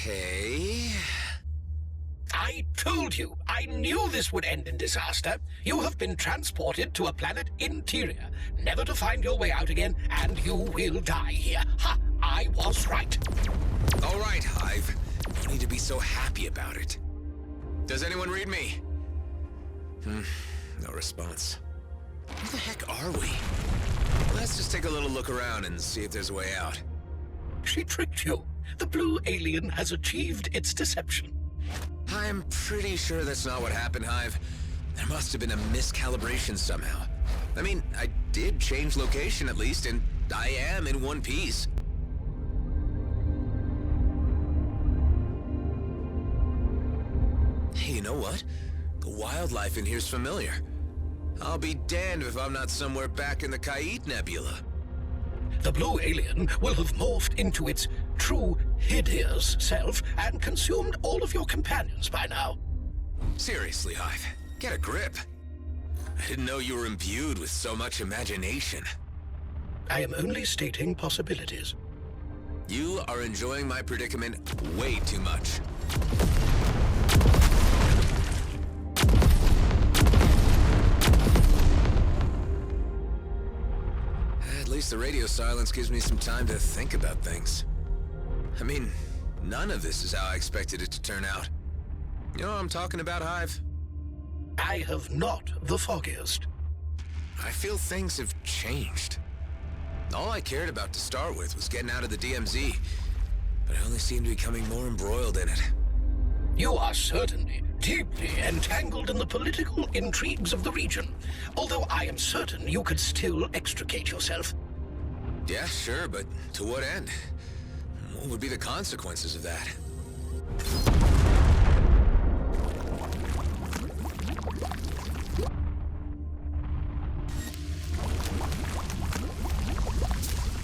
Okay. I told you, I knew this would end in disaster. You have been transported to a planet interior, never to find your way out again, and you will die here. Ha! I was right. All right, Hive. No need to be so happy about it. Does anyone read me? No response. Where the heck are we? Let's just take a little look around and see if there's a way out. She tricked you. The blue alien has achieved its deception. I'm pretty sure that's not what happened, Hive. There must have been a miscalibration somehow. I mean, I did change location at least, and I am in one piece. Hey, you know what? The wildlife in here's familiar. I'll be damned if I'm not somewhere back in the Kait Nebula. The blue alien will have morphed into its true hideous self and consumed all of your companions by now. Seriously, Hive, get a grip. I didn't know you were imbued with so much imagination. I am only stating possibilities. You are enjoying my predicament way too much. At least the radio silence gives me some time to think about things. I mean, none of this is how I expected it to turn out. You know what I'm talking about, Hive? I have not the foggiest. I feel things have changed. All I cared about to start with was getting out of the DMZ, but I only seem to be becoming more embroiled in it. You are certainly deeply entangled in the political intrigues of the region, although I am certain you could still extricate yourself. Yeah, sure, but to what end? What would be the consequences of that?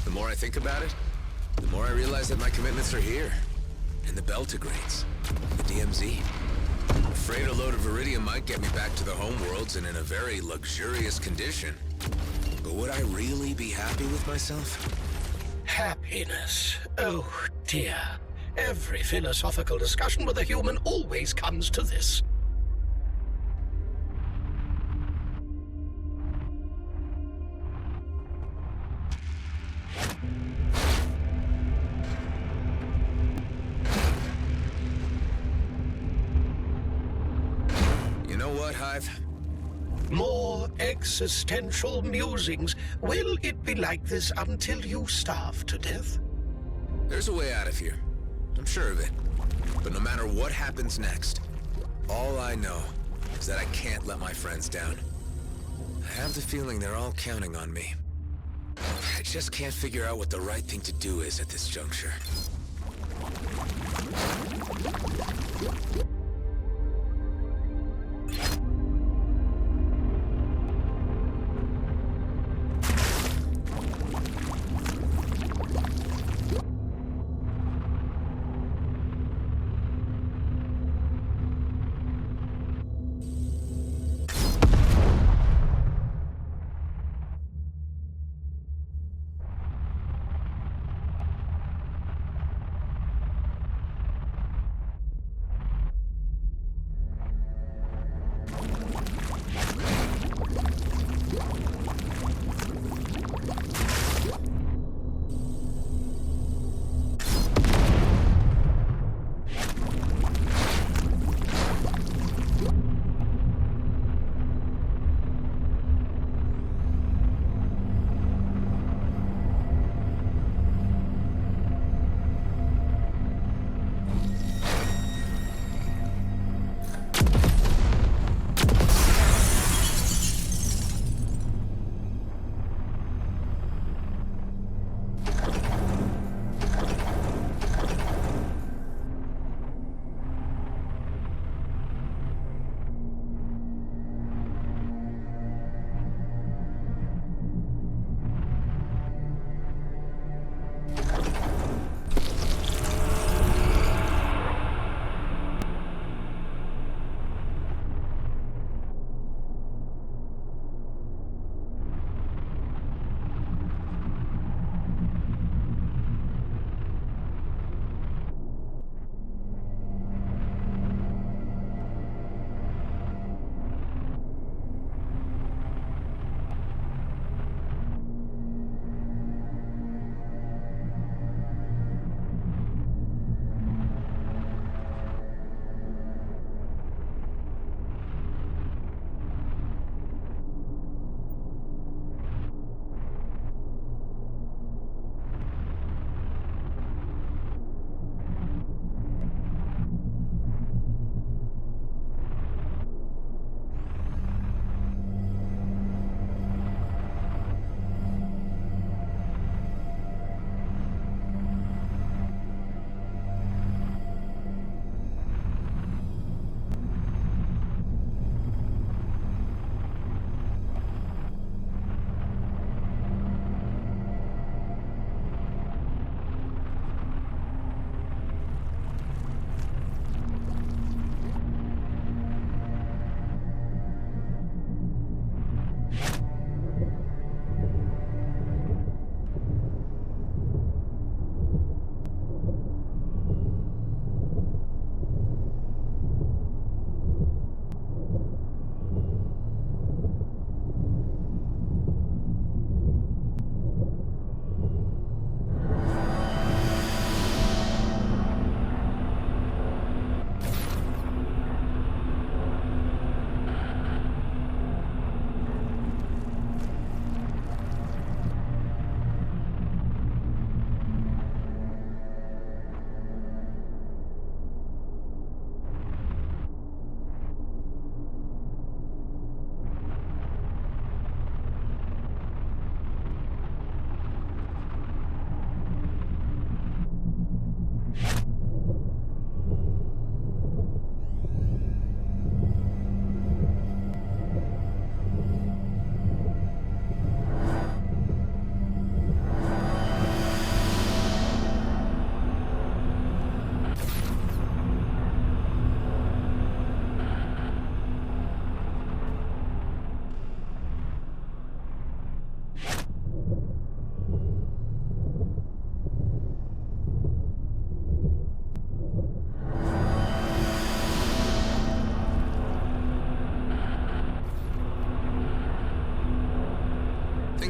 The more I think about it, the more I realize that my commitments are here. In the Beltigrades, the DMZ. I'm afraid a load of Iridium might get me back to the homeworlds and in a very luxurious condition. But would I really be happy with myself? Happiness. Oh, dear. Every philosophical discussion with a human always comes to this. You know what, Hive? More existential musings. Will it be like this until you starve to death? There's a way out of here. I'm sure of it. But no matter what happens next, all I know is that I can't let my friends down. I have the feeling they're all counting on me. I just can't figure out what the right thing to do is at this juncture.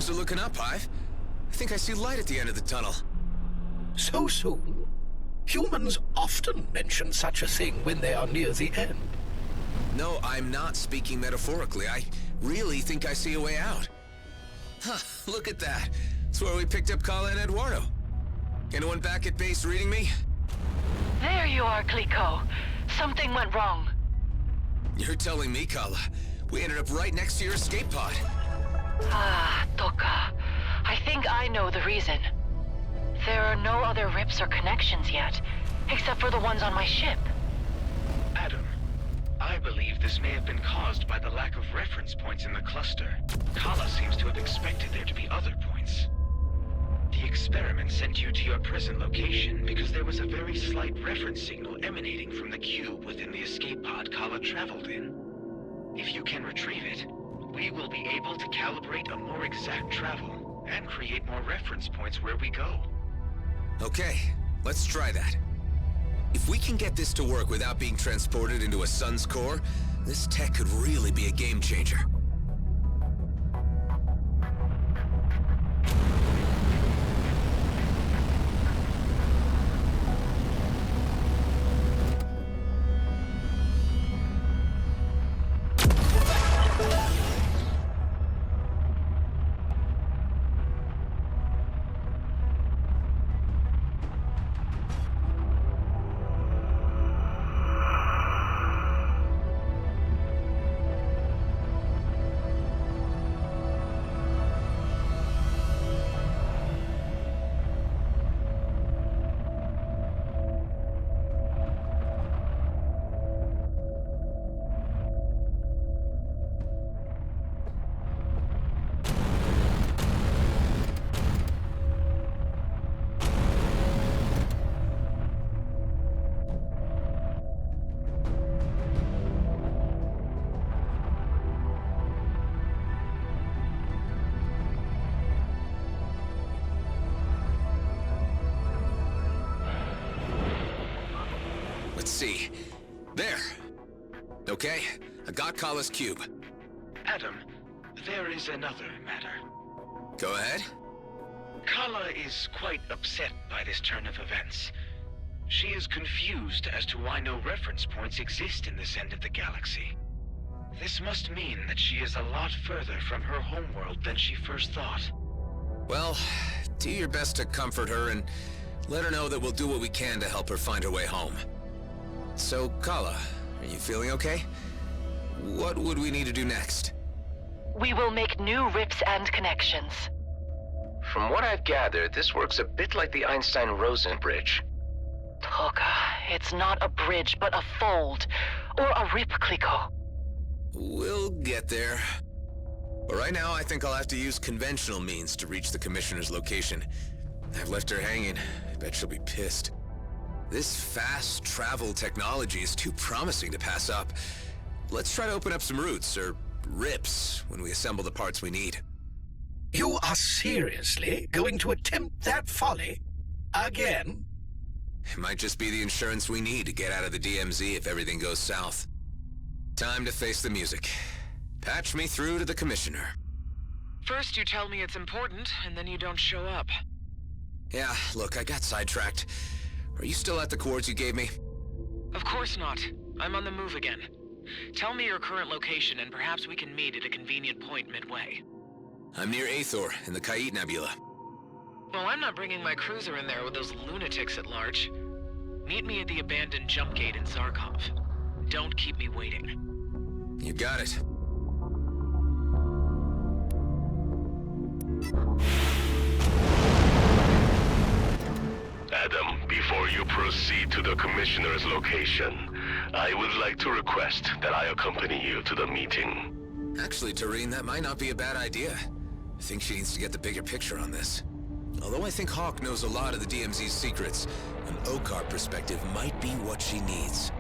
Things are looking up, Hive. I think I see light at the end of the tunnel. So soon? Humans often mention such a thing when they are near the end. No, I'm not speaking metaphorically. I really think I see a way out. Huh, look at that. It's where we picked up Kala and Eduardo. Anyone back at base reading me? There you are, Clico. Something went wrong. You're telling me, Kala. We ended up right next to your escape pod. Ah, Toka. I think I know the reason. There are no other rips or connections yet, except for the ones on my ship. Adam, I believe this may have been caused by the lack of reference points in the cluster. Kala seems to have expected there to be other points. The experiment sent you to your present location because there was a very slight reference signal emanating from the cube within the escape pod Kala traveled in. If you can retrieve it, we will be able to calibrate a more exact travel and create more reference points where we go. Okay, let's try that. If we can get this to work without being transported into a sun's core, this tech could really be a game changer. Let's see. There. Okay, I got Kala's cube. Adam, there is another matter. Go ahead. Kala is quite upset by this turn of events. She is confused as to why no reference points exist in this end of the galaxy. This must mean that she is a lot further from her homeworld than she first thought. Well, do your best to comfort her and let her know that we'll do what we can to help her find her way home. So, Kala, are you feeling okay? What would we need to do next? We will make new rips and connections. From what I've gathered, this works a bit like the Einstein-Rosen bridge. Toka, it's not a bridge, but a fold. Or a rip, Clico. We'll get there. But right now, I think I'll have to use conventional means to reach the Commissioner's location. I've left her hanging. I bet she'll be pissed. This fast travel technology is too promising to pass up. Let's try to open up some routes, or rips, when we assemble the parts we need. You are seriously going to attempt that folly? Again? It might just be the insurance we need to get out of the DMZ if everything goes south. Time to face the music. Patch me through to the Commissioner. First you tell me it's important, and then you don't show up. Yeah, look, I got sidetracked. Are you still at the coords you gave me? Of course not. I'm on the move again. Tell me your current location, and perhaps we can meet at a convenient point midway. I'm near Aethor, in the Kait Nebula. Well, I'm not bringing my cruiser in there with those lunatics at large. Meet me at the abandoned jump gate in Zarkov. Don't keep me waiting. You got it. Adam, before you proceed to the Commissioner's location, I would like to request that I accompany you to the meeting. Actually, Tareen, that might not be a bad idea. I think she needs to get the bigger picture on this. Although I think Hawk knows a lot of the DMZ's secrets, an OCAR perspective might be what she needs.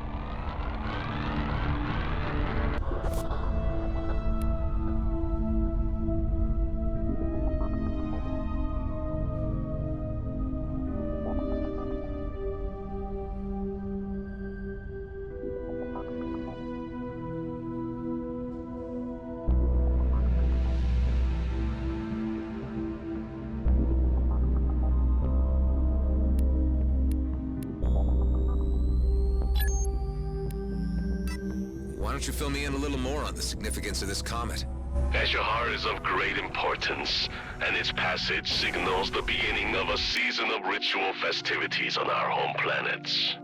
don't you fill me in a little more on the significance of this comet? Eshahar is of great importance, and its passage signals the beginning of a season of ritual festivities on our home planets.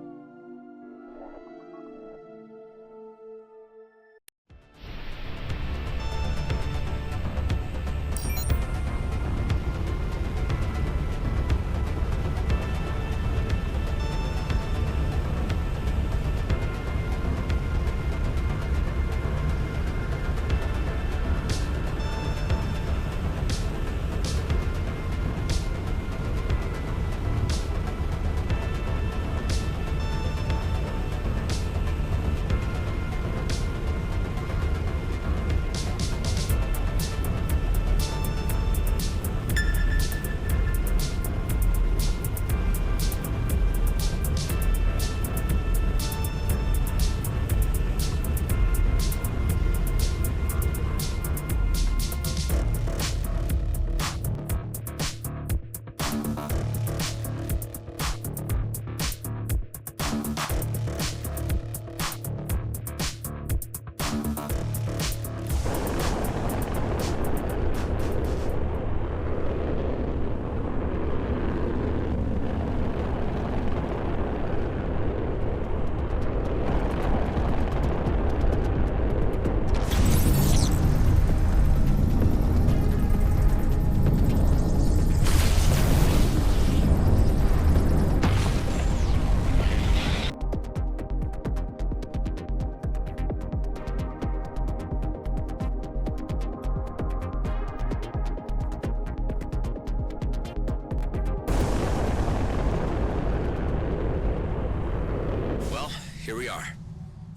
Here we are.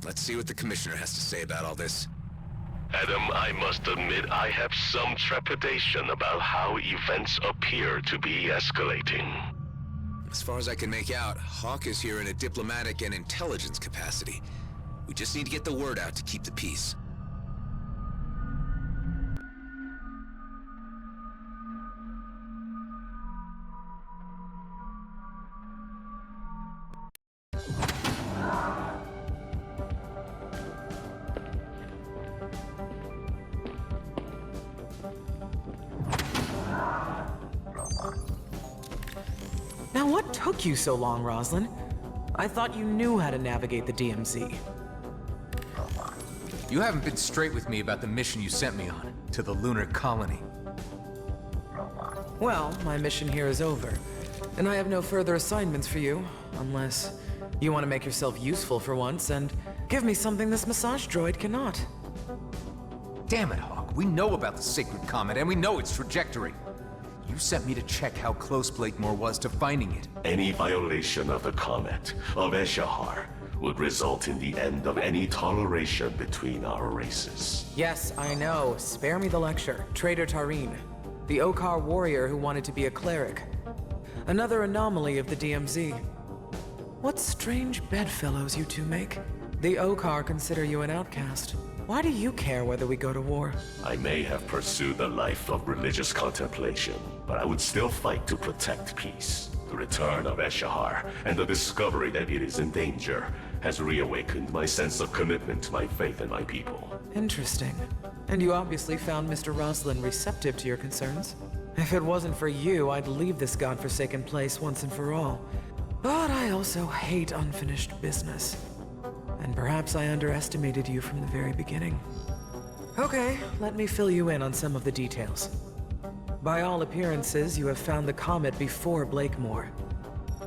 Let's see what the Commissioner has to say about all this. Adam, I must admit I have some trepidation about how events appear to be escalating. As far as I can make out, Hawk is here in a diplomatic and intelligence capacity. We just need to get the word out to keep the peace. Now what took you so long, Roslyn? I thought you knew how to navigate the DMZ. You haven't been straight with me about the mission you sent me on, to the lunar colony. Well, my mission here is over, and I have no further assignments for you, unless you want to make yourself useful for once and give me something this massage droid cannot. Damn it, Hawk. We know about the sacred comet, and we know its trajectory. You sent me to check how close Blakemore was to finding it. Any violation of the comet, of Eshahar, would result in the end of any toleration between our races. Yes, I know. Spare me the lecture. Traitor Tareen, the Okar warrior who wanted to be a cleric. Another anomaly of the DMZ. What strange bedfellows you two make. The Okar consider you an outcast. Why do you care whether we go to war? I may have pursued a life of religious contemplation, but I would still fight to protect peace. The return of Eshahar and the discovery that it is in danger has reawakened my sense of commitment to my faith and my people. Interesting. And you obviously found Mr. Roslin receptive to your concerns. If it wasn't for you, I'd leave this godforsaken place once and for all. But I also hate unfinished business. And perhaps I underestimated you from the very beginning. Okay, let me fill you in on some of the details. By all appearances, you have found the comet before Blakemore.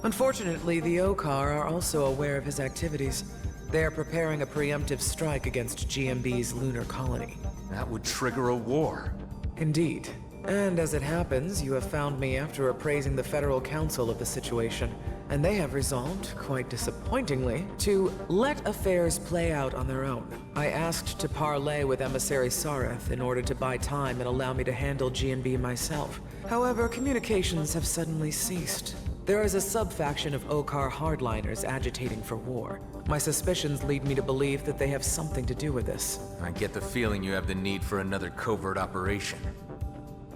Unfortunately, the Okar are also aware of his activities. They are preparing a preemptive strike against GMB's lunar colony. That would trigger a war. Indeed. And as it happens, you have found me after appraising the Federal Council of the situation, and they have resolved, quite disappointingly, to let affairs play out on their own. I asked to parley with Emissary Sareth in order to buy time and allow me to handle GMB myself. However, communications have suddenly ceased. There is a sub-faction of Okar hardliners agitating for war. My suspicions lead me to believe that they have something to do with this. I get the feeling you have the need for another covert operation.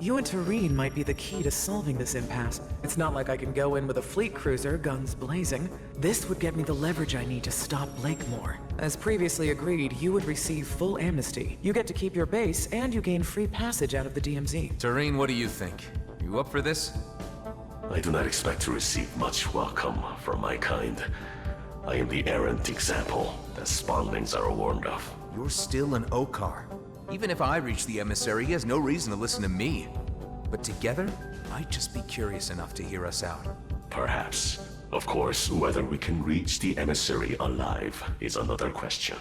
You and Tareen might be the key to solving this impasse. It's not like I can go in with a fleet cruiser, guns blazing. This would get me the leverage I need to stop Blakemore. As previously agreed, you would receive full amnesty. You get to keep your base, and you gain free passage out of the DMZ. Tareen, what do you think? You up for this? I do not expect to receive much welcome from my kind. I am the errant example that spawnlings are warned of. You're still an Okar. Even if I reach the emissary, he has no reason to listen to me. But together, I'd just be curious enough to hear us out. Perhaps. Of course, whether we can reach the emissary alive is another question.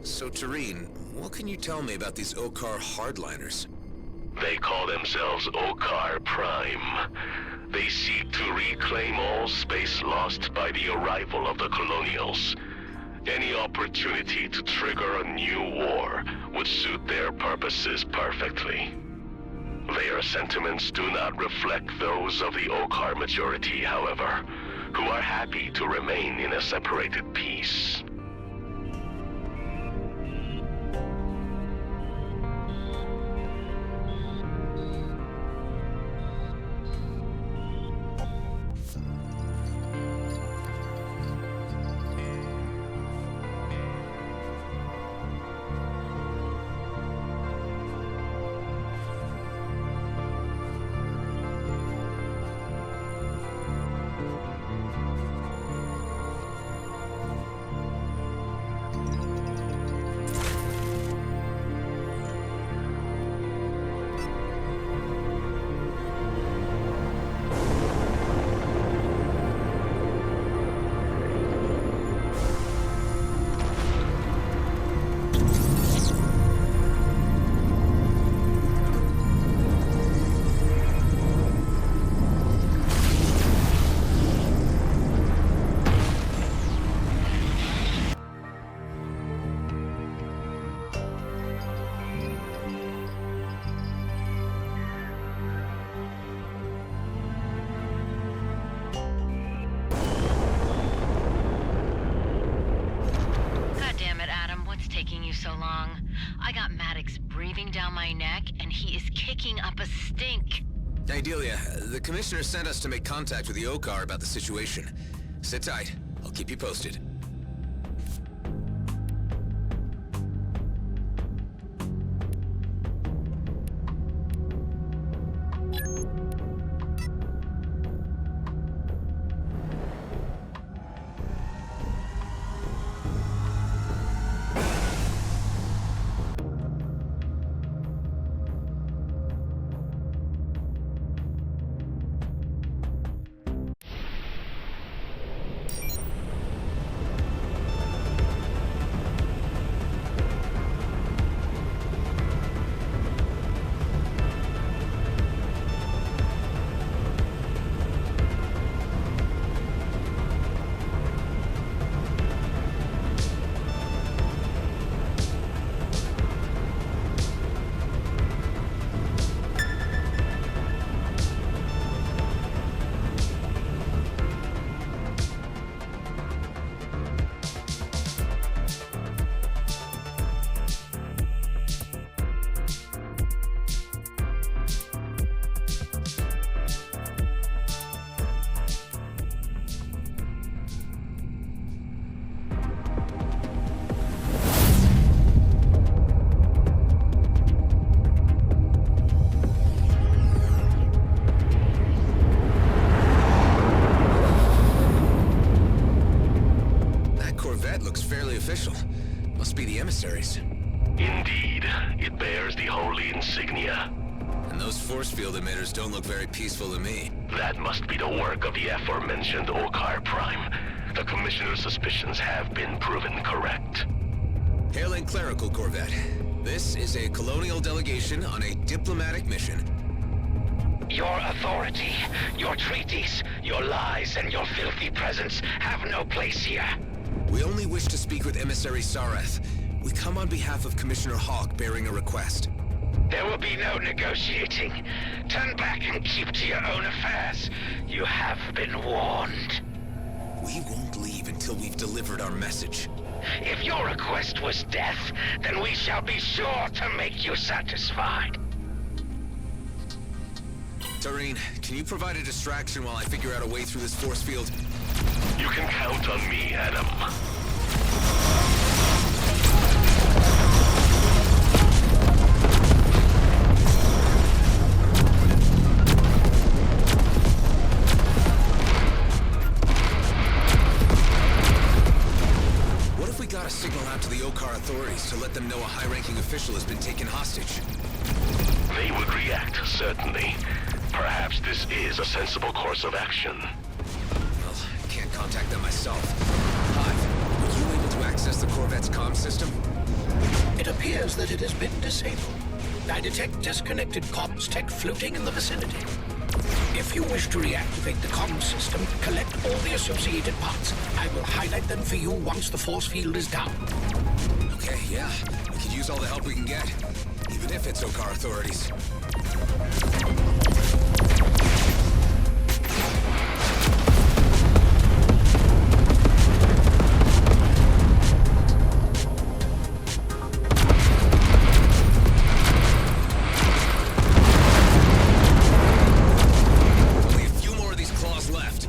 So, Tareen, what can you tell me about these Okar hardliners? They call themselves Okar Prime. They seek to reclaim all space lost by the arrival of the Colonials. Any opportunity to trigger a new war would suit their purposes perfectly. Their sentiments do not reflect those of the Okar majority, however, who are happy to remain in a separated peace. So long. I got Maddox breathing down my neck, and he is kicking up a stink. Hey, Delia, the Commissioner sent us to make contact with the Okar about the situation. Sit tight. I'll keep you posted. Official. Must be the emissaries. Indeed. It bears the holy insignia. And those force field emitters don't look very peaceful to me. That must be the work of the aforementioned Okar Prime. The Commissioner's suspicions have been proven correct. Hailing clerical corvette. This is a colonial delegation on a diplomatic mission. Your authority, your treaties, your lies, and your filthy presence have no place here. We only wish to speak with Emissary Sareth. We come on behalf of Commissioner Hawk bearing a request. There will be no negotiating. Turn back and keep to your own affairs. You have been warned. We won't leave until we've delivered our message. If your request was death, then we shall be sure to make you satisfied. Tareen, can you provide a distraction while I figure out a way through this force field? You can count on me, Adam. What if we got a signal out to the Okar authorities to let them know a high-ranking official has been taken hostage? They would react, certainly. Perhaps this is a sensible course of action. Well, I can't contact them myself. Hive, were you able to access the Corvette's comm system? It appears that it has been disabled. I detect disconnected comms tech floating in the vicinity. If you wish to reactivate the comms system, collect all the associated parts. I will highlight them for you once the force field is down. Okay, yeah. We could use all the help we can get. Even if it's Okar authorities. Only a few more of these claws left.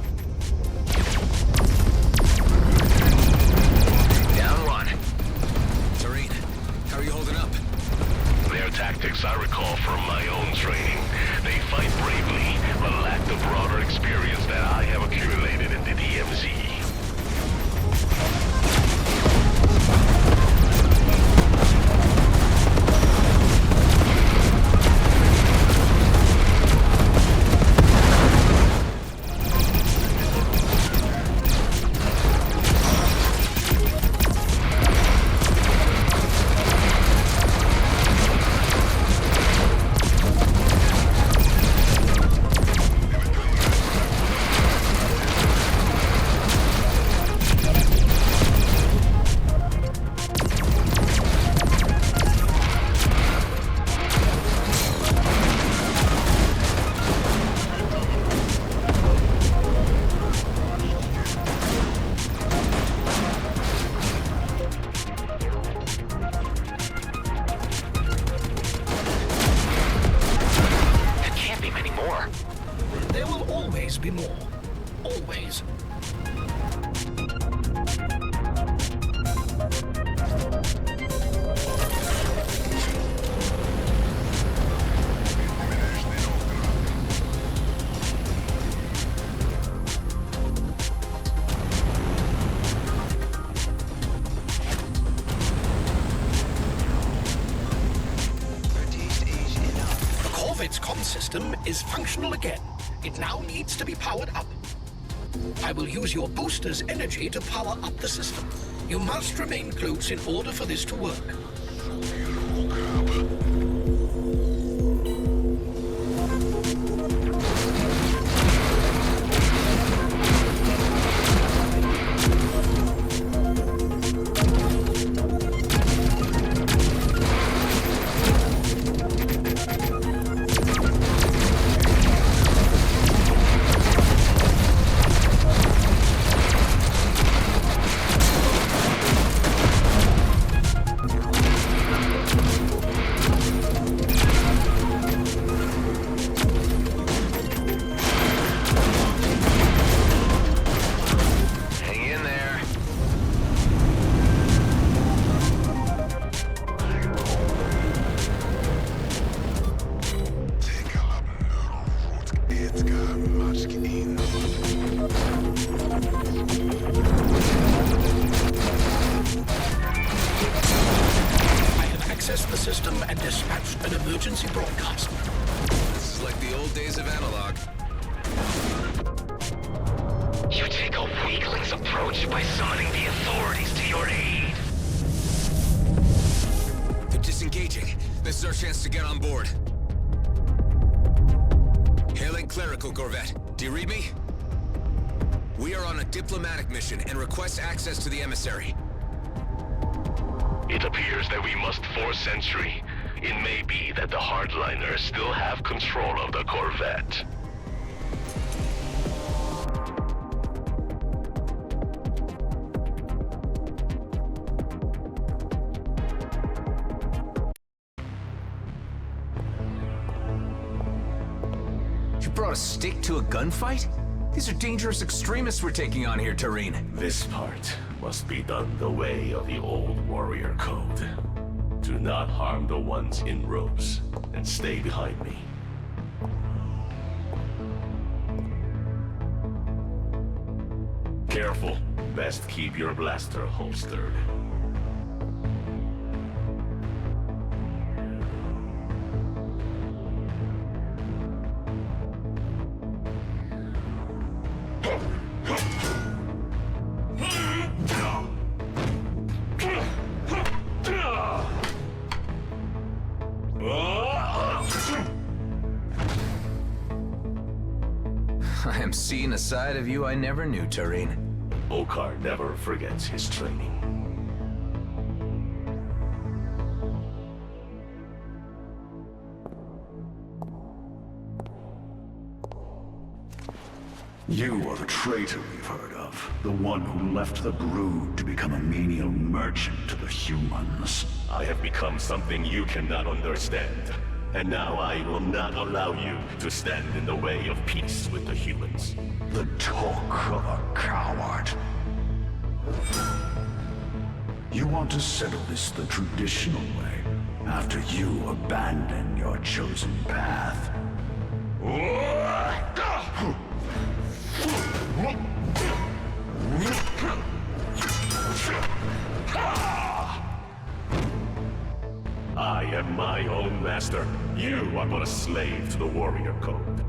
Down one. Tareen, how are you holding up? Their tactics I recall from my own training. They fight bravely, but lack the broader experience that I have accumulated in the DMZ. Be more. Always. The Corvette's comm system is functional again. It now needs to be powered up. I will use your booster's energy to power up the system. You must remain close in order for this to work. emergency broadcast. This is like the old days of analog. You take a weakling's approach by summoning the authorities to your aid. They're disengaging. This is our chance to get on board. Hailing clerical corvette. Do you read me? We are on a diplomatic mission and request access to the emissary. It appears that we must force entry. It may be that the hardliners still have control of the Corvette. You brought a stick to a gunfight? These are dangerous extremists we're taking on here, Tareen. This part must be done the way of the old warrior code. Do not harm the ones in ropes, and stay behind me. Careful. Best keep your blaster holstered. I am seeing a side of you I never knew, Tareen. Okar never forgets his training. You are the traitor we've heard of. The one who left the brood to become a menial merchant to the humans. I have become something you cannot understand. And now I will not allow you to stand in the way of peace with the humans. The talk of a coward. You want to settle this the traditional way, after you abandon your chosen path. I am my own master. You are but a slave to the warrior code.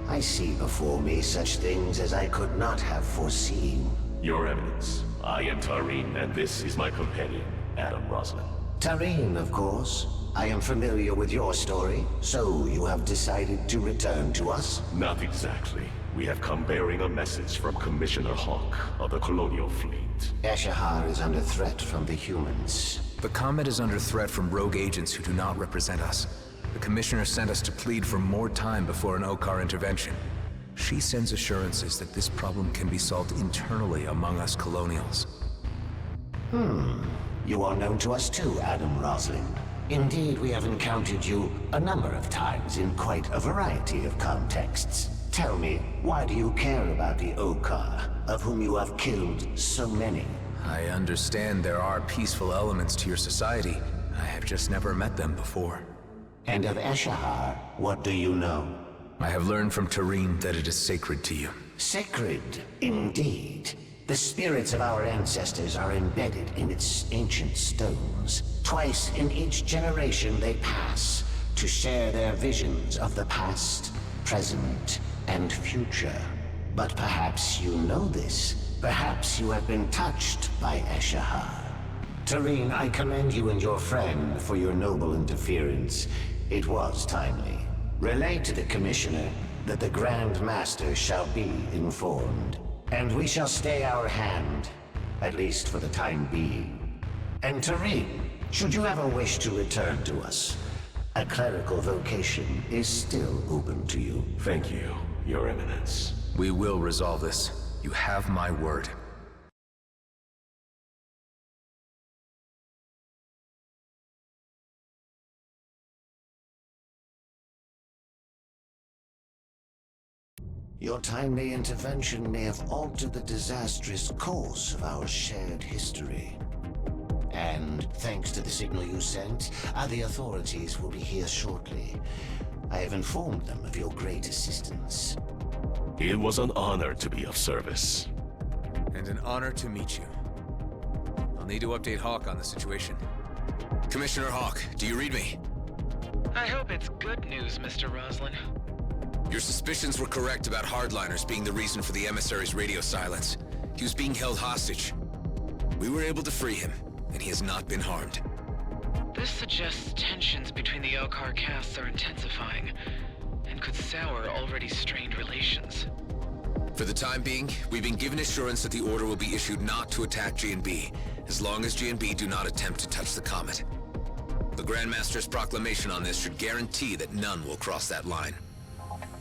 I see before me such things as I could not have foreseen. Your Eminence, I am Tareen, and this is my companion, Adam Roslin. Tareen, of course. I am familiar with your story, so you have decided to return to us? Not exactly. We have come bearing a message from Commissioner Hawk of the Colonial Fleet. Eshahar is under threat from the humans. The Comet is under threat from rogue agents who do not represent us. The Commissioner sent us to plead for more time before an Okar intervention. She sends assurances that this problem can be solved internally among us Colonials. You are known to us too, Adam Roslin. Indeed, we have encountered you a number of times in quite a variety of contexts. Tell me, why do you care about the Okar, of whom you have killed so many? I understand there are peaceful elements to your society. I have just never met them before. And of Eshahar, what do you know? I have learned from Tareen that it is sacred to you. Sacred, indeed. The spirits of our ancestors are embedded in its ancient stones. Twice in each generation they pass to share their visions of the past, present, and future. But perhaps you know this. Perhaps you have been touched by Eshahar. Tareen, I commend you and your friend for your noble interference. It was timely. Relay to the Commissioner that the Grand Master shall be informed. And we shall stay our hand, at least for the time being. And Tareen, should you ever wish to return to us, a clerical vocation is still open to you. Thank you, Your Eminence. We will resolve this. You have my word. Your timely intervention may have altered the disastrous course of our shared history. And thanks to the signal you sent, the authorities will be here shortly. I have informed them of your great assistance. It was an honor to be of service. And an honor to meet you. I'll need to update Hawk on the situation. Commissioner Hawk, do you read me? I hope it's good news, Mr. Roslin. Your suspicions were correct about hardliners being the reason for the emissary's radio silence. He was being held hostage. We were able to free him, and he has not been harmed. This suggests tensions between the Okar castes are intensifying, and could sour already strained relations. For the time being, we've been given assurance that the order will be issued not to attack G&B, as long as G&B do not attempt to touch the comet. The Grandmaster's proclamation on this should guarantee that none will cross that line.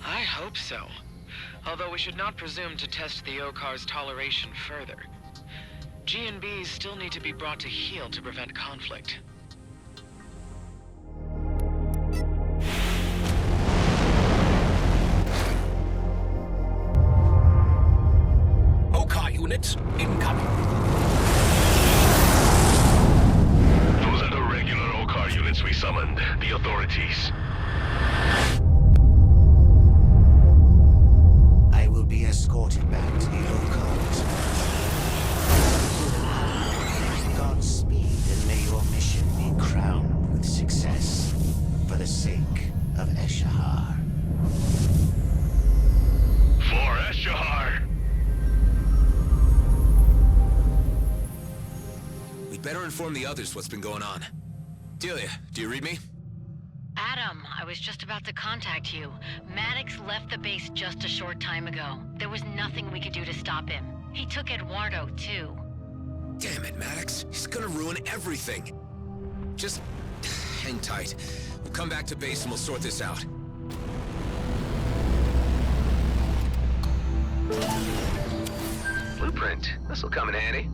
I hope so. Although we should not presume to test the Okar's toleration further. G&Bs still need to be brought to heel to prevent conflict. Okar units incoming. Those are the regular Okar units we summoned, the authorities. I will be escorted back to the Okars. Godspeed, and may your mission be crowned with success for the sake of Eshahar. For Eshahar! We'd better inform the others what's been going on. Delia, do you read me? Adam, I was just about to contact you. Maddox left the base just a short time ago. There was nothing we could do to stop him. He took Eduardo, too. Damn it, Maddox. He's gonna ruin everything. Just hang tight. We'll come back to base and we'll sort this out. Blueprint. This'll come in handy.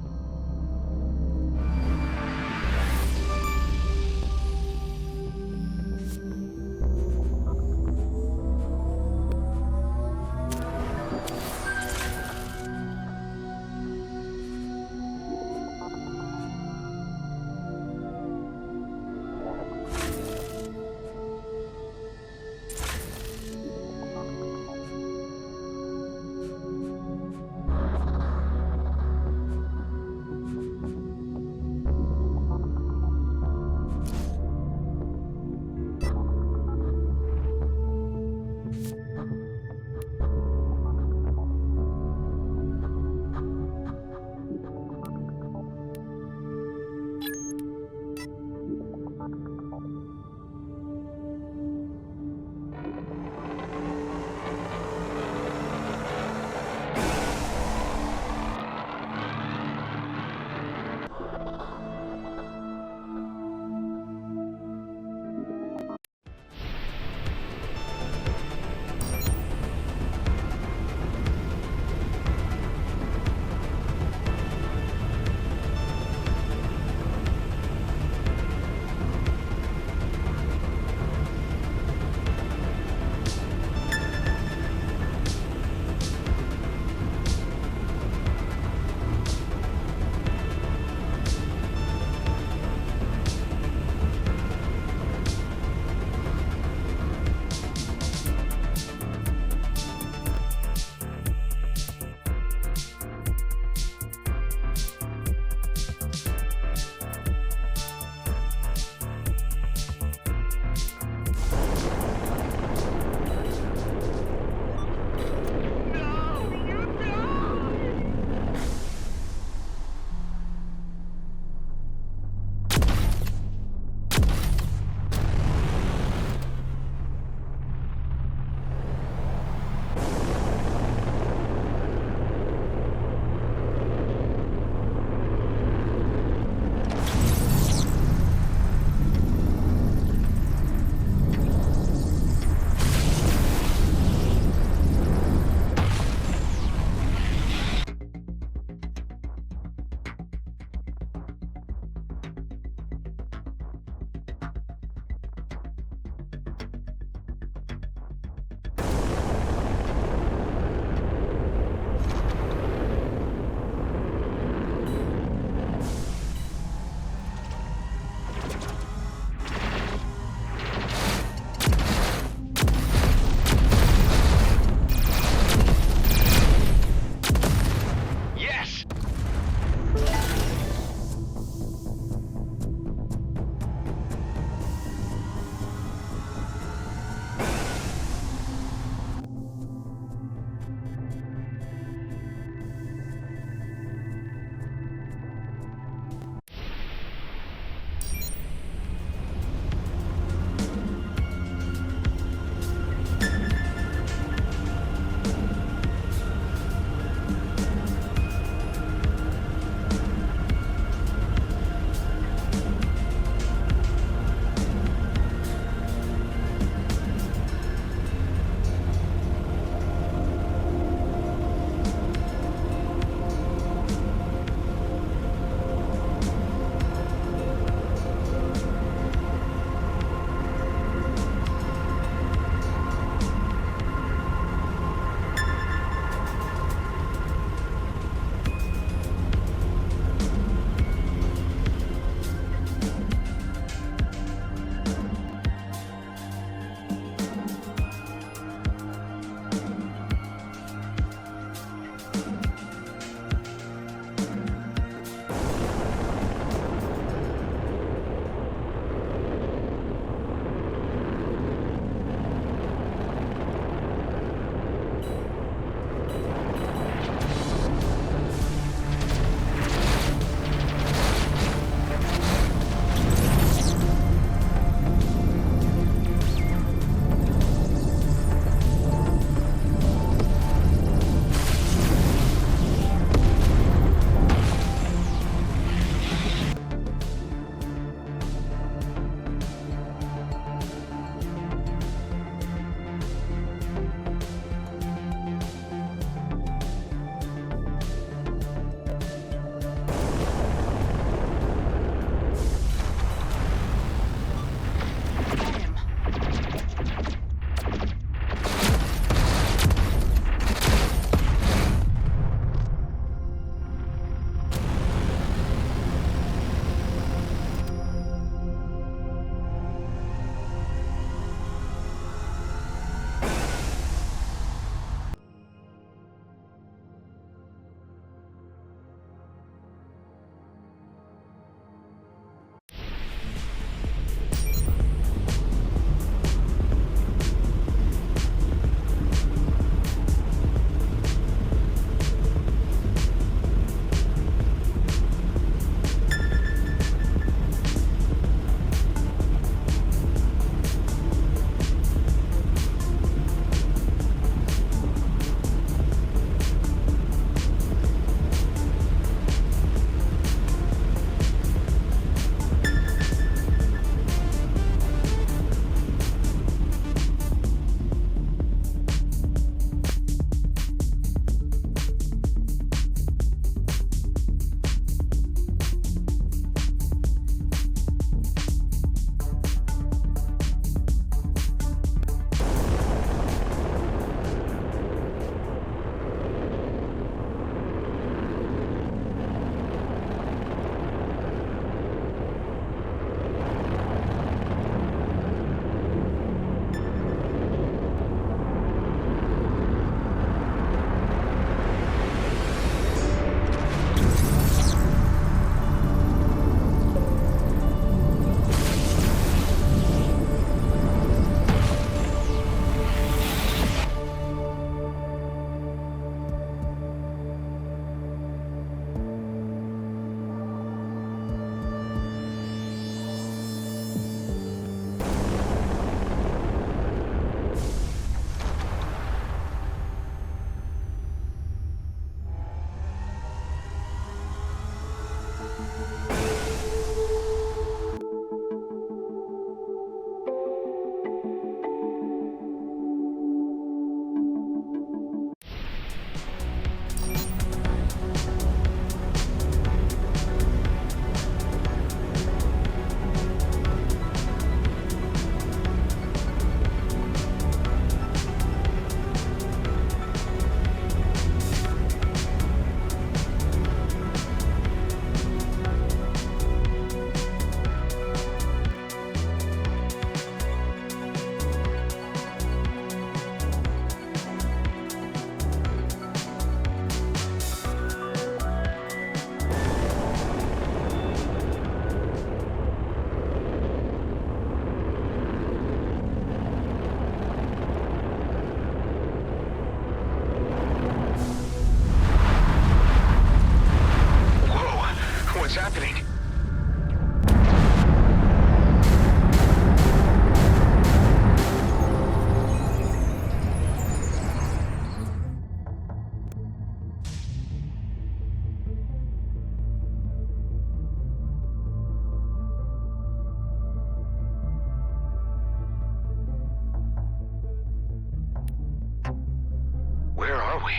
Where are we?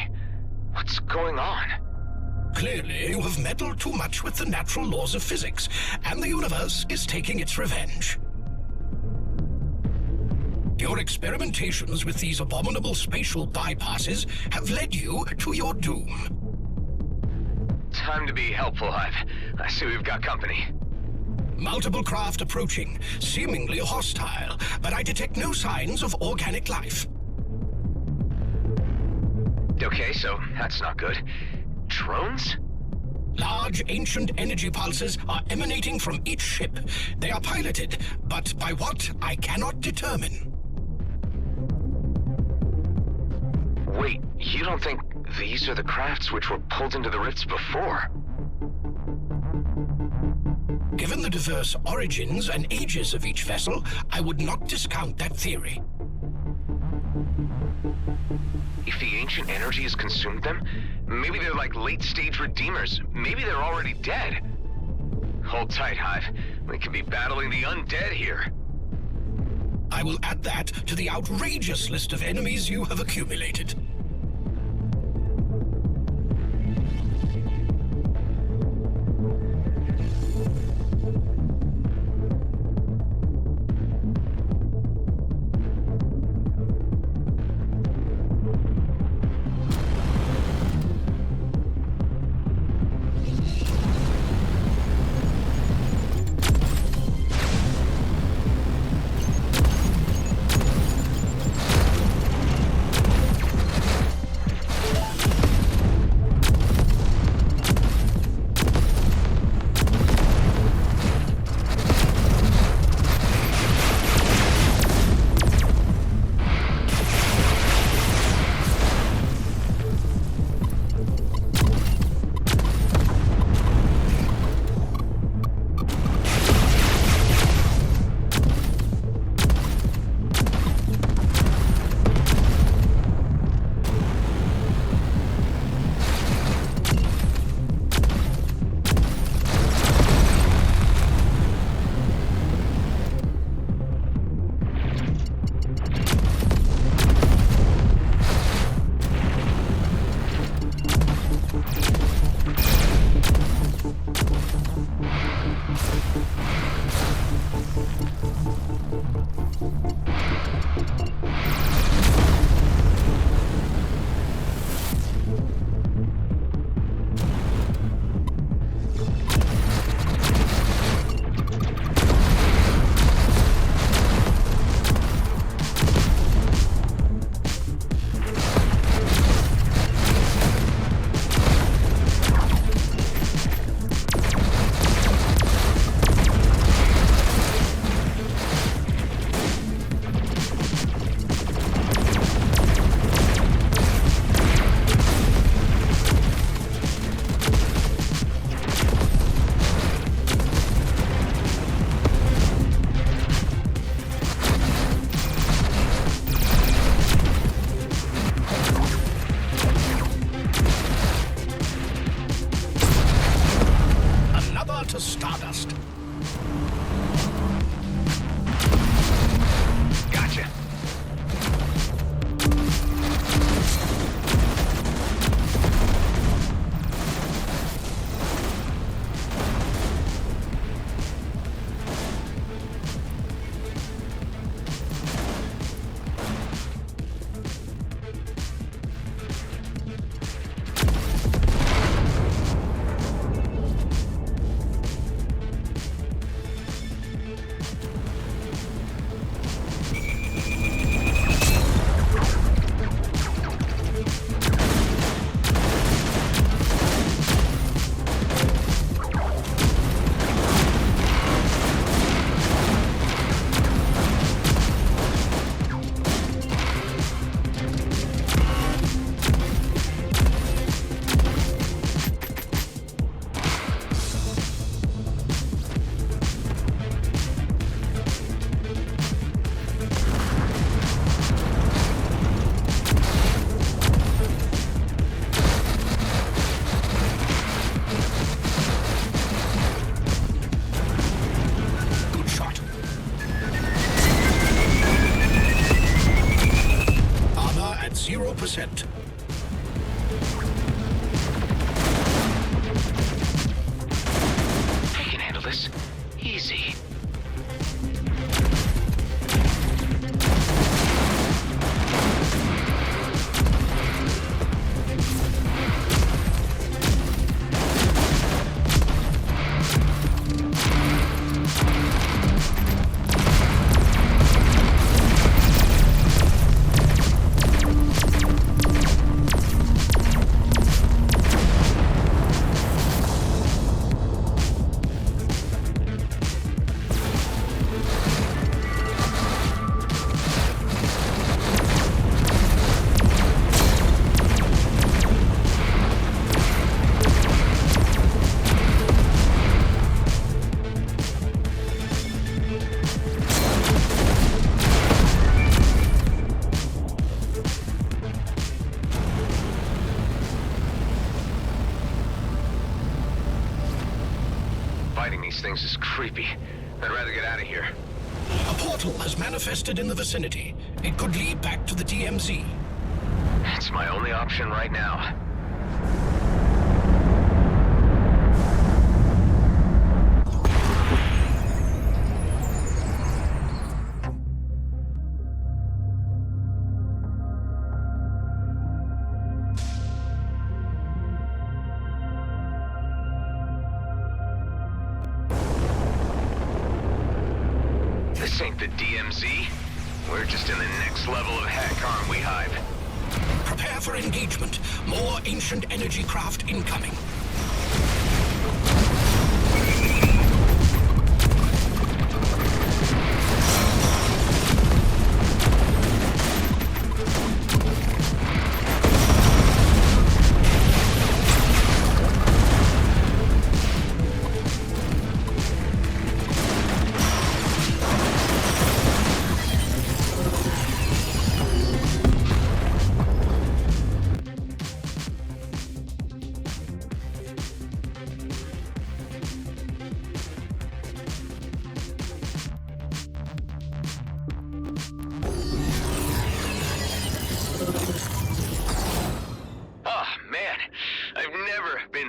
What's going on? Clearly, you have meddled too much with the natural laws of physics, and the universe is taking its revenge. Your experimentations with these abominable spatial bypasses have led you to your doom. Time to be helpful, Hive. I see we've got company. Multiple craft approaching, seemingly hostile, but I detect no signs of organic life. Okay, so that's not good. Drones? Large, ancient energy pulses are emanating from each ship. They are piloted, but by what, I cannot determine. Wait, you don't think these are the crafts which were pulled into the rifts before? Given the diverse origins and ages of each vessel, I would not discount that theory. If the ancient energy has consumed them, maybe they're like late-stage redeemers. Maybe they're already dead. Hold tight, Hive. We could be battling the undead here. I will add that to the outrageous list of enemies you have accumulated. these things is creepy. I'd rather get out of here. A portal has manifested in the vicinity. It could lead back to the DMZ. It's my only option right now. This ain't the DMZ. We're just in the next level of heck, aren't we, Hive? Prepare for engagement. More ancient energy craft incoming.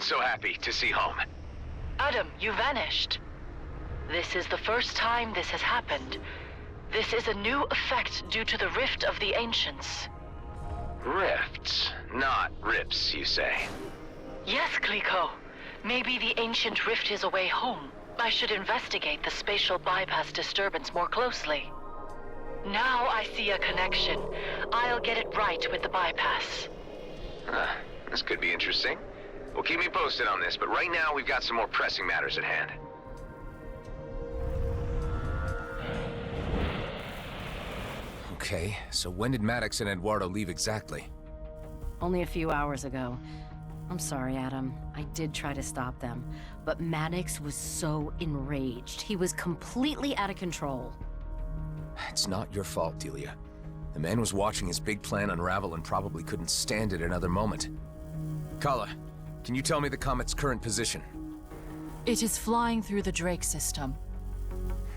So happy to see home. Adam, you vanished. This is the first time this has happened. This is a new effect due to the rift of the ancients. Rifts, not rips, you say? Yes, Clico. Maybe the ancient rift is a way home. I should investigate the spatial bypass disturbance more closely. Now I see a connection. I'll get it right with the bypass. This could be interesting. Well, keep me posted on this, but right now we've got some more pressing matters at hand. Okay, so when did Maddox and Eduardo leave exactly? Only a few hours ago. I'm sorry, Adam. I did try to stop them, but Maddox was so enraged. He was completely out of control. It's not your fault, Delia. The man was watching his big plan unravel and probably couldn't stand it another moment. Kala, can you tell me the comet's current position? It is flying through the Drake system.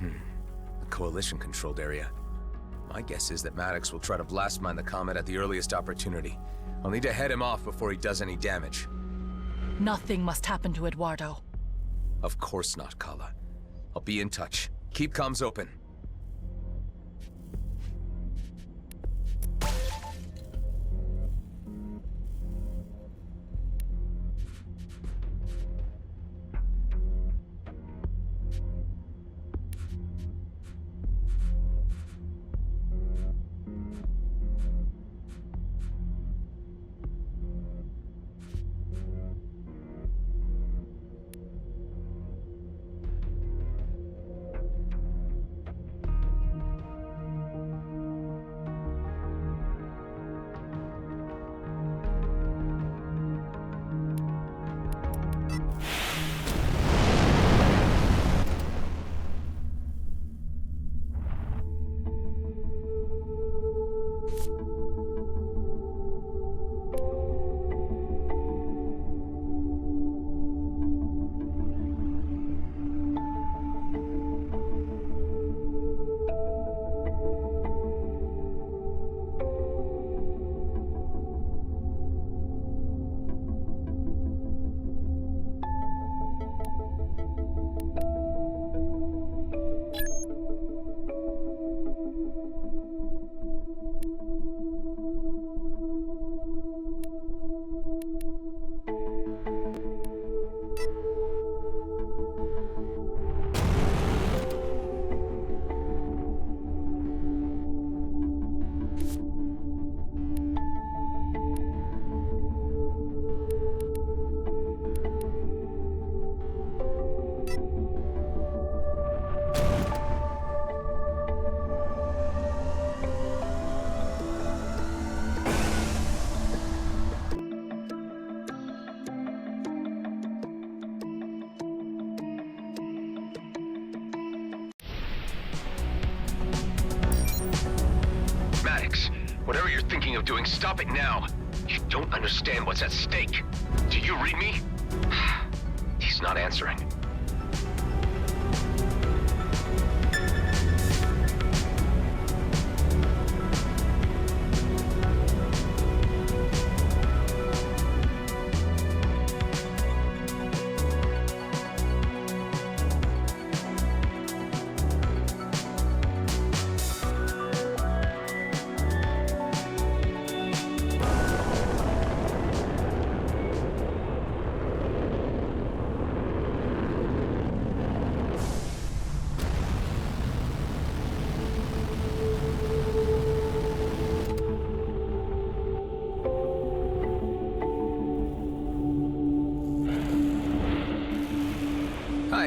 The Coalition-controlled area. My guess is that Maddox will try to blast mine the comet at the earliest opportunity. I'll need to head him off before he does any damage. Nothing must happen to Eduardo. Of course not, Kala. I'll be in touch. Keep comms open. Whatever you're thinking of doing, stop it now. You don't understand what's at stake. Do you read me? He's not answering.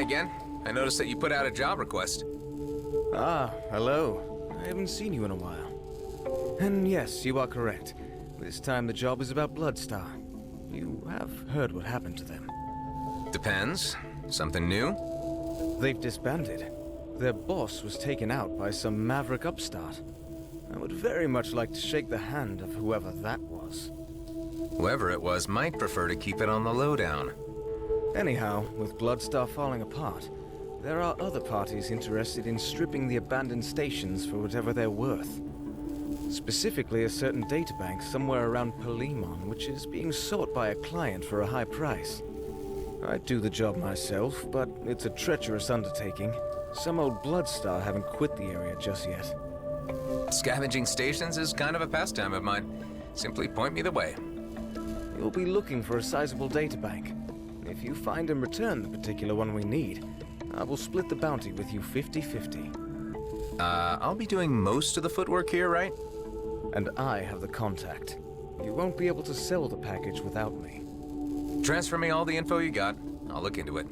again. I noticed that you put out a job request. Ah, hello. I haven't seen you in a while. And yes, you are correct. This time the job is about Bloodstar. You have heard what happened to them. Depends. Something new? They've disbanded. Their boss was taken out by some maverick upstart. I would very much like to shake the hand of whoever that was. Whoever it was might prefer to keep it on the lowdown. Anyhow, with Bloodstar falling apart, there are other parties interested in stripping the abandoned stations for whatever they're worth. Specifically a certain databank somewhere around Palimon, which is being sought by a client for a high price. I'd do the job myself, but it's a treacherous undertaking. Some old Bloodstar haven't quit the area just yet. Scavenging stations is kind of a pastime of mine. Simply point me the way. You'll be looking for a sizable databank. If you find and return the particular one we need, I will split the bounty with you 50-50. I'll be doing most of the footwork here, right? And I have the contact. You won't be able to sell the package without me. Transfer me all the info you got. I'll look into it.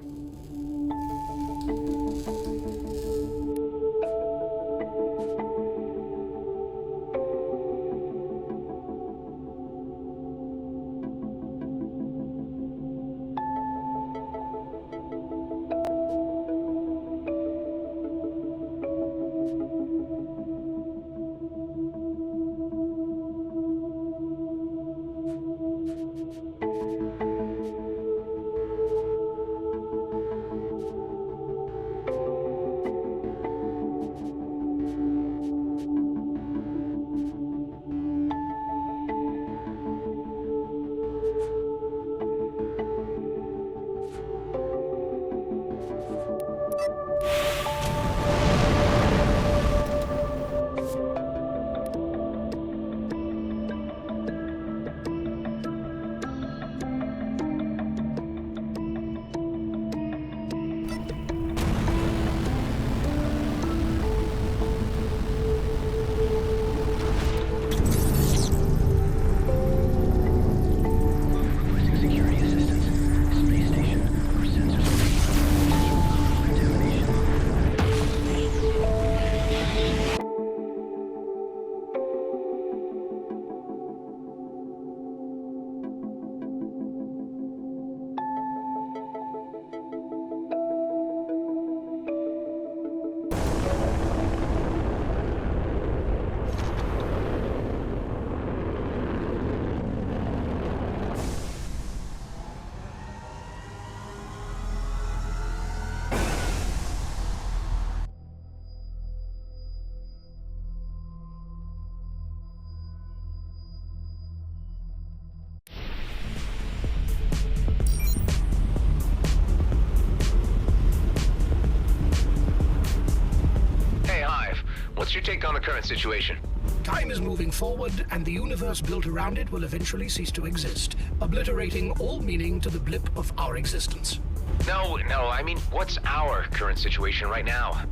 What's your take on the current situation? Time is moving forward, and the universe built around it will eventually cease to exist, obliterating all meaning to the blip of our existence. No, I mean, what's our current situation right now?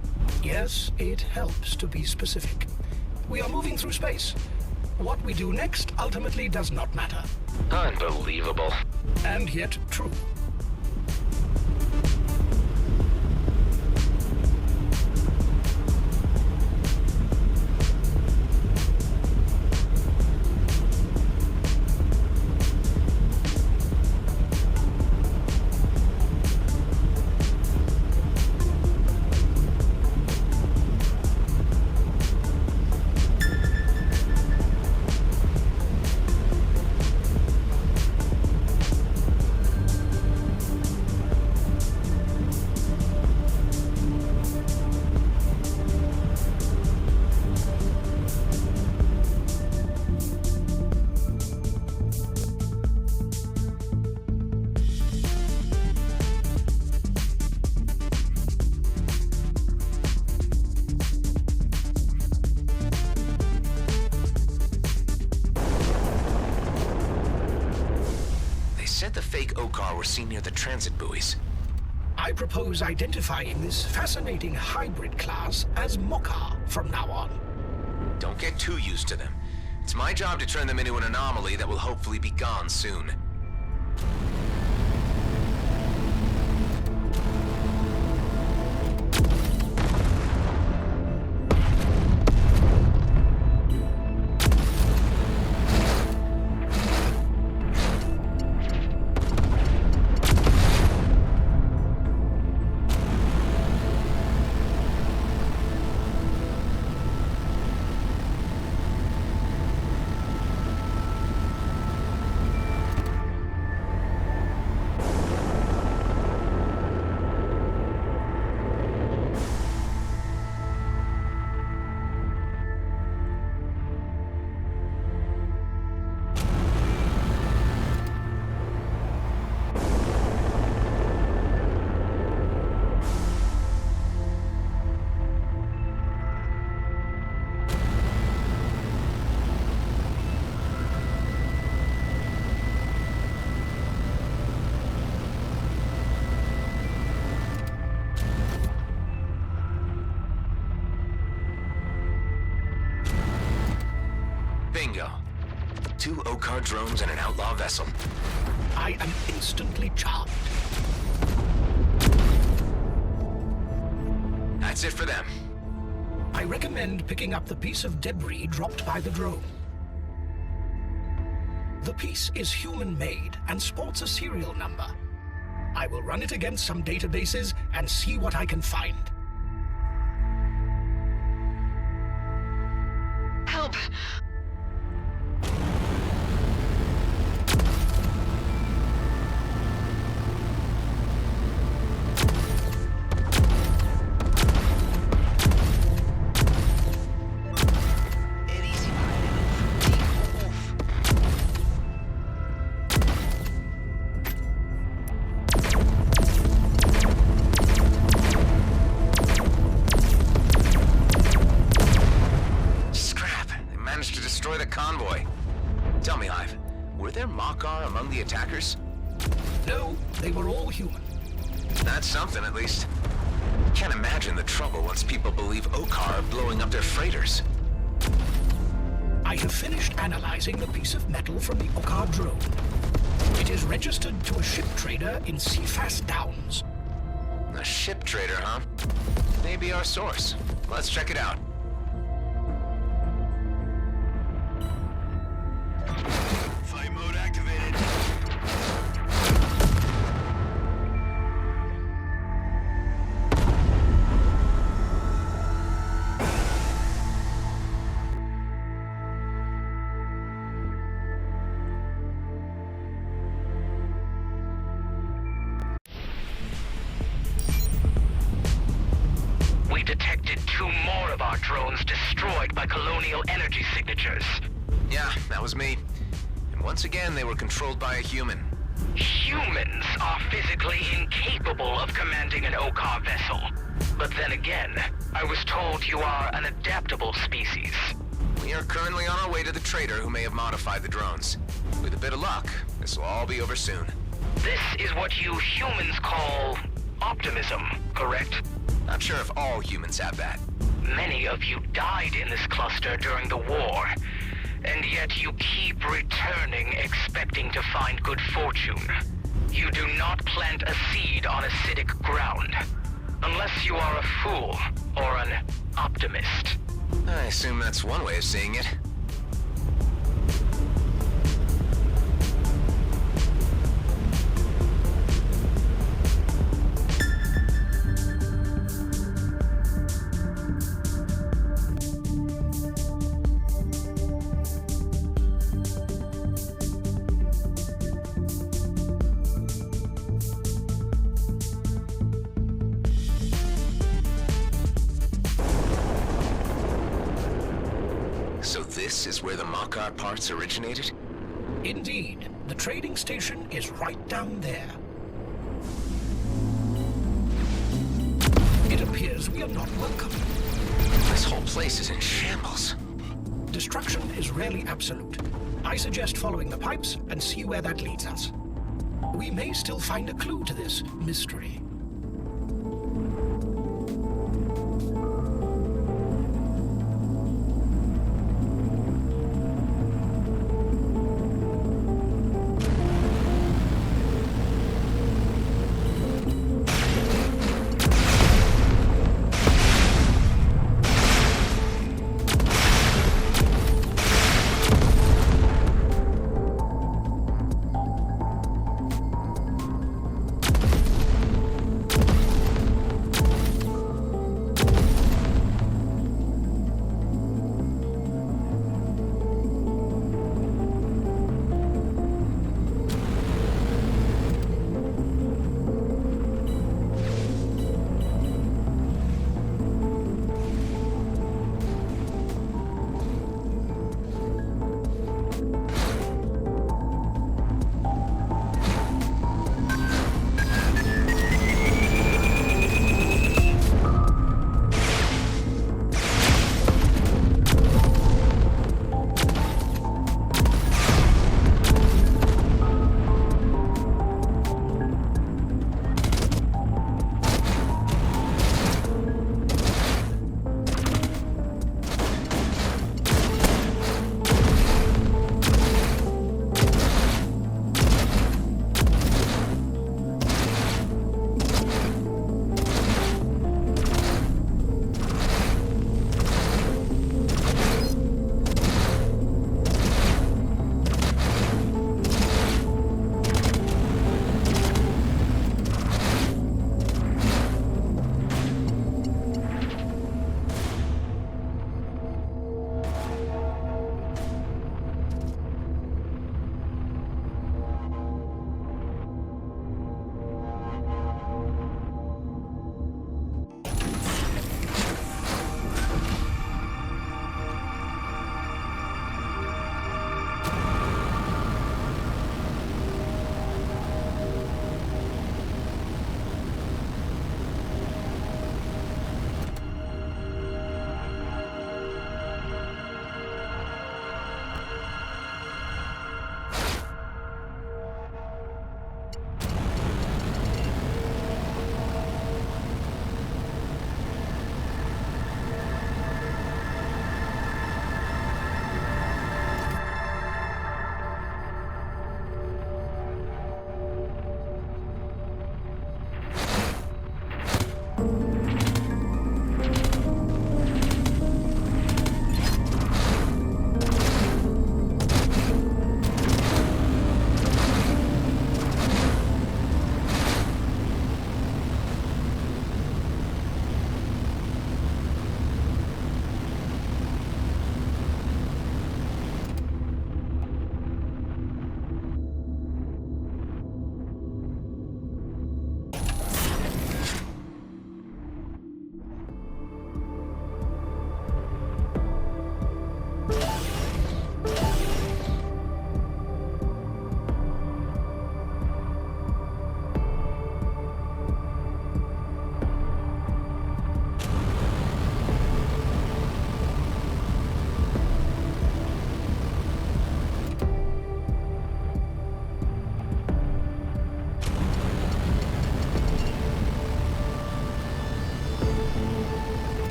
Yes, it helps to be specific. We are moving through space. What we do next ultimately does not matter. Unbelievable. And yet true. Were seen near the transit buoys. I propose identifying this fascinating hybrid class as Mokar from now on. Don't get too used to them. It's my job to turn them into an anomaly that will hopefully be gone soon. Bingo. 2 OCAR drones and an outlaw vessel. I am instantly charmed. That's it for them. I recommend picking up the piece of debris dropped by the drone. The piece is human-made and sports a serial number. I will run it against some databases and see what I can find. Help! The attackers? No, they were all human. That's something, at least. Can't imagine the trouble once people believe OCAR are blowing up their freighters. I have finished analyzing the piece of metal from the OCAR drone. It is registered to a ship trader in Seafast Downs. A ship trader, huh? Maybe our source. Let's check it out. Flight mode activated. We detected 2 more of our drones destroyed by colonial energy signatures. Yeah, that was me. And once again, they were controlled by a human. Humans are physically incapable of commanding an OCAR vessel. But then again, I was told you are an adaptable species. We are currently on our way to the trader who may have modified the drones. With a bit of luck, this will all be over soon. This is what you humans call optimism, correct? Not sure if all humans have that. Many of you died in this cluster during the war, and yet you keep returning expecting to find good fortune. You do not plant a seed on acidic ground, unless you are a fool or an optimist. I assume that's one way of seeing it. So this is where the Makar parts originated? Indeed. The trading station is right down there. It appears we are not welcome. This whole place is in shambles. Destruction is rarely absolute. I suggest following the pipes and see where that leads us. We may still find a clue to this mystery.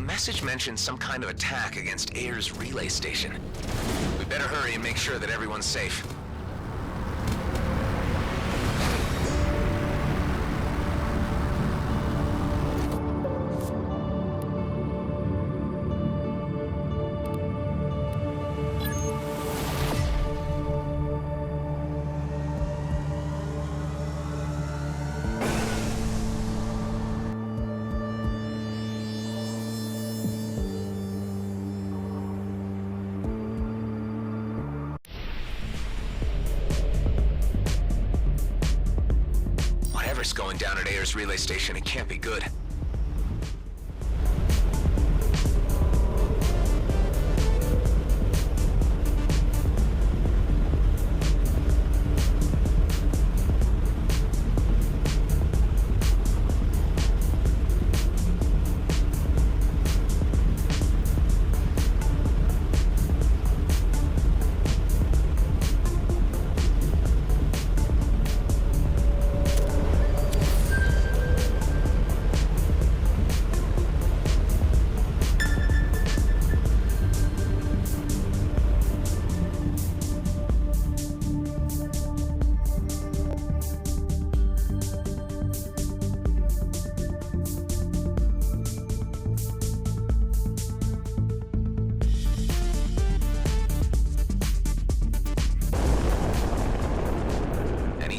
The message mentioned some kind of attack against Ayer's relay station. We better hurry and make sure that everyone's safe. Whatever's going down at Ayer's relay station, it can't be good.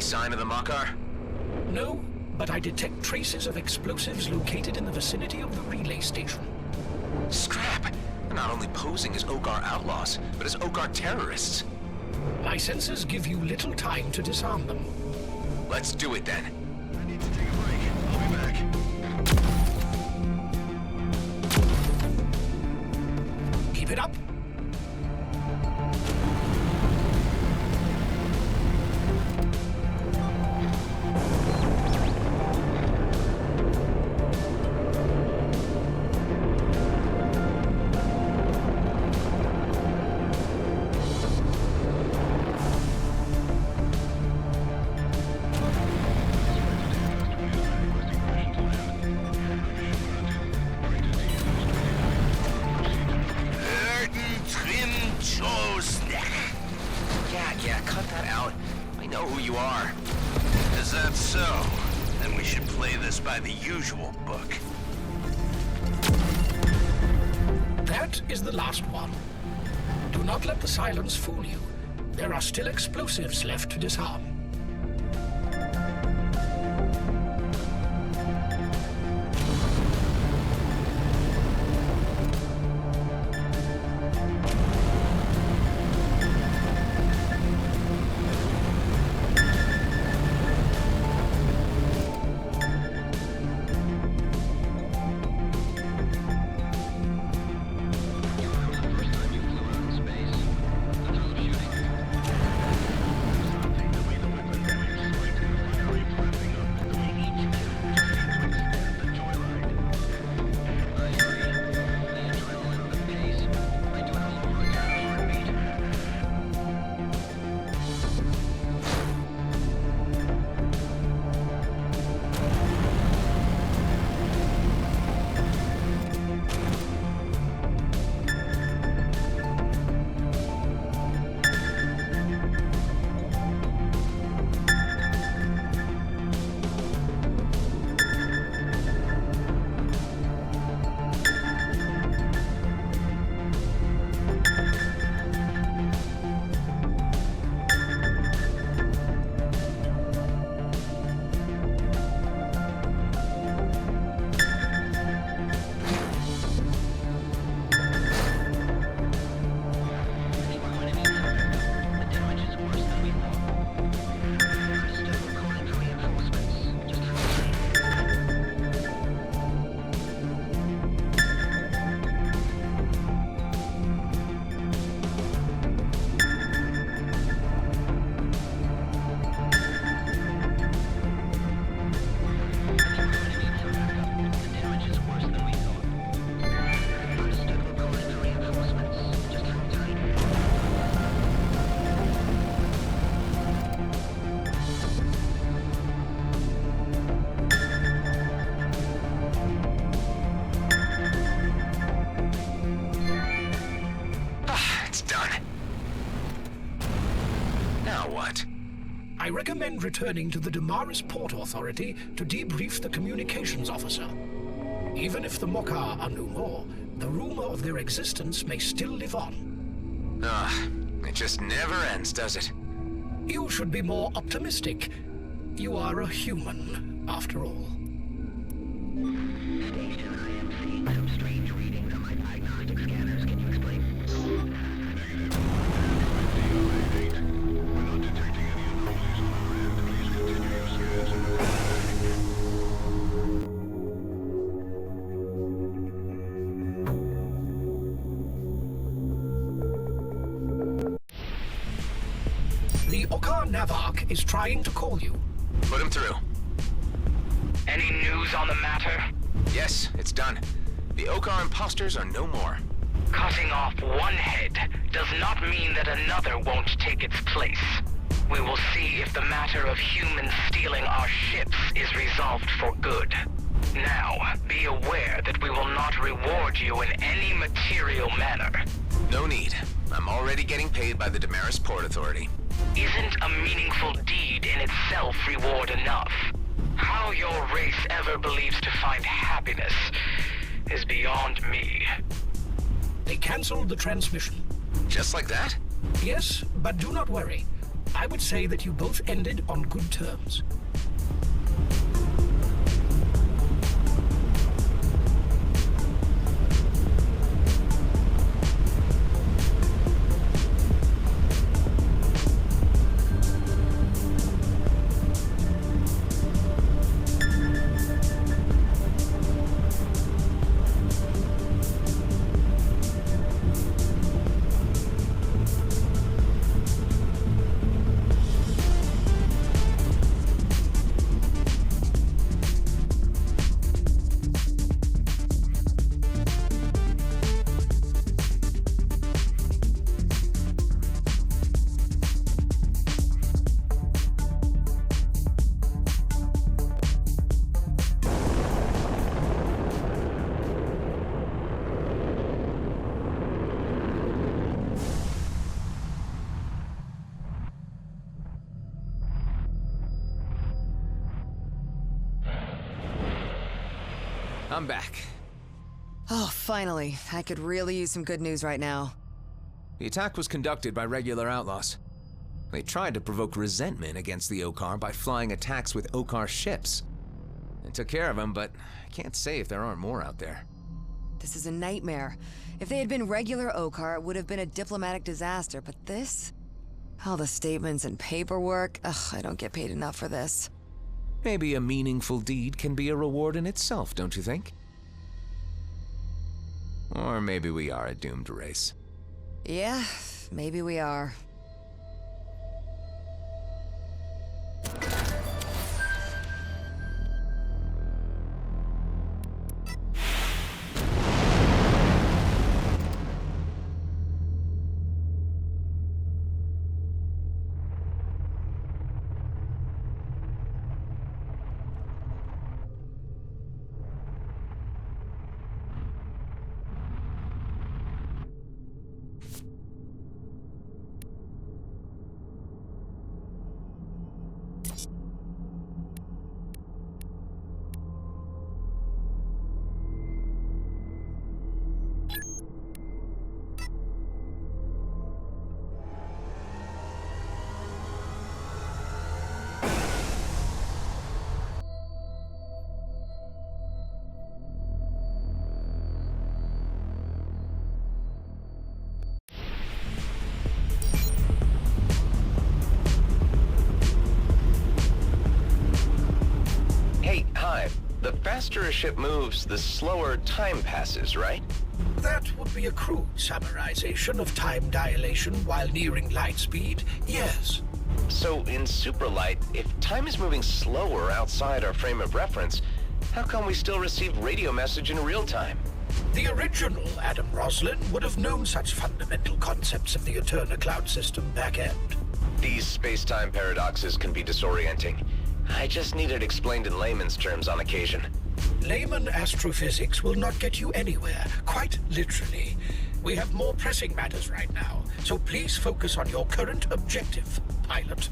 Sign of the Makar? No, but I detect traces of explosives located in the vicinity of the relay station. Scrap! They're not only posing as Okar outlaws, but as Okar terrorists. My senses give you little time to disarm them. Let's do it then. I need to take a break. I'll be back. Keep it up. Yeah, cut that out. I know who you are. Is that so? Then we should play this by the usual book. That is the last one. Do not let the silence fool you. There are still explosives left to disarm. recommend returning to the Damaris Port Authority to debrief the communications officer. Even if the Mokar are no more, the rumor of their existence may still live on. It just never ends, does it? You should be more optimistic. You are a human, after all. Some strange readings on my diagnostic scanners. Can you explain? We're not detecting any anomalies on our end. Please continue your scans. The Okar Navark is trying to call you. Put him through. Any news on the matter? Yes, it's done. The Okar imposters are no more. Cutting off one head does not mean that another won't take its place. We will see if the matter of humans stealing our ships is resolved for good. Now, be aware that we will not reward you in any material manner. No need. I'm already getting paid by the Damaris Port Authority. Isn't a meaningful deed in itself reward enough? How your race ever believes to find happiness is beyond me. They cancelled the transmission. Just like that? Yes, but do not worry. I would say that you both ended on good terms. I'm back. Oh, finally. I could really use some good news right now. The attack was conducted by regular outlaws. They tried to provoke resentment against the Okar by flying attacks with Okar ships. They took care of them, but I can't say if there aren't more out there. This is a nightmare. If they had been regular Okar, it would have been a diplomatic disaster, but this? All the statements and paperwork. Ugh, I don't get paid enough for this. Maybe a meaningful deed can be a reward in itself, don't you think? Or maybe we are a doomed race. Yeah, maybe we are. The faster a ship moves, the slower time passes, right? That would be a crude summarization of time dilation while nearing light speed, yes. So in superlight, if time is moving slower outside our frame of reference, how come we still receive radio message in real time? The original Adam Roslin would have known such fundamental concepts of the Eterna cloud system back end. These space-time paradoxes can be disorienting. I just need it explained in layman's terms on occasion. Layman astrophysics will not get you anywhere, quite literally. We have more pressing matters right now, so please focus on your current objective, pilot.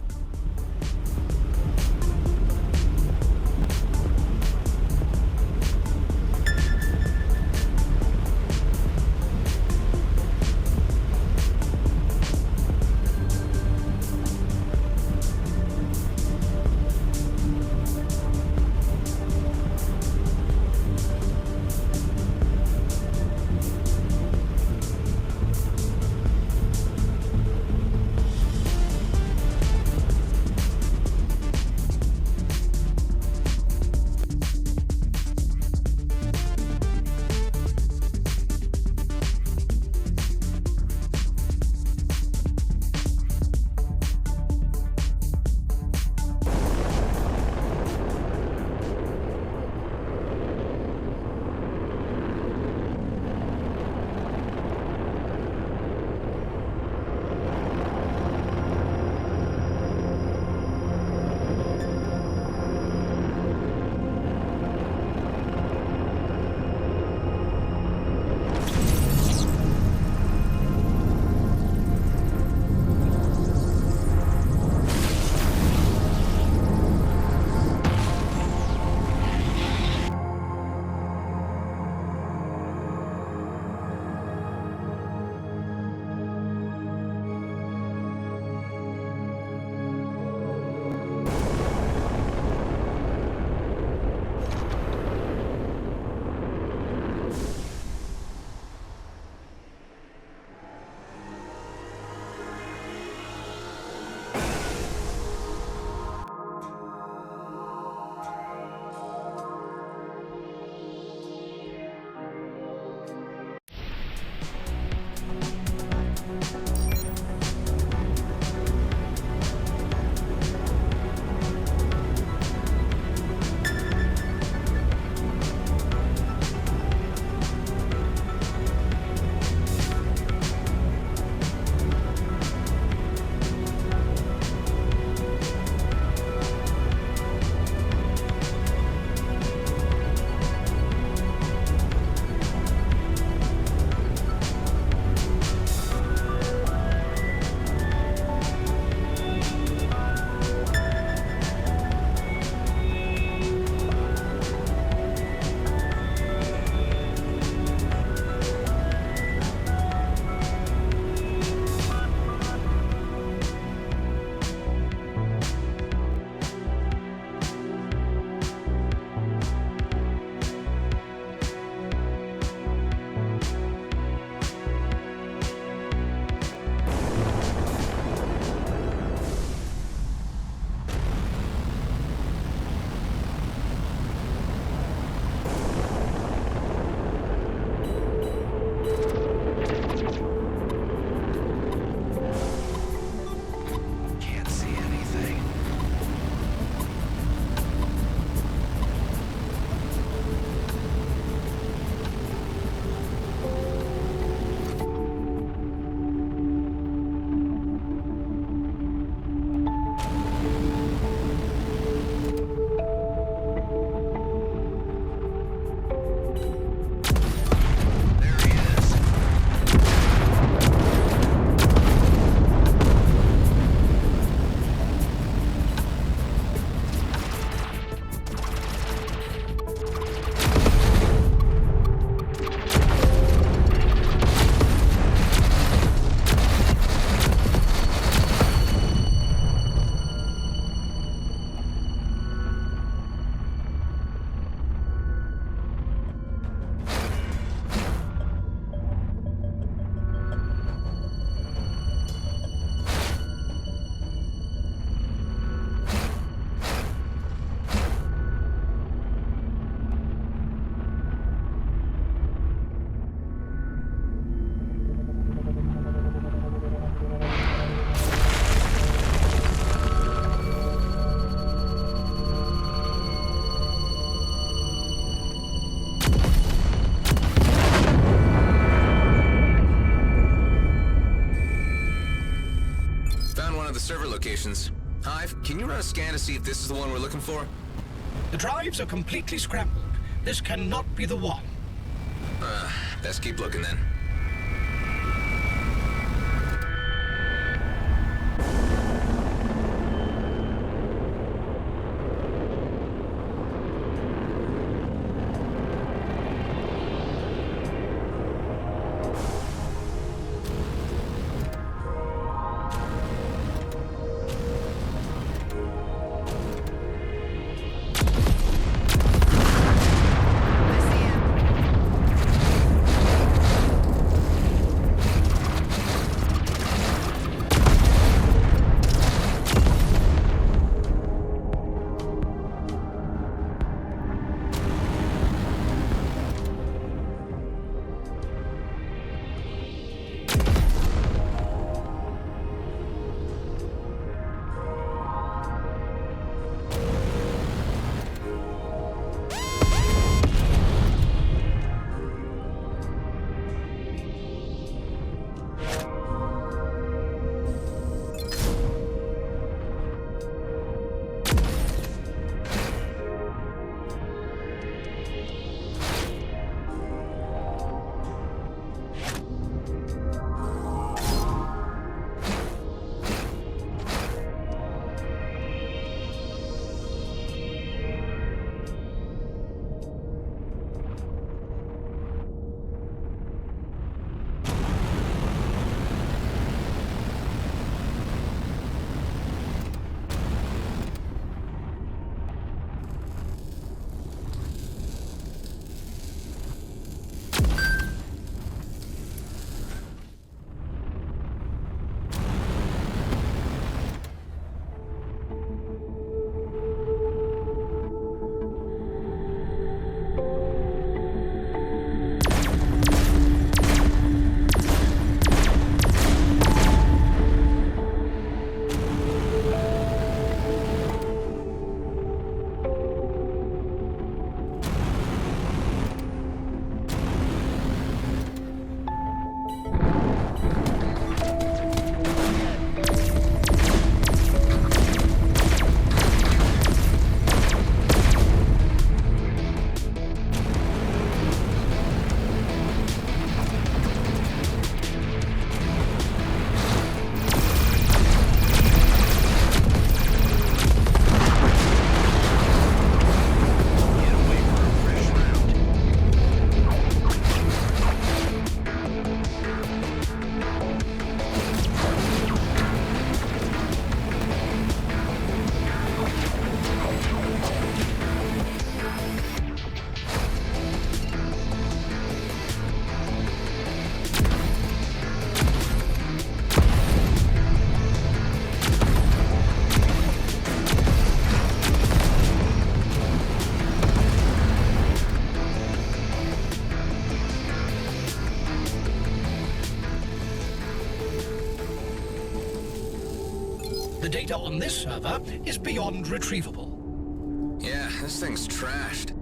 server locations. Hive, can you run a scan to see if this is the one we're looking for? The drives are completely scrambled. This cannot be the one. Best keep looking then. The data on this server is beyond retrievable. Yeah, this thing's trashed.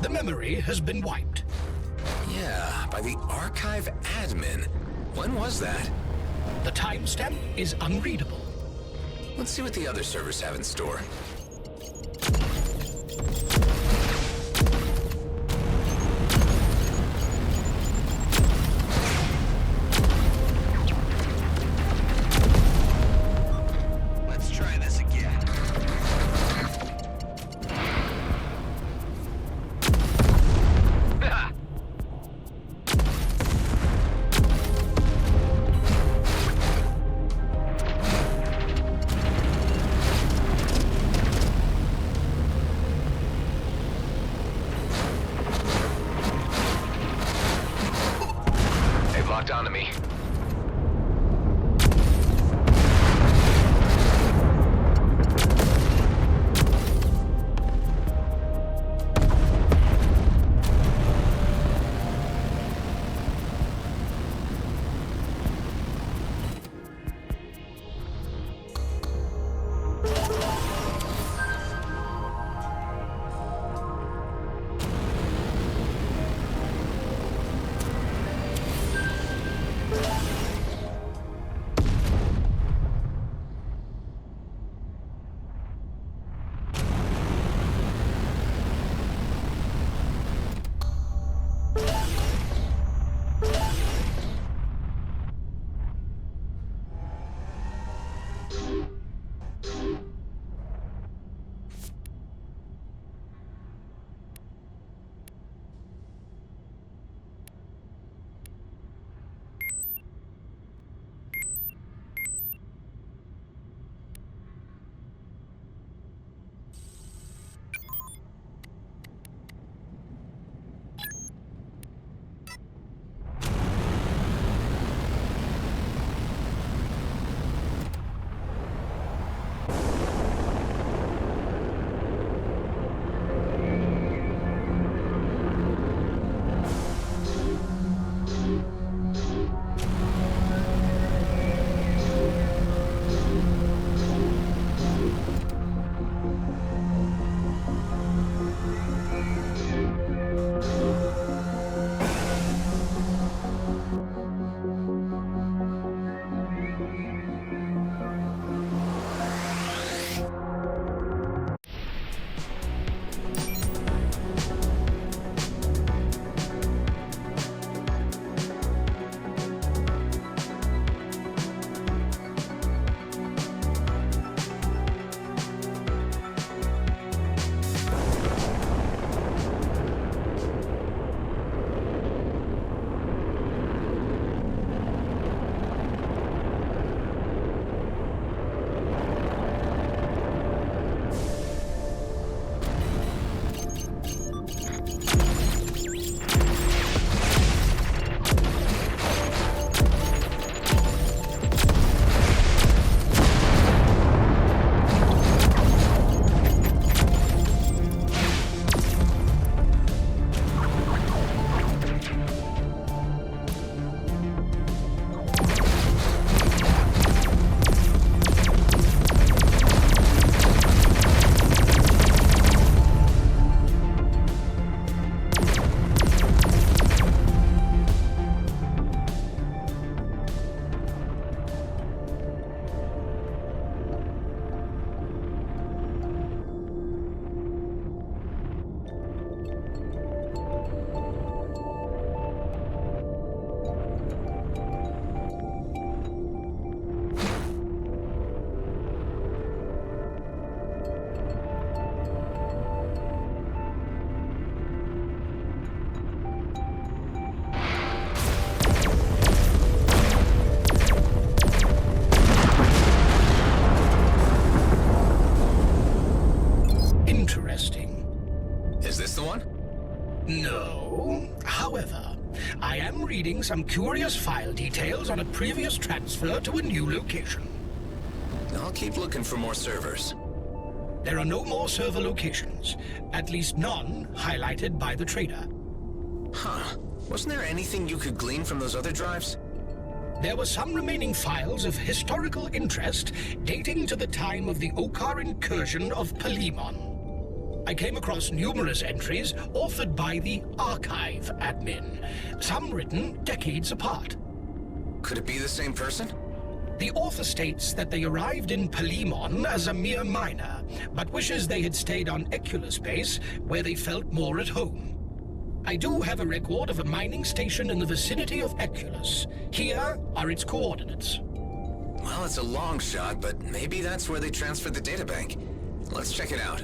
The memory has been wiped. Yeah, by the archive admin. When was that? The timestamp is unreadable. Let's see what the other servers have in store. Let's try this again. They've locked onto me. reading some curious file details on a previous transfer to a new location. I'll keep looking for more servers. There are no more server locations, at least none highlighted by the trader. Huh. Wasn't there anything you could glean from those other drives? There were some remaining files of historical interest dating to the time of the Okar incursion of Palimon. I came across numerous entries authored by the archive admin, some written decades apart. Could it be the same person? The author states that they arrived in Palimon as a mere miner, but wishes they had stayed on EVERSPACE, where they felt more at home. I do have a record of a mining station in the vicinity of Eculus. Here are its coordinates. Well, it's a long shot, but maybe that's where they transferred the databank. Let's check it out.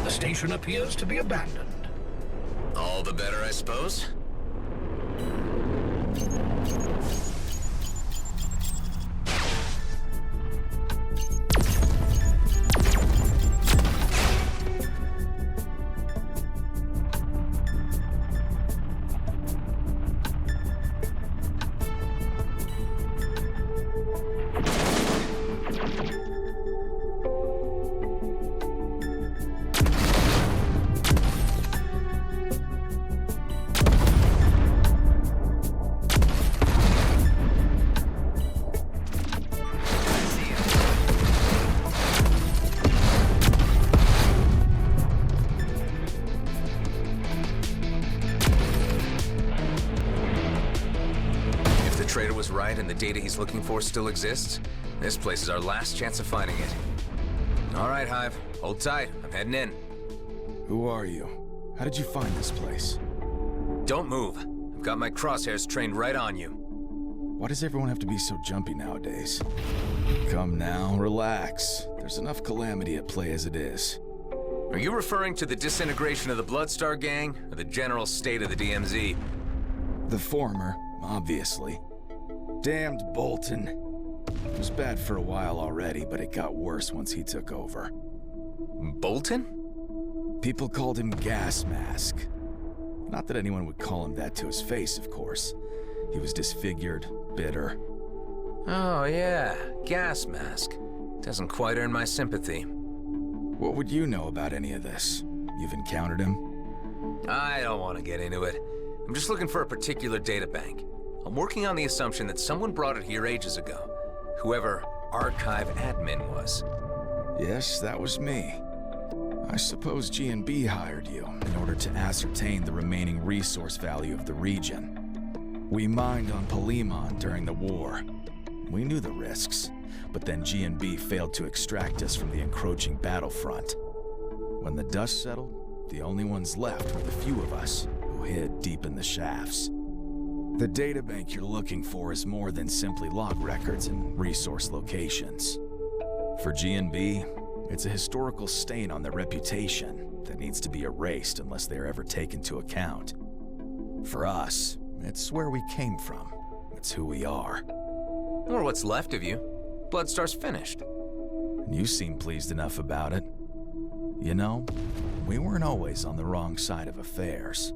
The station appears to be abandoned. All the better, I suppose? Trader was right and the data he's looking for still exists, this place is our last chance of finding it. All right, Hive. Hold tight. I'm heading in. Who are you? How did you find this place? Don't move. I've got my crosshairs trained right on you. Why does everyone have to be so jumpy nowadays? Come now, relax. There's enough calamity at play as it is. Are you referring to the disintegration of the Bloodstar gang, or the general state of the DMZ? The former, obviously. Damned Bolton. It was bad for a while already, but it got worse once he took over. Bolton? People called him Gas Mask. Not that anyone would call him that to his face, of course. He was disfigured, bitter. Oh yeah, Gas Mask. Doesn't quite earn my sympathy. What would you know about any of this? You've encountered him? I don't want to get into it. I'm just looking for a particular databank. I'm working on the assumption that someone brought it here ages ago. Whoever archive admin was. Yes, that was me. I suppose G&B hired you in order to ascertain the remaining resource value of the region. We mined on Palimon during the war. We knew the risks, but then G&B failed to extract us from the encroaching battlefront. When the dust settled, the only ones left were the few of us who hid deep in the shafts. The databank you're looking for is more than simply log records and resource locations. For G&B, it's a historical stain on their reputation that needs to be erased unless they're ever taken into account. For us, it's where we came from. It's who we are. Or what's left of you. Bloodstar's finished. And you seem pleased enough about it. You know, we weren't always on the wrong side of affairs.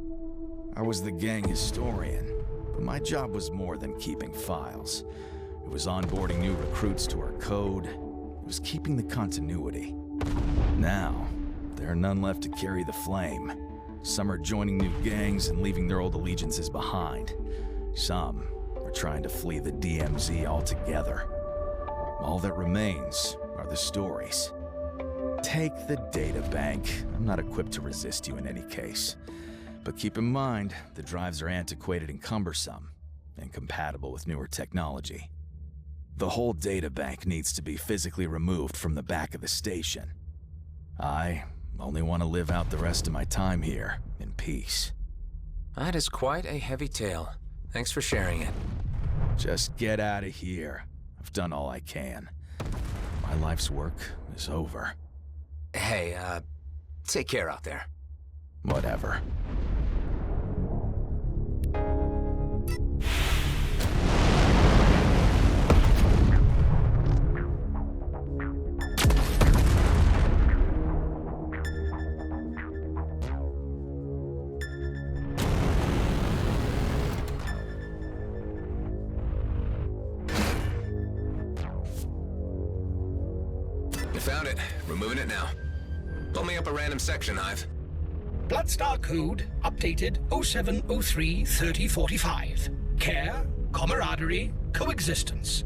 I was the gang historian, but my job was more than keeping files. It was onboarding new recruits to our code. It was keeping the continuity. Now, there are none left to carry the flame. Some are joining new gangs and leaving their old allegiances behind. Some are trying to flee the DMZ altogether. All that remains are the stories. Take the data bank. I'm not equipped to resist you in any case. But keep in mind, the drives are antiquated and cumbersome, incompatible with newer technology. The whole data bank needs to be physically removed from the back of the station. I only want to live out the rest of my time here in peace. That is quite a heavy tale. Thanks for sharing it. Just get out of here. I've done all I can. My life's work is over. Hey, take care out there. Whatever. Found it. We're moving it now. Pull me up a random section, Hive. Bloodstar code updated 0703-3045. Care, camaraderie, coexistence.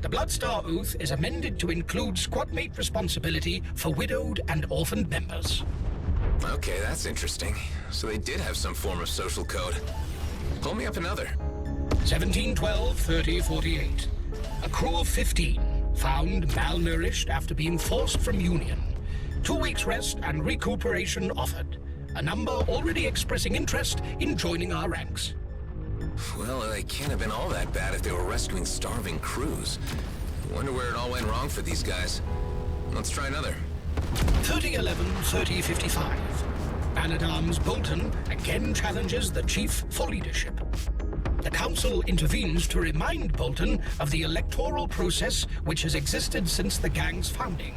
The Bloodstar Oath is amended to include squadmate responsibility for widowed and orphaned members. Okay, that's interesting. So they did have some form of social code. Pull me up another. 1712-3048. A crew of 15. Found malnourished after being forced from Union. 2 weeks rest and recuperation offered. A number already expressing interest in joining our ranks. Well, they can't have been all that bad if they were rescuing starving crews. Wonder where it all went wrong for these guys. Let's try another. 3011-3055. Man-at-Arms Bolton again challenges the chief for leadership. The Council intervenes to remind Bolton of the electoral process which has existed since the gang's founding.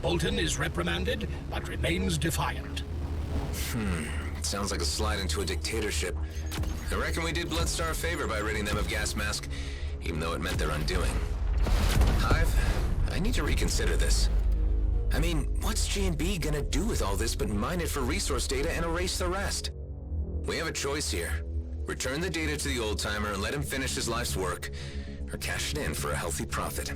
Bolton is reprimanded, but remains defiant. Sounds like a slide into a dictatorship. I reckon we did Bloodstar a favor by ridding them of gas mask, even though it meant their undoing. Hive, I need to reconsider this. I mean, what's G&B gonna do with all this but mine it for resource data and erase the rest? We have a choice here. Return the data to the old-timer and let him finish his life's work, or cash it in for a healthy profit.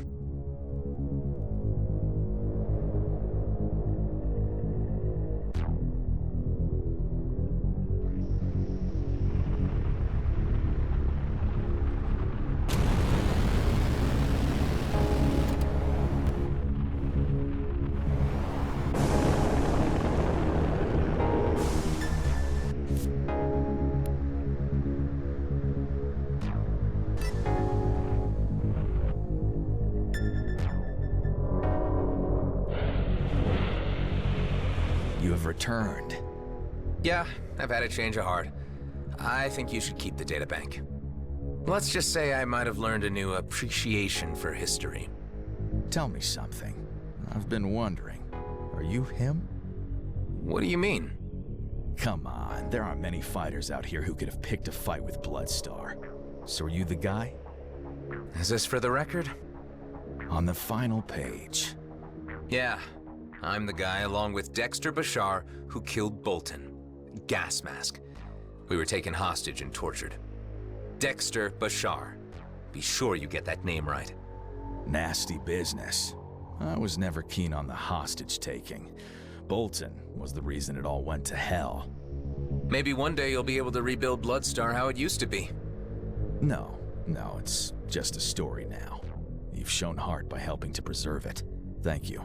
Returned. Yeah, I've had a change of heart. I think you should keep the data bank. Let's just say I might have learned a new appreciation for history. Tell me something. I've been wondering. Are you him? What do you mean? Come on, there aren't many fighters out here who could have picked a fight with Bloodstar. So are you the guy? Is this for the record? On the final page. Yeah. I'm the guy along with Dexter Bashar who killed Bolton. Gas mask. We were taken hostage and tortured. Dexter Bashar. Be sure you get that name right. Nasty business. I was never keen on the hostage taking. Bolton was the reason it all went to hell. Maybe one day you'll be able to rebuild Bloodstar how it used to be. No, it's just a story now. You've shown heart by helping to preserve it. Thank you.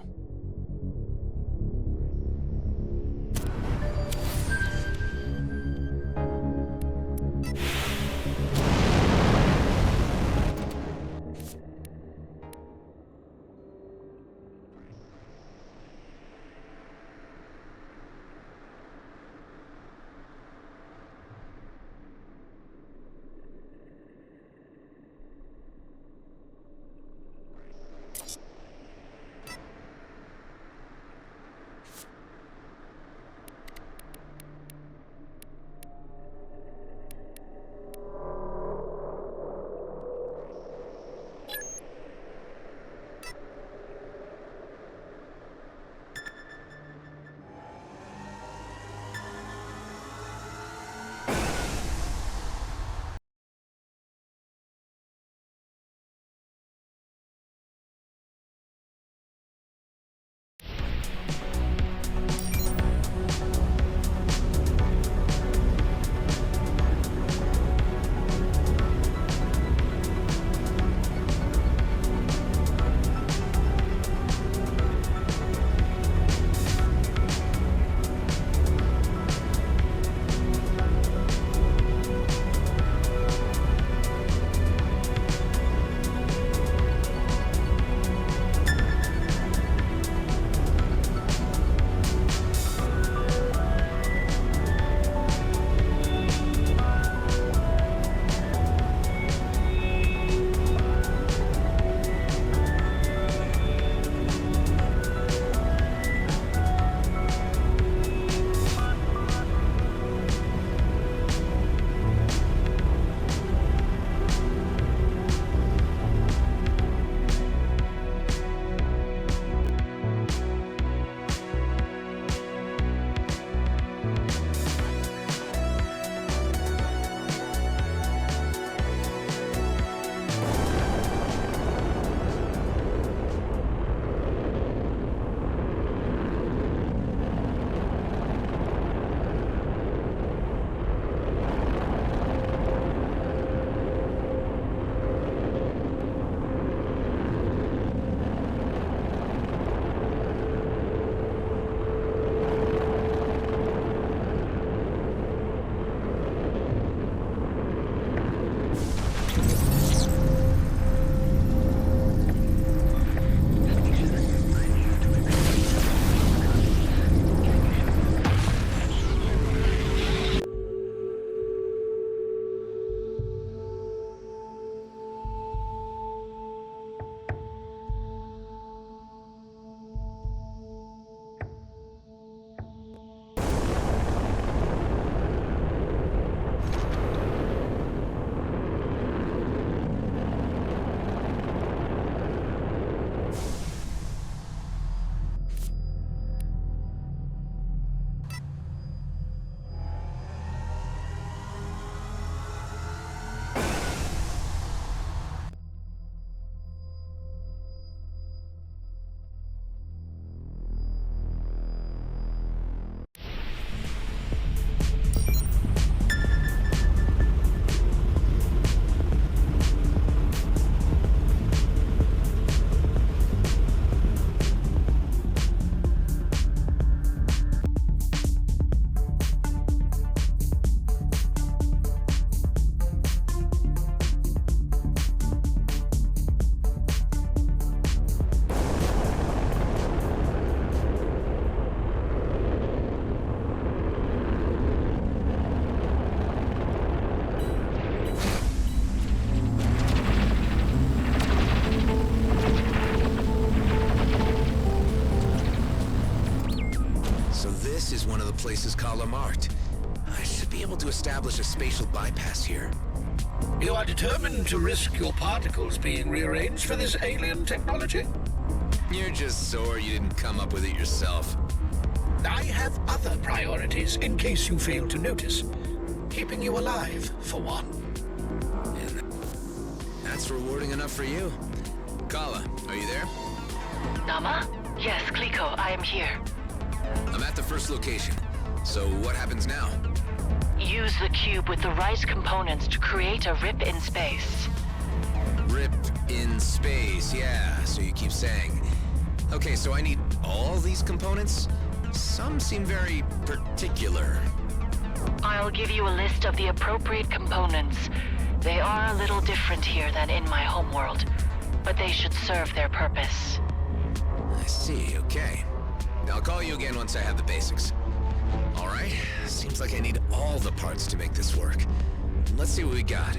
place is Kala marked. I should be able to establish a spatial bypass here. You are determined to risk your particles being rearranged for this alien technology? You're just sore you didn't come up with it yourself. I have other priorities, in case you fail to notice. Keeping you alive, for one. And that's rewarding enough for you. Kala, are you there? Nama? Yes, Kliko, I am here. I'm at the first location. So what happens now? Use the cube with the right components to create a rip in space. Rip in space, yeah, so you keep saying. Okay, so I need all these components? Some seem very particular. I'll give you a list of the appropriate components. They are a little different here than in my homeworld, but they should serve their purpose. I see, okay. I'll call you again once I have the basics. All right, seems like I need all the parts to make this work. Let's see what we got.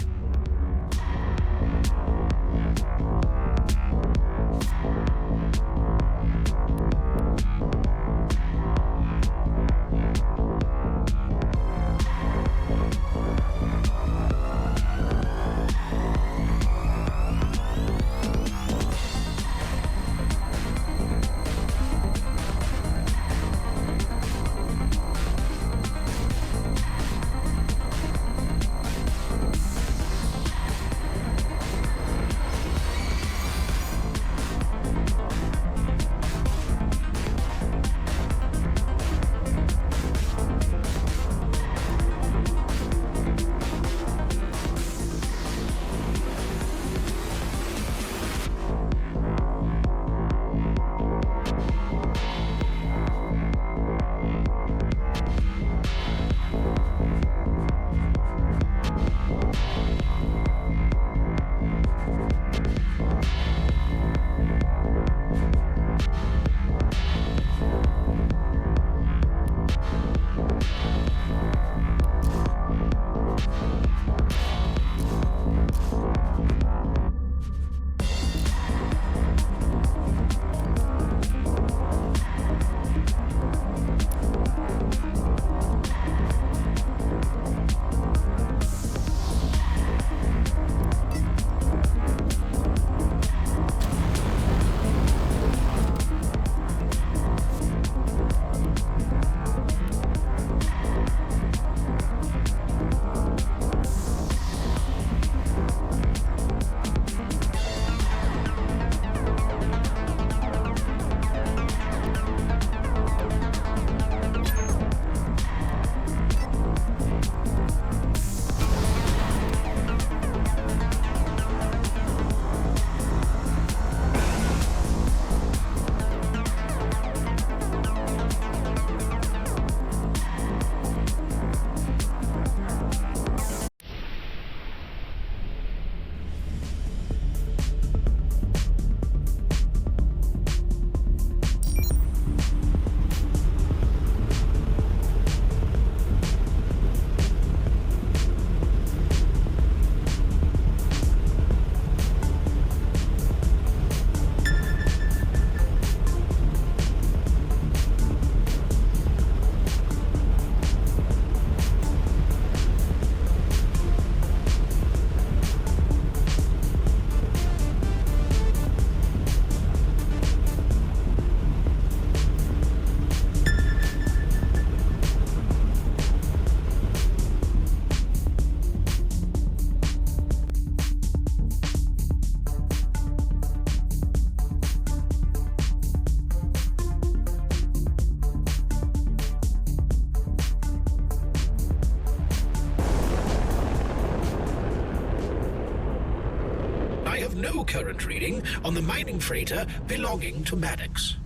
No current reading on the mining freighter belonging to Maddox.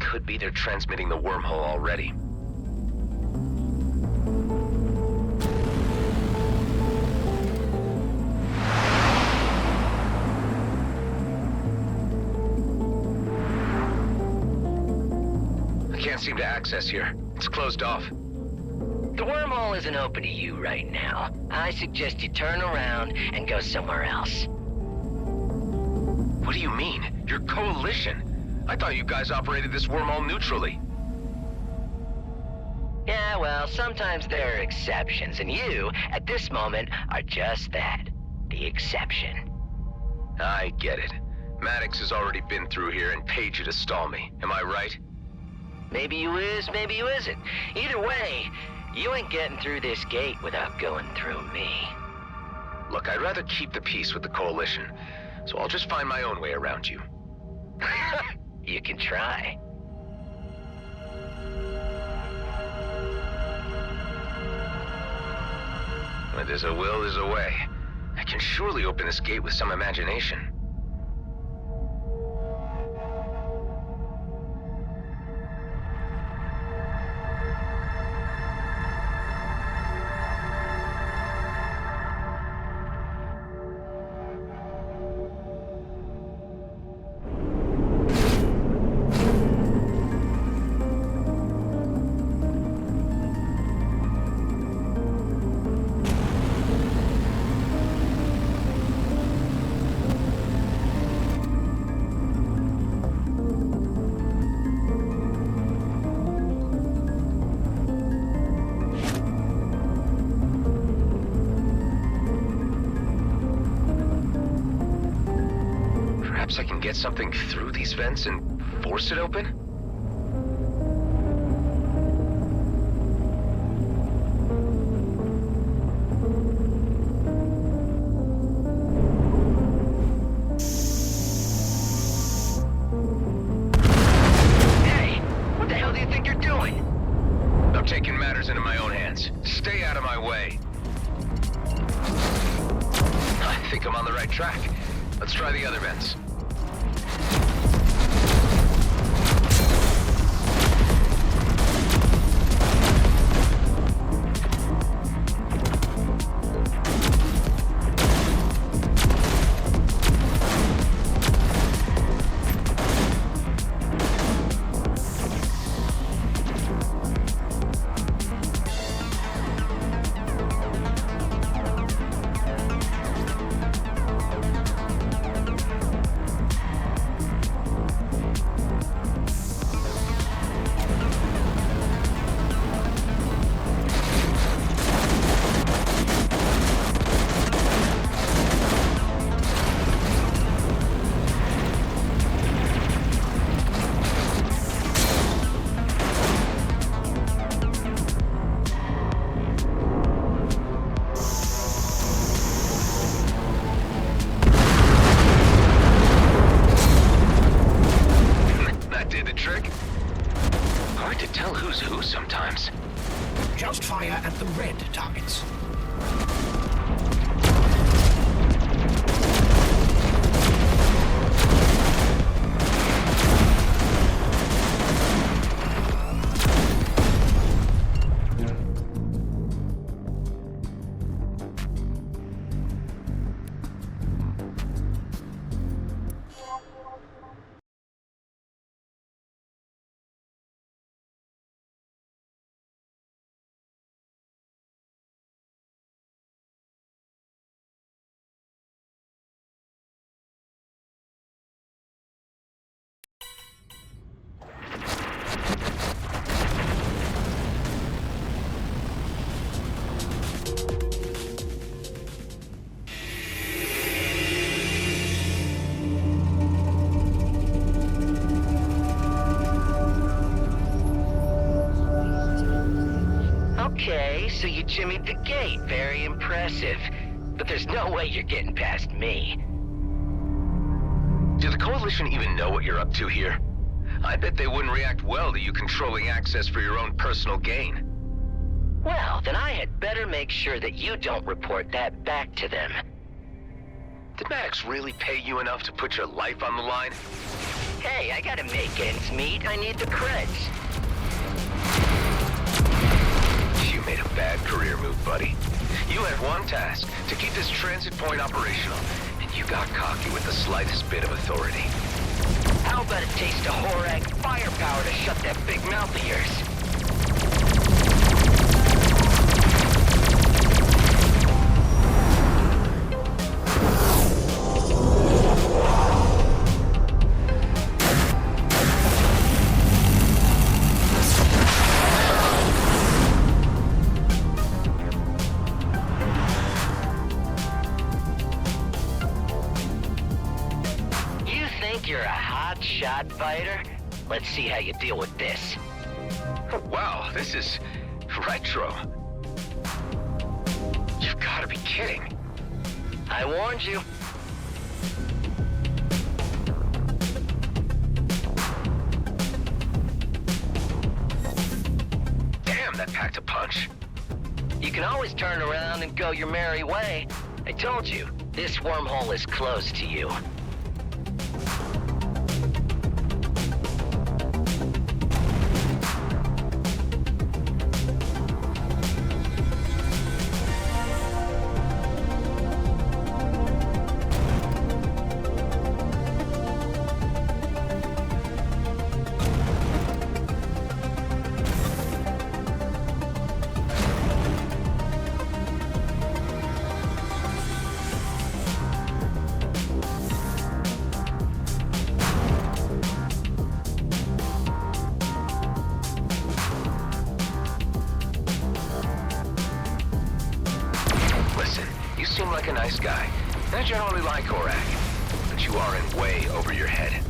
Could be they're transmitting the wormhole already. I can't seem to access here. It's closed off. The wormhole isn't open to you right now. I suggest you turn around and go somewhere else. What do you mean? Your coalition? I thought you guys operated this wormhole neutrally. Yeah, well, sometimes there are exceptions, and you, at this moment, are just that. The exception. I get it. Maddox has already been through here and paid you to stall me. Am I right? Maybe you is, maybe you isn't. Either way, you ain't getting through this gate without going through me. Look, I'd rather keep the peace with the Coalition, so I'll just find my own way around you. You can try. Where there's a will, there's a way. I can surely open this gate with some imagination. Perhaps I can get something through these vents and force it open? Hey, what the hell do you think you're doing? I'm taking matters into my own hands. Stay out of my way. I think I'm on the right track. Let's try the other vents. Sometimes. Just fire at the red targets. Okay, so you jimmied the gate. Very impressive. But there's no way you're getting past me. Do the Coalition even know what you're up to here? I bet they wouldn't react well to you controlling access for your own personal gain. Well, then I had better make sure that you don't report that back to them. Did Maddox really pay you enough to put your life on the line? Hey, I gotta make ends meet. I need the creds. You made a bad career move, buddy. You had one task, to keep this transit point operational, and you got cocky with the slightest bit of authority. How about a taste of Horag firepower to shut that big mouth of yours? you're a hot shot fighter? Let's see how you deal with this. Wow, this is retro. You've got to be kidding. I warned you. Damn, that packed a punch. You can always turn around and go your merry way. I told you, this wormhole is close to you. Seem like a nice guy. I generally like Korak, but you are in way over your head.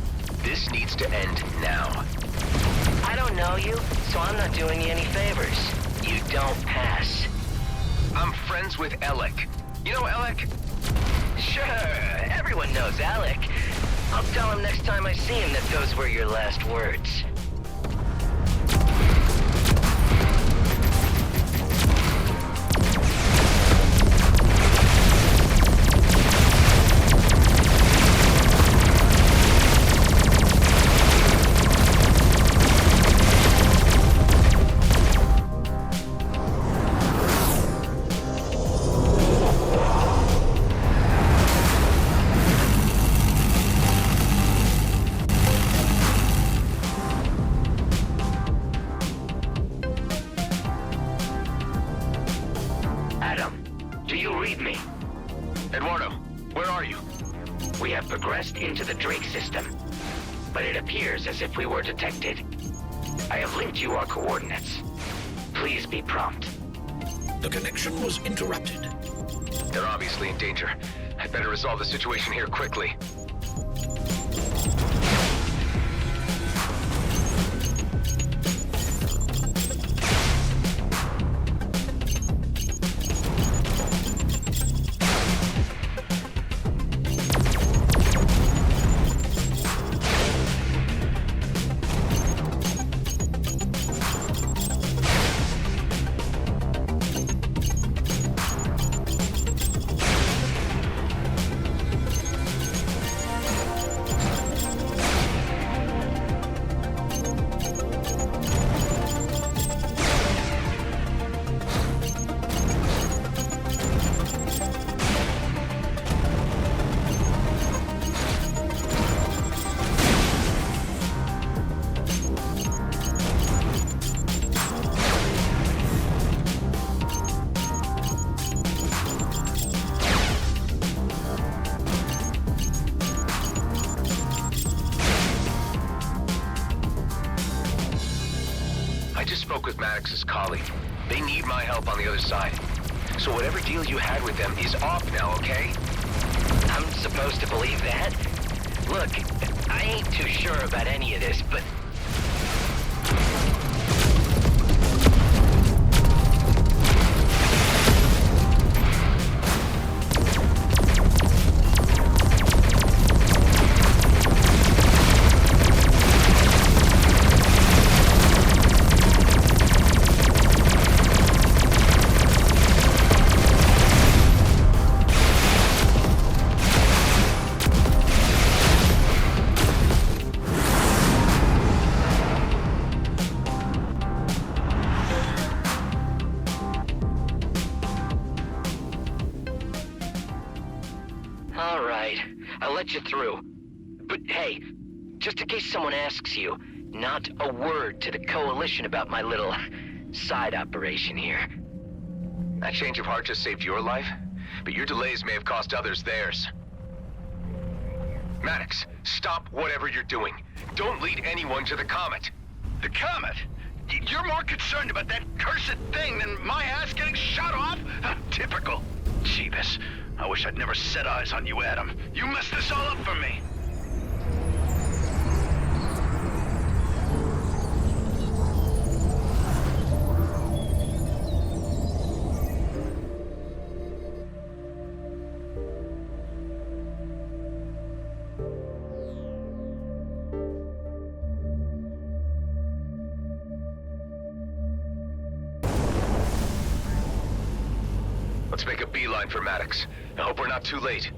This needs to end now. I don't know you, so I'm not doing you any favors. You don't pass. I'm friends with Alec. You know Alec? Sure, everyone knows Alec. I'll tell him next time I see him that those were your last words. Into the Drake system, but it appears as if we were detected. I have linked you our coordinates. Please be prompt. The connection was interrupted. They're obviously in danger. I'd better resolve the situation here quickly. Maddox's colleague. They need my help on the other side. So whatever deal you had with them is off now, okay? I'm supposed to believe that? Look, I ain't too sure about any of this, but... You through. But hey, just in case someone asks you, not a word to the Coalition about my little side operation here. That change of heart just saved your life, but your delays may have cost others theirs. Maddox, stop whatever you're doing. Don't lead anyone to the comet. The comet? You're more concerned about that cursed thing than my ass getting shot off? Typical. Jeebus. I wish I'd never set eyes on you, Adam. You messed this all up for me. time for Maddox. I hope we're not too late.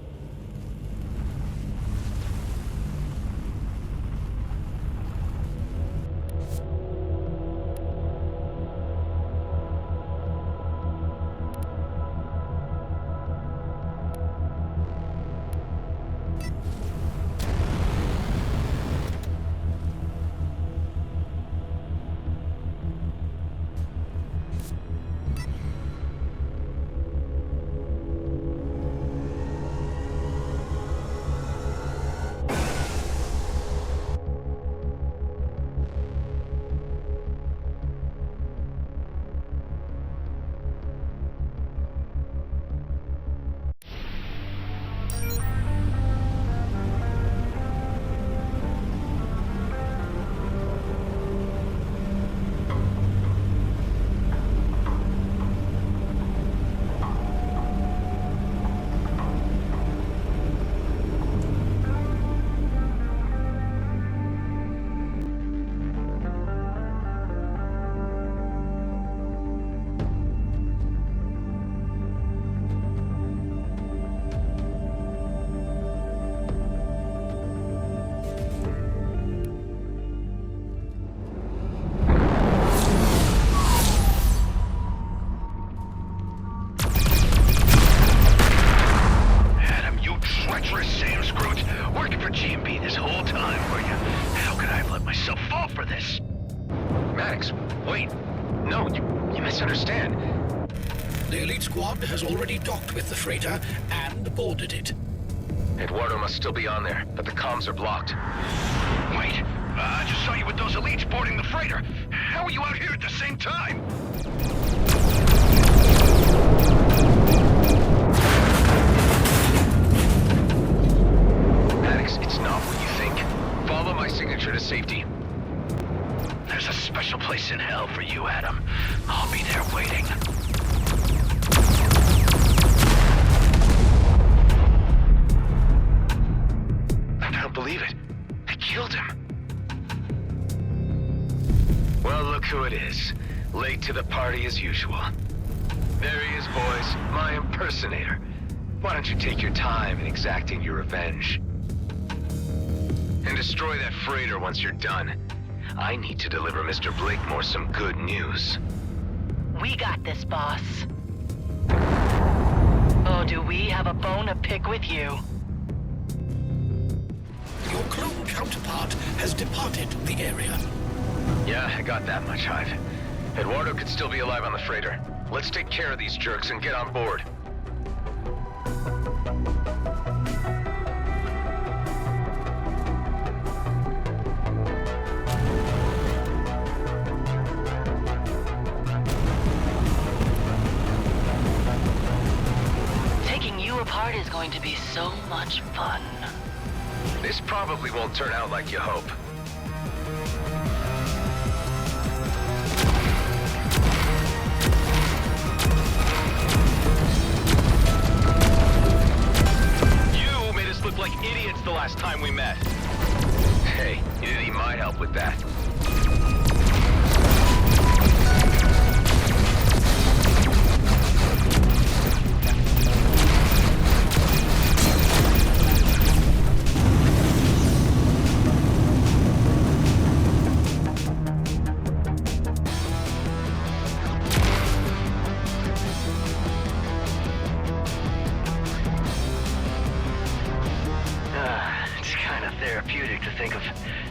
Has already docked with the freighter and boarded it. Eduardo must still be on there, but the comms are blocked. Wait, I just saw you with those elites boarding the freighter. How are you out here at the same time? Maddox, it's not what you think. Follow my signature to safety. There's a special place in hell for you, Adam. I'll be there waiting. Believe it. I killed him. Well, look who it is. Late to the party as usual. There he is, boys. My impersonator. Why don't you take your time in exacting your revenge? And destroy that freighter once you're done. I need to deliver Mr. Blakemore some good news. We got this, boss. Oh, do we have a bone to pick with you? Your clone counterpart has departed the area. Yeah, I got that much, Hive. Eduardo could still be alive on the freighter. Let's take care of these jerks and get on board. Taking you apart is going to be so much fun. This probably won't turn out like you hope. You made us look like idiots the last time we met. Hey, you didn't need my help with that.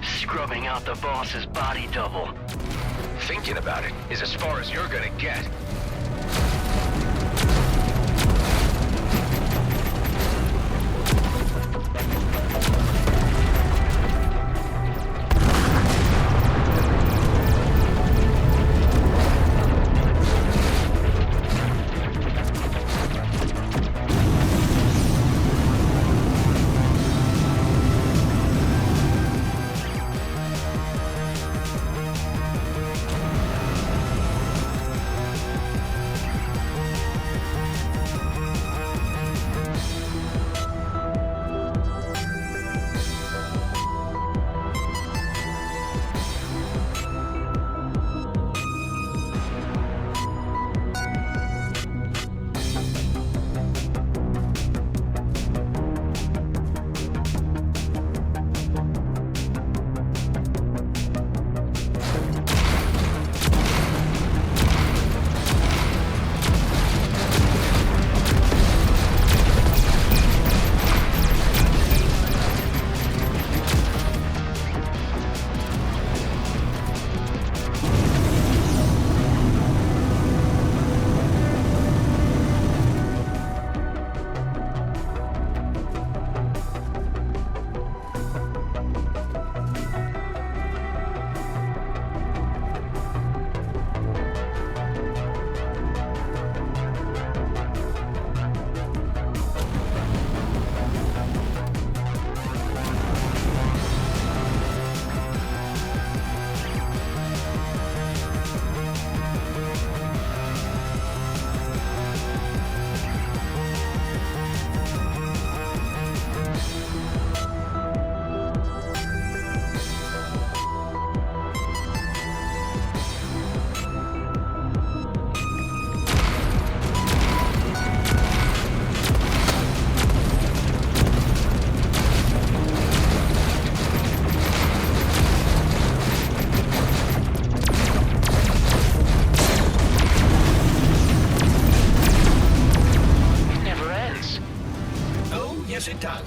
Scrubbing out the boss's body double. Thinking about it is as far as you're gonna get.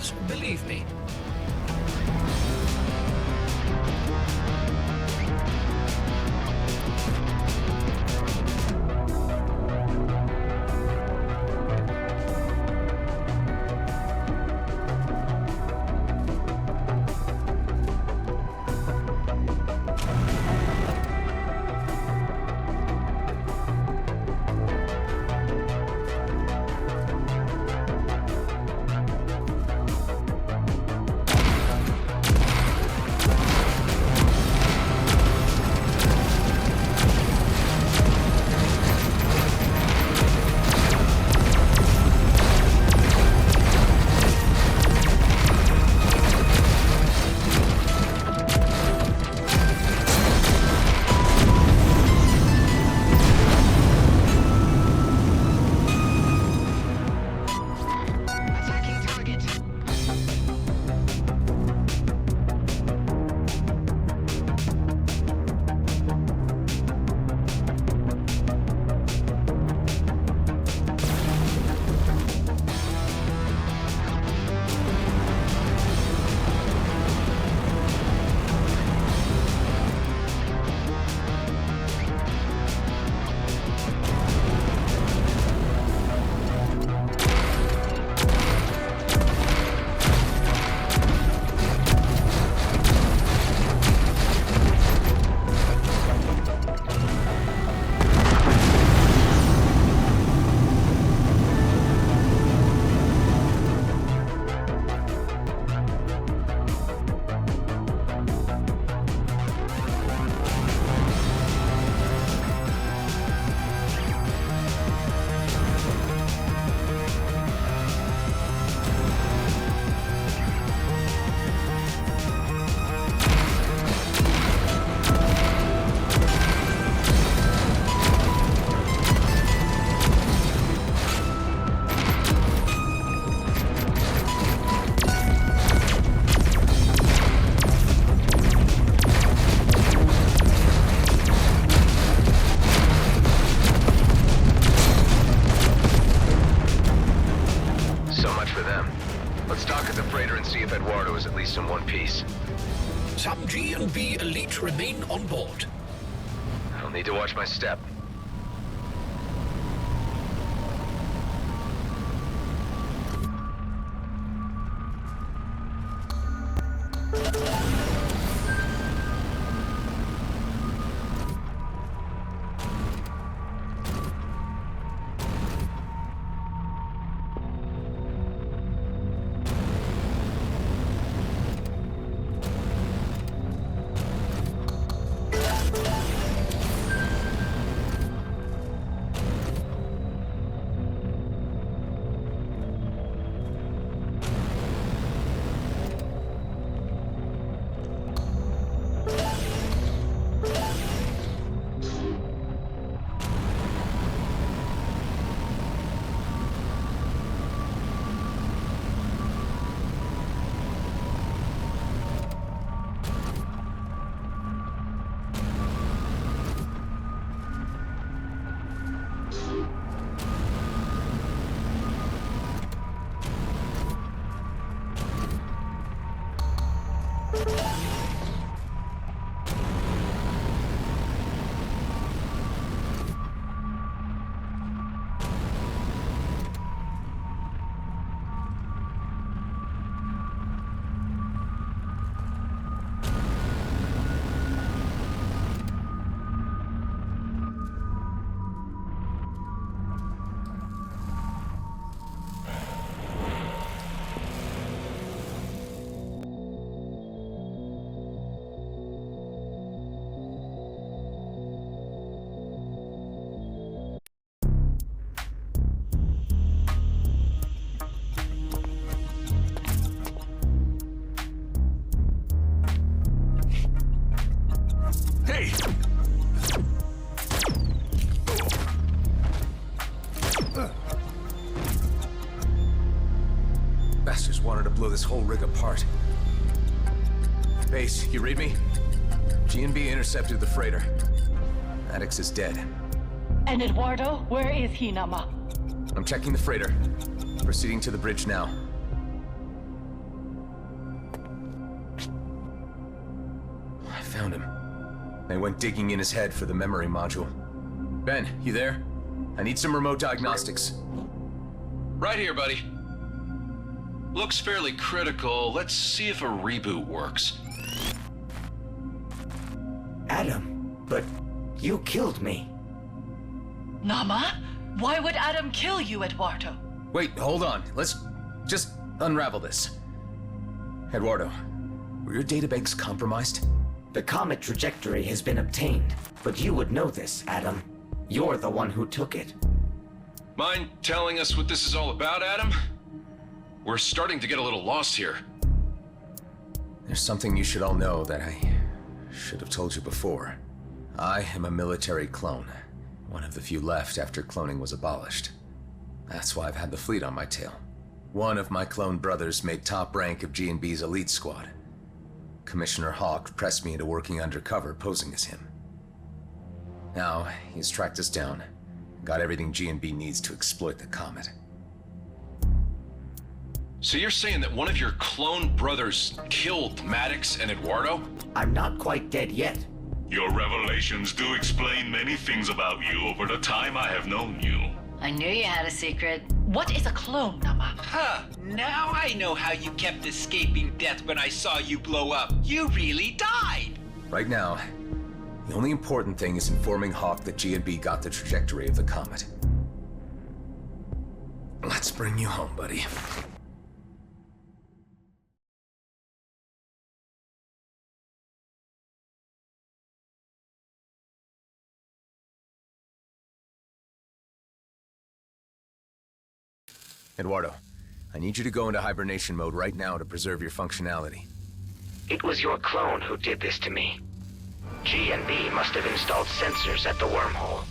moves, believe me. In one piece. Some G&B elite remain on board. I'll need to watch my step. Bastards wanted to blow this whole rig apart. Base, you read me? G&B intercepted the freighter. Maddox is dead. And Eduardo, where is he, Nama? I'm checking the freighter. Proceeding to the bridge now. Found him. I went digging in his head for the memory module. Ben, you there? I need some remote diagnostics. Right here, buddy. Looks fairly critical. Let's see if a reboot works. Adam, but you killed me. Nama? Why would Adam kill you, Eduardo? Wait, hold on. Let's just unravel this. Eduardo, were your databanks compromised? The comet trajectory has been obtained, but you would know this, Adam. You're the one who took it. Mind telling us what this is all about, Adam? We're starting to get a little lost here. There's something you should all know that I should have told you before. I am a military clone, one of the few left after cloning was abolished. That's why I've had the fleet on my tail. One of my clone brothers made top rank of G&B's elite squad. Commissioner Hawk pressed me into working undercover, posing as him. Now, he's tracked us down, got everything G&B needs to exploit the comet. So you're saying that one of your clone brothers killed Maddox and Eduardo? I'm not quite dead yet. Your revelations do explain many things about you over the time I have known you. I knew you had a secret. What is a clone, Nama? Huh, now I know how you kept escaping death when I saw you blow up. You really died! Right now, the only important thing is informing Hawk that G&B got the trajectory of the comet. Let's bring you home, buddy. Eduardo, I need you to go into hibernation mode right now to preserve your functionality. It was your clone who did this to me. G&B must have installed sensors at the wormhole.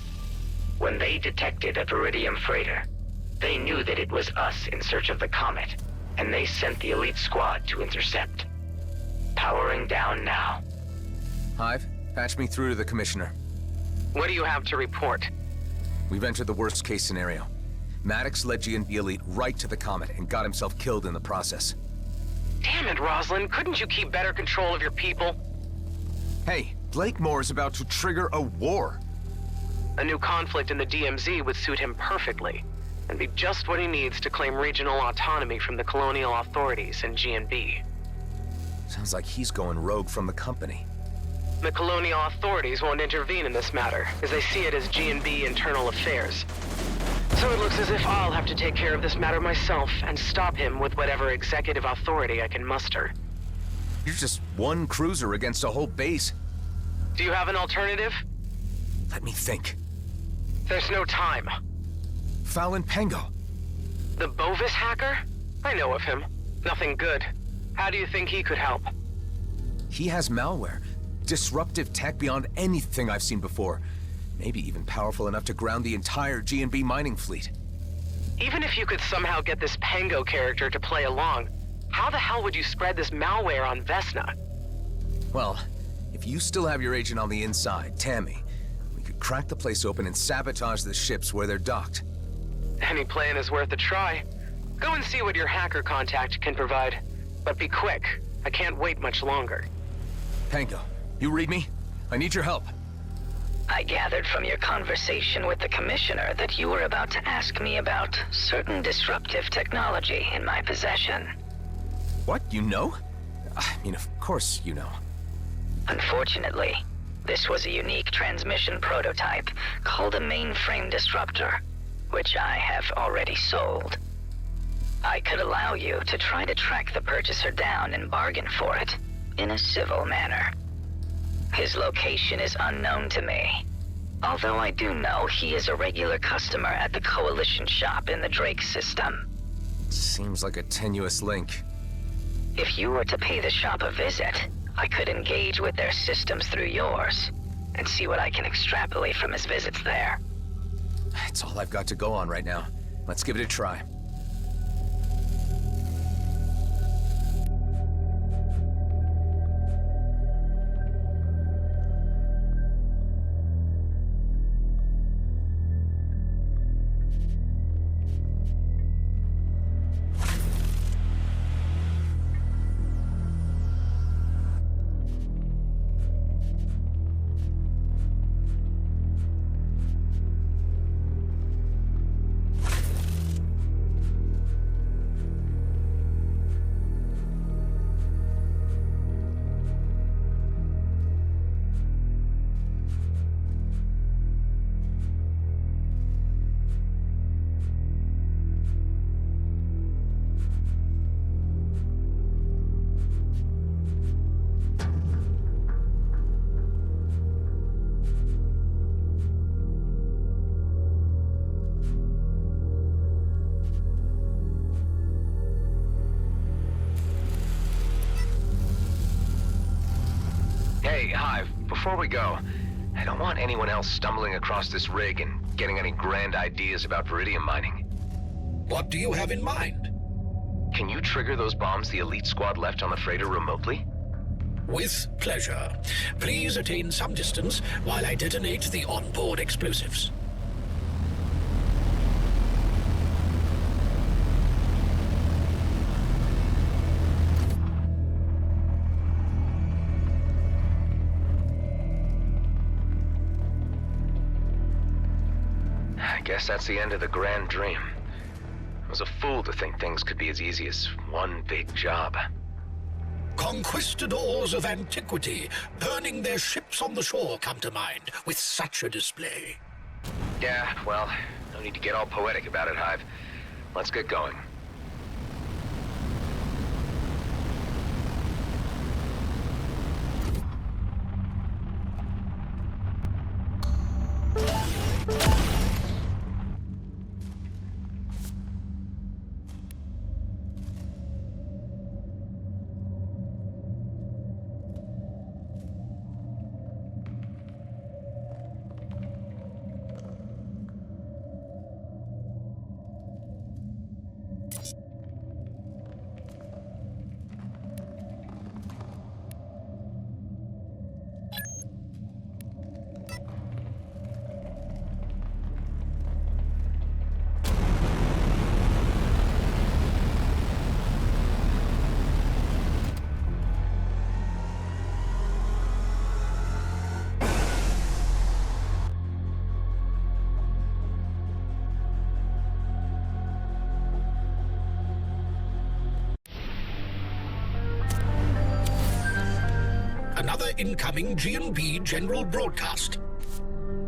When they detected a Viridium freighter, they knew that it was us in search of the comet, and they sent the elite squad to intercept. Powering down now. Hive, patch me through to the Commissioner. What do you have to report? We've entered the worst case scenario. Maddox led G&B Elite right to the comet and got himself killed in the process. Damn it, Rosalind, couldn't you keep better control of your people? Hey, Blakemore is about to trigger a war. A new conflict in the DMZ would suit him perfectly, and be just what he needs to claim regional autonomy from the colonial authorities and G&B. Sounds like he's going rogue from the company. The colonial authorities won't intervene in this matter, as they see it as G&B internal affairs. So it looks as if I'll have to take care of this matter myself and stop him with whatever executive authority I can muster. You're just one cruiser against a whole base. Do you have an alternative? Let me think. There's no time. Fallon Pango. The Bovis hacker? I know of him. Nothing good. How do you think he could help? He has malware. Disruptive tech beyond anything I've seen before. Maybe even powerful enough to ground the entire G&B mining fleet. Even if you could somehow get this Pango character to play along, how the hell would you spread this malware on Vesna? Well, if you still have your agent on the inside, Tammy, we could crack the place open and sabotage the ships where they're docked. Any plan is worth a try. Go and see what your hacker contact can provide. But be quick. I can't wait much longer. Pango, you read me? I need your help. I gathered from your conversation with the Commissioner that you were about to ask me about certain disruptive technology in my possession. What? You know? I mean, of course you know. Unfortunately, this was a unique transmission prototype called a mainframe disruptor, which I have already sold. I could allow you to try to track the purchaser down and bargain for it in a civil manner. His location is unknown to me, although I do know he is a regular customer at the Coalition shop in the Drake system. Seems like a tenuous link. If you were to pay the shop a visit, I could engage with their systems through yours and see what I can extrapolate from his visits there. It's all I've got to go on right now. Let's give it a try. before we go, I don't want anyone else stumbling across this rig and getting any grand ideas about Viridium mining. What do you have in mind? Can you trigger those bombs the elite squad left on the freighter remotely? With pleasure. Please attain some distance while I detonate the onboard explosives. I guess that's the end of the grand dream. I was a fool to think things could be as easy as one big job. Conquistadors of antiquity, burning their ships on the shore, come to mind with such a display. Yeah, well, no need to get all poetic about it, Hive. Let's get going. Another incoming G&B general broadcast.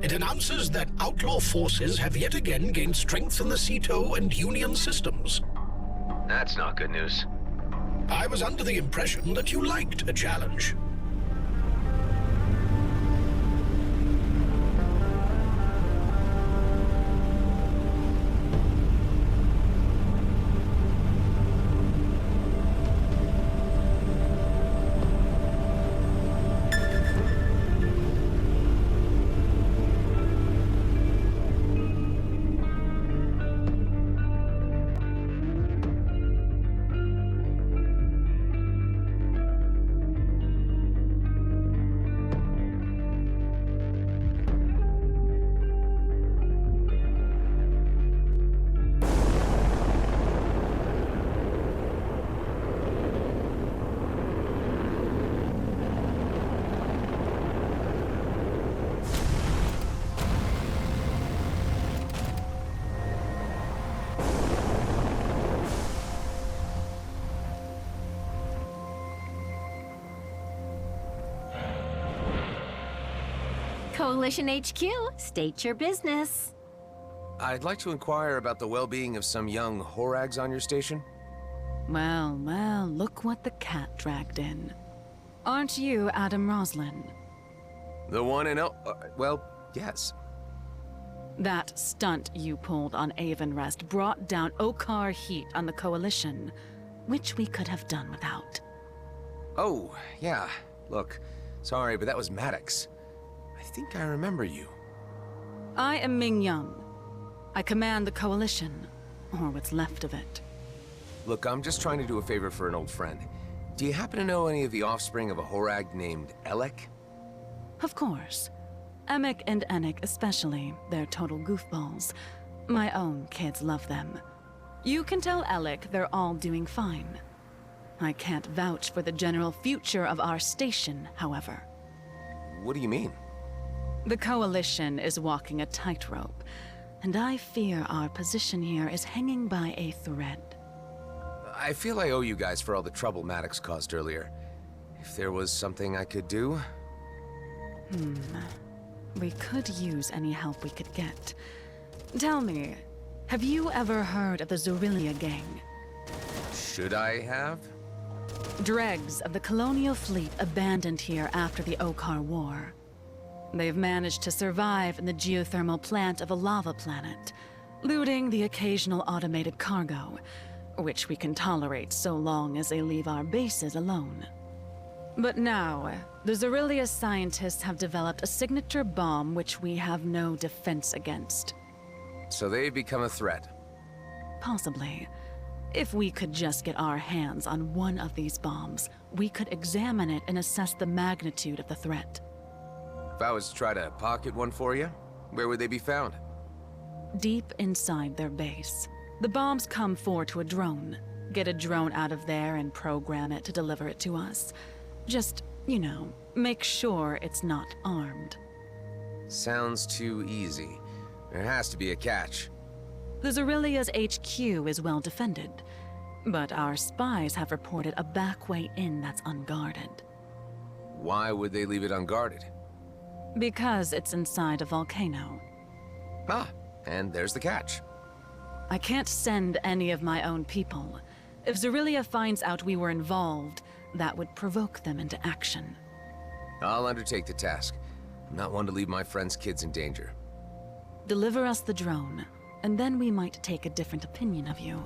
It announces that outlaw forces have yet again gained strength in the Ceto and Union systems. That's not good news. I was under the impression that you liked a challenge. Coalition HQ, state your business. I'd like to inquire about the well-being of some young horags on your station. Well, well, look what the cat dragged in. Aren't you Adam Roslin? The one and well, yes. That stunt you pulled on Avonrest brought down Okar heat on the Coalition, which we could have done without. Oh, yeah. Look, sorry, but that was Maddox. I think I remember you. I am Ming Young. I command the Coalition, or what's left of it. Look, I'm just trying to do a favor for an old friend. Do you happen to know any of the offspring of a horag named Elec? Of course. Emek and Enik especially, they're total goofballs. My own kids love them. You can tell Elec they're all doing fine. I can't vouch for the general future of our station, however. What do you mean? The Coalition is walking a tightrope, and I fear our position here is hanging by a thread. I feel I owe you guys for all the trouble Maddox caused earlier. If there was something I could do... We could use any help we could get. Tell me, have you ever heard of the Zorillia gang? Should I have? Dregs of the colonial fleet abandoned here after the Okar War. They've managed to survive in the geothermal plant of a lava planet, looting the occasional automated cargo, which we can tolerate so long as they leave our bases alone. But now, the Xerillia scientists have developed a signature bomb which we have no defense against. So they've become a threat. Possibly. If we could just get our hands on one of these bombs, we could examine it and assess the magnitude of the threat. If I was to try to pocket one for you, where would they be found? Deep inside their base. The bombs come forward to a drone. Get a drone out of there and program it to deliver it to us. Just, you know, make sure it's not armed. Sounds too easy. There has to be a catch. The Xerillia's HQ is well defended, but our spies have reported a back way in that's unguarded. Why would they leave it unguarded? Because it's inside a volcano. Ah, and there's the catch. I can't send any of my own people. If Xerillia finds out we were involved, that would provoke them into action. I'll undertake the task. I'm not one to leave my friends' kids in danger. Deliver us the drone, and then we might take a different opinion of you.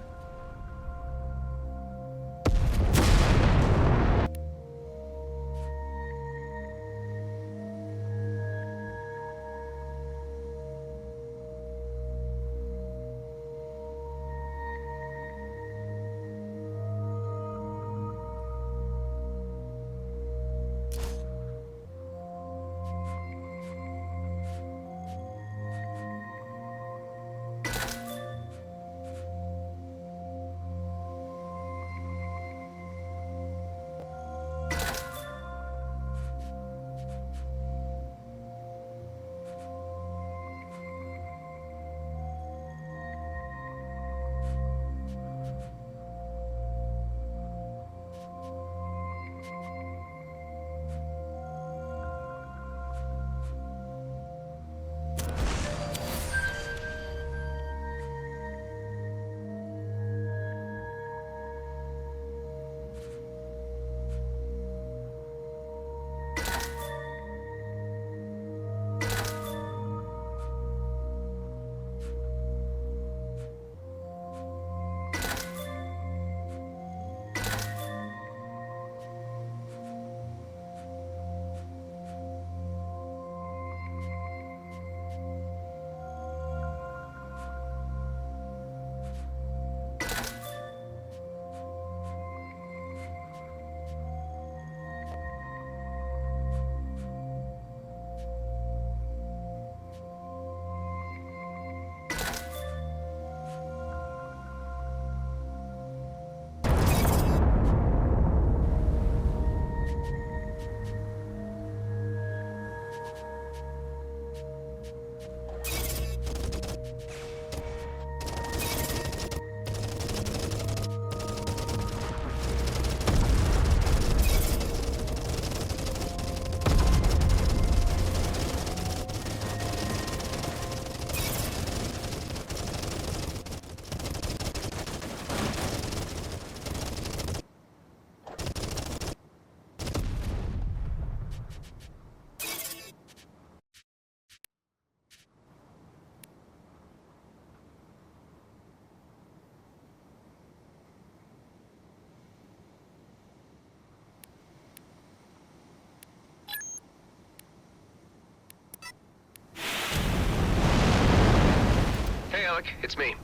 It's me.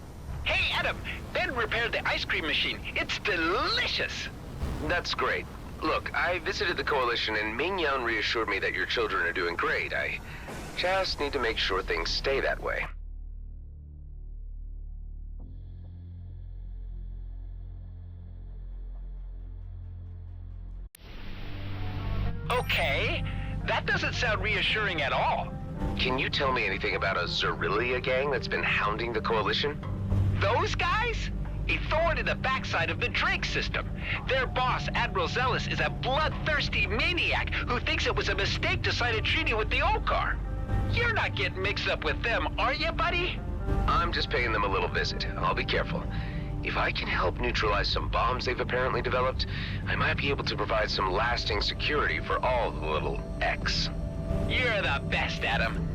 Hey, Adam! Ben repaired the ice cream machine. It's delicious! That's great. Look, I visited the Coalition and Ming-Yan reassured me that your children are doing great. I just need to make sure things stay that way. Okay, that doesn't sound reassuring at all. Can you tell me anything about a Xerillia gang that's been hounding the Coalition? Those guys? A thorn in the backside of the Drake system. Their boss, Admiral Zealous, is a bloodthirsty maniac who thinks it was a mistake to sign a treaty with the Okar. You're not getting mixed up with them, are you, buddy? I'm just paying them a little visit. I'll be careful. If I can help neutralize some bombs they've apparently developed, I might be able to provide some lasting security for all the little X. You're the best, Adam.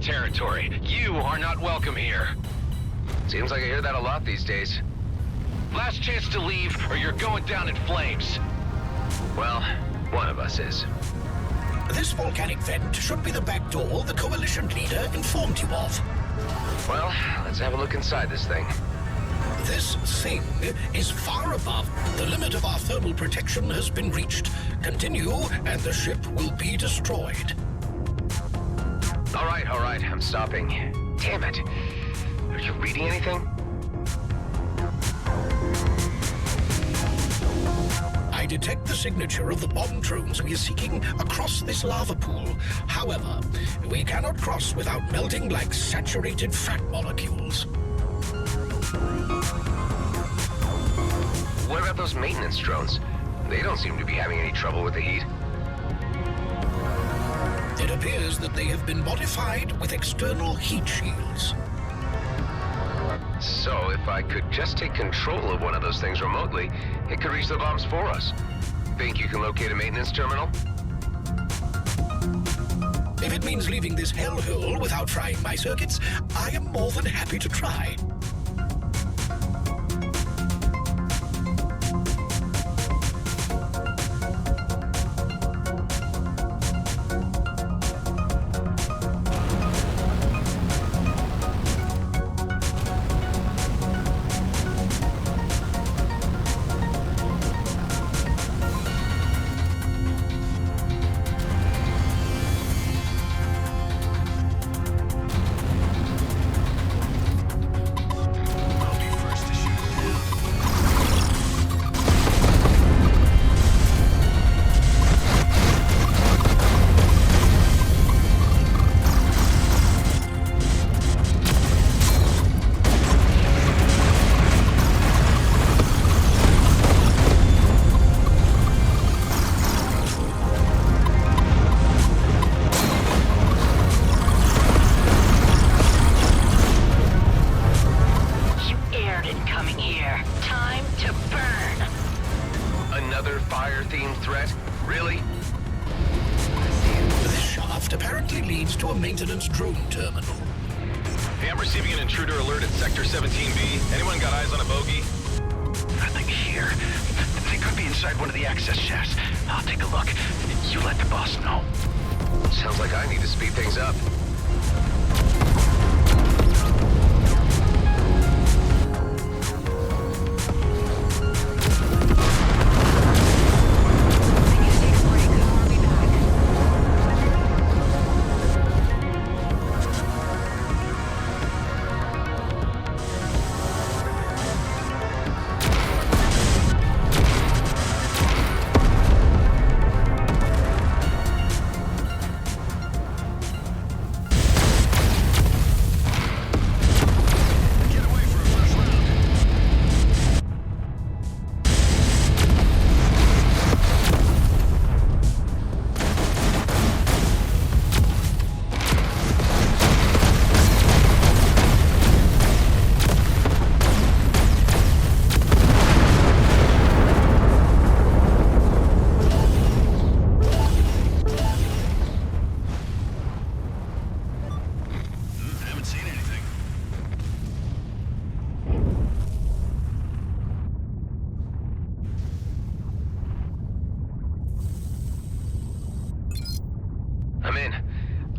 territory. You are not welcome here. Seems like I hear that a lot these days. Last chance to leave, or you're going down in flames. Well, one of us is. This volcanic vent should be the back door the Coalition leader informed you of. Well, let's have a look inside this thing. This thing is far above. The limit of our thermal protection has been reached. Continue, and the ship will be destroyed. All right, I'm stopping. Damn it. Are you reading anything? I detect the signature of the bomb drones we are seeking across this lava pool. However, we cannot cross without melting like saturated fat molecules. What about those maintenance drones? They don't seem to be having any trouble with the heat. It appears that they have been modified with external heat shields. So, if I could just take control of one of those things remotely, it could reach the bombs for us. Think you can locate a maintenance terminal? If it means leaving this hellhole without frying my circuits, I am more than happy to try.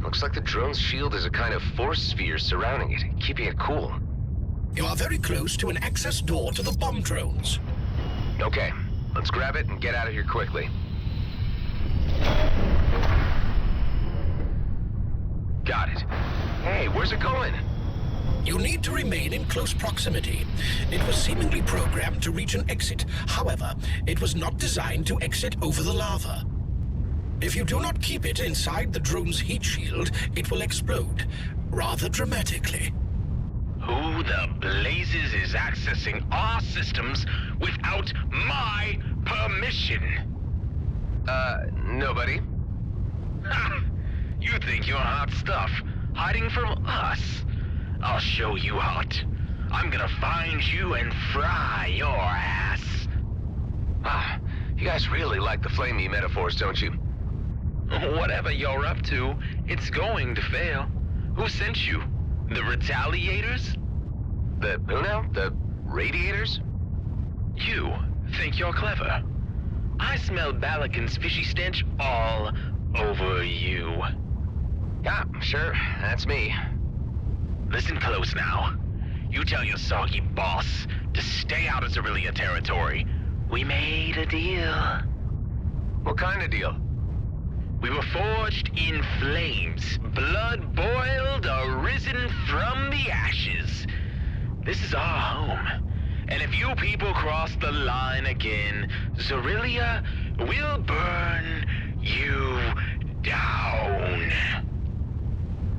Looks like the drone's shield is a kind of force sphere surrounding it, keeping it cool. You are very close to an access door to the bomb drones. Okay, let's grab it and get out of here quickly. Got it. Hey, where's it going? You need to remain in close proximity. It was seemingly programmed to reach an exit. However, it was not designed to exit over the lava. If you do not keep it inside the drone's heat shield, it will explode, rather dramatically. Who the blazes is accessing our systems without my permission? Nobody. Ha! You think you're hot stuff, hiding from us. I'll show you hot. I'm gonna find you and fry your ass. Ah, you guys really like the flamey metaphors, don't you? Whatever you're up to, it's going to fail. Who sent you? The Retaliators? The who now? The Radiators? You think you're clever? I smell Balakin's fishy stench all over you. Yeah, sure, that's me. Listen close now. You tell your soggy boss to stay out of Cerelia territory. We made a deal. What kind of deal? We were forged in flames, blood boiled, arisen from the ashes. This is our home. And if you people cross the line again, Cerelia will burn you down.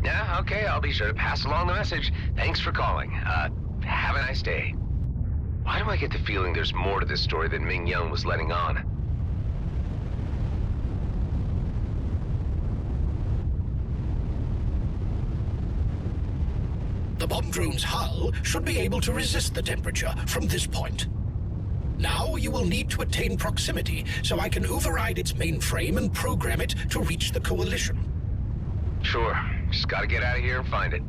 Yeah, okay, I'll be sure to pass along the message. Thanks for calling. Have a nice day. Why do I get the feeling there's more to this story than Ming Young was letting on? The bomb drone's hull should be able to resist the temperature from this point. Now you will need to attain proximity so I can override its mainframe and program it to reach the Coalition. Sure. Just gotta get out of here and find it.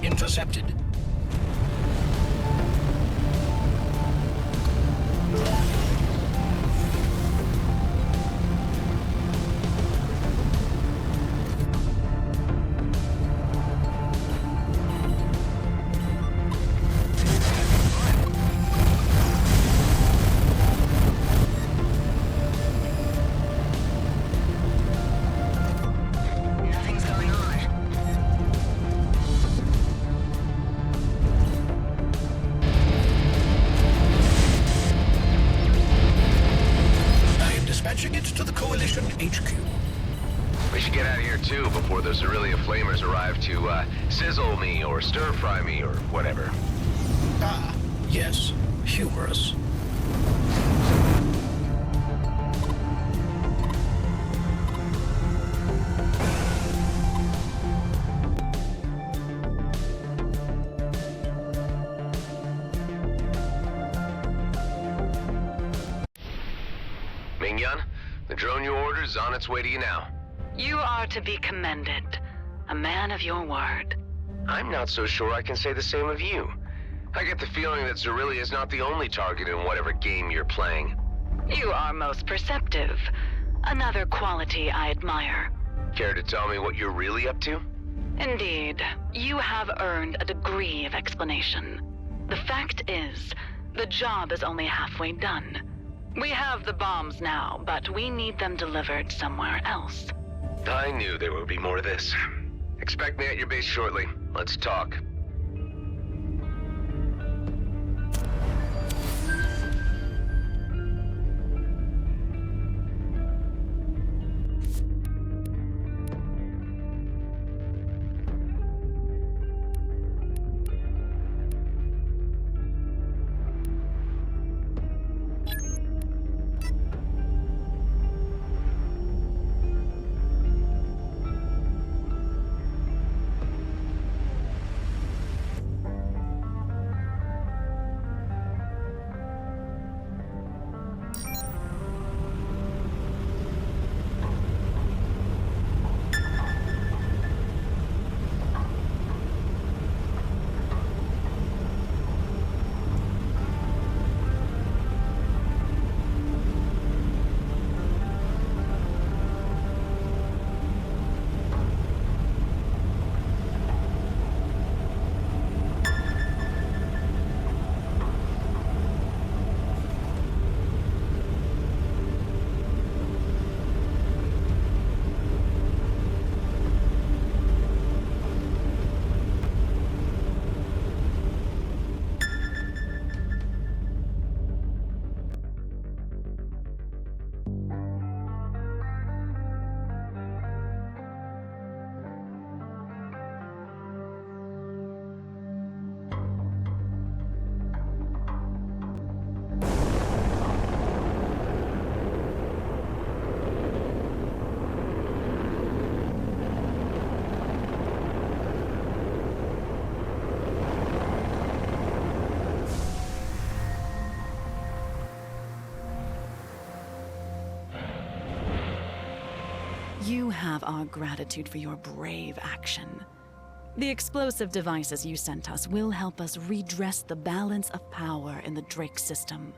Intercepted. We should get out of here too before those Cerelia flamers arrive to sizzle me or stir fry me or whatever. Ah, yes. Humorous. Ming-Yan, the drone you ordered is on its way to you now. You are to be commended. A man of your word. I'm not so sure I can say the same of you. I get the feeling that Cerelia is not the only target in whatever game you're playing. You are most perceptive. Another quality I admire. Care to tell me what you're really up to? Indeed. You have earned a degree of explanation. The fact is, the job is only halfway done. We have the bombs now, but we need them delivered somewhere else. I knew there would be more of this. Expect me at your base shortly. Let's talk. You have our gratitude for your brave action. The explosive devices you sent us will help us redress the balance of power in the Drake system.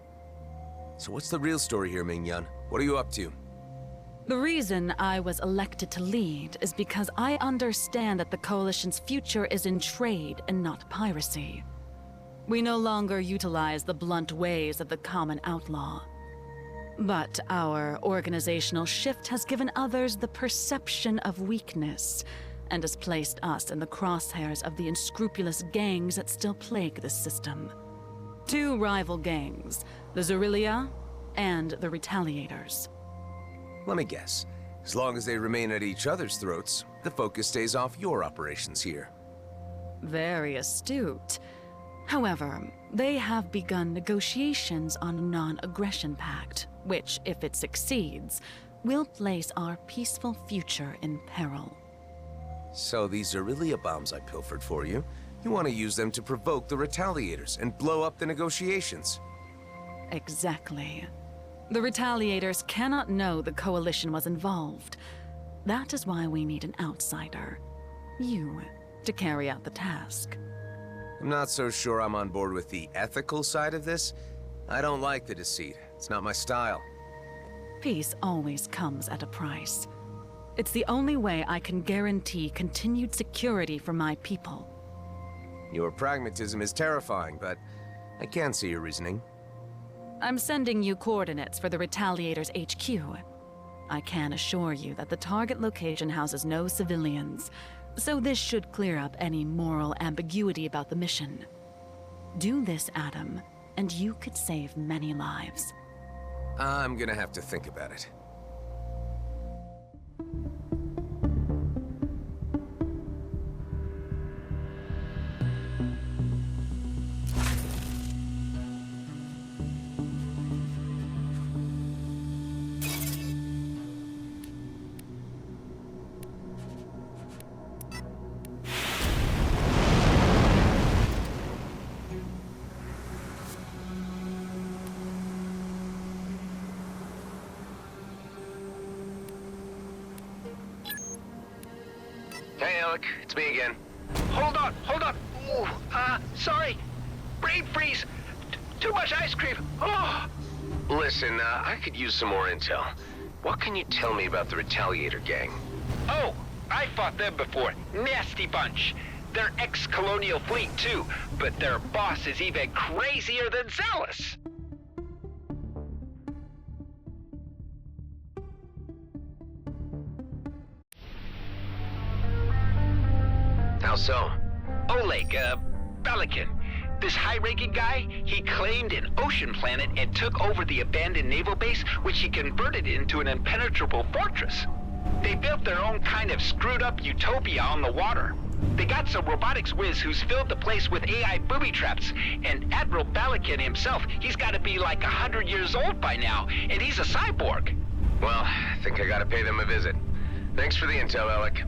So what's the real story here, Ming-Yan? What are you up to? The reason I was elected to lead is because I understand that the Coalition's future is in trade and not piracy. We no longer utilize the blunt ways of the common outlaw. But our organizational shift has given others the perception of weakness, and has placed us in the crosshairs of the unscrupulous gangs that still plague this system. Two rival gangs, the Zerilia and the Retaliators. Let me guess. As long as they remain at each other's throats, the focus stays off your operations here. Very astute. However, they have begun negotiations on a non-aggression pact, which, if it succeeds, will place our peaceful future in peril. So these Zerilia bombs I pilfered for you, you want to use them to provoke the Retaliators and blow up the negotiations? Exactly. The Retaliators cannot know the Coalition was involved. That is why we need an outsider. You, to carry out the task. I'm not so sure I'm on board with the ethical side of this. I don't like the deceit. It's not my style. Peace always comes at a price. It's the only way I can guarantee continued security for my people. Your pragmatism is terrifying, but I can see your reasoning. I'm sending you coordinates for the Retaliators HQ. I can assure you that the target location houses no civilians, so this should clear up any moral ambiguity about the mission. Do this, Adam, and you could save many lives. I'm gonna have to think about it. Hey, Alec, it's me again. Hold on. Ooh, sorry. Brain freeze. Too much ice cream. Oh. Listen, I could use some more intel. What can you tell me about the Retaliator gang? Oh, I fought them before. Nasty bunch. They're ex-colonial fleet, too, but their boss is even crazier than zealous. so? Oleg, Balakin. This high-ranking guy, he claimed an ocean planet and took over the abandoned naval base, which he converted into an impenetrable fortress. They built their own kind of screwed-up utopia on the water. They got some robotics whiz who's filled the place with AI booby traps, and Admiral Balakin himself, he's got to be like 100 years old by now, and he's a cyborg. Well, I think I gotta pay them a visit. Thanks for the intel, Alec.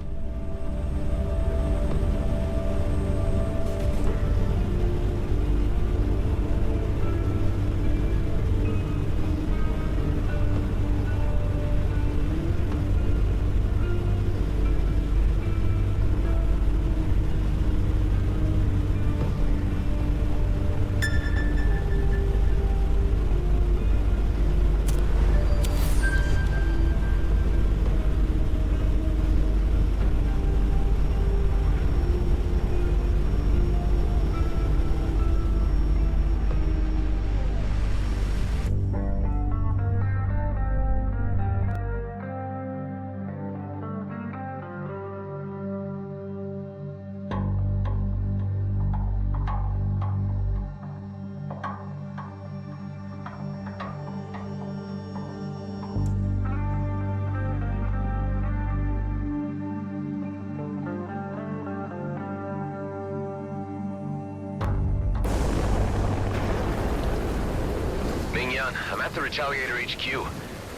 I'm at the Retaliator HQ.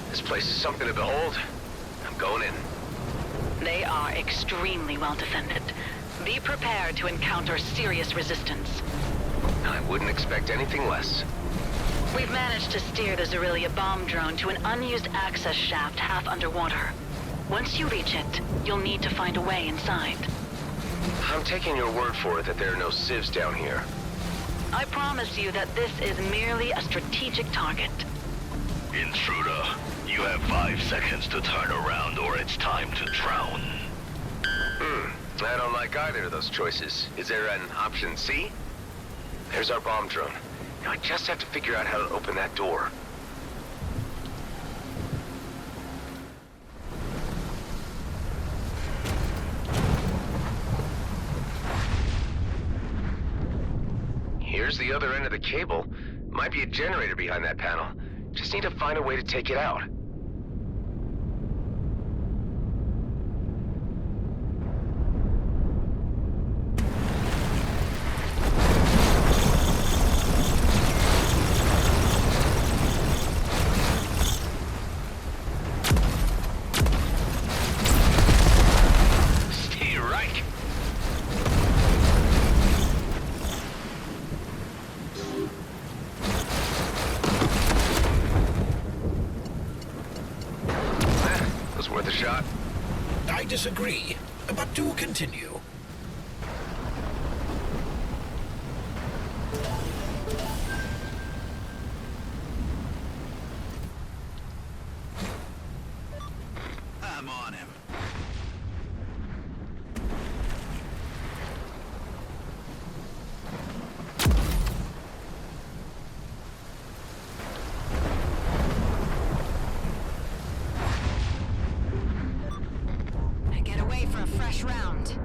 This place is something to behold. I'm going in. They are extremely well defended. Be prepared to encounter serious resistance. I wouldn't expect anything less. We've managed to steer the Zerilia bomb drone to an unused access shaft half underwater. Once you reach it, you'll need to find a way inside. I'm taking your word for it that there are no civs down here. I promise you that this is merely a strategic target. Intruder, you have 5 seconds to turn around or it's time to drown. I don't like either of those choices. Is there an option C? There's our bomb drone. Now I just have to figure out how to open that door. Here's the other end of the cable. Might be a generator behind that panel. Just need to find a way to take it out. Stay right. Was worth a shot. I disagree, but do continue. I'm on him. Get away for a fresh round.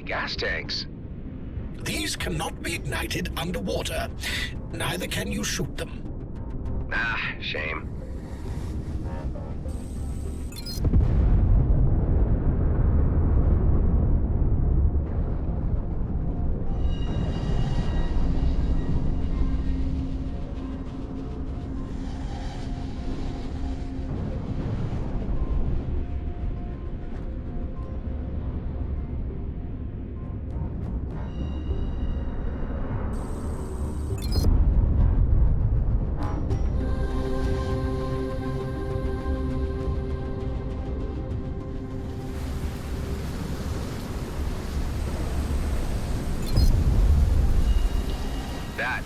Gas tanks. These cannot be ignited underwater. Neither can you shoot them. Ah, shame.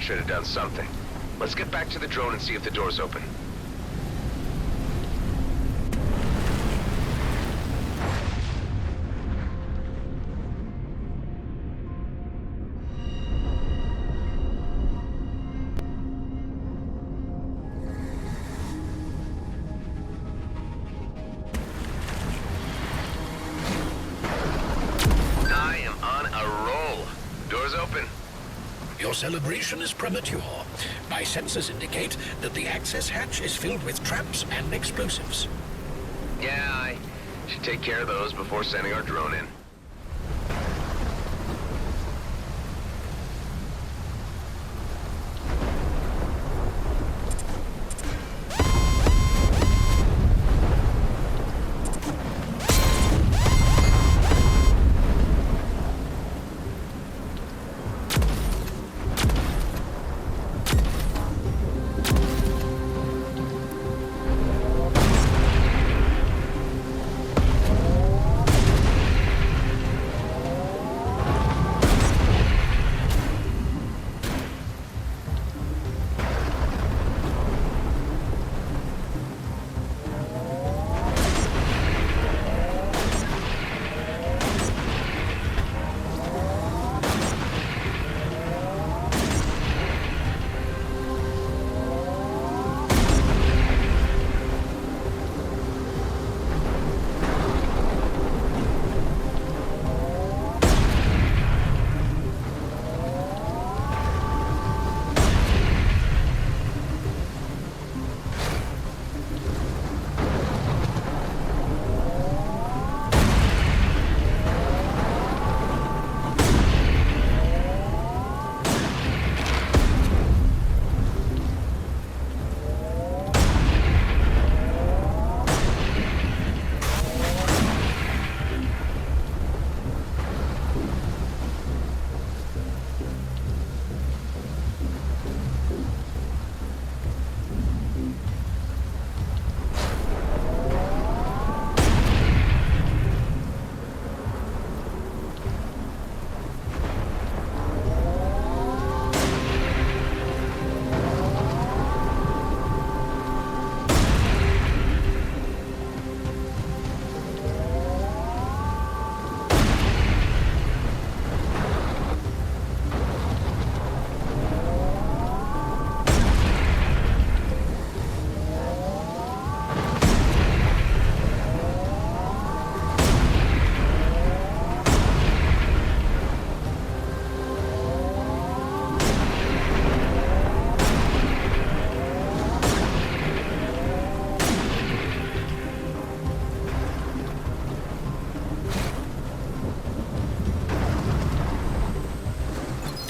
Should have done something. Let's get back to the drone and see if the door's open. I am on a roll. Door's open. Your celebration is premature. My sensors indicate that the access hatch is filled with traps and explosives. Yeah, I should take care of those before sending our drone in.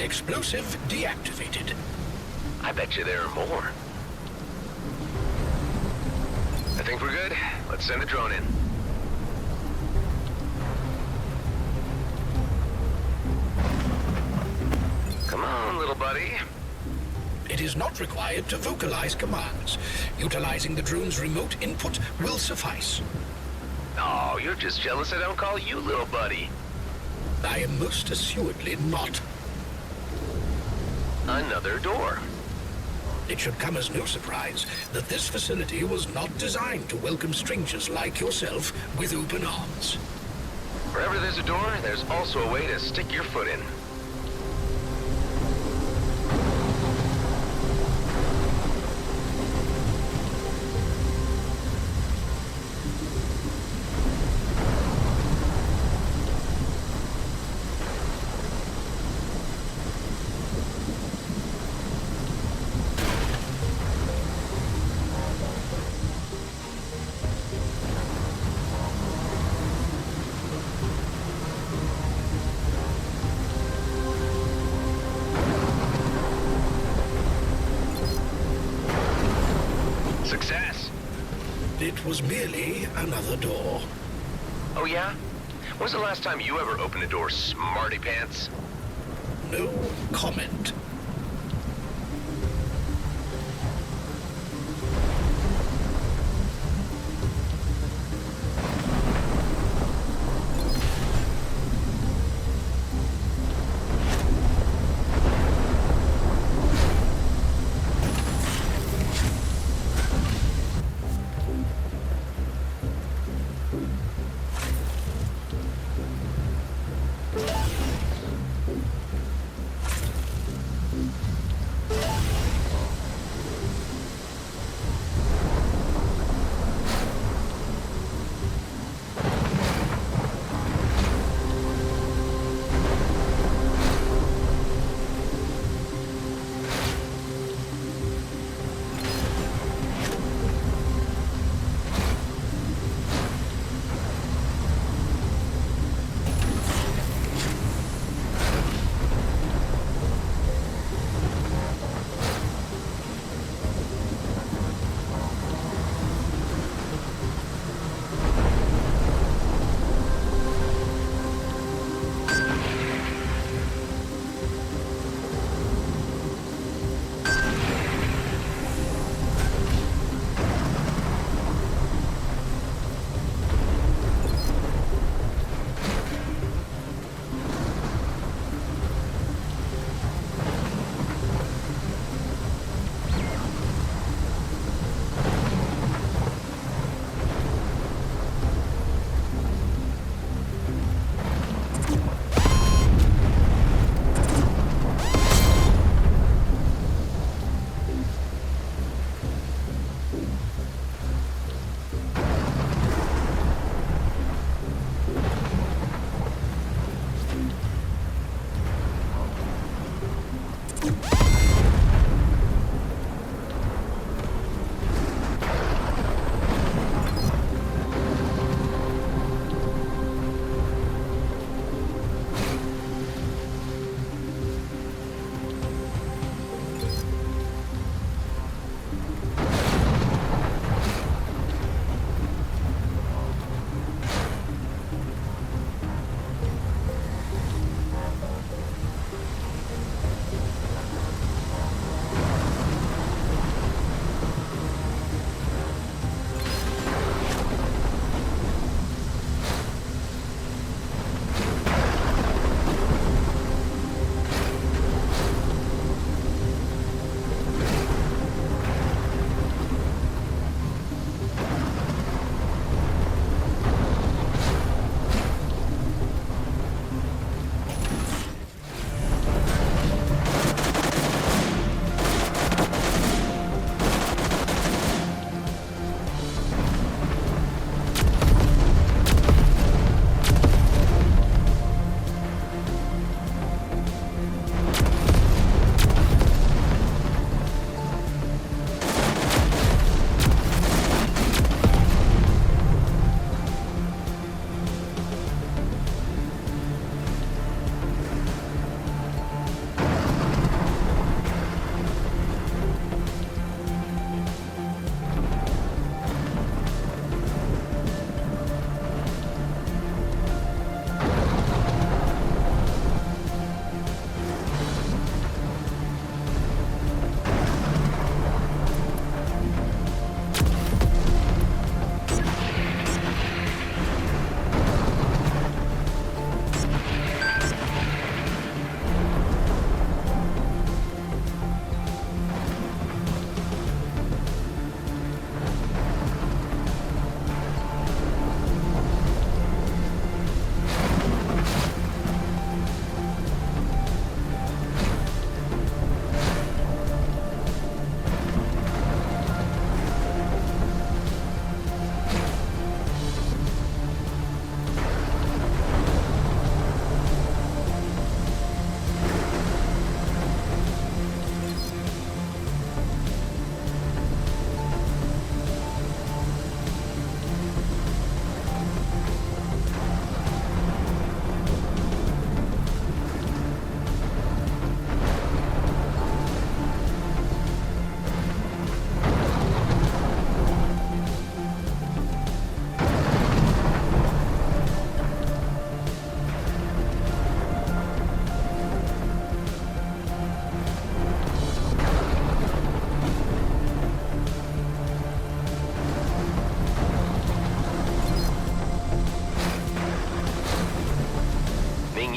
Explosive deactivated. I bet you there are more. I think we're good. Let's send the drone in. Come on, little buddy. It is not required to vocalize commands. Utilizing the drone's remote input will suffice. Oh, you're just jealous I don't call you little buddy. I am most assuredly not. Another door. It should come as no surprise that this facility was not designed to welcome strangers like yourself with open arms. Wherever there's a door, there's also a way to stick your foot in. Success. It was merely another door. Oh yeah? When's the last time you ever opened a door, smarty pants? No comment.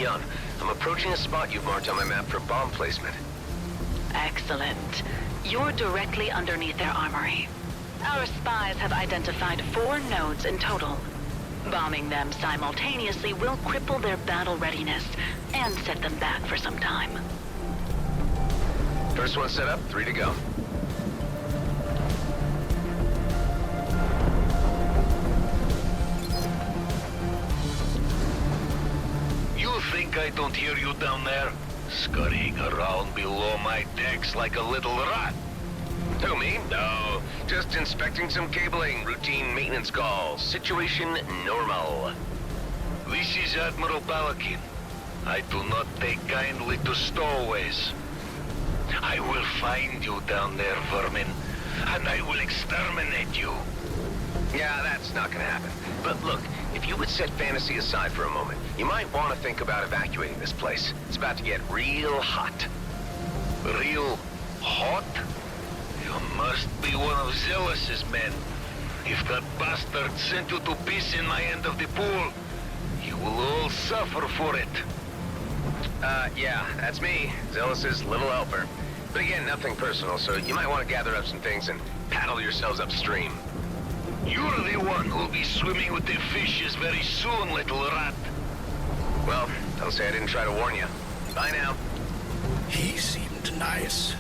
Young. I'm approaching a spot you've marked on my map for bomb placement. Excellent. You're directly underneath their armory. Our spies have identified 4 nodes in total. Bombing them simultaneously will cripple their battle readiness and set them back for some time. First one set up, 3 to go. You think I don't hear you down there? Scurrying around below my decks like a little rat. Who, me? No, just inspecting some cabling, routine maintenance calls. Situation normal. This is Admiral Balakin. I do not take kindly to stowaways. I will find you down there, vermin, and I will exterminate you. Yeah, that's not gonna happen. But look, if you would set fantasy aside for a moment, you might want to think about evacuating this place. It's about to get real hot. Real hot? You must be one of Zealous' men. If that bastard sent you to piss in my end of the pool, you will all suffer for it. Yeah, that's me, Zealous' little helper. But again, nothing personal, so you might want to gather up some things and paddle yourselves upstream. You're the one who'll be swimming with the fishes very soon, little rat. Well, don't say I didn't try to warn you. Bye now. He seemed nice.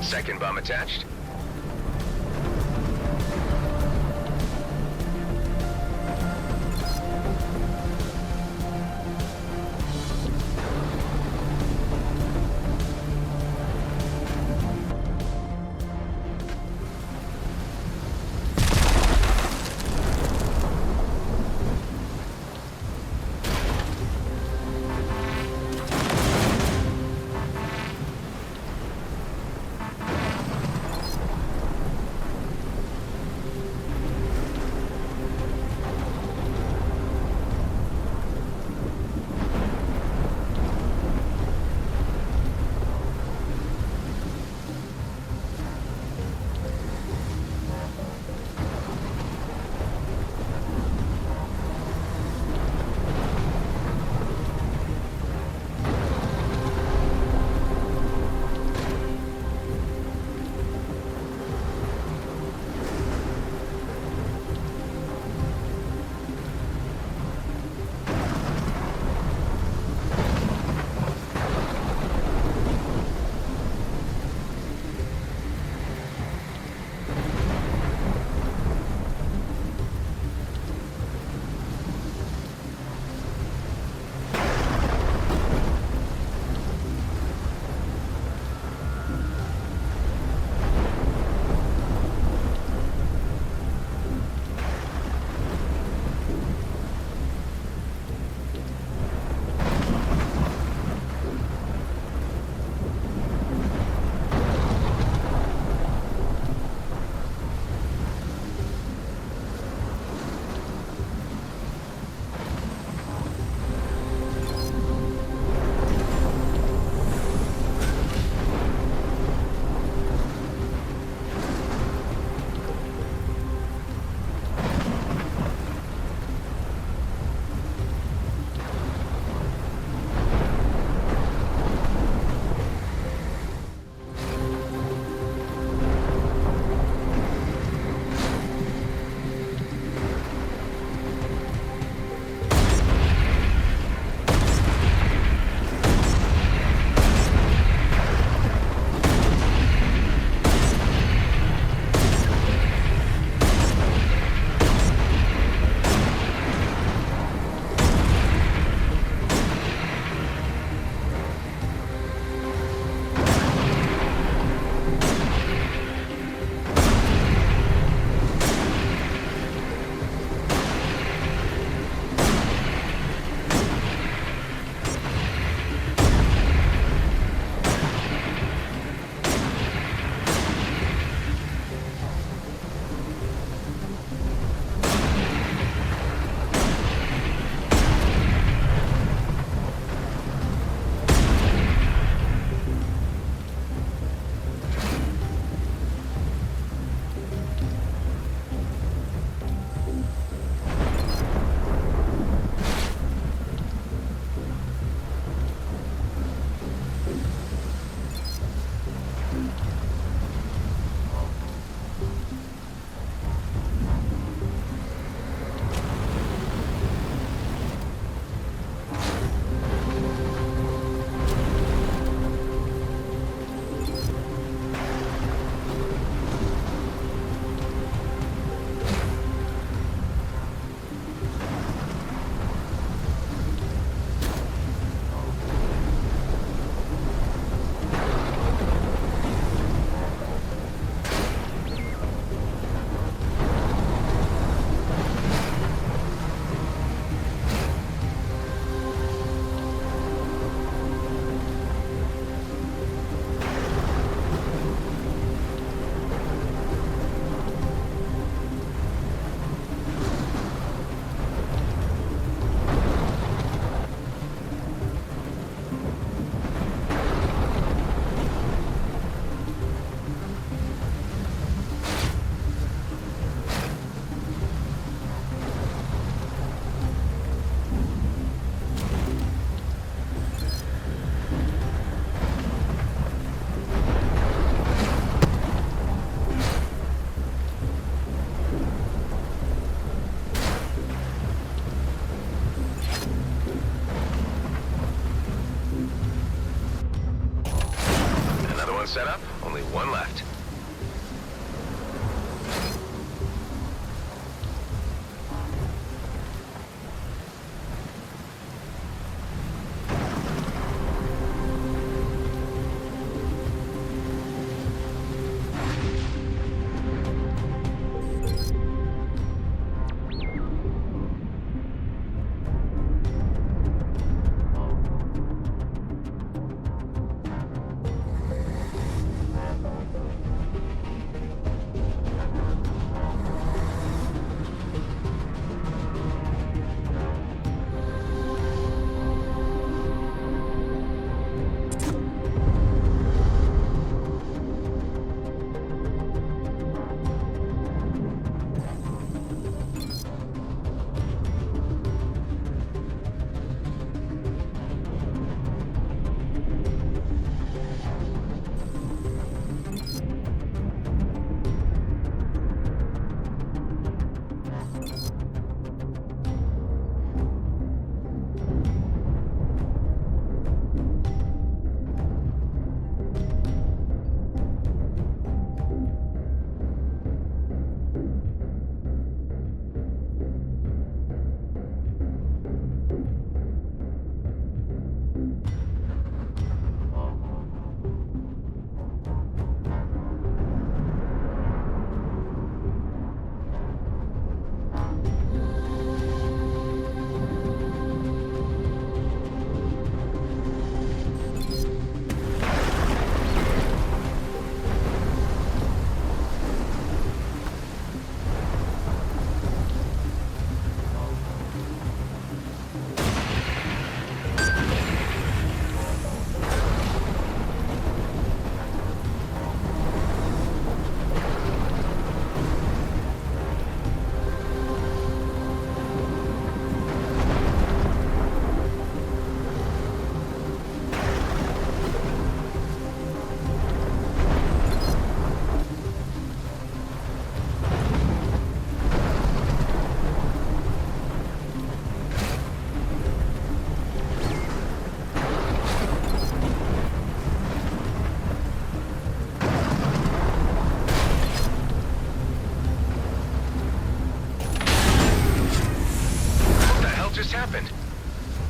Second bomb attached. one set up, only one left.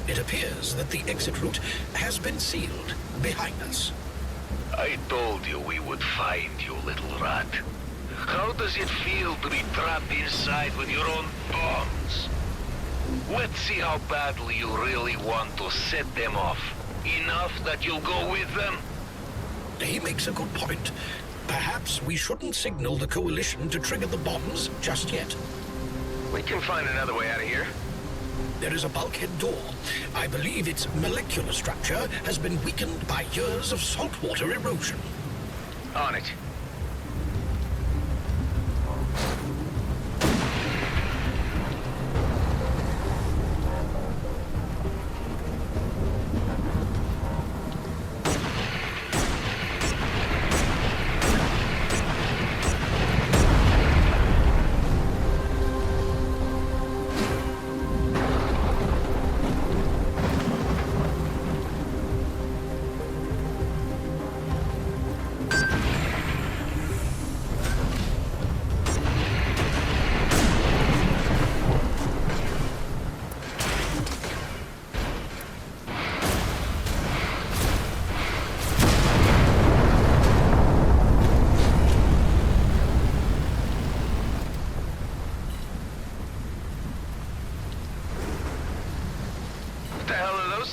It appears that the exit route has been sealed behind us. I told you we would find you, little rat. How does it feel to be trapped inside with your own bombs? Let's see how badly you really want to set them off. Enough that you'll go with them? He makes a good point. Perhaps we shouldn't signal the Coalition to trigger the bombs just yet. We can find another way out of here. There is a bulkhead door. I believe its molecular structure has been weakened by years of saltwater erosion. On it.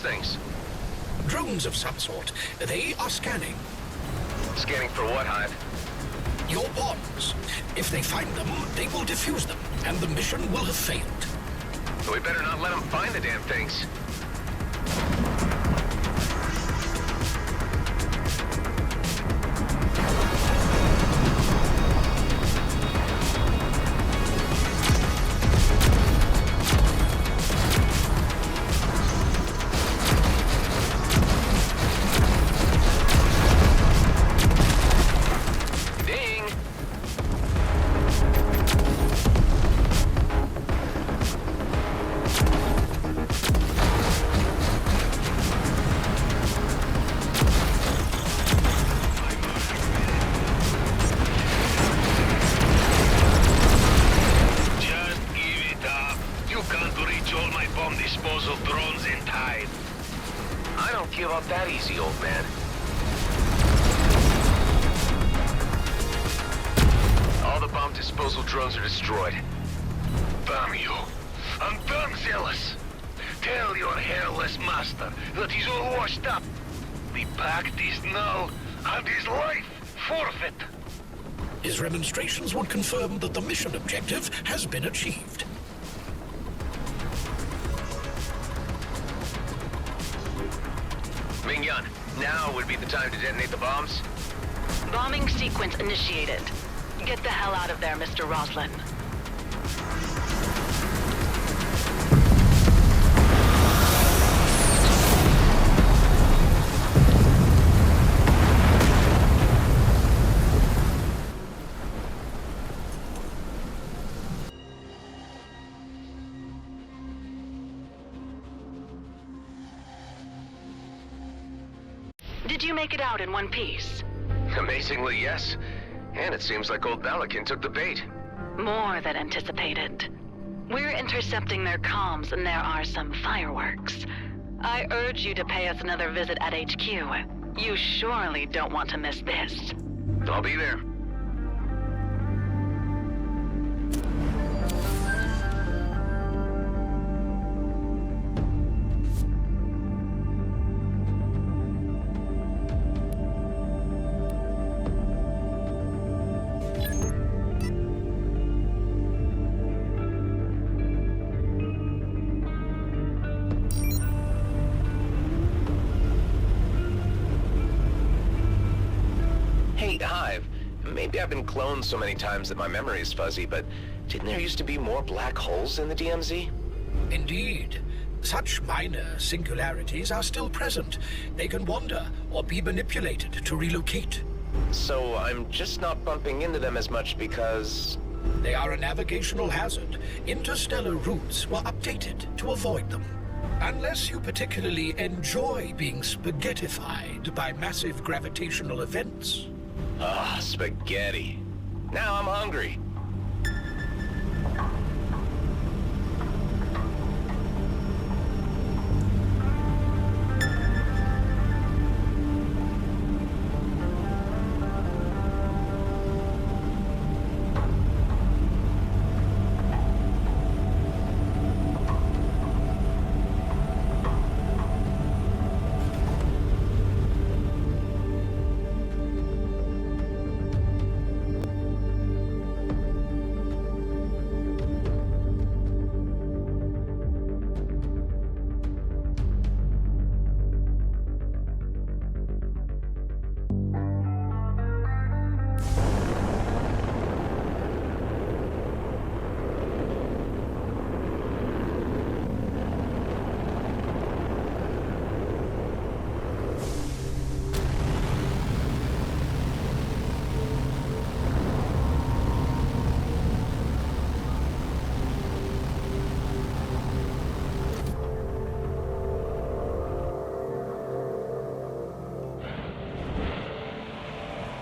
Things. Drones of some sort. They are scanning. Scanning for what, Hive? Your bombs. If they find them, they will defuse them, and the mission will have failed. So we better not let them find the damn things. easy, old man. All the bomb disposal drones are destroyed. Damn you. I'm done, Zealous. Tell your hairless master that he's all washed up. The pact is null, and his life forfeit. His remonstrations would confirm that the mission objective has been achieved. Ming-Yan, now would be the time to detonate the bombs? Bombing sequence initiated. Get the hell out of there, Mr. Roslin. Did you make it out in one piece? Amazingly, yes. And it seems like old Balakin took the bait. More than anticipated. We're intercepting their comms and there are some fireworks. I urge you to pay us another visit at HQ. You surely don't want to miss this. I'll be there. Maybe I've been cloned so many times that my memory is fuzzy, but didn't there used to be more black holes in the DMZ? Indeed. Such minor singularities are still present. They can wander or be manipulated to relocate. So I'm just not bumping into them as much because... They are a navigational hazard. Interstellar routes were updated to avoid them. Unless you particularly enjoy being spaghettified by massive gravitational events. Ah, spaghetti. Now I'm hungry.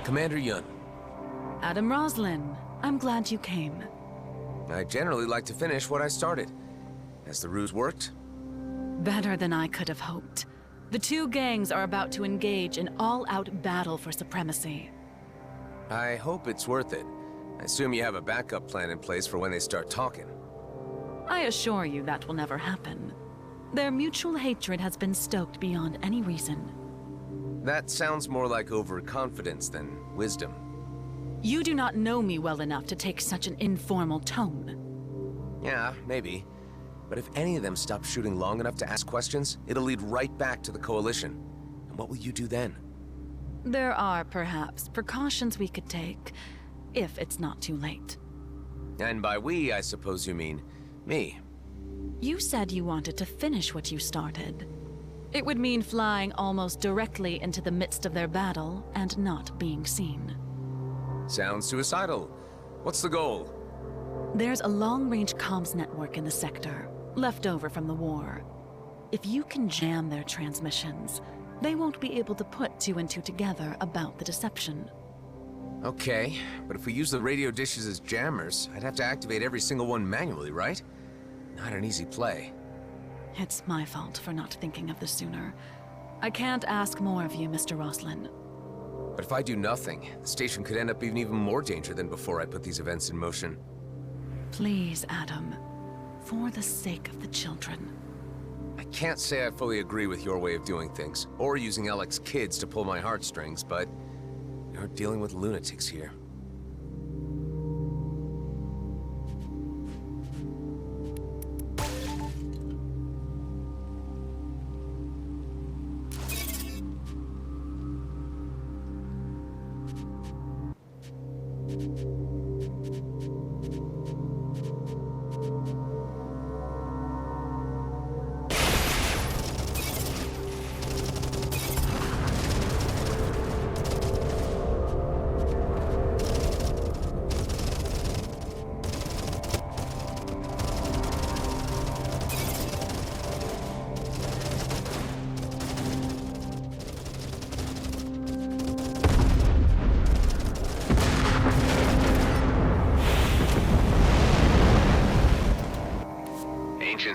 Commander Yun. Adam Roslin, I'm glad you came. I generally like to finish what I started. Has the ruse worked? Better than I could have hoped. The two gangs are about to engage in all-out battle for supremacy. I hope it's worth it. I assume you have a backup plan in place for when they start talking. I assure you that will never happen. Their mutual hatred has been stoked beyond any reason. That sounds more like overconfidence than wisdom. You do not know me well enough to take such an informal tone. Yeah, maybe. But if any of them stop shooting long enough to ask questions, it'll lead right back to the Coalition. And what will you do then? There are, perhaps, precautions we could take, if it's not too late. And by we, I suppose you mean me. You said you wanted to finish what you started. It would mean flying almost directly into the midst of their battle and not being seen. Sounds suicidal. What's the goal? There's a long-range comms network in the sector, left over from the war. If you can jam their transmissions, they won't be able to put two and two together about the deception. Okay, but if we use the radio dishes as jammers, I'd have to activate every single one manually, right? Not an easy play. It's my fault for not thinking of this sooner. I can't ask more of you, Mr. Roslin. But if I do nothing, the station could end up in even more danger than before I put these events in motion. Please, Adam. For the sake of the children. I can't say I fully agree with your way of doing things, or using Alec's kids to pull my heartstrings, but you're dealing with lunatics here.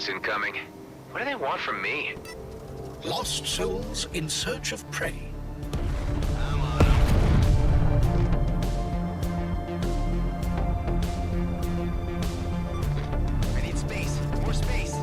Incoming. What do they want from me? Lost souls in search of prey. I need space. More space.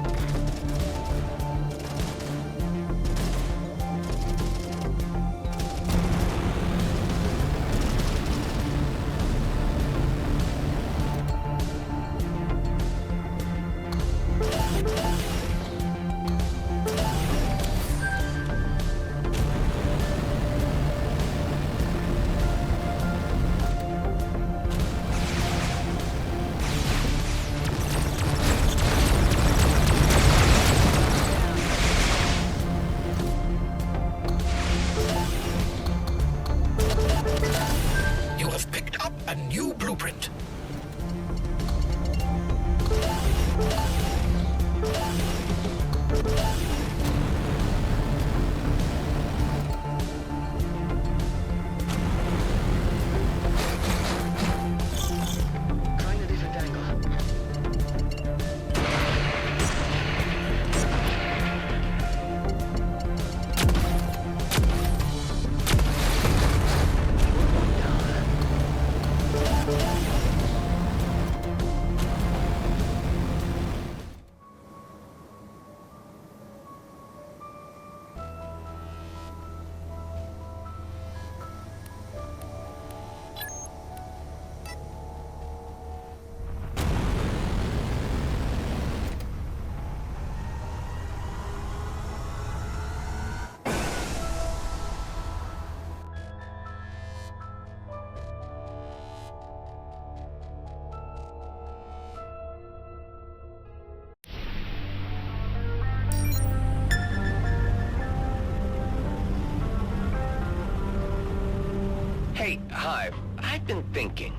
Hey, hi. I've been thinking.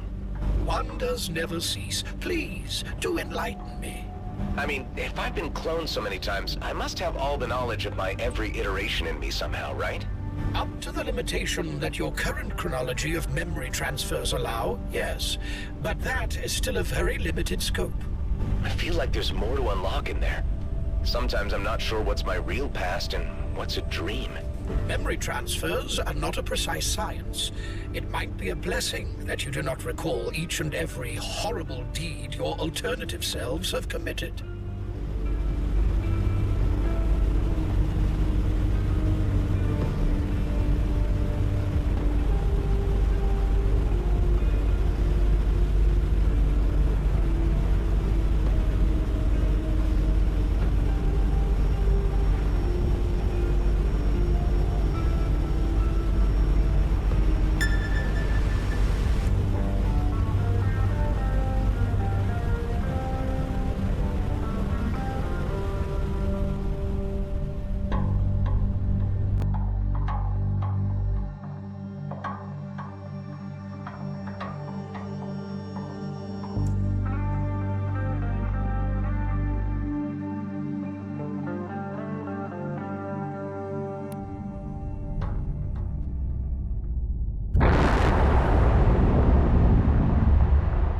Wonders never cease. Please, do enlighten me. I mean, if I've been cloned so many times, I must have all the knowledge of my every iteration in me somehow, right? Up to the limitation that your current chronology of memory transfers allow, yes. But that is still a very limited scope. I feel like there's more to unlock in there. Sometimes I'm not sure what's my real past and what's a dream. Memory transfers are not a precise science. It might be a blessing that you do not recall each and every horrible deed your alternative selves have committed.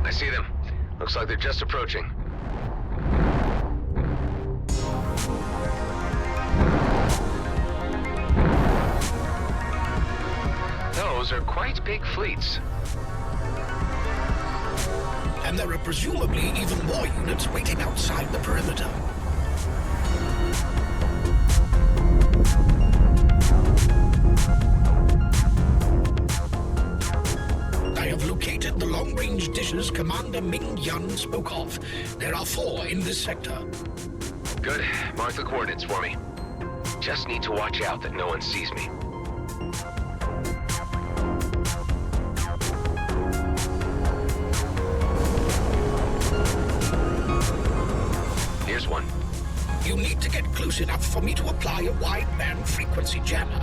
I see them. Looks like they're just approaching. Those are quite big fleets. And there are presumably even more units waiting outside the perimeter. I have located the long-range dishes Commander Ming Yan spoke of. There are 4 in this sector. Good. Mark the coordinates for me. Just need to watch out that no one sees me. Here's one. You need to get close enough for me to apply a wideband frequency jammer.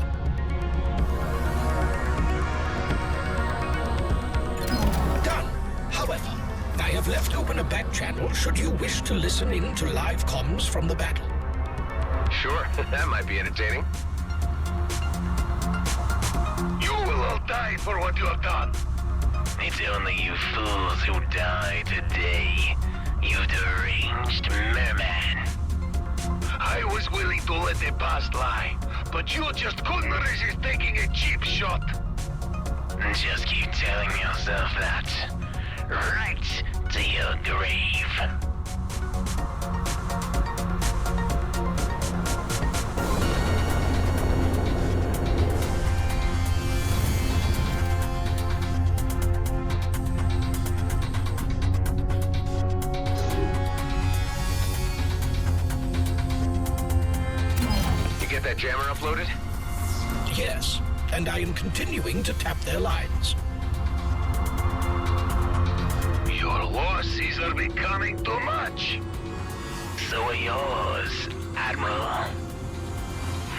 Done. However, I have left open a back channel should you wish to listen in to live comms from the battle. Sure, that might be entertaining. You will all die for what you have done. It's only you fools who die today. You deranged merman. I was willing to let the past lie, but you just couldn't resist taking a cheap shot. Just keep telling yourself that. Right to your grave. You get that jammer uploaded? Yes, and I am continuing to tap their lines. Your losses are becoming too much. So are yours, Admiral.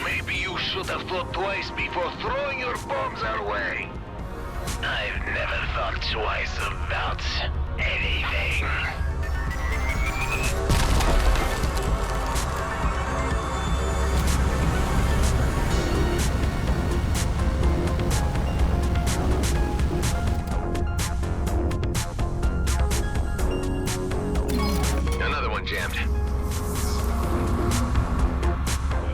Maybe you should have thought twice before throwing your bombs our way. I've never thought twice about anything. Another one jammed.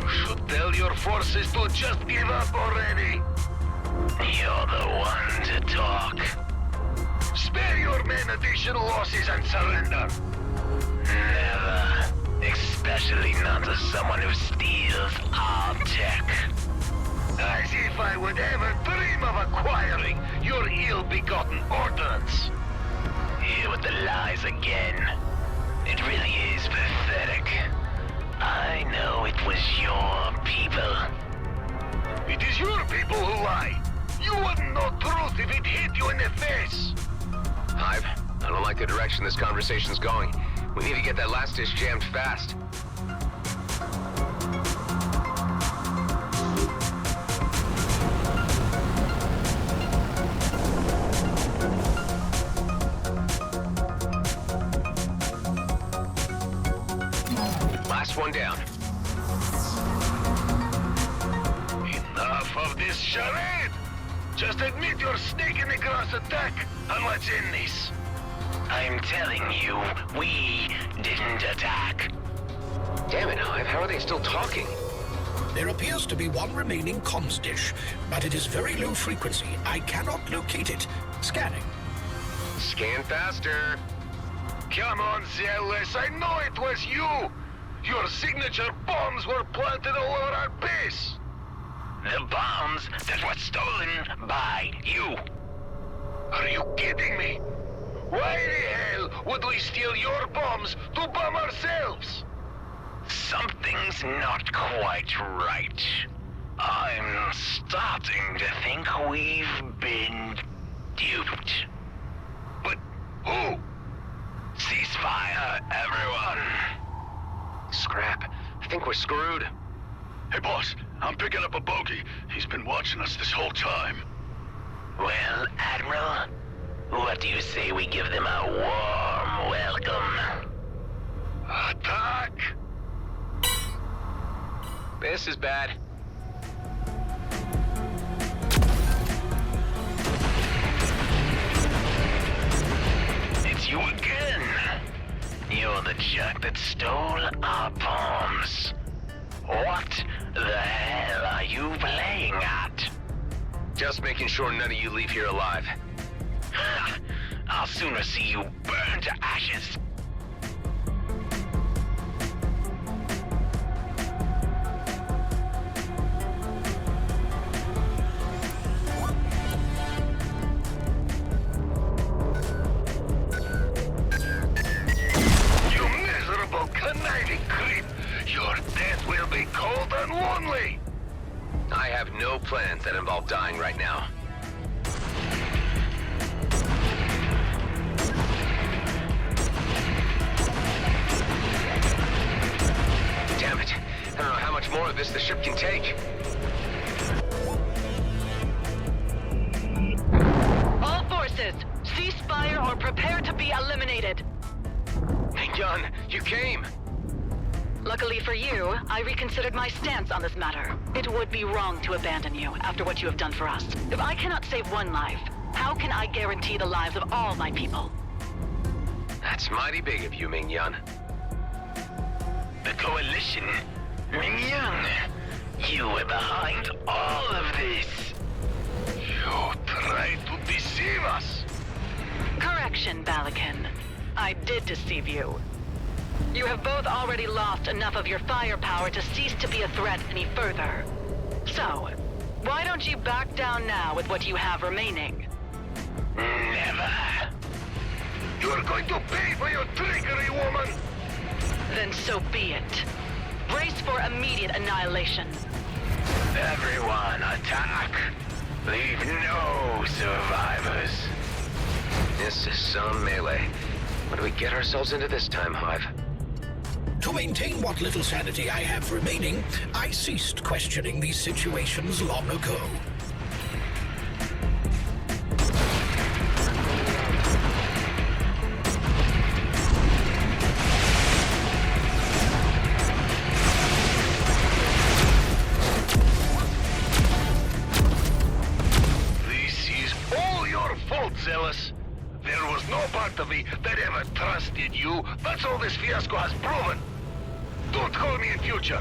You should tell your forces to just give up already. You're the one to talk. Spare your men additional losses and surrender. Never. Especially not to someone who steals our tech. As if I would ever dream of acquiring your ill-begotten ordnance. Here with the lies again. It really is pathetic. I know it was your people. It is your people who lie. You wouldn't know truth if it hit you in the face. Hive, I don't like the direction this conversation's going. We need to get that last dish jammed fast. Last one down. Enough of this charade! Just admit you're snaking across attack, and let's end this. I'm telling you, we didn't attack. Damn it, Hive, how are they still talking? There appears to be one remaining comms dish, but it is very low frequency. I cannot locate it. Scanning. Scan faster. Come on, Zealous, I know it was you! Your signature bombs were planted all over our base! The bombs that were stolen by you. Are you kidding me? Why the hell would we steal your bombs to bomb ourselves? Something's not quite right. I'm starting to think we've been duped. But who? Ceasefire, everyone! Scrap. I think we're screwed. Hey, boss, I'm picking up a bogey. He's been watching us this whole time. Well, Admiral, what do you say we give them a warm welcome? Attack! This is bad. It's you again. You're the jerk that stole our bombs. What the hell are you playing at? Just making sure none of you leave here alive. I'll sooner see you burn to ashes. You miserable, conniving creep! Your death will be cold and lonely! I have no plans that involve dying right now. Damn it. I don't know how much more of this the ship can take. All forces, cease fire or prepare to be eliminated. Yun, you came! Luckily for you, I reconsidered my stance on this matter. It would be wrong to abandon you after what you have done for us. If I cannot save one life, how can I guarantee the lives of all my people? That's mighty big of you, Ming-Yun. The Coalition? Ming-Yun, you were behind all of this. You tried to deceive us. Correction, Balakin. I did deceive you. You have both already lost enough of your firepower to cease to be a threat any further. So, why don't you back down now with what you have remaining? Never. You're going to pay for your trickery, woman! Then so be it. Brace for immediate annihilation. Everyone attack! Leave no survivors. This is some melee. What do we get ourselves into this time, Hive? To maintain what little sanity I have remaining, I ceased questioning these situations long ago. This is all your fault, Zealous. There was no part of me that ever trusted you. That's all this fiasco has proven. Don't call me in future.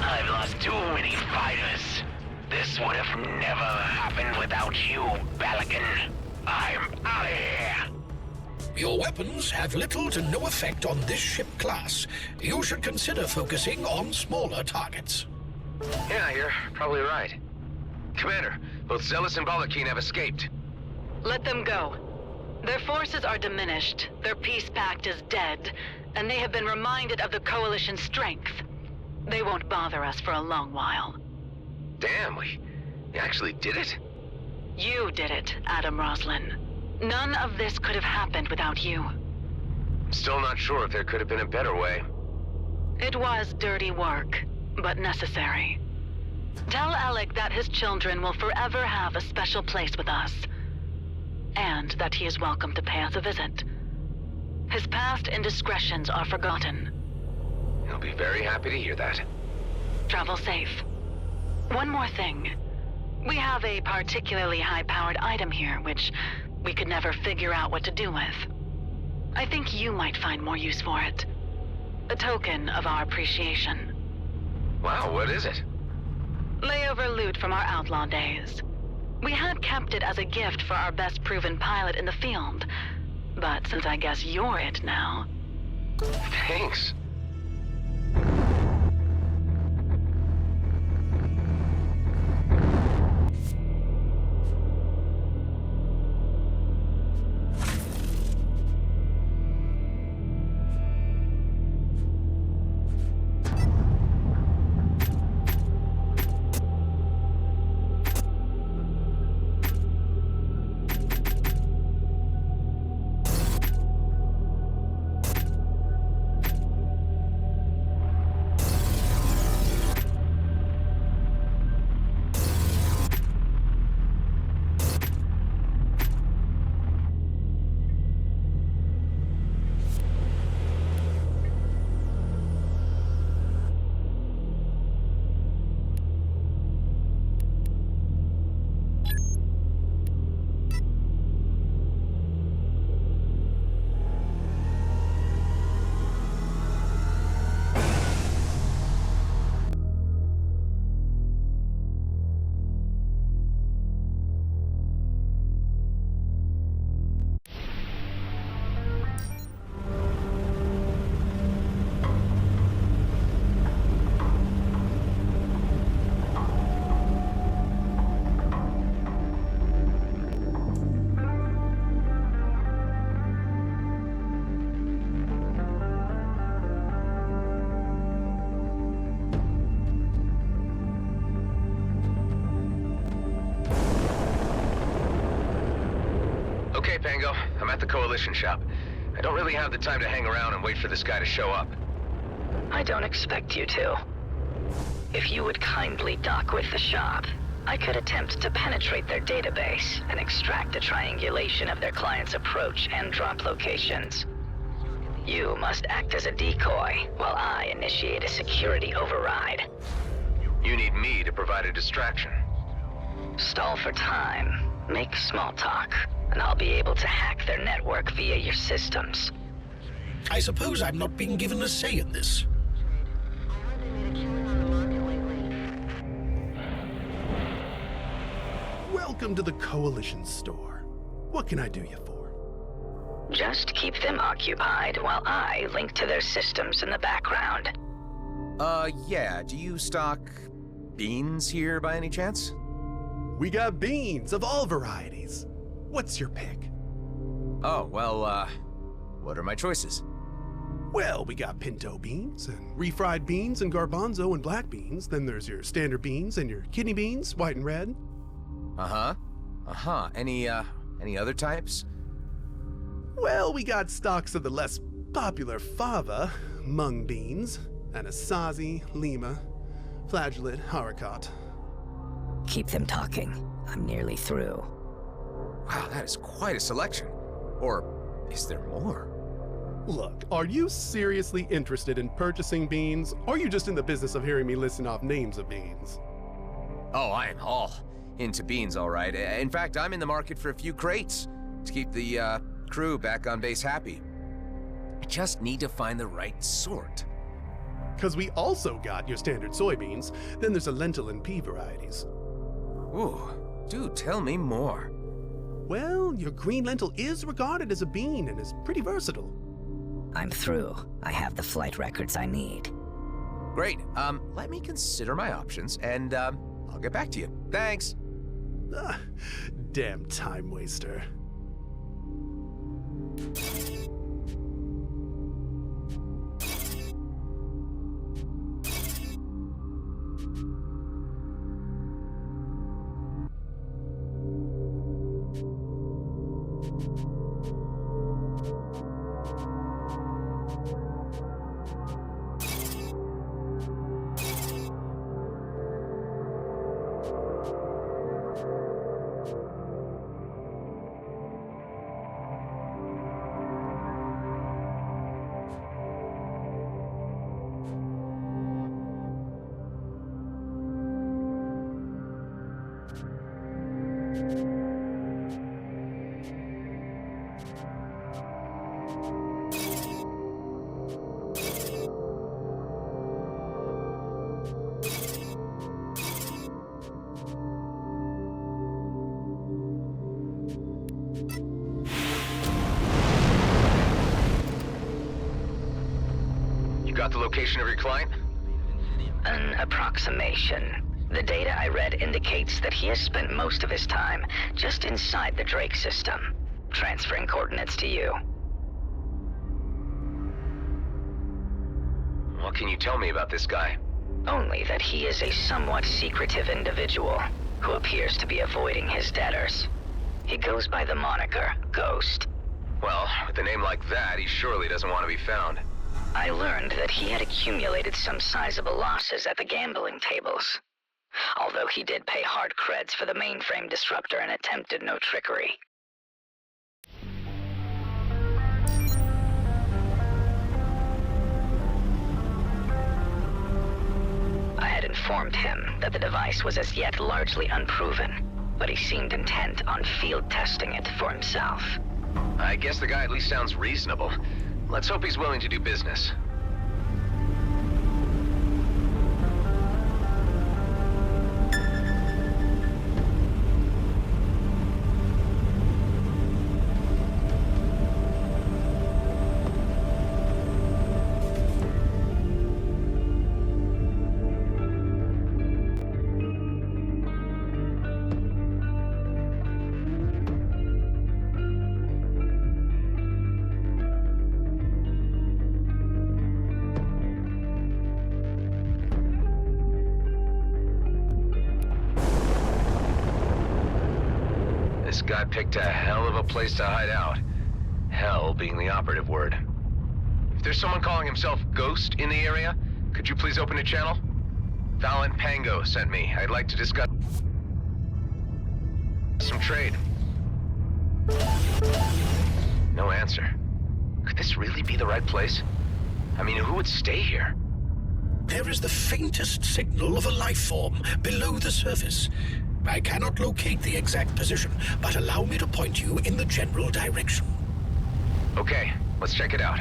I've lost too many fighters. This would have never happened without you, Balakin. I'm out of here. Your weapons have little to no effect on this ship class. You should consider focusing on smaller targets. Yeah, you're probably right. Commander, both Zealous and Balakin have escaped. Let them go. Their forces are diminished, their peace pact is dead, and they have been reminded of the Coalition's strength. They won't bother us for a long while. Damn, we actually did it? You did it, Adam Roslin. None of this could have happened without you. Still not sure if there could have been a better way. It was dirty work, but necessary. Tell Alec that his children will forever have a special place with us. And that he is welcome to pay us a visit. His past indiscretions are forgotten. He'll be very happy to hear that. Travel safe. One more thing. We have a particularly high-powered item here, which we could never figure out what to do with. I think you might find more use for it. A token of our appreciation. Wow, what is it? Layover loot from our outlaw days. We had kept it as a gift for our best proven pilot in the field. But since I guess you're it now... Thanks. Okay, Pango. I'm at the Coalition shop. I don't really have the time to hang around and wait for this guy to show up. I don't expect you to. If you would kindly dock with the shop, I could attempt to penetrate their database and extract a triangulation of their client's approach and drop locations. You must act as a decoy while I initiate a security override. You need me to provide a distraction. Stall for time, make small talk, and I'll be able to hack their network via your systems. I suppose I'm not being given a say in this. Welcome to the Coalition store. What can I do you for? Just keep them occupied while I link to their systems in the background. Yeah. Do you stock beans here by any chance? We got beans of all varieties. What's your pick? Oh, well, what are my choices? Well, we got pinto beans, and refried beans, and garbanzo and black beans. Then there's your standard beans and your kidney beans, white and red. Any other types? Well, we got stocks of the less popular fava, mung beans, anasazi, lima, flageolet, haricot. Keep them talking. I'm nearly through. Wow, that is quite a selection. Or is there more? Look, are you seriously interested in purchasing beans, or are you just in the business of hearing me listen off names of beans? Oh, I am all into beans, all right. In fact, I'm in the market for a few crates to keep the crew back on base happy. I just need to find the right sort. Because we also got your standard soybeans, then there's a lentil and pea varieties. Ooh, do tell me more. Well, your green lentil is regarded as a bean and is pretty versatile. I'm through. I have the flight records I need. Great. Let me consider my options, and I'll get back to you. Thanks. Damn time waster. Got the location of your client? An approximation. The data I read indicates that he has spent most of his time just inside the Drake system, transferring coordinates to you. What can you tell me about this guy? Only that he is a somewhat secretive individual who appears to be avoiding his debtors. He goes by the moniker Ghost. Well, with a name like that, he surely doesn't want to be found. I learned that he had accumulated some sizable losses at the gambling tables. Although he did pay hard creds for the mainframe disruptor and attempted no trickery. I had informed him that the device was as yet largely unproven, but he seemed intent on field testing it for himself. I guess the guy at least sounds reasonable. Let's hope he's willing to do business. This guy picked a hell of a place to hide out. Hell being the operative word. If there's someone calling himself Ghost in the area, could you please open a channel? Valen Pango sent me. I'd like to discuss some trade. No answer. Could this really be the right place? I mean, who would stay here? There is the faintest signal of a life form below the surface. I cannot locate the exact position, but allow me to point you in the general direction. Okay, let's check it out.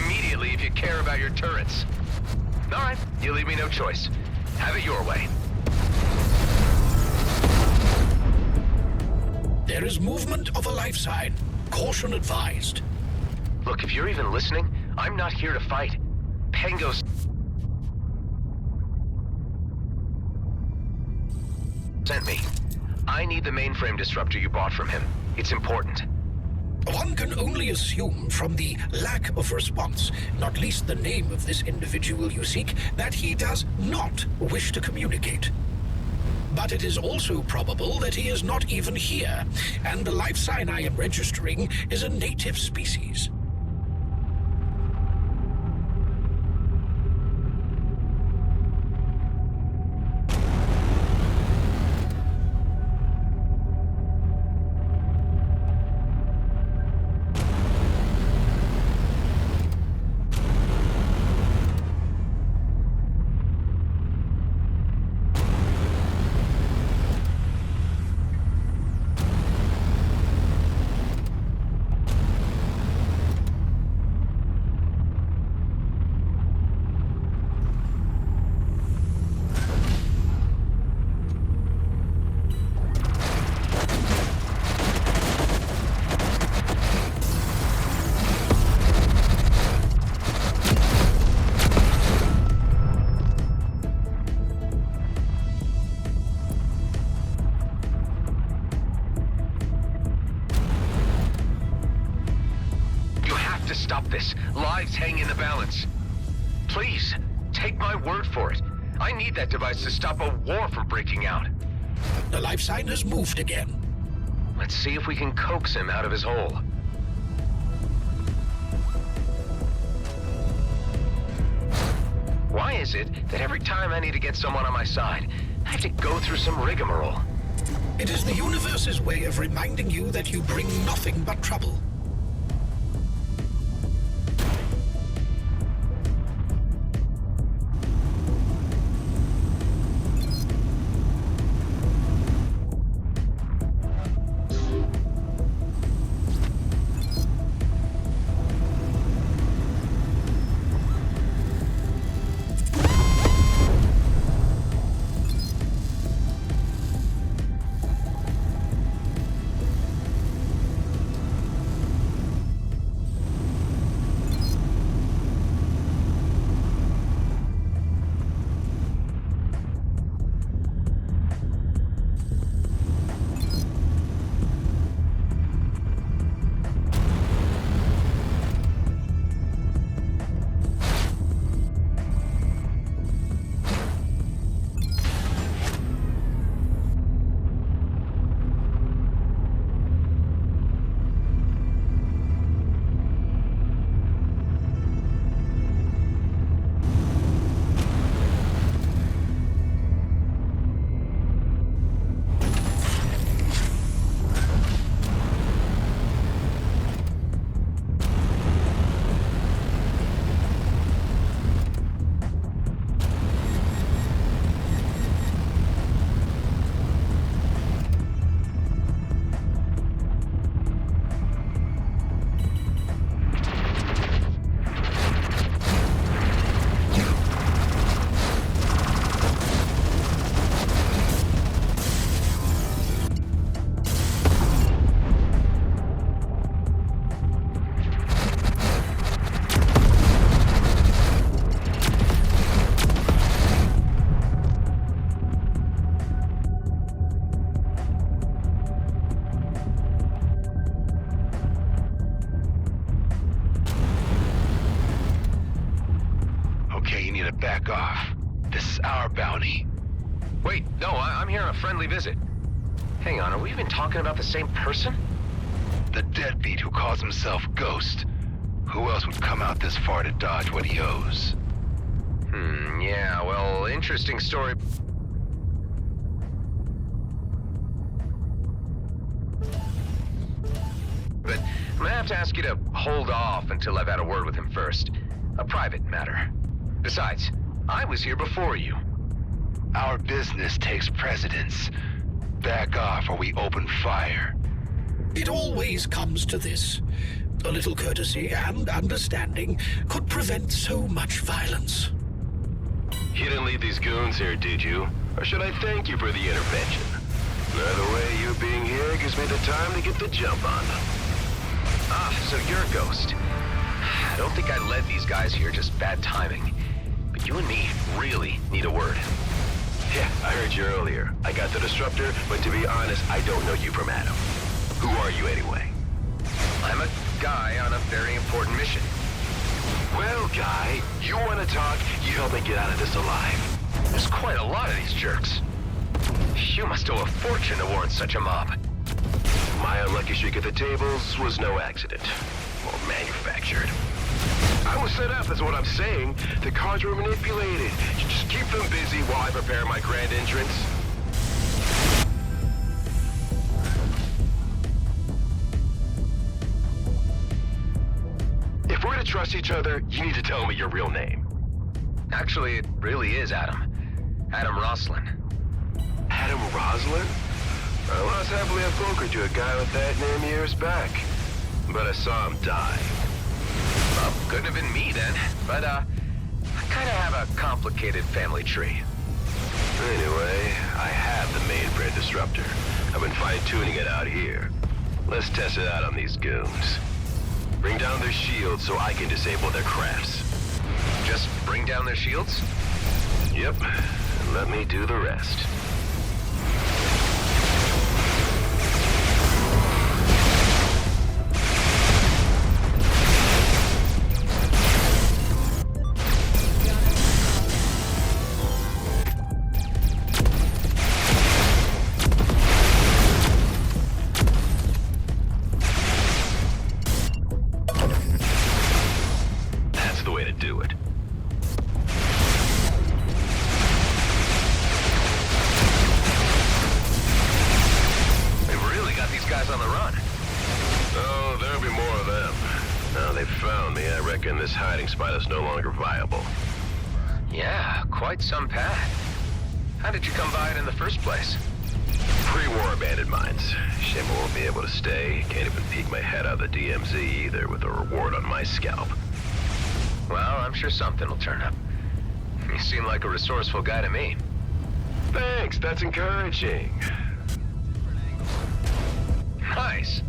Immediately if you care about your turrets. Alright, you leave me no choice. Have it your way. There is movement of a life sign. Caution advised. Look, if you're even listening, I'm not here to fight. Pango's sent me. I need the mainframe disruptor you bought from him. It's important. One can only assume from the lack of response, not least the name of this individual you seek, that he does not wish to communicate. But it is also probable that he is not even here, and the life sign I am registering is a native species. Stop this. Lives hang in the balance. Please, take my word for it. I need that device to stop a war from breaking out. The life sign has moved again. Let's see if we can coax him out of his hole. Why is it that every time I need to get someone on my side, I have to go through some rigmarole? It is the universe's way of reminding you that you bring nothing but trouble. off. This is our bounty. Wait, no, I'm here on a friendly visit. Hang on, are we even talking about the same person? The deadbeat who calls himself Ghost. Who else would come out this far to dodge what he owes? Yeah, well, interesting story. But I'm gonna have to ask you to hold off until I've had a word with him first. A private matter. Besides, I was here before you. Our business takes precedence. Back off or we open fire. It always comes to this. A little courtesy and understanding could prevent so much violence. You didn't leave these goons here, did you? Or should I thank you for the intervention? Either way, you being here gives me the time to get the jump on them. Ah, so you're a Ghost. I don't think I led these guys here, just bad timing. But you and me really need a word. Yeah, I heard you earlier. I got the disruptor, but to be honest, I don't know you from Adam. Who are you anyway? I'm a guy on a very important mission. Well, guy, you want to talk, you help me get out of this alive. There's quite a lot of these jerks. You must owe a fortune to warrant such a mob. My unlucky shake at the tables was no accident. Or manufactured. I was set up, is what I'm saying. The cards were manipulated. You just keep them busy while I prepare my grand entrance. If we're to trust each other, you need to tell me your real name. Actually, it really is Adam. Adam Roslin. Adam Roslin? I lost happily at poker to a guy with that name years back. But I saw him die. Well, couldn't have been me then, but I kind of have a complicated family tree. Anyway, I have the mainframe disruptor. I've been fine-tuning it out here. Let's test it out on these goons. Bring down their shields so I can disable their crafts. Just bring down their shields? Yep, and let me do the rest. This hiding spot is no longer viable. Yeah, quite some path. How did you come by it in the first place? Pre-war abandoned mines. Shame I won't be able to stay. Can't even peek my head out of the DMZ either with a reward on my scalp. Well, I'm sure something will turn up. You seem like a resourceful guy to me. Thanks, that's encouraging. Nice.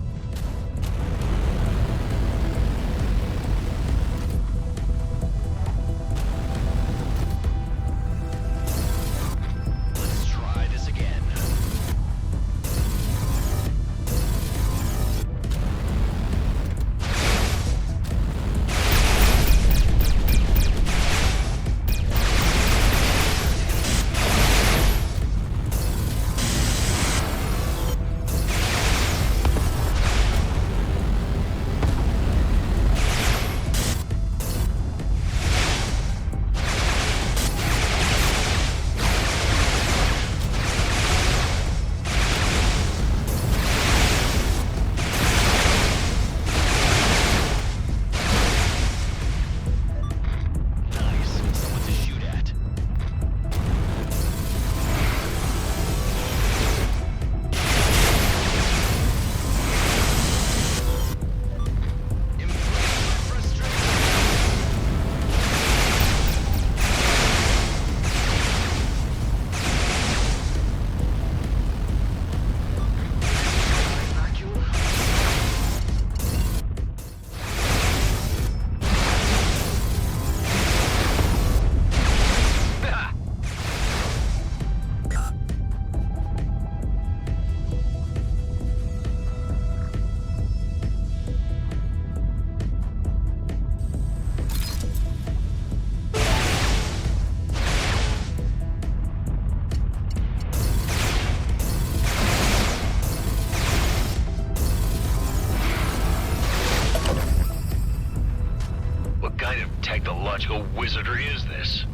technological wizardry is this?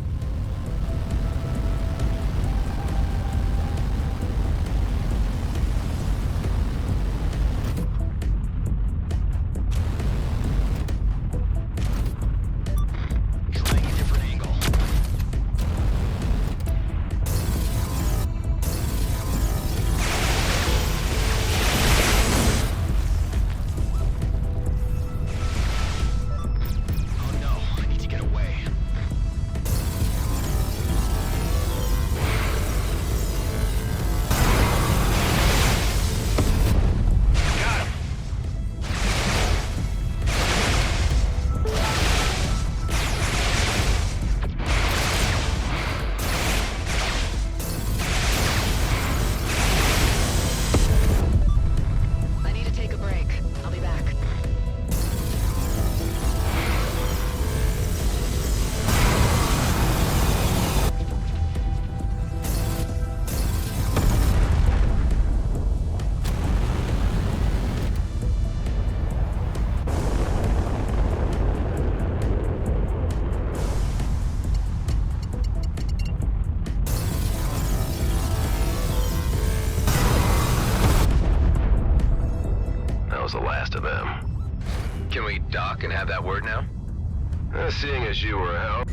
The last of them. Can we dock and have that word now? Seeing as you were a help.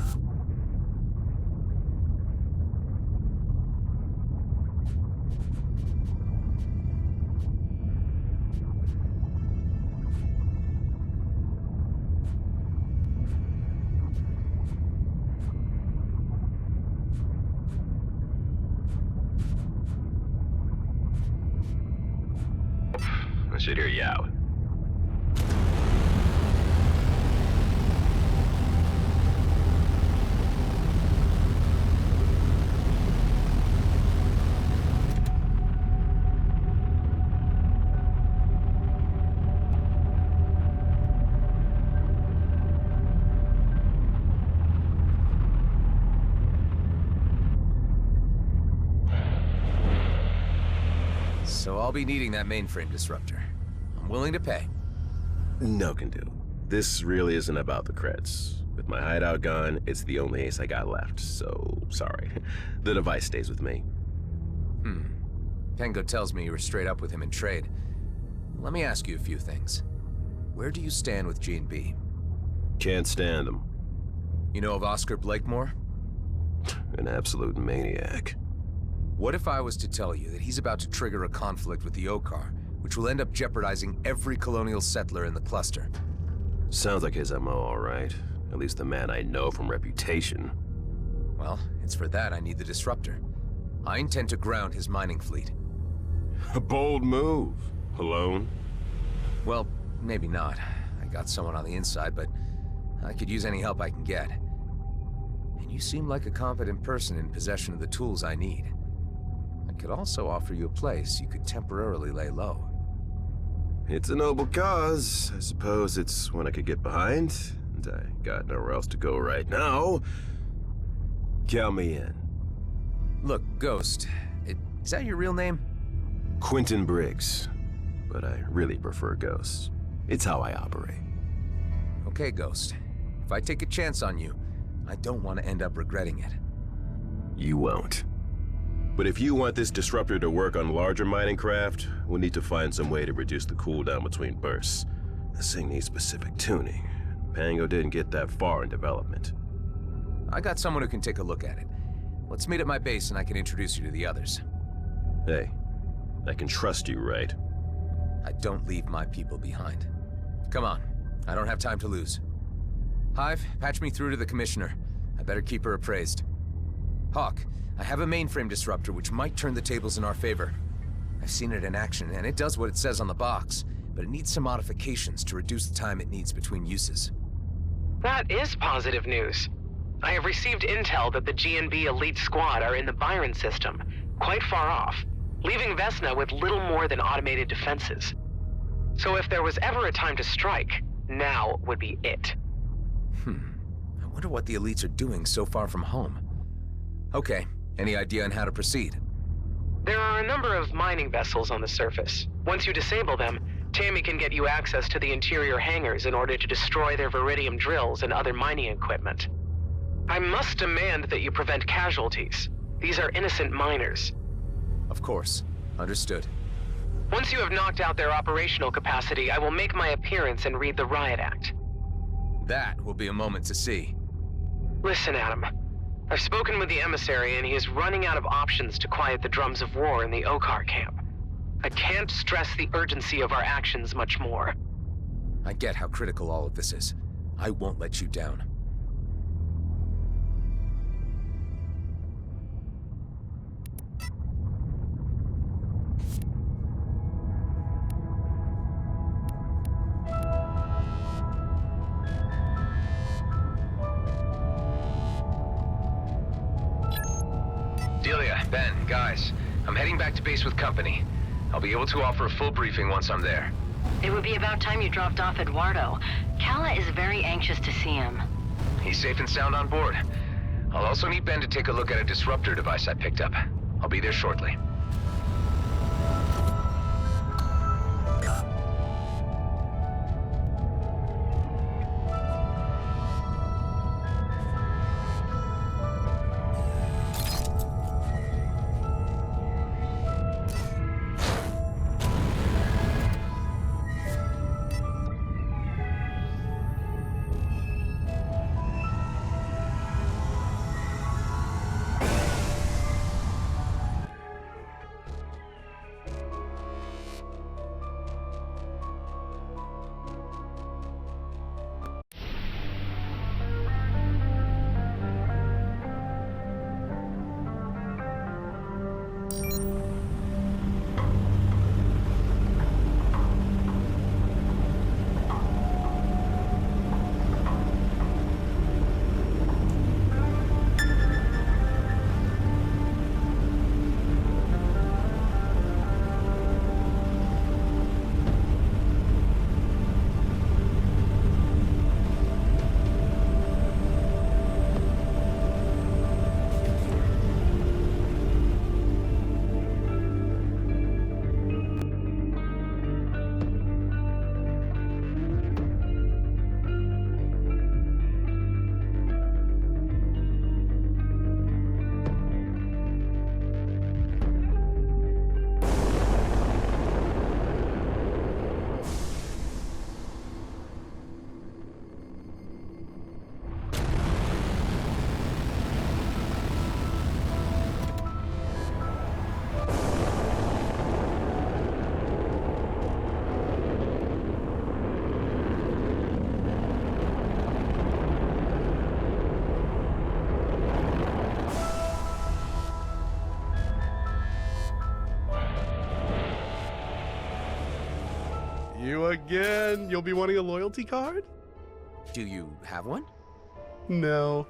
I should hear you out. So I'll be needing that mainframe disruptor. I'm willing to pay. No can do. This really isn't about the creds. With my hideout gone, it's the only ace I got left, so sorry. The device stays with me. Pengo tells me you were straight up with him in trade. Let me ask you a few things. Where do you stand with G&B? Can't stand them. You know of Oscar Blakemore? An absolute maniac. What if I was to tell you that he's about to trigger a conflict with the Okar, which will end up jeopardizing every colonial settler in the cluster? Sounds like his MO, all right. At least the man I know from reputation. Well, it's for that I need the disruptor. I intend to ground his mining fleet. A bold move. Alone? Well, maybe not. I got someone on the inside, but I could use any help I can get. And you seem like a competent person in possession of the tools I need. I could also offer you a place you could temporarily lay low. It's a noble cause. I suppose it's one I could get behind, and I got nowhere else to go right now. Count me in. Look, Ghost, is that your real name? Quentin Briggs, but I really prefer Ghost. It's how I operate. Okay, Ghost. If I take a chance on you, I don't want to end up regretting it. You won't. But if you want this disruptor to work on larger mining craft, we'll need to find some way to reduce the cooldown between bursts. This thing needs specific tuning. Pango didn't get that far in development. I got someone who can take a look at it. Let's meet at my base and I can introduce you to the others. Hey, I can trust you, right? I don't leave my people behind. Come on, I don't have time to lose. Hive, patch me through to the Commissioner. I better keep her appraised. Hawk, I have a mainframe disruptor which might turn the tables in our favor. I've seen it in action, and it does what it says on the box, but it needs some modifications to reduce the time it needs between uses. That is positive news. I have received intel that the G&B elite squad are in the Byron system, quite far off, leaving Vesna with little more than automated defenses. So if there was ever a time to strike, now would be it. I wonder what the elites are doing so far from home. Okay, any idea on how to proceed? There are a number of mining vessels on the surface. Once you disable them, Tammy can get you access to the interior hangars in order to destroy their Viridium drills and other mining equipment. I must demand that you prevent casualties. These are innocent miners. Of course. Understood. Once you have knocked out their operational capacity, I will make my appearance and read the Riot Act. That will be a moment to see. Listen, Adam. I've spoken with the emissary and he is running out of options to quiet the drums of war in the Okar camp. I can't stress the urgency of our actions much more. I get how critical all of this is. I won't let you down. Delia, Ben, guys, I'm heading back to base with company. I'll be able to offer a full briefing once I'm there. It would be about time you dropped off Eduardo. Kala is very anxious to see him. He's safe and sound on board. I'll also need Ben to take a look at a disruptor device I picked up. I'll be there shortly. You again? You'll be wanting a loyalty card? Do you have one? No.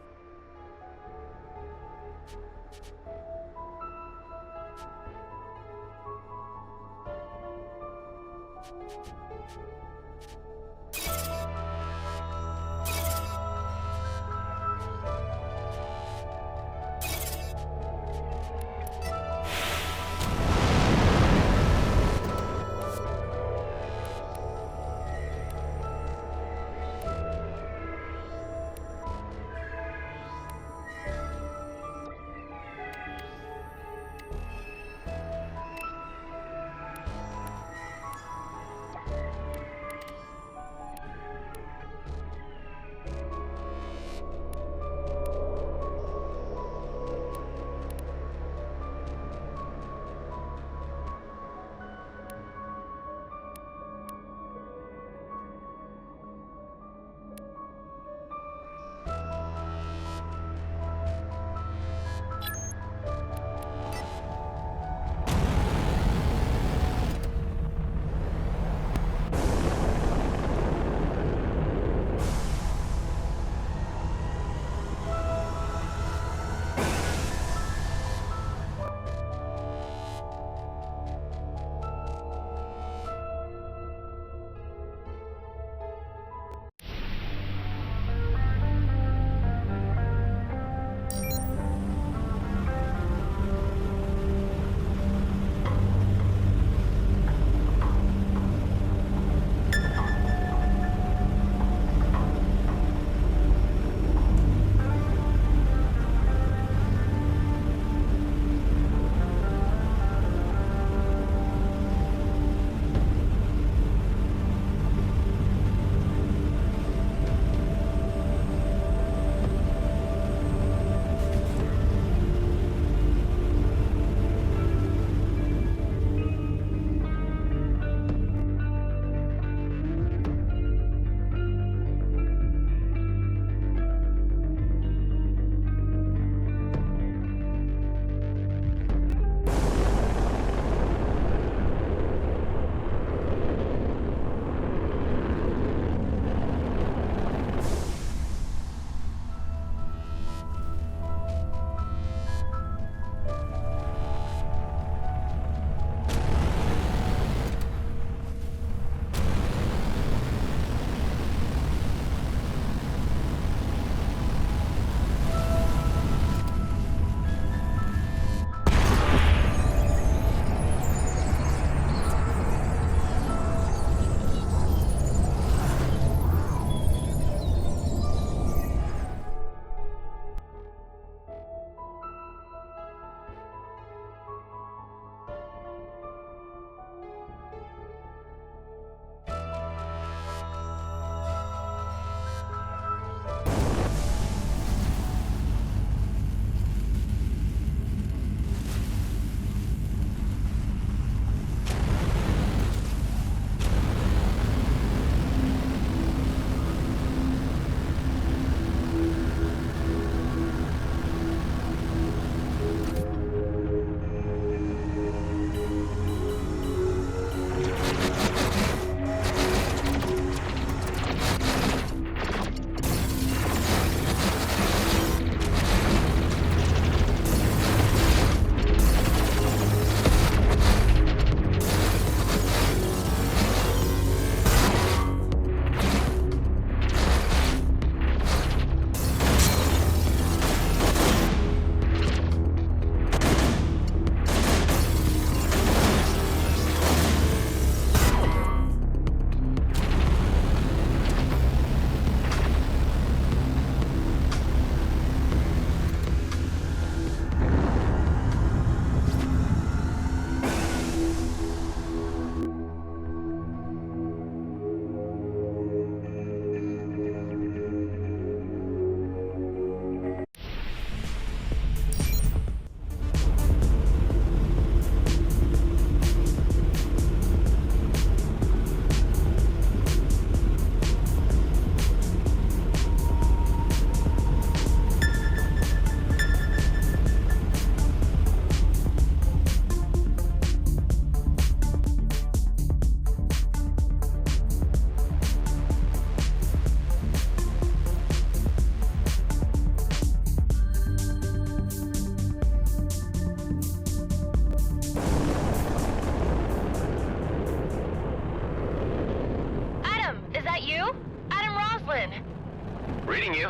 Imogen. Reading you.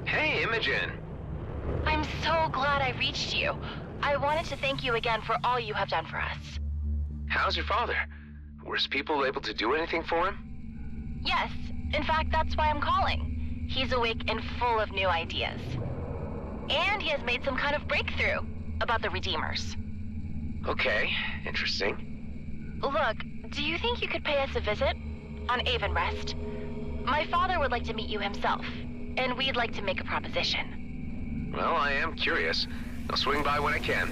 Hey, Imogen. I'm so glad I reached you. I wanted to thank you again for all you have done for us. How's your father? Were his people able to do anything for him? Yes, in fact, that's why I'm calling. He's awake and full of new ideas. And he has made some kind of breakthrough about the Redeemers. Okay, interesting. Look, do you think you could pay us a visit? On Avonrest. My father would like to meet you himself, and we'd like to make a proposition. Well, I am curious. I'll swing by when I can.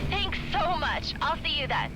Thanks so much. I'll see you then.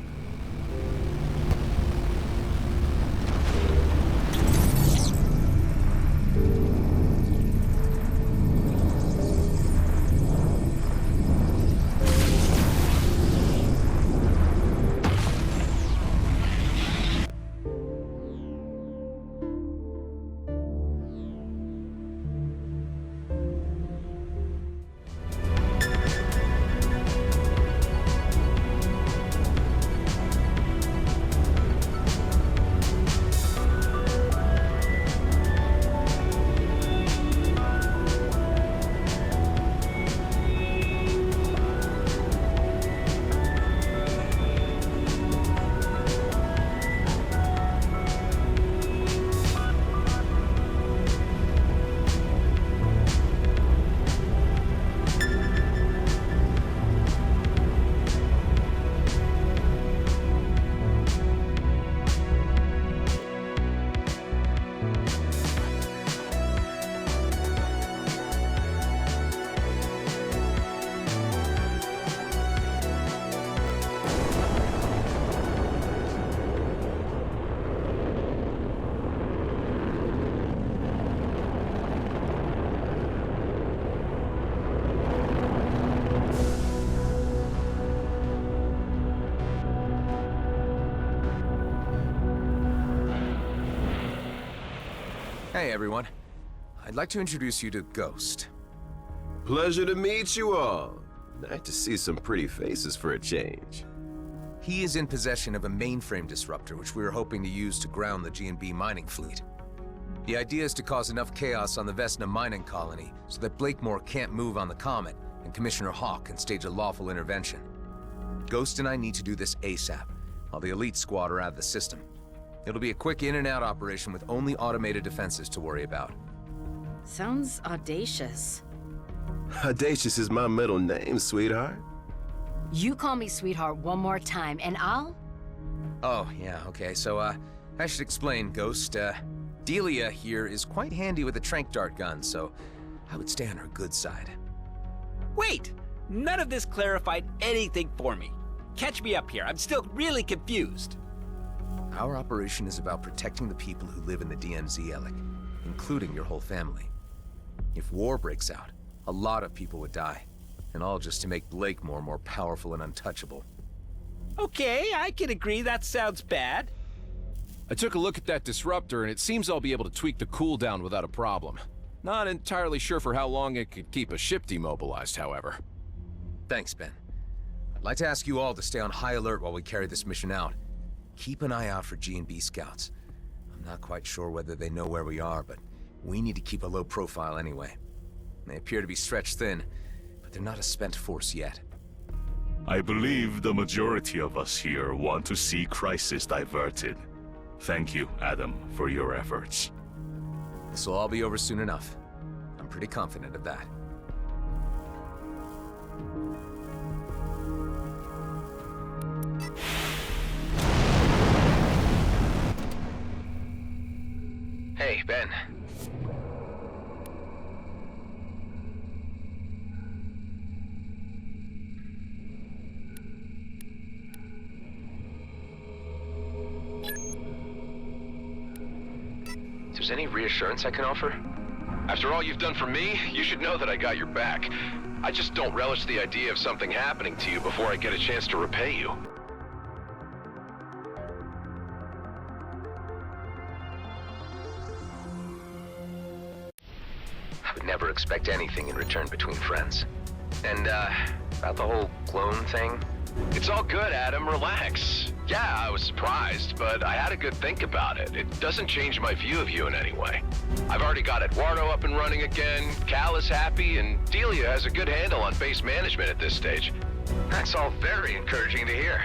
Hey, everyone. I'd like to introduce you to Ghost. Pleasure to meet you all. Nice to see some pretty faces for a change. He is in possession of a mainframe disruptor, which we were hoping to use to ground the G&B mining fleet. The idea is to cause enough chaos on the Vesna mining colony so that Blakemore can't move on the Comet, and Commissioner Hawk can stage a lawful intervention. Ghost and I need to do this ASAP, while the elite squad are out of the system. It'll be a quick in and out operation with only automated defenses to worry about. Sounds audacious. Audacious is my middle name, sweetheart. You call me sweetheart one more time, and I'll... Oh, yeah, okay, so, I should explain, Ghost. Delia here is quite handy with a tranq dart gun, so I would stay on her good side. Wait! None of this clarified anything for me. Catch me up here, I'm still really confused. Our operation is about protecting the people who live in the DMZ, Alec, including your whole family. If war breaks out, a lot of people would die, and all just to make Blakemore more powerful and untouchable. Okay, I can agree that sounds bad. I took a look at that disruptor, and it seems I'll be able to tweak the cooldown without a problem. Not entirely sure for how long it could keep a ship demobilized, however. Thanks, Ben. I'd like to ask you all to stay on high alert while we carry this mission out. Keep an eye out for G&B scouts. I'm not quite sure whether they know where we are, but we need to keep a low profile anyway. They appear to be stretched thin, but they're not a spent force yet. I believe the majority of us here want to see crisis diverted. Thank you, Adam, for your efforts. This will all be over soon enough. I'm pretty confident of that. Hey, Ben. If there's any reassurance I can offer? After all you've done for me, you should know that I got your back. I just don't relish the idea of something happening to you before I get a chance to repay you. I would never expect anything in return between friends. And, about the whole clone thing, It's all good, Adam. Relax. Yeah, I was surprised, but I had a good think about it. It doesn't change my view of you in any way. I've already got Eduardo up and running again, Cal is happy, and Delia has a good handle on base management at this stage. That's all very encouraging to hear.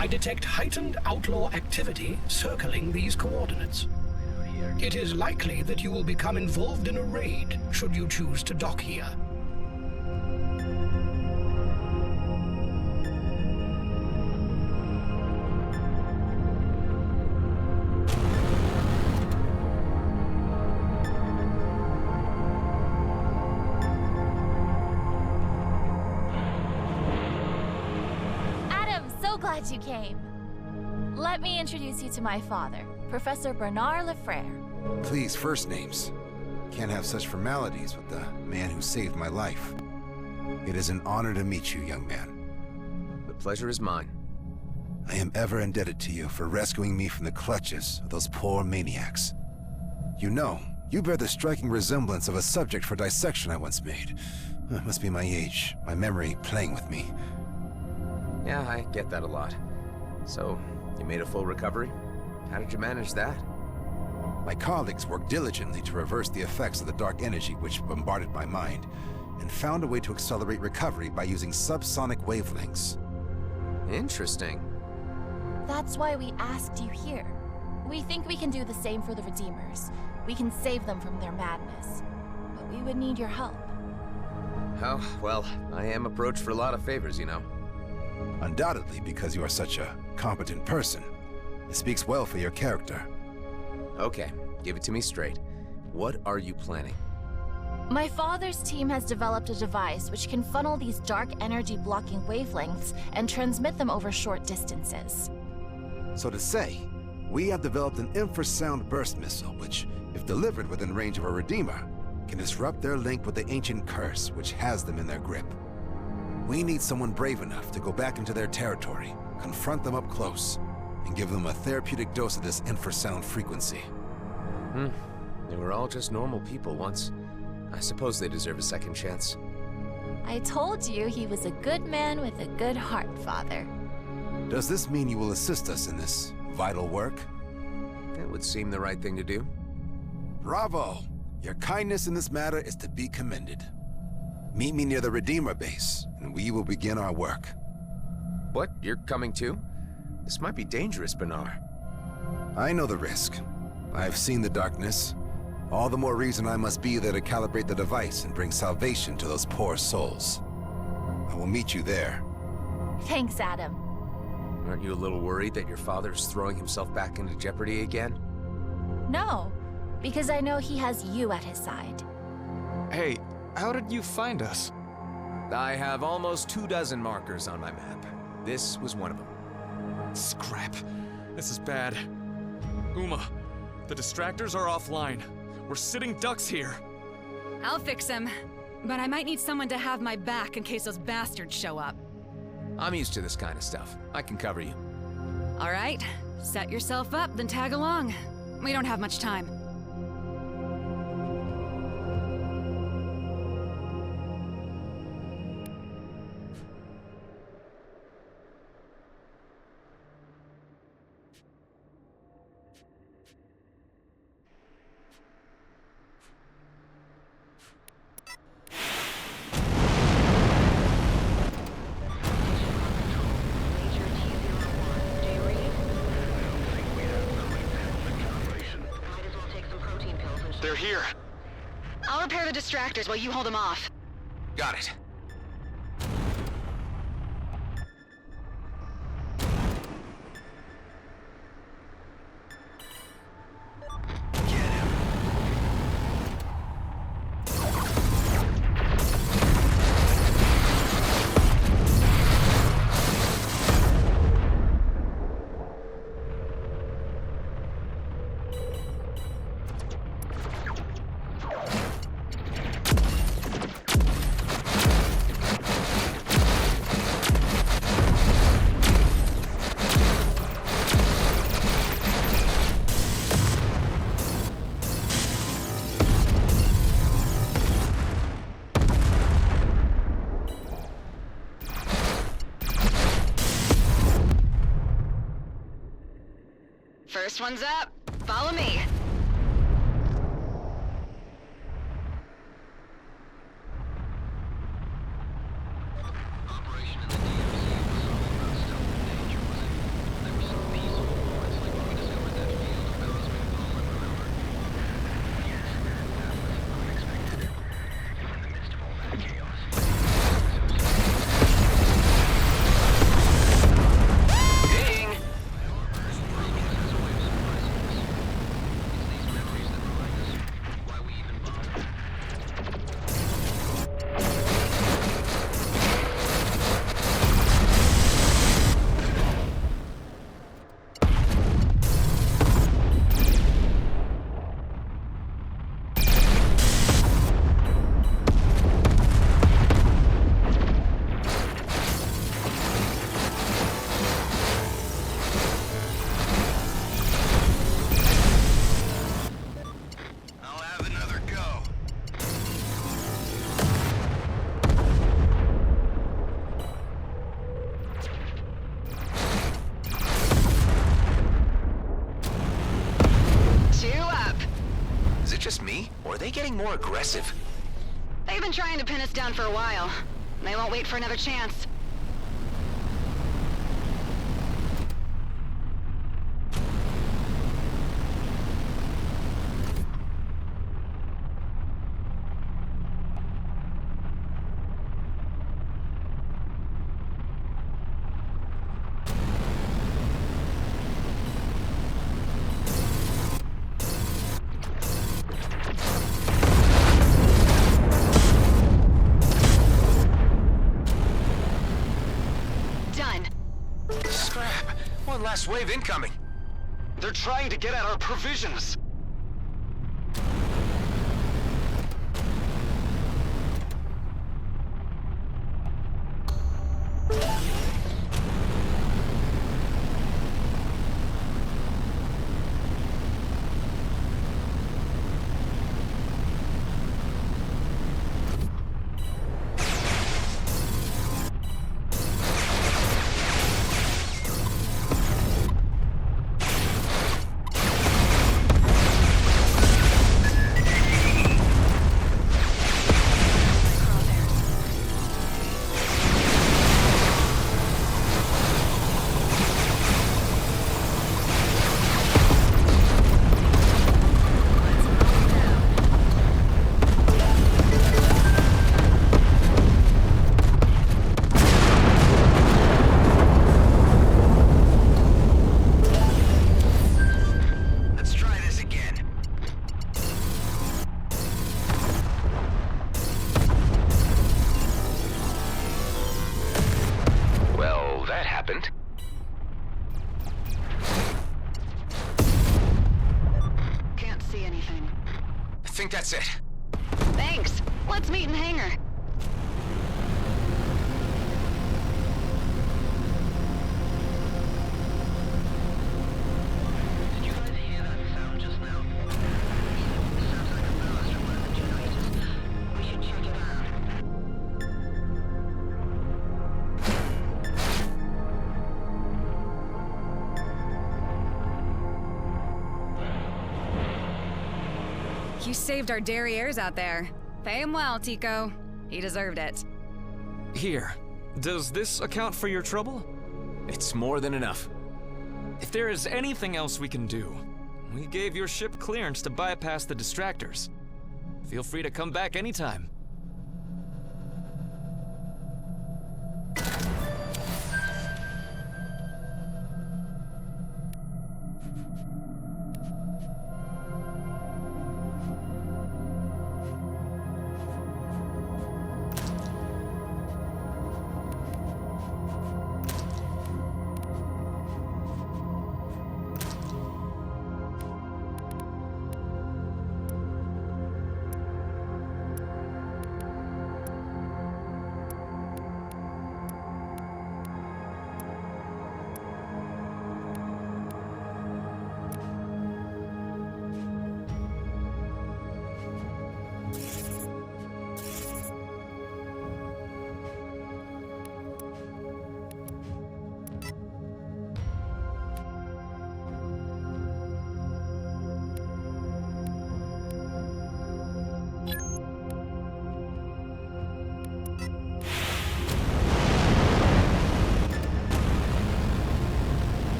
I detect heightened outlaw activity circling these coordinates. It is likely that you will become involved in a raid, should you choose to dock here. Glad you came. Let me introduce you to my father, Professor Bernard Lefrere. Please, first names. Can't have such formalities with the man who saved my life. It is an honor to meet you, young man. The pleasure is mine. I am ever indebted to you for rescuing me from the clutches of those poor maniacs. You know, you bear the striking resemblance of a subject for dissection I once made. It must be my age, my memory playing with me. Yeah, I get that a lot. So, you made a full recovery? How did you manage that? My colleagues worked diligently to reverse the effects of the dark energy which bombarded my mind, and found a way to accelerate recovery by using subsonic wavelengths. Interesting. That's why we asked you here. We think we can do the same for the Redeemers. We can save them from their madness. But we would need your help. Oh, well, I am approached for a lot of favors, you know. Undoubtedly, because you are such a competent person. It speaks well for your character. Okay, give it to me straight. What are you planning? My father's team has developed a device which can funnel these dark energy blocking wavelengths and transmit them over short distances. So to say, we have developed an infrasound burst missile which, if delivered within range of a Redeemer, can disrupt their link with the ancient curse which has them in their grip. We need someone brave enough to go back into their territory, confront them up close, and give them a therapeutic dose of this infrasound frequency. They were all just normal people once. I suppose they deserve a second chance. I told you he was a good man with a good heart, Father. Does this mean you will assist us in this vital work? It would seem the right thing to do. Bravo! Your kindness in this matter is to be commended. Meet me near the Redeemer base, and we will begin our work. What? You're coming too? This might be dangerous, Bernard. I know the risk. I've seen the darkness. All the more reason I must be there to calibrate the device and bring salvation to those poor souls. I will meet you there. Thanks, Adam. Aren't you a little worried that your father's throwing himself back into jeopardy again? No, because I know he has you at his side. Hey, how did you find us? I have almost 24 markers on my map. This was one of them. Scrap. This is bad. Uma, the distractors are offline. We're sitting ducks here. I'll fix him, but I might need someone to have my back in case those bastards show up. I'm used to this kind of stuff. I can cover you. All right, set yourself up, then tag along. We don't have much time. They're here. I'll repair the distractors while you hold them off. Got it. First one's up. Follow me. Getting more aggressive. They've been trying to pin us down for a while. They won't wait for another chance. Wave incoming. They're trying to get at our provisions. happened? Can't see anything. I think that's it. Thanks. Let's meet in the hangar. Did you guys hear that sound just now? Sounds like a blast from one of the generators. We should check it out. You saved our derrieres out there. Pay him well, Tico. He deserved it. Here. Does this account for your trouble? It's more than enough. If there is anything else we can do, we gave your ship clearance to bypass the distractors. Feel free to come back anytime.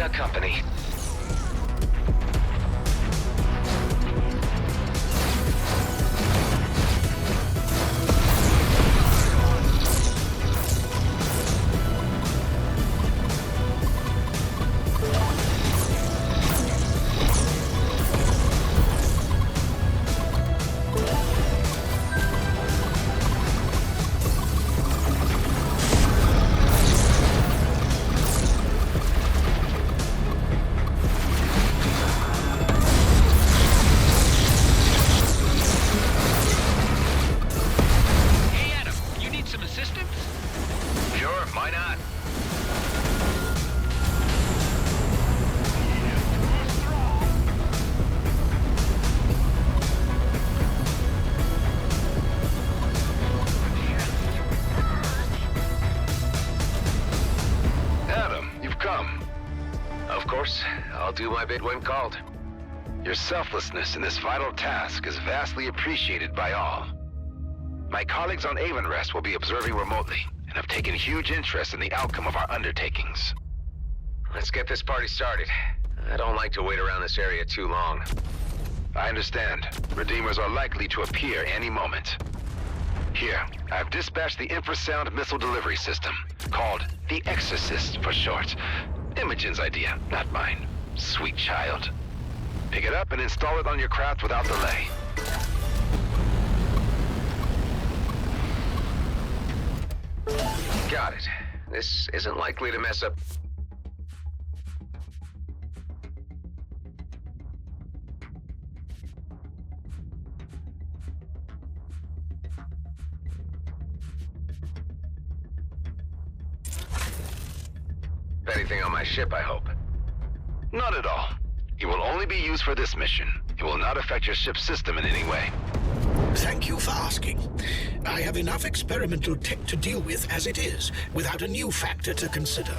our company. I'll do my bit when called. Your selflessness in this vital task is vastly appreciated by all. My colleagues on Avonrest will be observing remotely and have taken huge interest in the outcome of our undertakings. Let's get this party started. I don't like to wait around this area too long. I understand. Redeemers are likely to appear any moment. Here, I've dispatched the infrasound missile delivery system, called the Exorcist for short. Imogen's idea, not mine. Sweet child. Pick it up and install it on your craft without delay. Got it. This isn't likely to mess up. Anything on my ship, I hope. Not at all. It will only be used for this mission. It will not affect your ship's system in any way. Thank you for asking. I have enough experimental tech to deal with as it is, without a new factor to consider.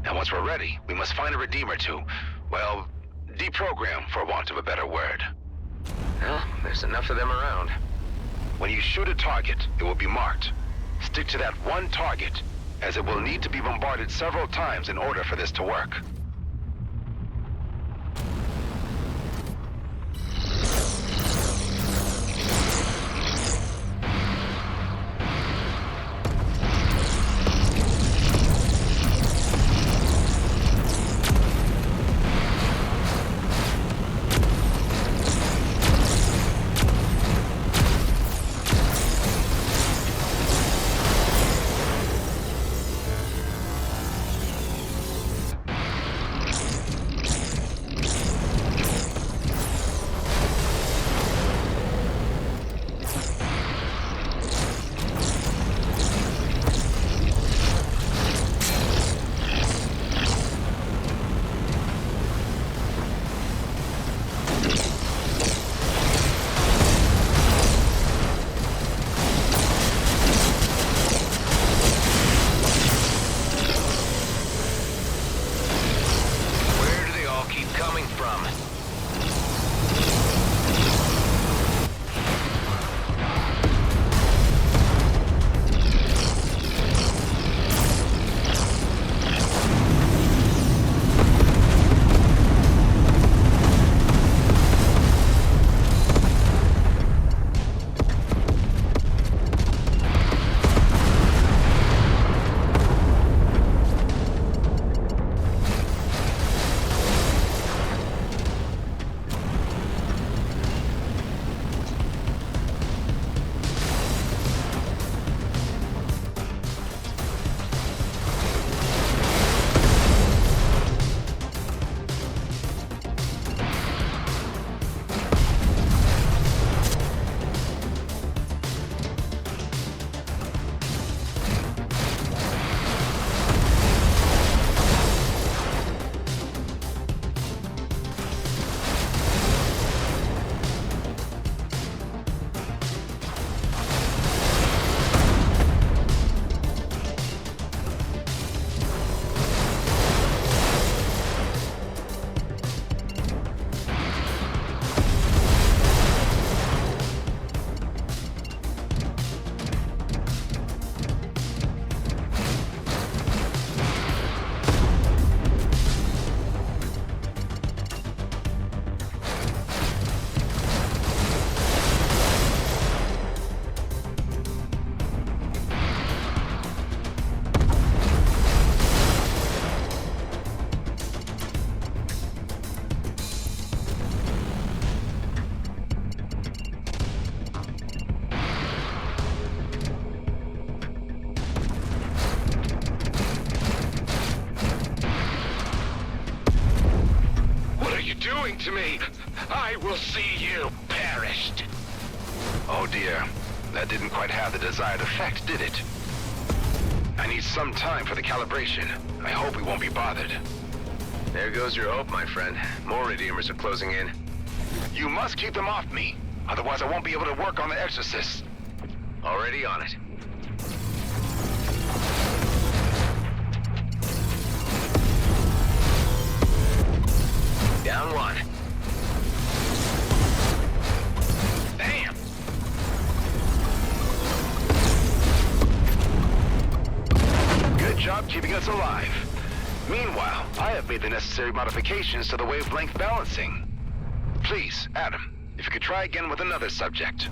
And once we're ready, we must find a Redeemer to, well, deprogram, for want of a better word. Well, there's enough of them around. When you shoot a target, it will be marked. Stick to that one target, as it will need to be bombarded several times in order for this to work. doing to me? I will see you perished. Oh dear. That didn't quite have the desired effect, did it? I need some time for the calibration. I hope we won't be bothered. There goes your hope, my friend. More Redeemers are closing in. You must keep them off me. Otherwise, I won't be able to work on the exorcist. Already on it. Down one. Damn! Good job keeping us alive. Meanwhile, I have made the necessary modifications to the wavelength balancing. Please, Adam, if you could try again with another subject.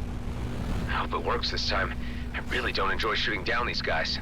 I hope it works this time. I really don't enjoy shooting down these guys.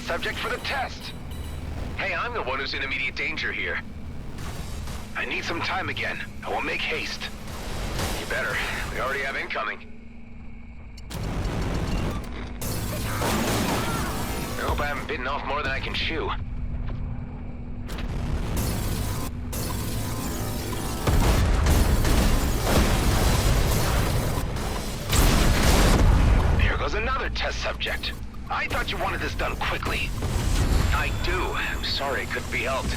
Subject for the test. Hey, I'm the one who's in immediate danger here. I need some time again. I will make haste. You better. We already have incoming. I hope I haven't bitten off more than I can chew. Here goes another test subject. I thought you wanted this done quickly. I do. I'm sorry it couldn't be helped.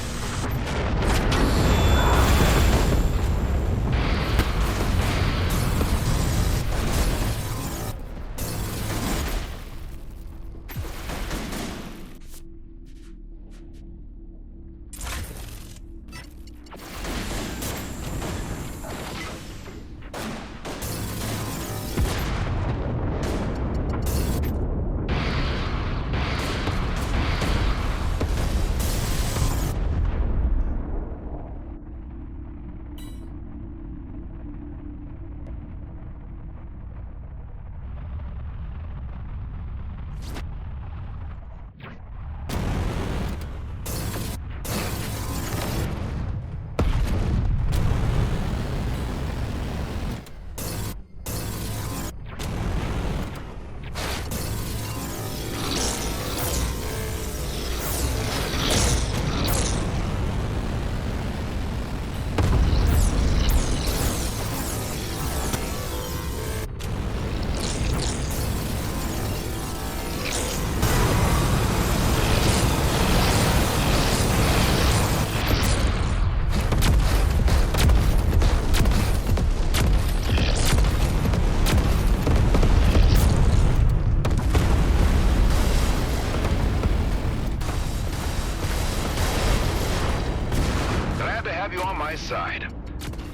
Side.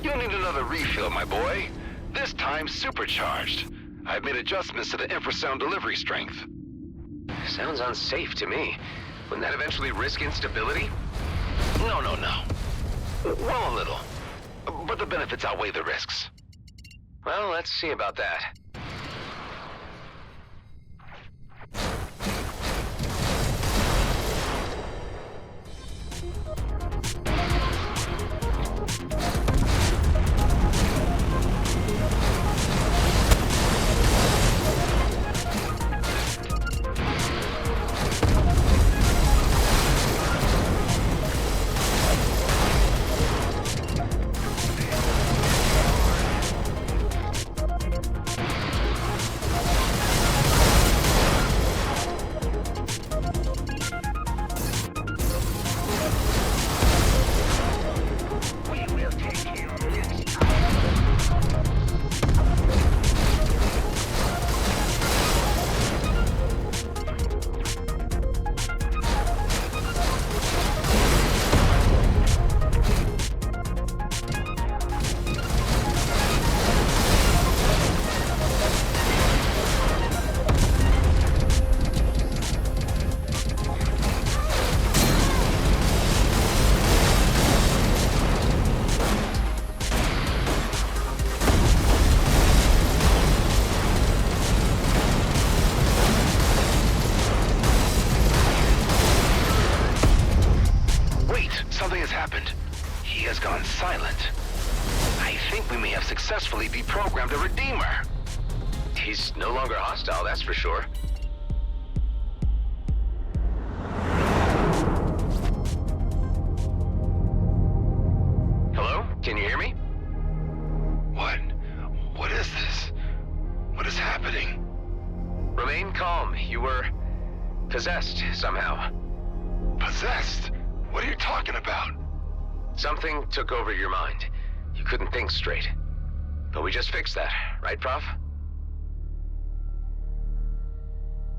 You'll need another refill, my boy. This time supercharged. I've made adjustments to the infrasound delivery strength. Sounds unsafe to me. Wouldn't that eventually risk instability? No. Well, a little. But the benefits outweigh the risks. Well, let's see about that. happened. He has gone silent. I think we may have successfully deprogrammed the Redeemer. He's no longer hostile, that's for sure. Hello? Can you hear me? What is this? What is happening? Remain calm. You were possessed somehow. Possessed? What are you talking about? Something took over your mind. You couldn't think straight. But we just fixed that, right, Prof?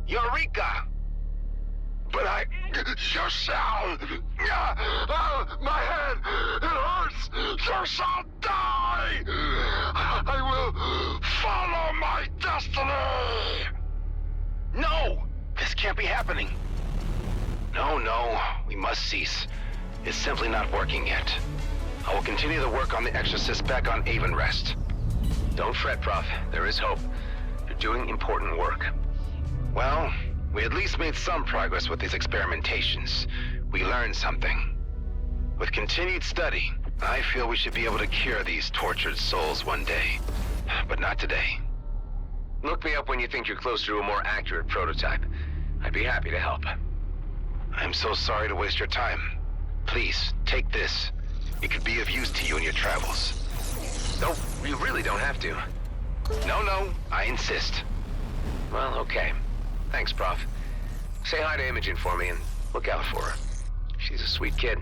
Eureka! But you shall... my head, it hurts! You shall die! I will follow my destiny! No! This can't be happening. No, we must cease. It's simply not working yet. I will continue the work on the Exorcist back on Avonrest. Don't fret, Prof. There is hope. You're doing important work. Well, we at least made some progress with these experimentations. We learned something. With continued study, I feel we should be able to cure these tortured souls one day. But not today. Look me up when you think you're close to a more accurate prototype. I'd be happy to help. I'm so sorry to waste your time. Please, take this. It could be of use to you in your travels. No, you really don't have to. No, I insist. Well, okay. Thanks, Prof. Say hi to Imogen for me and look out for her. She's a sweet kid.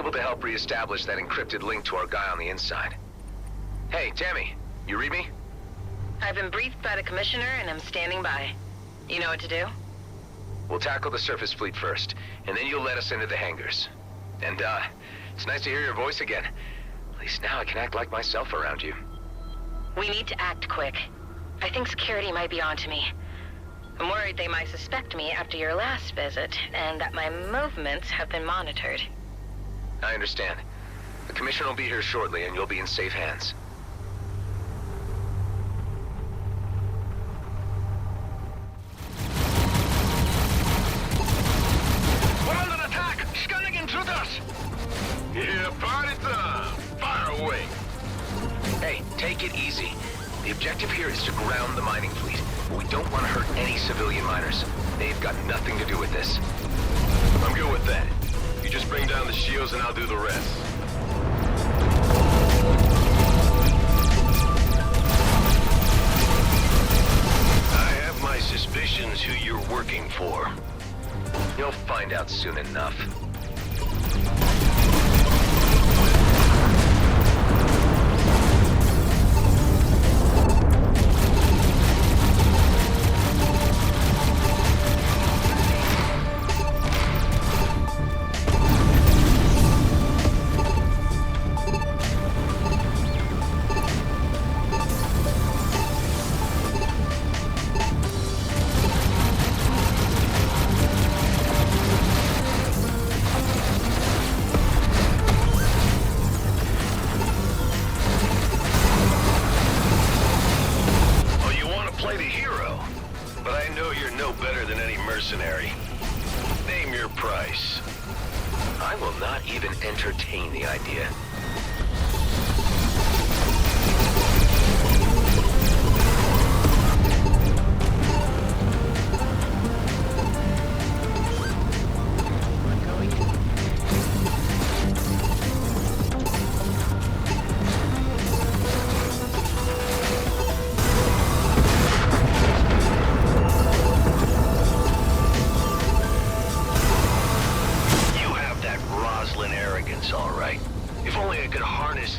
able to help reestablish that encrypted link to our guy on the inside. Hey, Tammy, you read me? I've been briefed by the Commissioner and I'm standing by. You know what to do? We'll tackle the surface fleet first, and then you'll let us into the hangars. And, it's nice to hear your voice again. At least now I can act like myself around you. We need to act quick. I think security might be onto me. I'm worried they might suspect me after your last visit, and that my movements have been monitored. I understand. The Commissioner will be here shortly, and you'll be in safe hands. We're under attack! Scanning intruders! Yeah, party time! Fire away! Hey, take it easy. The objective here is to ground the mining fleet. We don't want to hurt any civilian miners. They've got nothing to do with this. I'm good with that. You just bring down the shields and I'll do the rest. I have my suspicions who you're working for. You'll find out soon enough. Name your price. I will not even entertain the idea.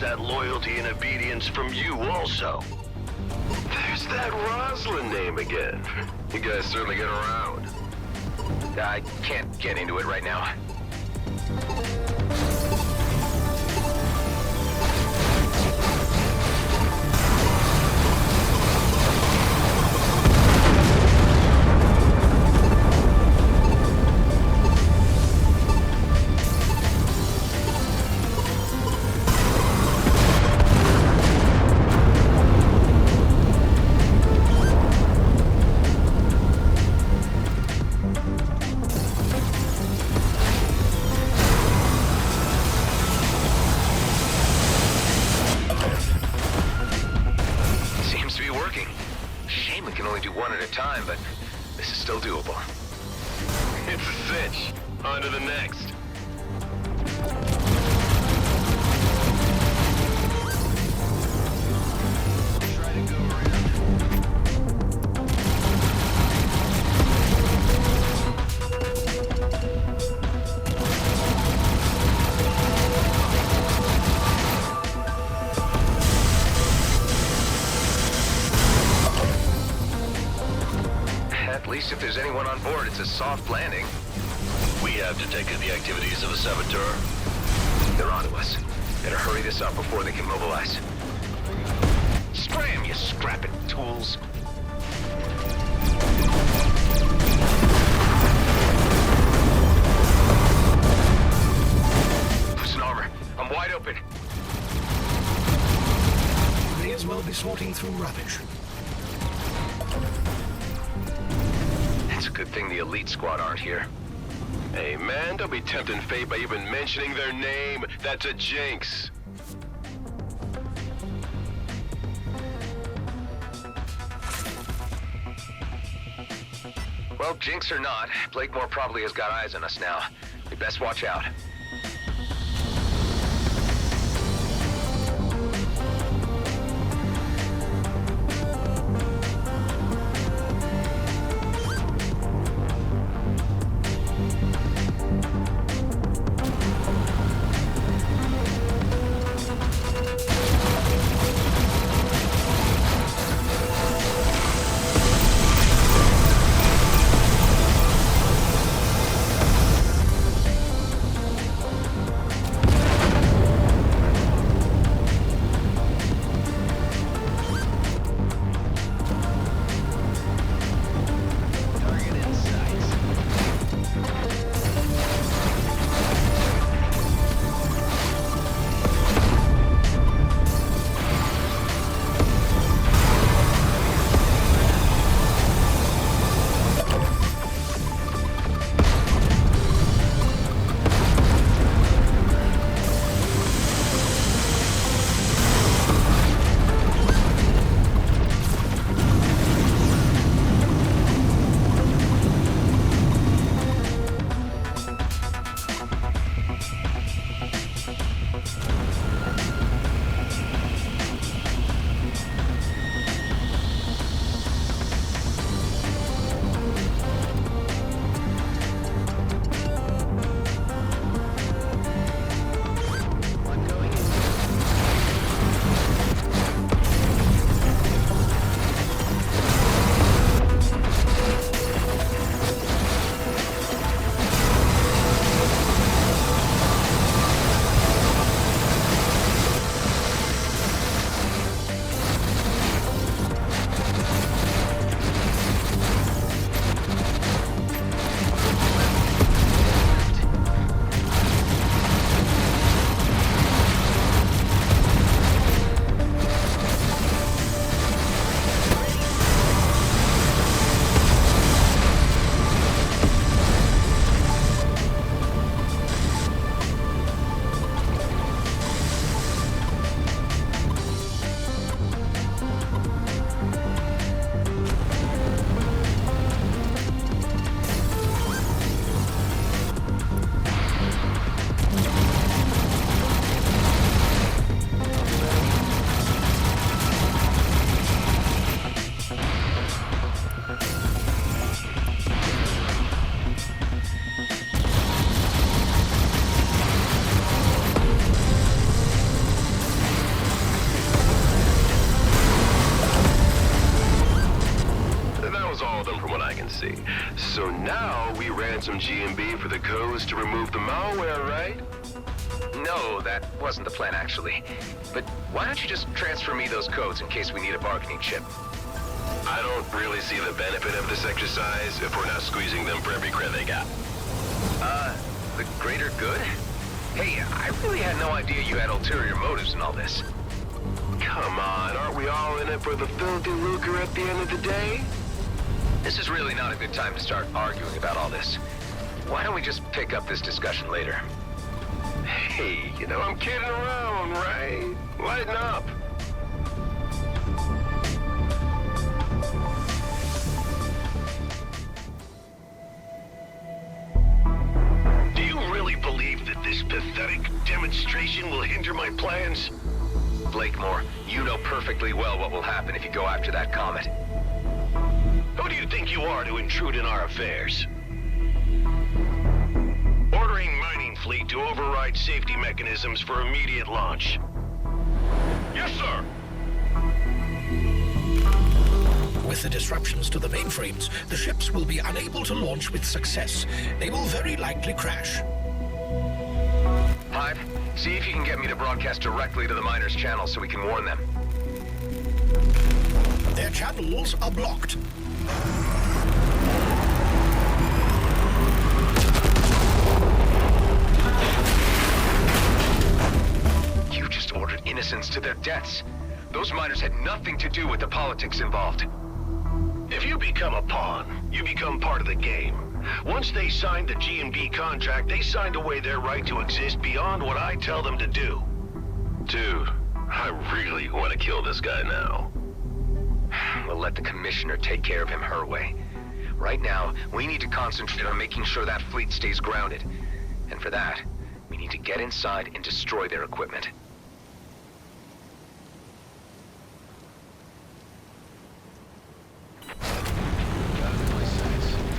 That loyalty and obedience from you also. There's that Roslyn name again. You guys certainly get around. I can't get into it right now. But this is still doable. It's a cinch. On to the next. Try to go At least if there's anyone on board, it's a soft landing. We have detected the activities of a saboteur. They're onto us. Better hurry this up before they can mobilize. Scram, you scrapping tools! Loosen armor. I'm wide open. May as well be sorting through rubbish. It's a good thing the elite squad aren't here. Hey man, don't be tempting fate by even mentioning their name. That's a jinx. Well, jinx or not, Blakemore probably has got eyes on us now. We best watch out. So now we ransom G&B for the codes to remove the malware, right? No, that wasn't the plan, actually. But why don't you just transfer me those codes in case we need a bargaining chip? I don't really see the benefit of this exercise if we're not squeezing them for every credit they got. The greater good? Hey, I really had no idea you had ulterior motives in all this. Come on, aren't we all in it for the filthy lucre at the end of the day? This is really not a good time to start arguing about all this. Why don't we just pick up this discussion later? Hey, you know, I'm kidding around, right? Lighten up. Do you really believe that this pathetic demonstration will hinder my plans? Blakemore, you know perfectly well what will happen if you go after that comet. Who do you think you are to intrude in our affairs? Ordering mining fleet to override safety mechanisms for immediate launch. Yes, sir! With the disruptions to the mainframes, the ships will be unable to launch with success. They will very likely crash. Hive, see if you can get me to broadcast directly to the miners' channel so we can warn them. Their channels are blocked. You just ordered innocents to their deaths. Those miners had nothing to do with the politics involved. If you become a pawn, you become part of the game. Once they signed the G&B contract, they signed away their right to exist beyond what I tell them to do. Dude, I really want to kill this guy now. We'll let the Commissioner take care of him her way. Right now, we need to concentrate on making sure that fleet stays grounded. And for that, we need to get inside and destroy their equipment.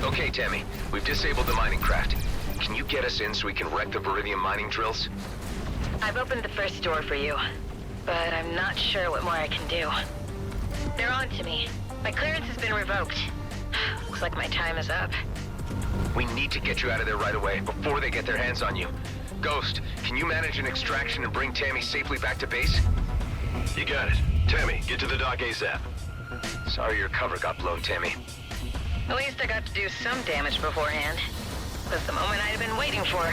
Okay, Tammy, we've disabled the mining craft. Can you get us in so we can wreck the Viridium mining drills? I've opened the first door for you, but I'm not sure what more I can do. They're on to me. My clearance has been revoked. Looks like my time is up. We need to get you out of there right away, before they get their hands on you. Ghost, can you manage an extraction and bring Tammy safely back to base? You got it. Tammy, get to the dock ASAP. Sorry your cover got blown, Tammy. At least I got to do some damage beforehand. That's the moment I'd have been waiting for.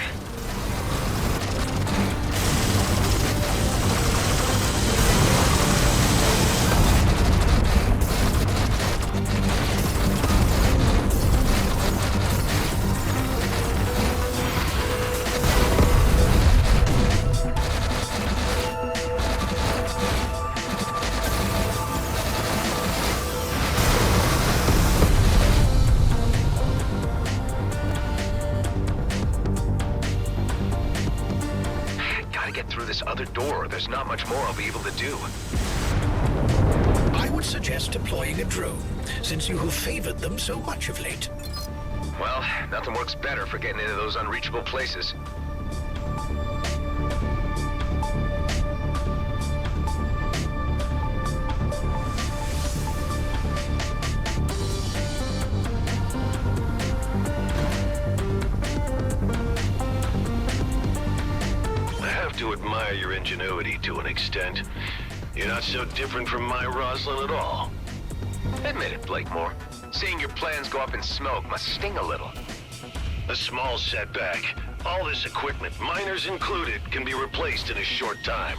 There's not much more I'll be able to do. I would suggest deploying a drone, since you have favored them so much of late. Well, nothing works better for getting into those unreachable places. To admire your ingenuity to an extent. You're not so different from my Roslyn at all. Admit it, Blakemore. Seeing your plans go up in smoke must sting a little. A small setback. All this equipment, miners included, can be replaced in a short time.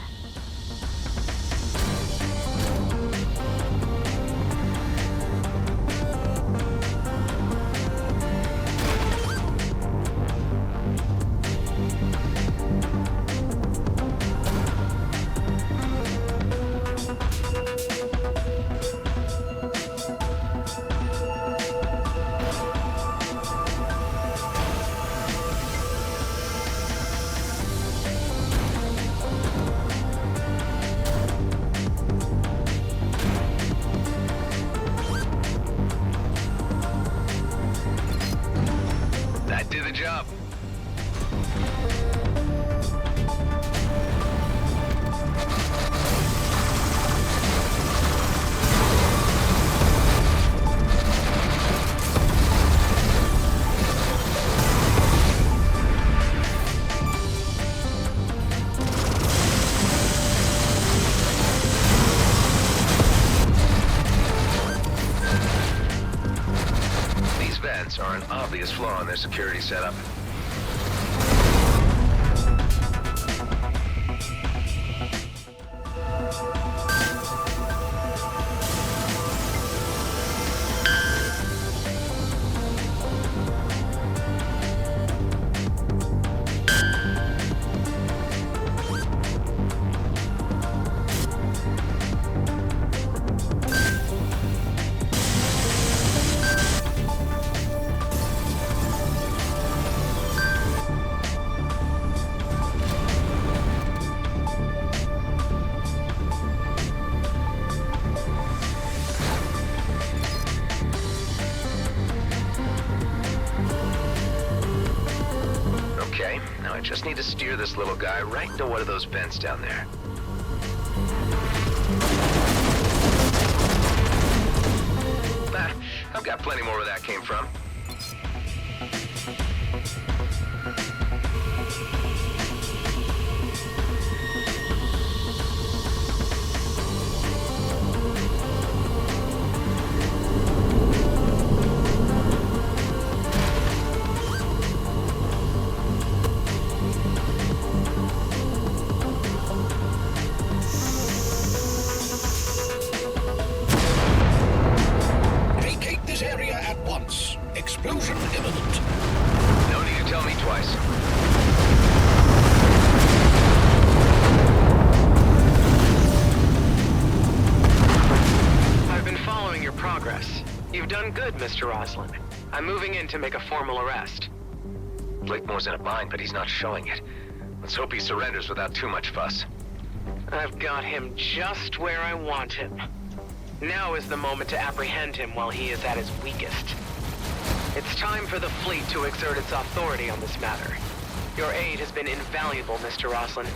obvious flaw in their security setup. I just need to steer this little guy right into one of those vents down there. I've got plenty more where that came from. Explosion imminent. No need to tell me twice. I've been following your progress. You've done good, Mr. Roslin. I'm moving in to make a formal arrest. Blakemore's in a bind, but he's not showing it. Let's hope he surrenders without too much fuss. I've got him just where I want him. Now is the moment to apprehend him while he is at his weakest. It's time for the fleet to exert its authority on this matter. Your aid has been invaluable, Mr. Roslin,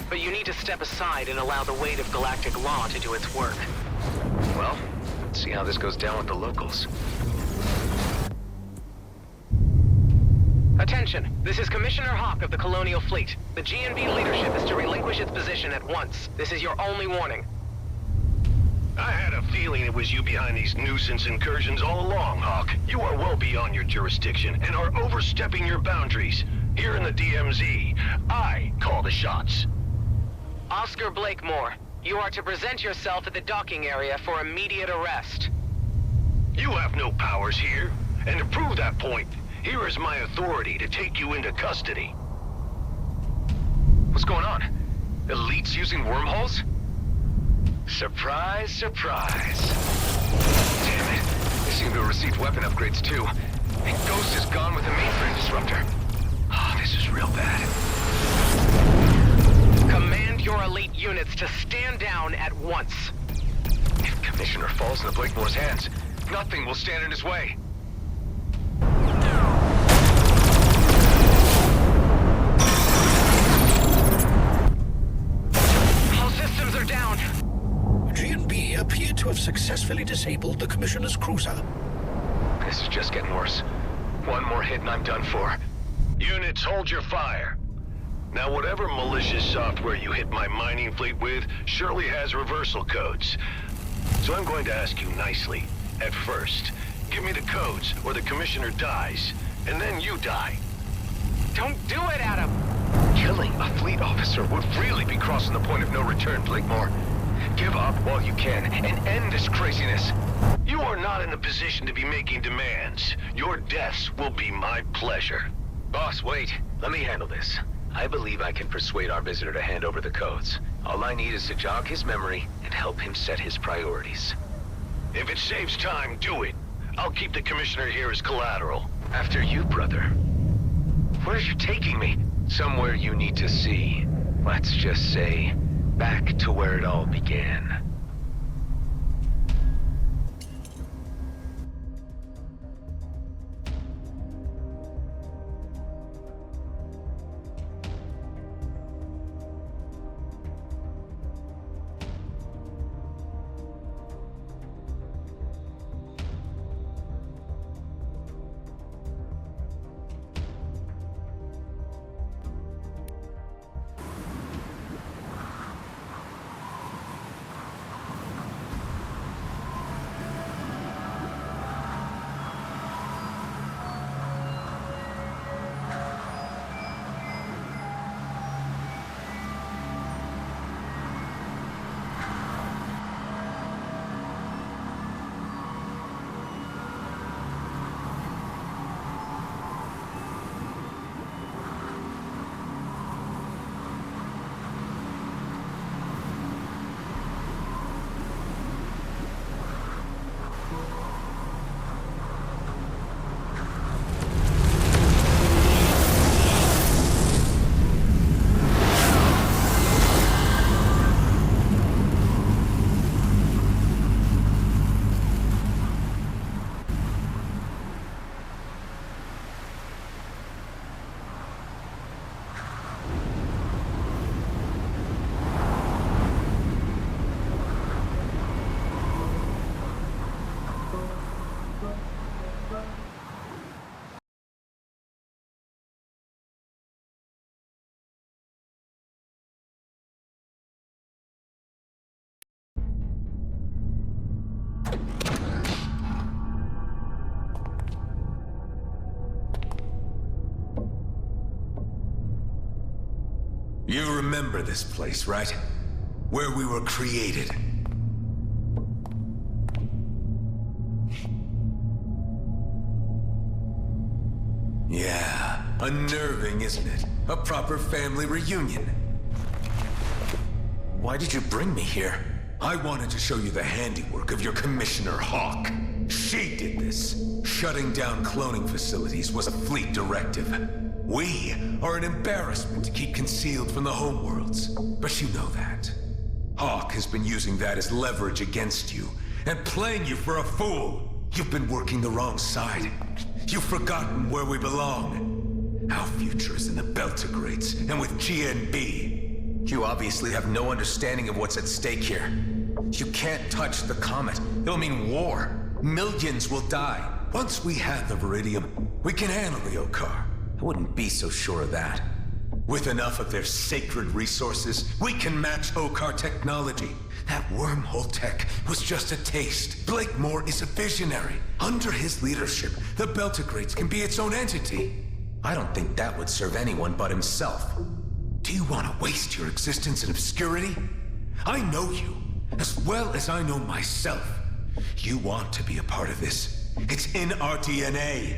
but you need to step aside and allow the weight of galactic law to do its work. Well, let's see how this goes down with the locals. Attention, this is Commissioner Hawk of the Colonial Fleet. The GNB leadership is to relinquish its position at once. This is your only warning. I had a feeling it was you behind these nuisance incursions all along, Hawk. You are well beyond your jurisdiction and are overstepping your boundaries. Here in the DMZ, I call the shots. Oscar Blakemore, you are to present yourself at the docking area for immediate arrest. You have no powers here, and to prove that point, here is my authority to take you into custody. What's going on? Elites using wormholes? Surprise, surprise. Damn it. They seem to have received weapon upgrades too. And Ghost is gone with the mainframe disruptor. Oh, this is real bad. Command your elite units to stand down at once. If Commissioner falls into Blakemore's hands, nothing will stand in his way. All systems are down. GNB appear to have successfully disabled the Commissioner's cruiser. This is just getting worse. One more hit and I'm done for. Units, hold your fire. Now, whatever malicious software you hit my mining fleet with surely has reversal codes. So I'm going to ask you nicely, at first, give me the codes or the Commissioner dies, and then you die. Don't do it, Adam! Killing a fleet officer would really be crossing the point of no return, Blakemore. Give up while you can and end this craziness. You are not in a position to be making demands. Your deaths will be my pleasure. Boss, wait. Let me handle this. I believe I can persuade our visitor to hand over the codes. All I need is to jog his memory and help him set his priorities. If it saves time, do it. I'll keep the Commissioner here as collateral. After you, brother. Where are you taking me? Somewhere you need to see. Let's just say, back to where it all began. You remember this place, right? Where we were created. Yeah, unnerving, isn't it? A proper family reunion. Why did you bring me here? I wanted to show you the handiwork of your Commissioner Hawk. She did this. Shutting down cloning facilities was a fleet directive. We are an embarrassment to keep concealed from the homeworlds, but you know that. Hawk has been using that as leverage against you, and playing you for a fool. You've been working the wrong side. You've forgotten where we belong. Our future is in the Beltigrades, and with GNB. You obviously have no understanding of what's at stake here. You can't touch the comet. It'll mean war. Millions will die. Once we have the Viridium, we can handle the Okar. I wouldn't be so sure of that. With enough of their sacred resources, we can match Okar technology. That wormhole tech was just a taste. Blakemore is a visionary. Under his leadership, the Beltigrades can be its own entity. I don't think that would serve anyone but himself. Do you want to waste your existence in obscurity? I know you, as well as I know myself. You want to be a part of this. It's in our DNA.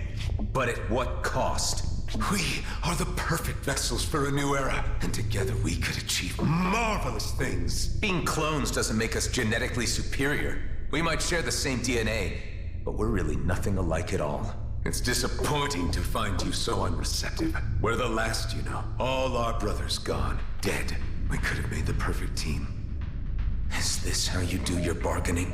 But at what cost? We are the perfect vessels for a new era, and together we could achieve marvelous things. Being clones doesn't make us genetically superior. We might share the same DNA, but we're really nothing alike at all. It's disappointing to find you so unreceptive. We're the last, you know. All our brothers gone, dead. We could have made the perfect team. Is this how you do your bargaining?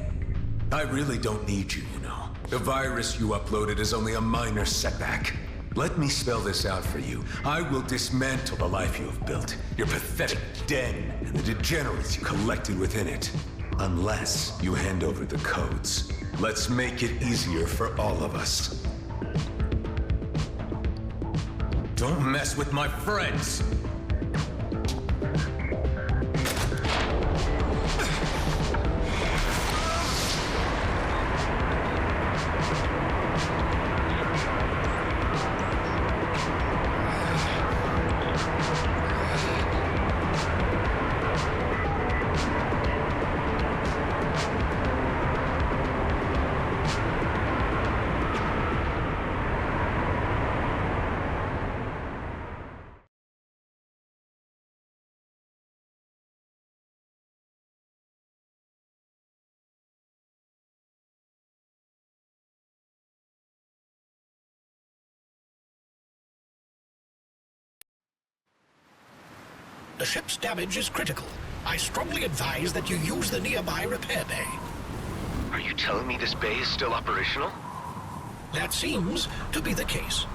I really don't need you, you know. The virus you uploaded is only a minor setback. Let me spell this out for you. I will dismantle the life you have built, your pathetic den, and the degenerates you collected within it. Unless you hand over the codes. Let's make it easier for all of us. Don't mess with my friends! The ship's damage is critical. I strongly advise that you use the nearby repair bay. Are you telling me this bay is still operational? That seems to be the case.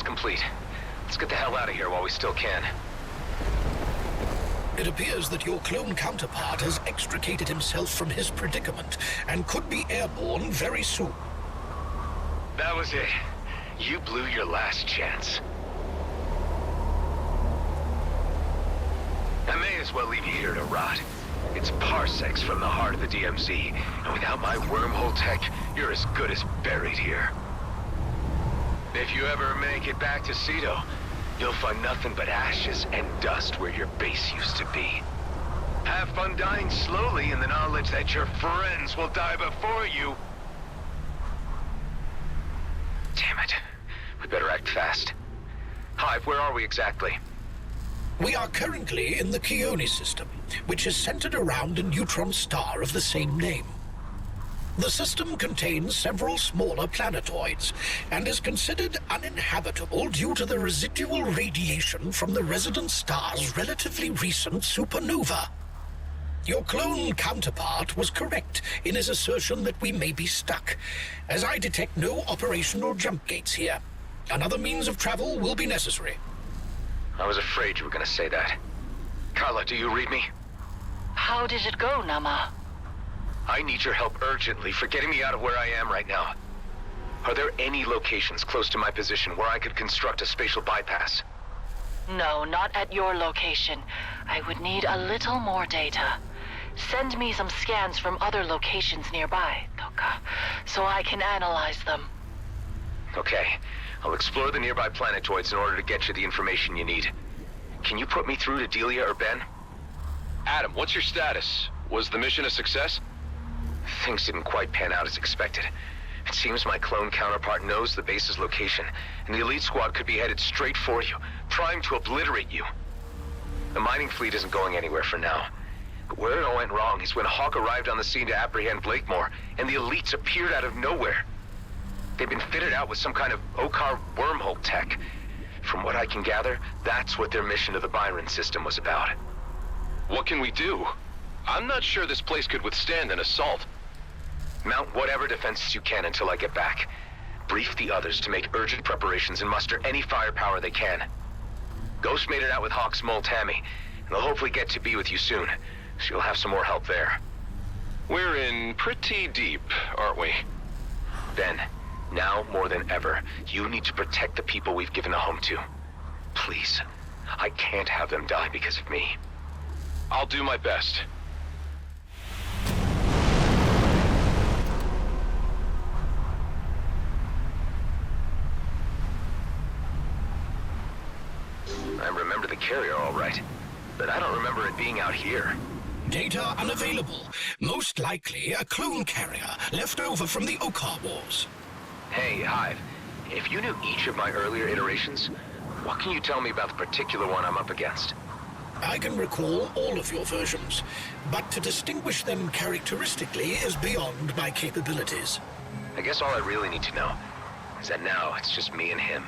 Complete. Let's get the hell out of here while we still can. It appears that your clone counterpart has extricated himself from his predicament and could be airborne very soon. That was it. You blew your last chance. I may as well leave you here to rot. It's parsecs from the heart of the DMZ, and without my wormhole tech, you're as good as buried here. If you ever make it back to Cedo, you'll find nothing but ashes and dust where your base used to be. Have fun dying slowly in the knowledge that your friends will die before you. Damn it. We better act fast. Hive, where are we exactly? We are currently in the Keone system, which is centered around a neutron star of the same name. The system contains several smaller planetoids and is considered uninhabitable due to the residual radiation from the resident star's relatively recent supernova. Your clone counterpart was correct in his assertion that we may be stuck, as I detect no operational jump gates here. Another means of travel will be necessary. I was afraid you were going to say that. Carla, do you read me? How did it go, Nama? I need your help urgently for getting me out of where I am right now. Are there any locations close to my position where I could construct a spatial bypass? No, not at your location. I would need a little more data. Send me some scans from other locations nearby, Toka, so I can analyze them. Okay. I'll explore the nearby planetoids in order to get you the information you need. Can you put me through to Delia or Ben? Adam, what's your status? Was the mission a success? Things didn't quite pan out as expected. It seems my clone counterpart knows the base's location, and the elite squad could be headed straight for you, trying to obliterate you. The mining fleet isn't going anywhere for now. But where it all went wrong is when Hawk arrived on the scene to apprehend Blakemore, and the elites appeared out of nowhere. They've been fitted out with some kind of Okar wormhole tech. From what I can gather, that's what their mission to the Byron system was about. What can we do? I'm not sure this place could withstand an assault. Mount whatever defenses you can until I get back. Brief the others to make urgent preparations and muster any firepower they can. Ghost made it out with Hawk's mole Tammy, and they'll hopefully get to be with you soon, so you'll have some more help there. We're in pretty deep, aren't we? Ben, now more than ever, you need to protect the people we've given a home to. Please. I can't have them die because of me. I'll do my best. I remember the carrier all right, but I don't remember it being out here. Data unavailable. Most likely a clone carrier left over from the Okar Wars. Hey, Hive. If you knew each of my earlier iterations, what can you tell me about the particular one I'm up against? I can recall all of your versions, but to distinguish them characteristically is beyond my capabilities. I guess all I really need to know is that now it's just me and him.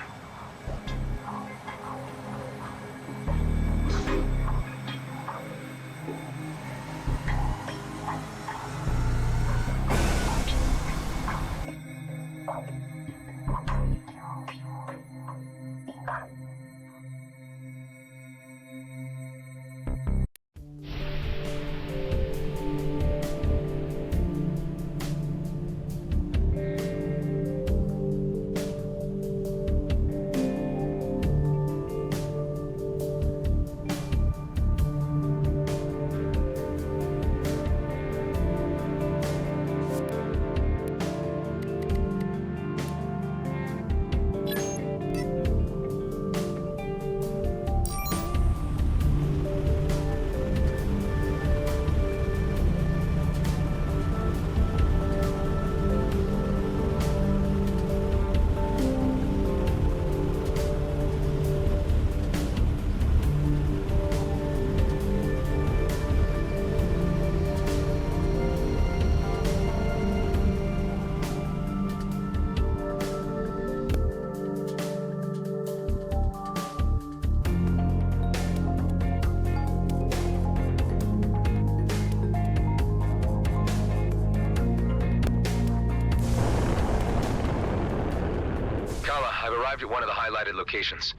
I've arrived at one of the highlighted locations.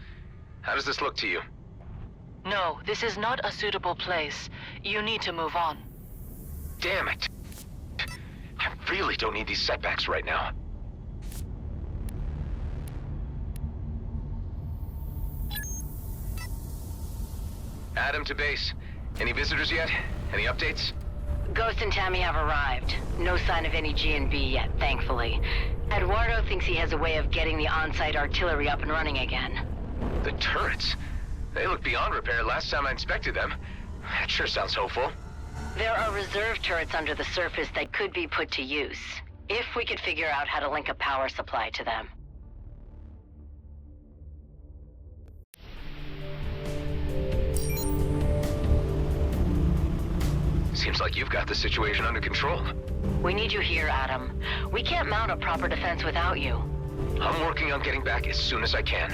How does this look to you? No, this is not a suitable place. You need to move on. Damn it. I really don't need these setbacks right now. Adam to base. Any visitors yet? Any updates? Ghost and Tammy have arrived. No sign of any G&B yet, thankfully. Eduardo thinks he has a way of getting the on-site artillery up and running again. The turrets? They look beyond repair last time I inspected them. That sure sounds hopeful. There are reserve turrets under the surface that could be put to use, if we could figure out how to link a power supply to them. Seems like you've got the situation under control. We need you here, Adam. We can't mount a proper defense without you. I'm working on getting back as soon as I can.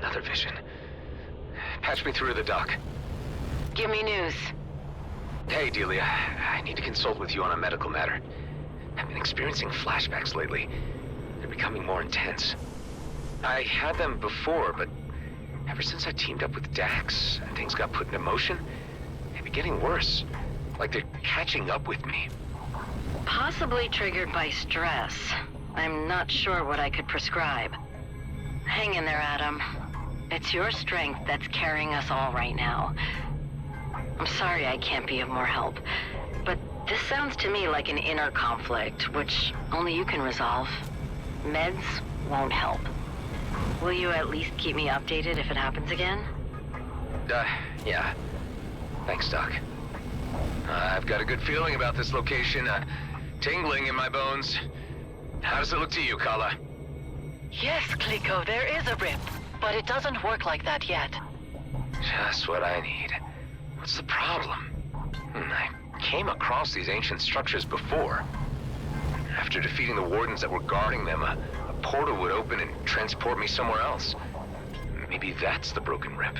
Another vision. Patch me through to the dock. Give me news. Hey, Delia. I need to consult with you on a medical matter. I've been experiencing flashbacks lately. They're becoming more intense. I had them before, but ever since I teamed up with Dax and things got put into motion, they've been getting worse. Like they're catching up with me. Possibly triggered by stress. I'm not sure what I could prescribe. Hang in there, Adam. It's your strength that's carrying us all right now. I'm sorry I can't be of more help, but this sounds to me like an inner conflict, which only you can resolve. Meds won't help. Will you at least keep me updated if it happens again? Yeah. Thanks, Doc. I've got a good feeling about this location, tingling in my bones. How does it look to you, Kala? Yes, Kliko, there is a rip, but it doesn't work like that yet. Just what I need. What's the problem? I came across these ancient structures before. After defeating the wardens that were guarding them, a portal would open and transport me somewhere else. Maybe that's the broken rip.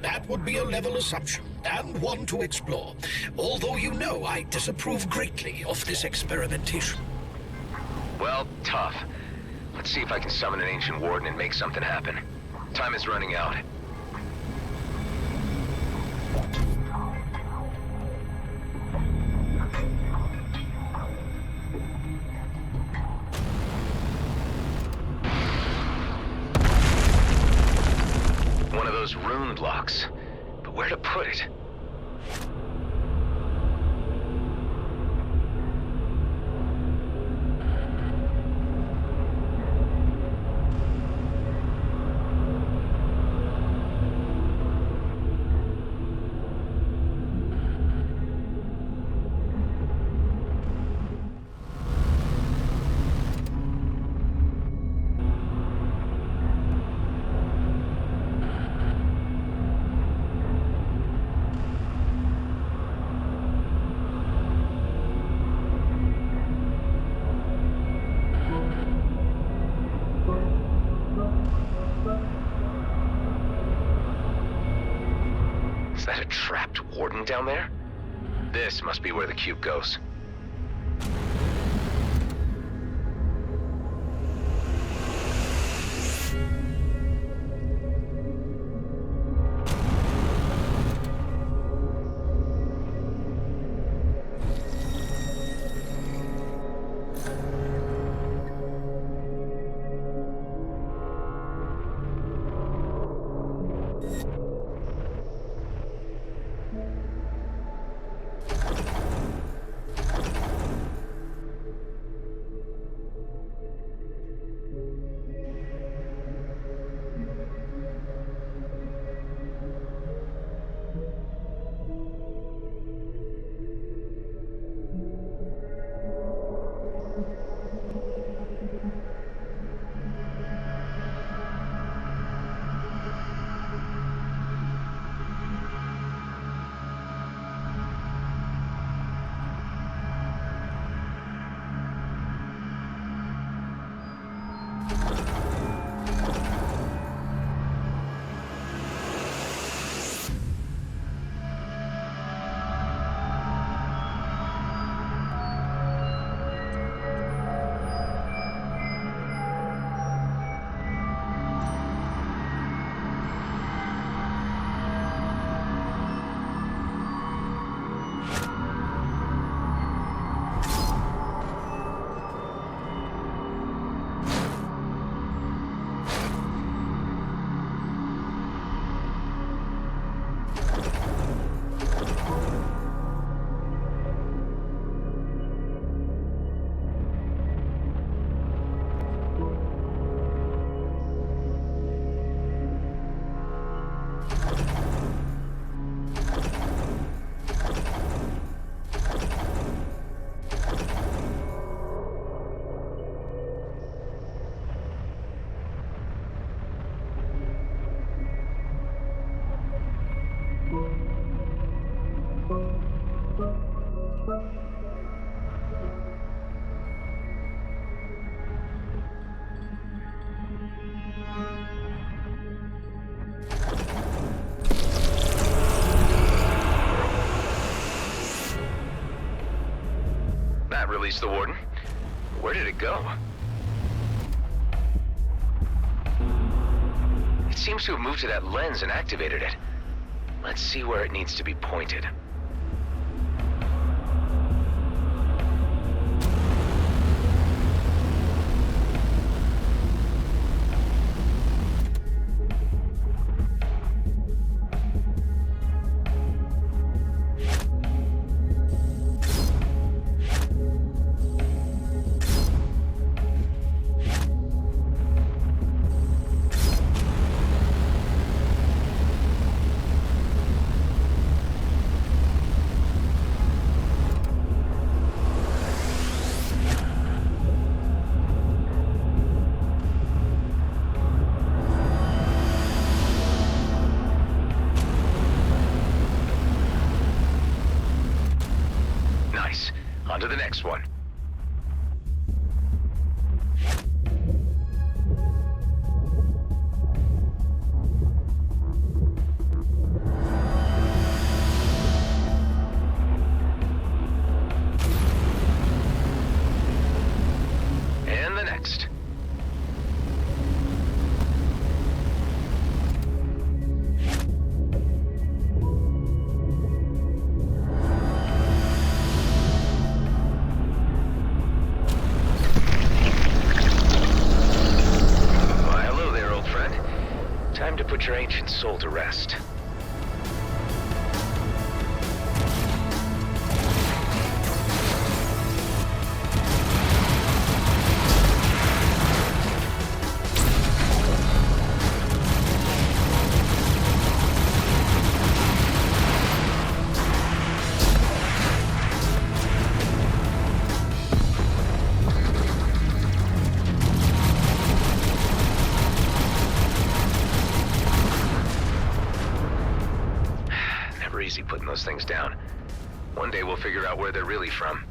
That would be a level assumption, and one to explore. Although you know I disapprove greatly of this experimentation. Well, tough. Let's see if I can summon an ancient warden and make something happen. Time is running out. One of those rune blocks. But where to put it? Is that a trapped warden down there? This must be where the cube goes. release the warden. Where did it go? It seems to have moved to that lens and activated it. Let's see where it needs to be pointed. On to the next one. And the next. Put your ancient soul to rest. Easy putting those things down. One day we'll figure out where they're really from.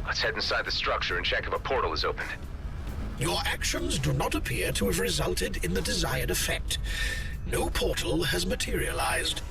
Let's head inside the structure and check if a portal is opened. Your actions do not appear to have resulted in the desired effect. No portal has materialized.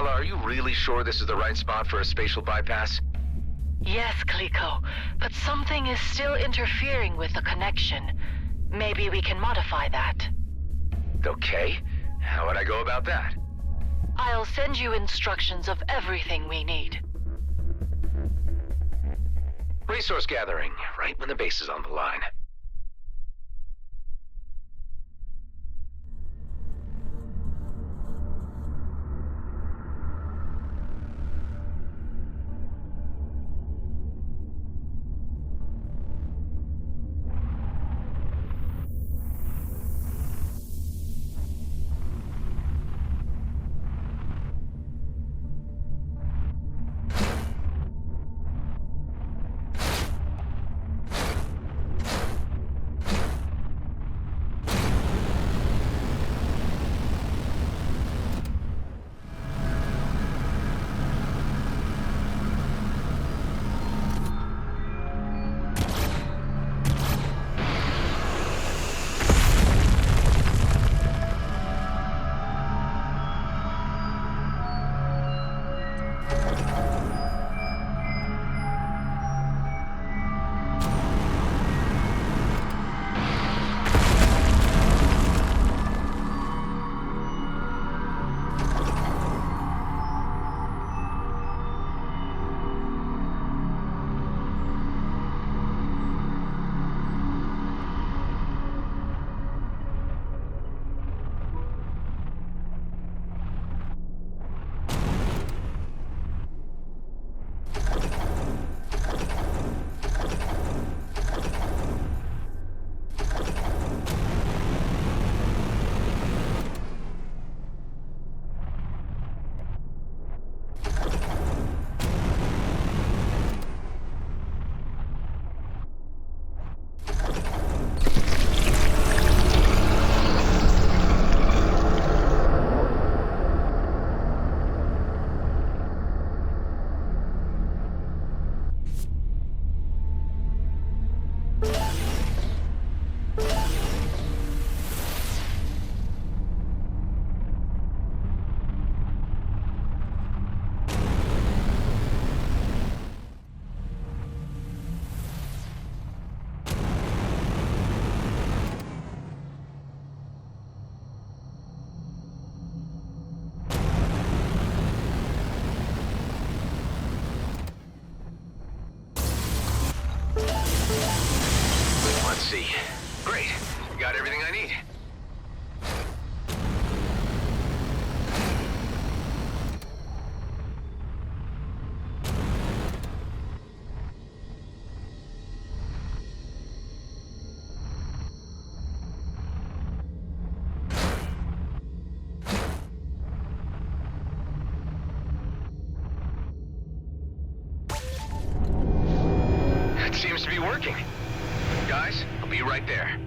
Are you really sure this is the right spot for a spatial bypass? Yes, Clico, but something is still interfering with the connection. Maybe we can modify that. Okay. How would I go about that? I'll send you instructions of everything we need. Resource gathering, right when the base is on the line. Great. Got everything I need. It seems to be working. Guys, I'll be right there.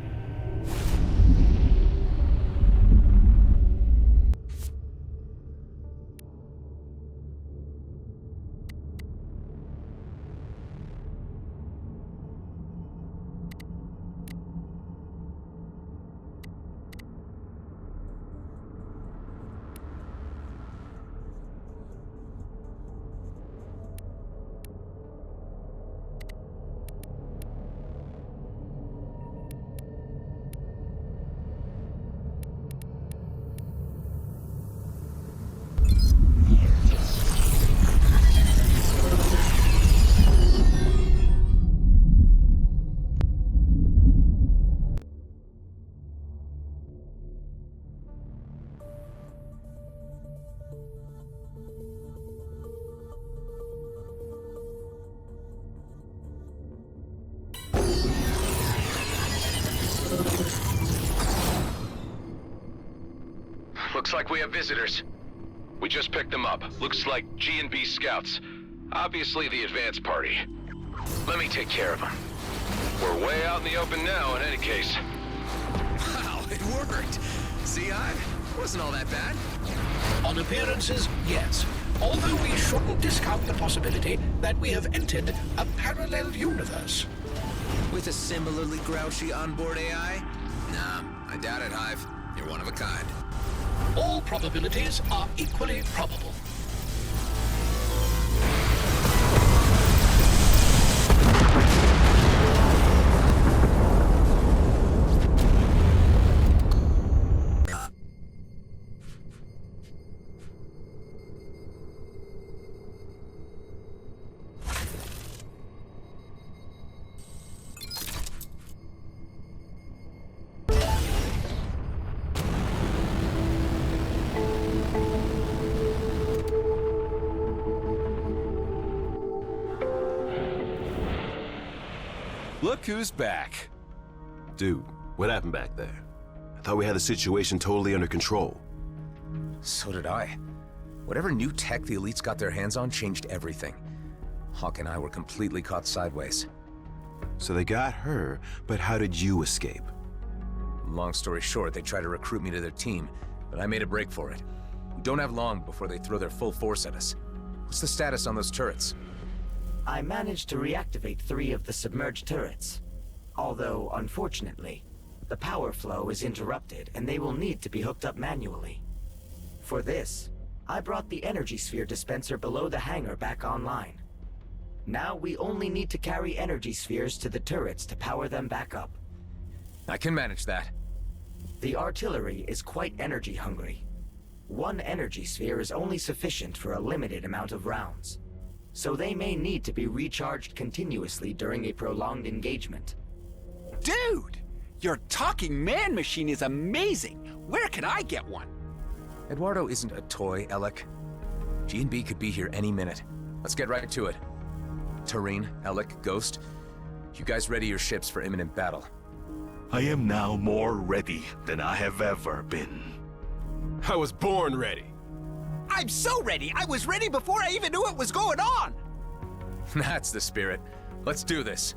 Looks like we have visitors. We just picked them up. Looks like G&B scouts. Obviously the advance party. Let me take care of them. We're way out in the open now in any case. Wow, it worked! See, wasn't all that bad. On appearances, yes. Although we shouldn't discount the possibility that we have entered a parallel universe. With a similarly grouchy onboard AI? Nah, I doubt it, Hive. You're one of a kind. All probabilities are equally probable. Look who's back. Dude, what happened back there? I thought we had the situation totally under control. So did I. Whatever new tech the elites got their hands on changed everything. Hawk and I were completely caught sideways. So they got her, but how did you escape? Long story short, they tried to recruit me to their team, but I made a break for it. We don't have long before they throw their full force at us. What's the status on those turrets? I managed to reactivate 3 of the submerged turrets. Although, unfortunately, the power flow is interrupted and they will need to be hooked up manually. For this, I brought the energy sphere dispenser below the hangar back online. Now we only need to carry energy spheres to the turrets to power them back up. I can manage that. The artillery is quite energy hungry. 1 energy sphere is only sufficient for a limited amount of rounds. So they may need to be recharged continuously during a prolonged engagement. Dude! Your talking man machine is amazing! Where can I get one? Eduardo isn't a toy, Alec. G&B could be here any minute. Let's get right to it. Tareen, Alec, Ghost, you guys ready your ships for imminent battle? I am now more ready than I have ever been. I was born ready. I'm so ready! I was ready before I even knew what was going on! That's the spirit. Let's do this.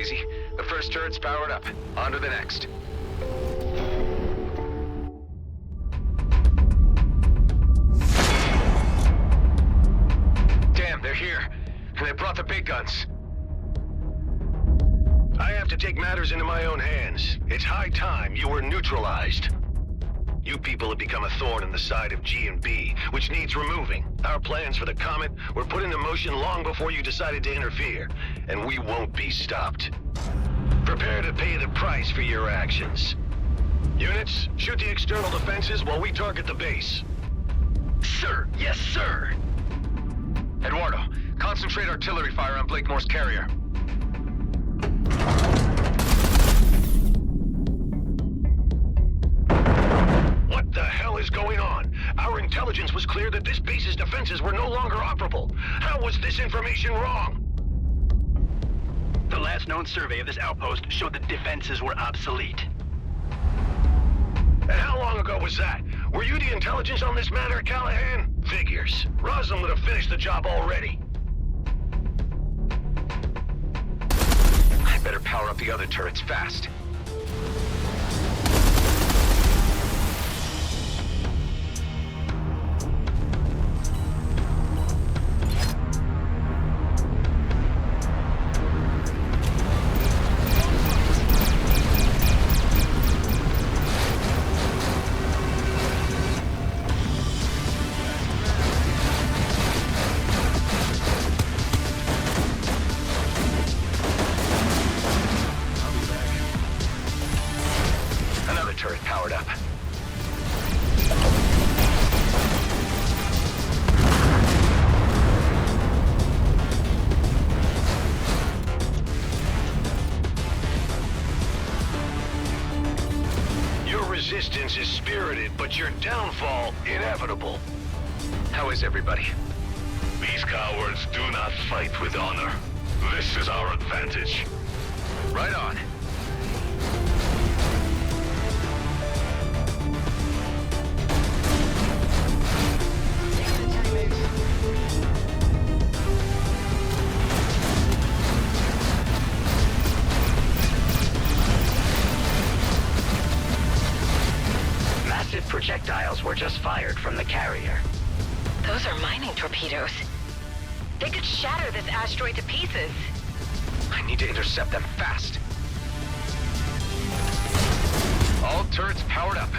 easy. The first turret's powered up. On to the next. Damn, they're here. And they brought the big guns. I have to take matters into my own hands. It's high time you were neutralized. You people have become a thorn in the side of G&B, which needs removing. Our plans for the Comet were put into motion long before you decided to interfere, and we won't be stopped. Prepare to pay the price for your actions. Units, shoot the external defenses while we target the base. Sir, yes, sir. Eduardo, concentrate artillery fire on Blakemore's carrier. What the hell is going on? Our intelligence was clear that this base's defenses were no longer operable. How was this information wrong? The last known survey of this outpost showed the defenses were obsolete. And how long ago was that? Were you the intelligence on this matter, Callahan? Figures. Roslin would have finished the job already. I better power up the other turrets fast. Resistance is spirited, but your downfall inevitable. How is everybody? These cowards do not fight with honor. This is our advantage. Right on. Projectiles were just fired from the carrier. Those are mining torpedoes. They could shatter this asteroid to pieces. I need to intercept them fast. All turrets powered up.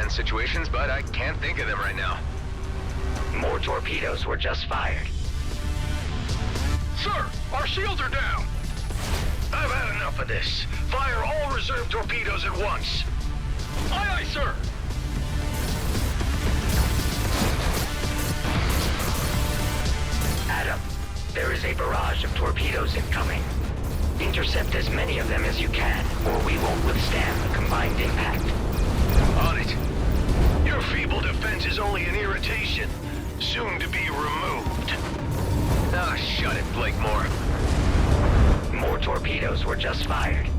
Situations, but I can't think of them right now. More torpedoes were just fired. Sir, our shields are down! I've had enough of this. Fire all reserve torpedoes at once. Aye, aye, sir! Adam, there is a barrage of torpedoes incoming. Intercept as many of them as you can, or we won't withstand the combined impact. On it. Your feeble defense is only an irritation, soon to be removed. Ah, shut it, Blakemore. More torpedoes were just fired.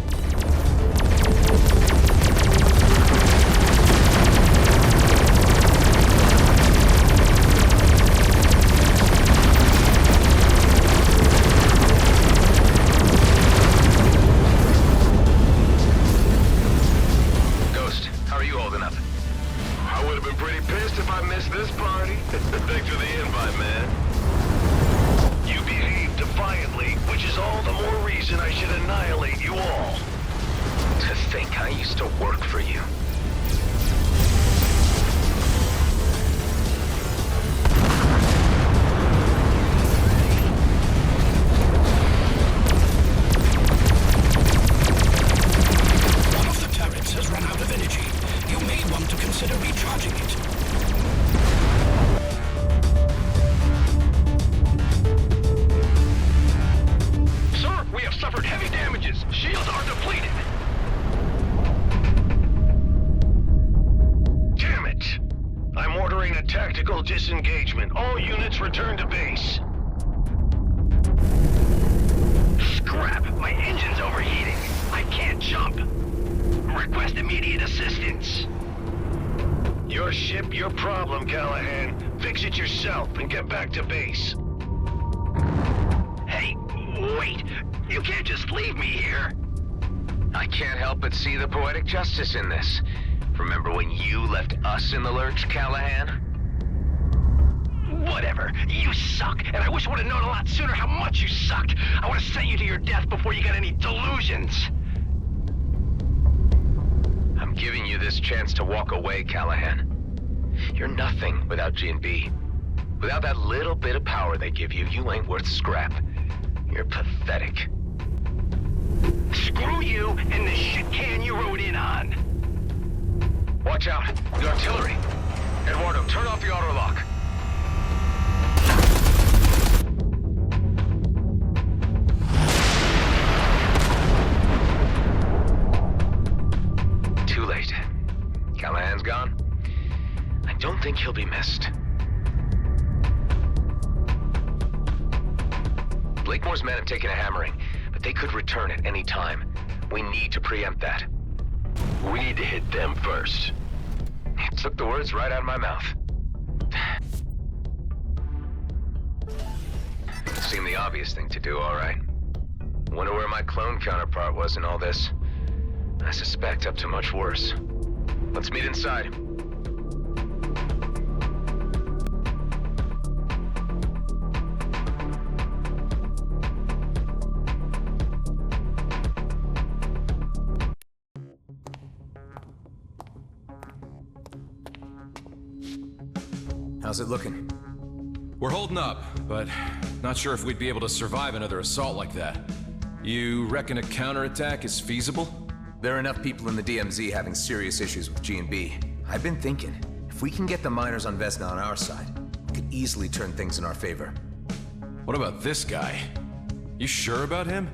This party? Thanks for the invite, man. You behaved defiantly, which is all the more reason I should annihilate you all. To think I used to work for you. disengagement. All units return to base. Scrap! My engine's overheating. I can't jump. Request immediate assistance. Your ship, your problem, Callahan. Fix it yourself and get back to base. Hey, wait! You can't just leave me here! I can't help but see the poetic justice in this. Remember when you left us in the lurch, Callahan? Whatever. You suck, and I wish I would have known a lot sooner how much you sucked. I would have sent you to your death before you got any delusions. I'm giving you this chance to walk away, Callahan. You're nothing without G&B. Without that little bit of power they give you, you ain't worth scrap. You're pathetic. Screw you and the shit can you rode in on. Watch out, the artillery. Eduardo, turn off the auto lock. Too late. Callahan's gone. I don't think he'll be missed. Blakemore's men have taken a hammering, but they could return at any time. We need to preempt that. We need to hit them first. It took the words right out of my mouth. Seemed the obvious thing to do, all right. Wonder where my clone counterpart was in all this. I suspect up to much worse. Let's meet inside. How's it looking? We're holding up, but not sure if we'd be able to survive another assault like that. You reckon a counterattack is feasible? There are enough people in the DMZ having serious issues with G&B. I've been thinking, if we can get the miners on Vesna on our side, we could easily turn things in our favor. What about this guy? You sure about him?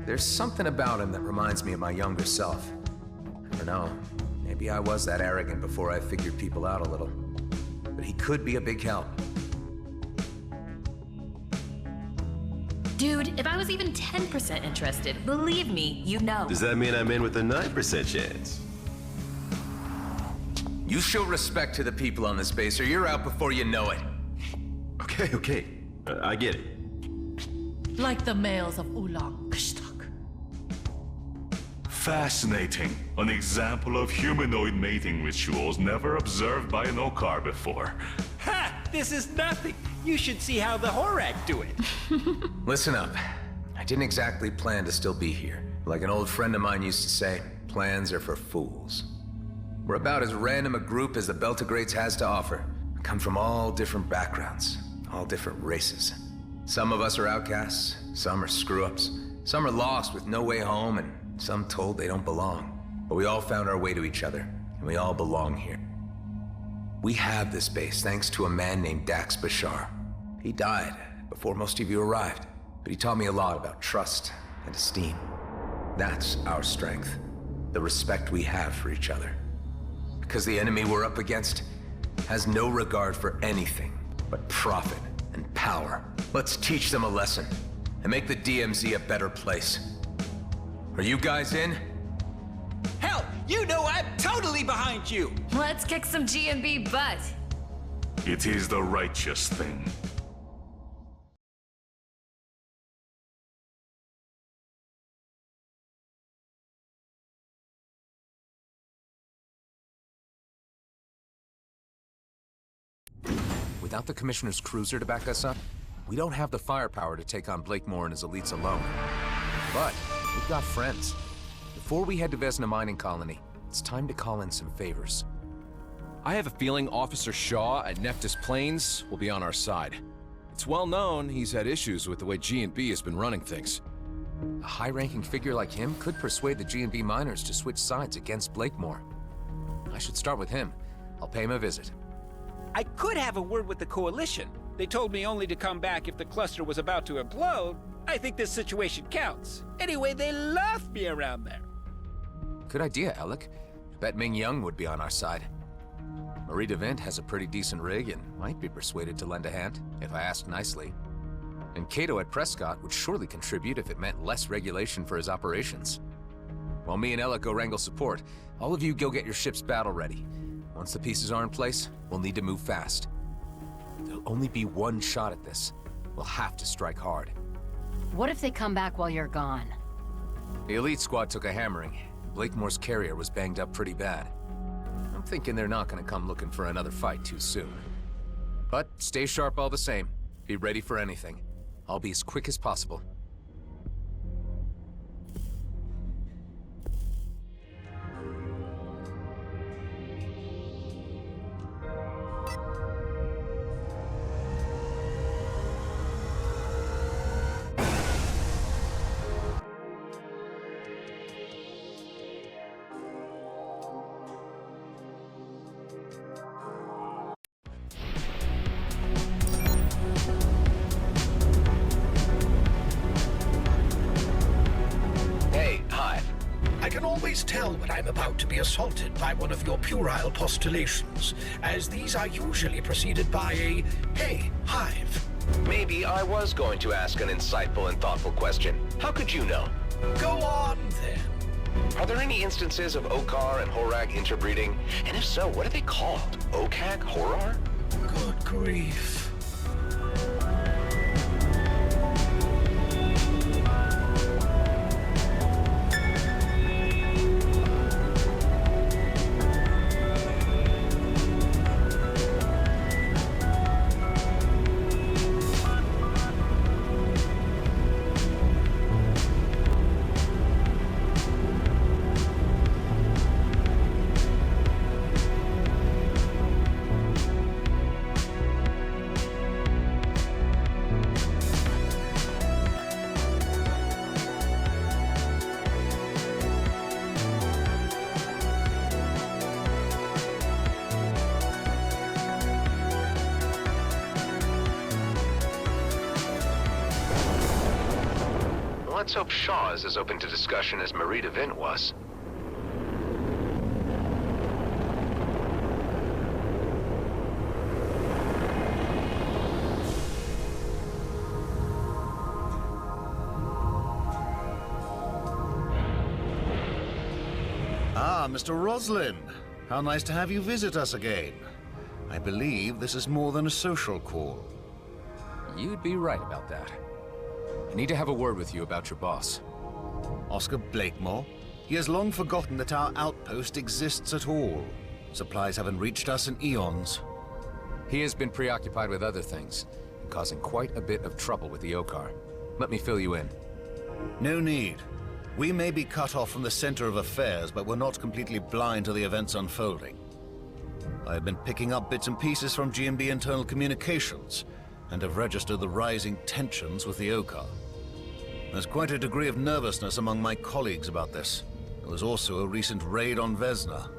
There's something about him that reminds me of my younger self. I don't know, maybe I was that arrogant before I figured people out a little. But he could be a big help. Dude, if I was even 10% interested, believe me, you'd know. Does that mean I'm in with a 9% chance? You show respect to the people on this base or you're out before you know it. Okay. I get it. Like the males of Ulang Kshtak. Fascinating. An example of humanoid mating rituals never observed by an Okar before. Ha! This is nothing. You should see how the Horak do it. Listen up. I didn't exactly plan to still be here. Like an old friend of mine used to say, plans are for fools. We're about as random a group as the Beltagrades has to offer. We come from all different backgrounds, all different races. Some of us are outcasts, some are screw-ups, some are lost with no way home, and some told they don't belong. But we all found our way to each other, and we all belong here. We have this base thanks to a man named Dax Bashar. He died before most of you arrived, but he taught me a lot about trust and esteem. That's our strength, the respect we have for each other. Because the enemy we're up against has no regard for anything but profit and power. Let's teach them a lesson and make the DMZ a better place. Are you guys in? Hell, you know I'm totally behind you! Let's kick some G&B butt. It is the righteous thing. Without the Commissioner's cruiser to back us up, we don't have the firepower to take on Blakemore and his elites alone. But we've got friends. Before we head to Vesna Mining Colony, it's time to call in some favors. I have a feeling Officer Shaw at Neftis Plains will be on our side. It's well known he's had issues with the way G&B has been running things. A high-ranking figure like him could persuade the G&B miners to switch sides against Blakemore. I should start with him. I'll pay him a visit. I could have a word with the Coalition. They told me only to come back if the cluster was about to implode. I think this situation counts. Anyway, they love me around there. Good idea, Alec. Bet Ming Young would be on our side. Marie DeVint has a pretty decent rig and might be persuaded to lend a hand, if I asked nicely. And Cato at Prescott would surely contribute if it meant less regulation for his operations. While me and Ella go wrangle support, all of you go get your ships battle ready. Once the pieces are in place, we'll need to move fast. There'll only be one shot at this. We'll have to strike hard. What if they come back while you're gone? The elite squad took a hammering. Blakemore's carrier was banged up pretty bad. I'm thinking they're not gonna come looking for another fight too soon. But stay sharp all the same. Be ready for anything. I'll be as quick as possible. Tell when I'm about to be assaulted by one of your puerile postulations, as these are usually preceded by a, "Hey, Hive." Maybe I was going to ask an insightful and thoughtful question. How could you know? Go on, then. Are there any instances of Okar and Horag interbreeding? And if so, what are they called? Okag? Horar? Good grief. Let's hope Shaw is as open to discussion as Marie DeVint was. Ah, Mr. Roslin. How nice to have you visit us again. I believe this is more than a social call. You'd be right about that. I need to have a word with you about your boss. Oscar Blakemore? He has long forgotten that our outpost exists at all. Supplies haven't reached us in eons. He has been preoccupied with other things, causing quite a bit of trouble with the Okar. Let me fill you in. No need. We may be cut off from the center of affairs, but we're not completely blind to the events unfolding. I've been picking up bits and pieces from GMB internal communications, and have registered the rising tensions with the Okar. There's quite a degree of nervousness among my colleagues about this. There was also a recent raid on Vesna.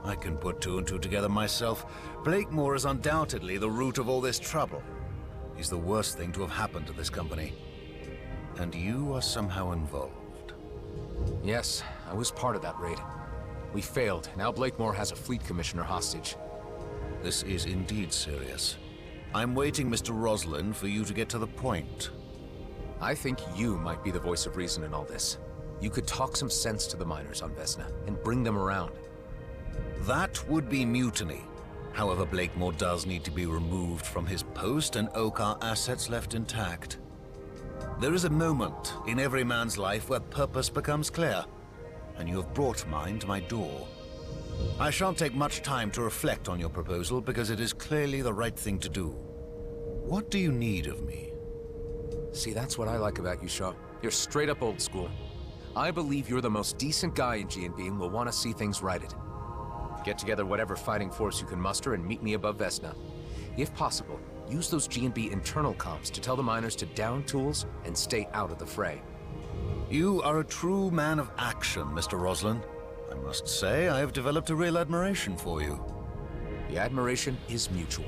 I can put two and two together myself. Blakemore is undoubtedly the root of all this trouble. He's the worst thing to have happened to this company. And you are somehow involved. Yes, I was part of that raid. We failed. Now Blakemore has a fleet commissioner hostage. This is indeed serious. I'm waiting, Mr. Roslin, for you to get to the point. I think you might be the voice of reason in all this. You could talk some sense to the miners on Vesna and bring them around. That would be mutiny. However, Blakemore does need to be removed from his post and Okar assets left intact. There is a moment in every man's life where purpose becomes clear, and you have brought mine to my door. I shan't take much time to reflect on your proposal because it is clearly the right thing to do. What do you need of me? See, that's what I like about you, Shaw. You're straight up old school. I believe you're the most decent guy in G&B and will want to see things righted. Get together whatever fighting force you can muster and meet me above Vesna. If possible, use those G&B internal comms to tell the miners to down tools and stay out of the fray. You are a true man of action, Mr. Roslin. I must say, I have developed a real admiration for you. The admiration is mutual.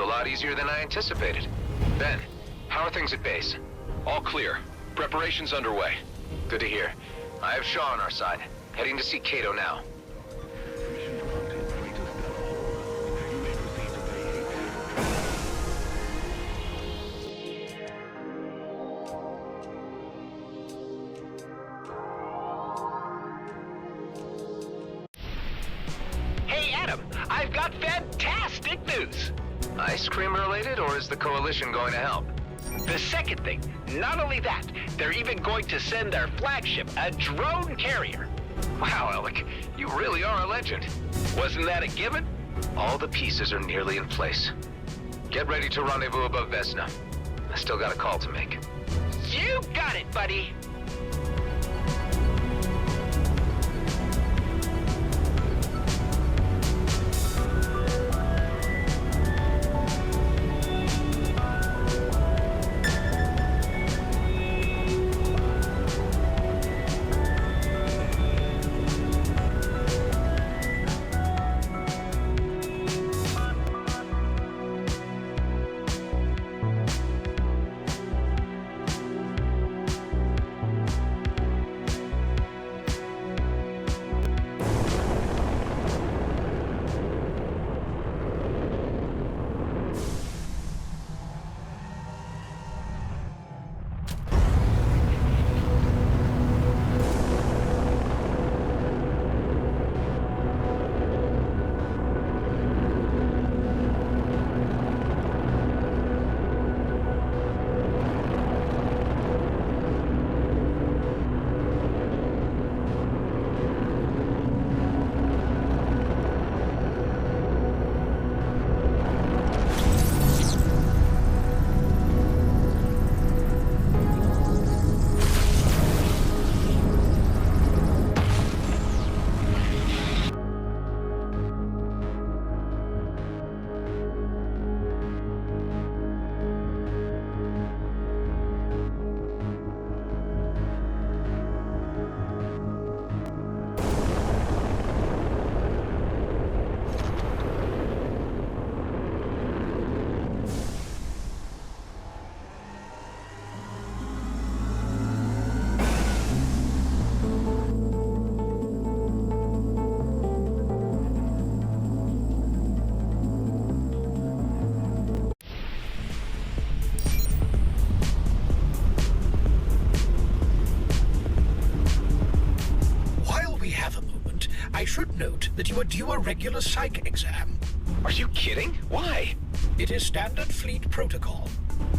a lot easier than I anticipated. Ben, how are things at base? All clear. Preparations underway. Good to hear. I have Shaw on our side. Heading to see Cato now. Hey, Adam, I've got fantastic news. Ice cream related, or is the Coalition going to help? The second thing, not only that, they're even going to send their flagship, a drone carrier. Wow, Alec, you really are a legend. Wasn't that a given? All the pieces are nearly in place. Get ready to rendezvous above Vesna. I still got a call to make. You got it, buddy. I should note that you are due a regular psych exam. Are you kidding? Why? It is standard fleet protocol.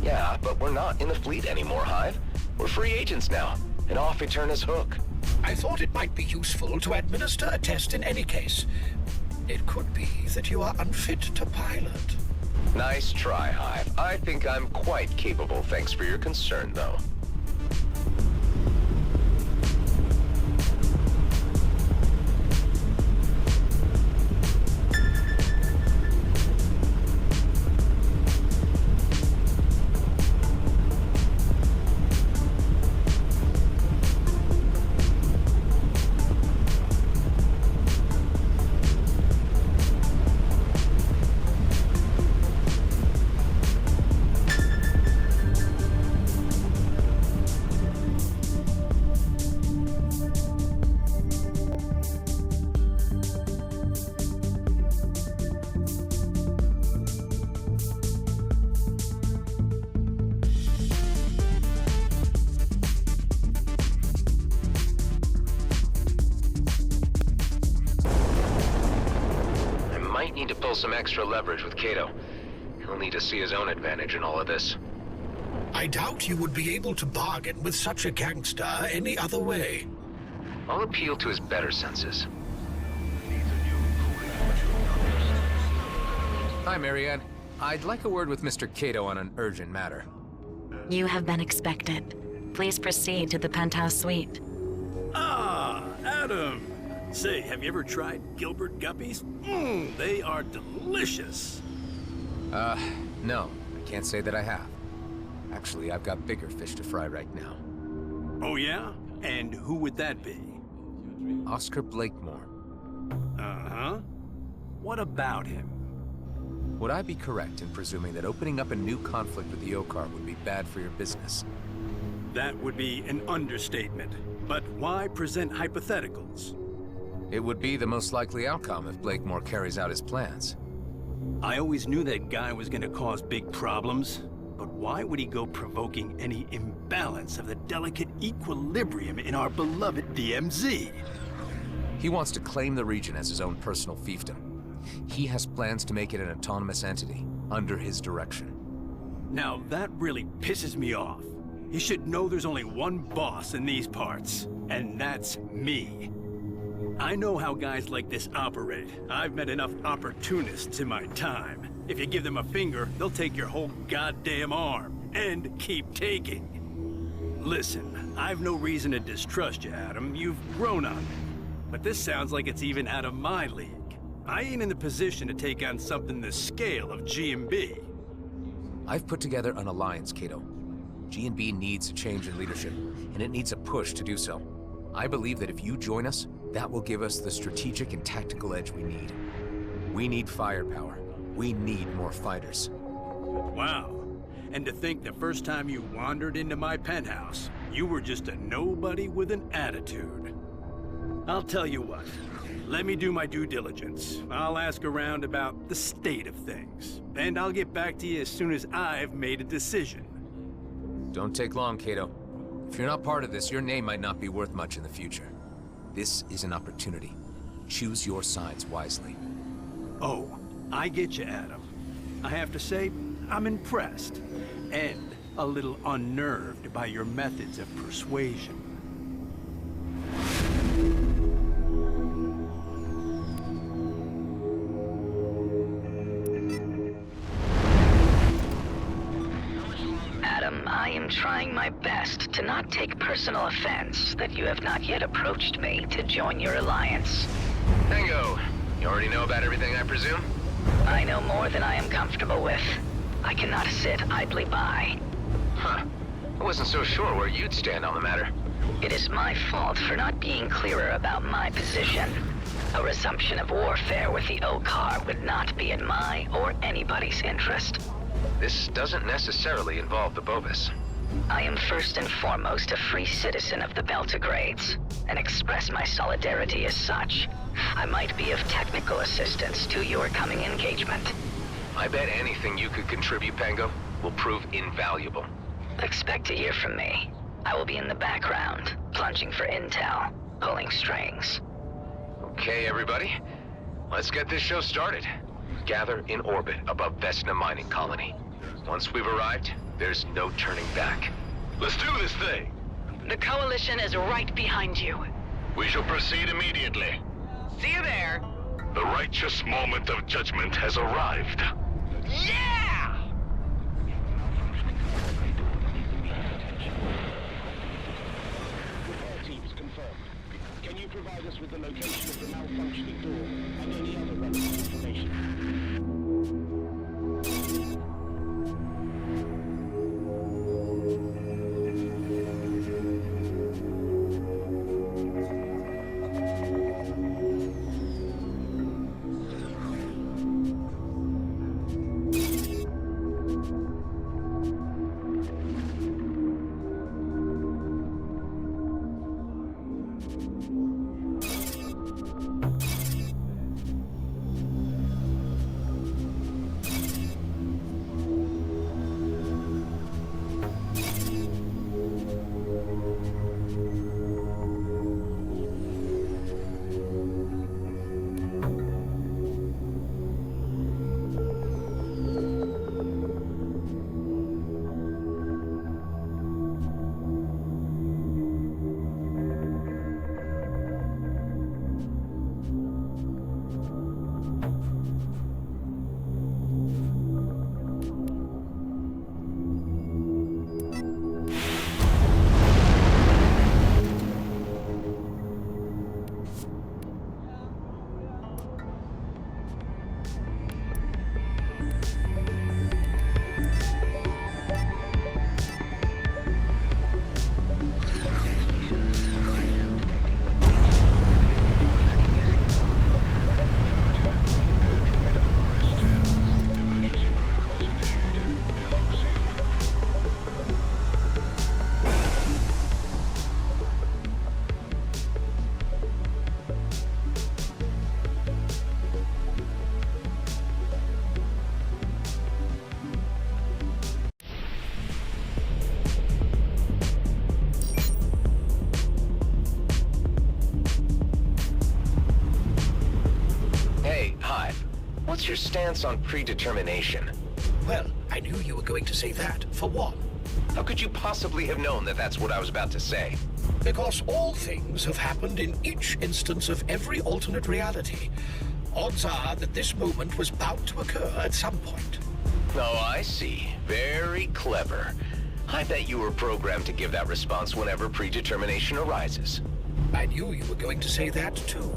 Yeah, but we're not in the fleet anymore, Hive. We're free agents now, and off Eterna's hook. I thought it might be useful to administer a test in any case. It could be that you are unfit to pilot. Nice try, Hive. I think I'm quite capable, thanks for your concern, though. Need to pull some extra leverage with Cato. He'll need to see his own advantage in all of this. I doubt you would be able to bargain with such a gangster any other way. I'll appeal to his better senses. Hi, Marianne. I'd like a word with Mr. Cato on an urgent matter. You have been expected. Please proceed to the penthouse suite. Ah, Adam. Say, have you ever tried Gilbert guppies? They are delicious. No. I can't say that I have. Actually, I've got bigger fish to fry right now. Oh, yeah? And who would that be? Oscar Blakemore. Uh-huh. What about him? Would I be correct in presuming that opening up a new conflict with the Okar would be bad for your business? That would be an understatement. But why present hypotheticals? It would be the most likely outcome if Blakemore carries out his plans. I always knew that guy was gonna cause big problems, but why would he go provoking any imbalance of the delicate equilibrium in our beloved DMZ? He wants to claim the region as his own personal fiefdom. He has plans to make it an autonomous entity, under his direction. Now that really pisses me off. He should know there's only one boss in these parts, and that's me. I know how guys like this operate. I've met enough opportunists in my time. If you give them a finger, they'll take your whole goddamn arm, and keep taking. Listen, I've no reason to distrust you, Adam. You've grown on me. But this sounds like it's even out of my league. I ain't in the position to take on something the scale of G&B. I've put together an alliance, Cato. G&B needs a change in leadership, and it needs a push to do so. I believe that if you join us, that will give us the strategic and tactical edge we need. We need firepower. We need more fighters. Wow. And to think the first time you wandered into my penthouse, you were just a nobody with an attitude. I'll tell you what. Let me do my due diligence. I'll ask around about the state of things. And I'll get back to you as soon as I've made a decision. Don't take long, Cato. If you're not part of this, your name might not be worth much in the future. This is an opportunity. Choose your sides wisely. Oh, I get you, Adam. I have to say, I'm impressed. And a little unnerved by your methods of persuasion. I am trying my best to not take personal offense that you have not yet approached me to join your alliance. Tango, you already know about everything, I presume? I know more than I am comfortable with. I cannot sit idly by. Huh. I wasn't so sure where you'd stand on the matter. It is my fault for not being clearer about my position. A resumption of warfare with the Okar would not be in my or anybody's interest. This doesn't necessarily involve the Bovis. I am first and foremost a free citizen of the Beltogrades, and express my solidarity as such. I might be of technical assistance to your coming engagement. I bet anything you could contribute, Pango, will prove invaluable. Expect to hear from me. I will be in the background, plunging for intel, pulling strings. Okay, everybody. Let's get this show started. Gather in orbit above Vesna Mining Colony. Once we've arrived, there's no turning back. Let's do this thing! The Coalition is right behind you. We shall proceed immediately. See you there! The righteous moment of judgment has arrived. Yeah! Teams confirmed. Can you provide us with the location of the malfunctioning door and any other relevant information? What's your stance on predetermination? Well, I knew you were going to say that, for one. How could you possibly have known that that's what I was about to say? Because all things have happened in each instance of every alternate reality. Odds are that this moment was bound to occur at some point. Oh, I see. Very clever. I bet you were programmed to give that response whenever predetermination arises. I knew you were going to say that, too.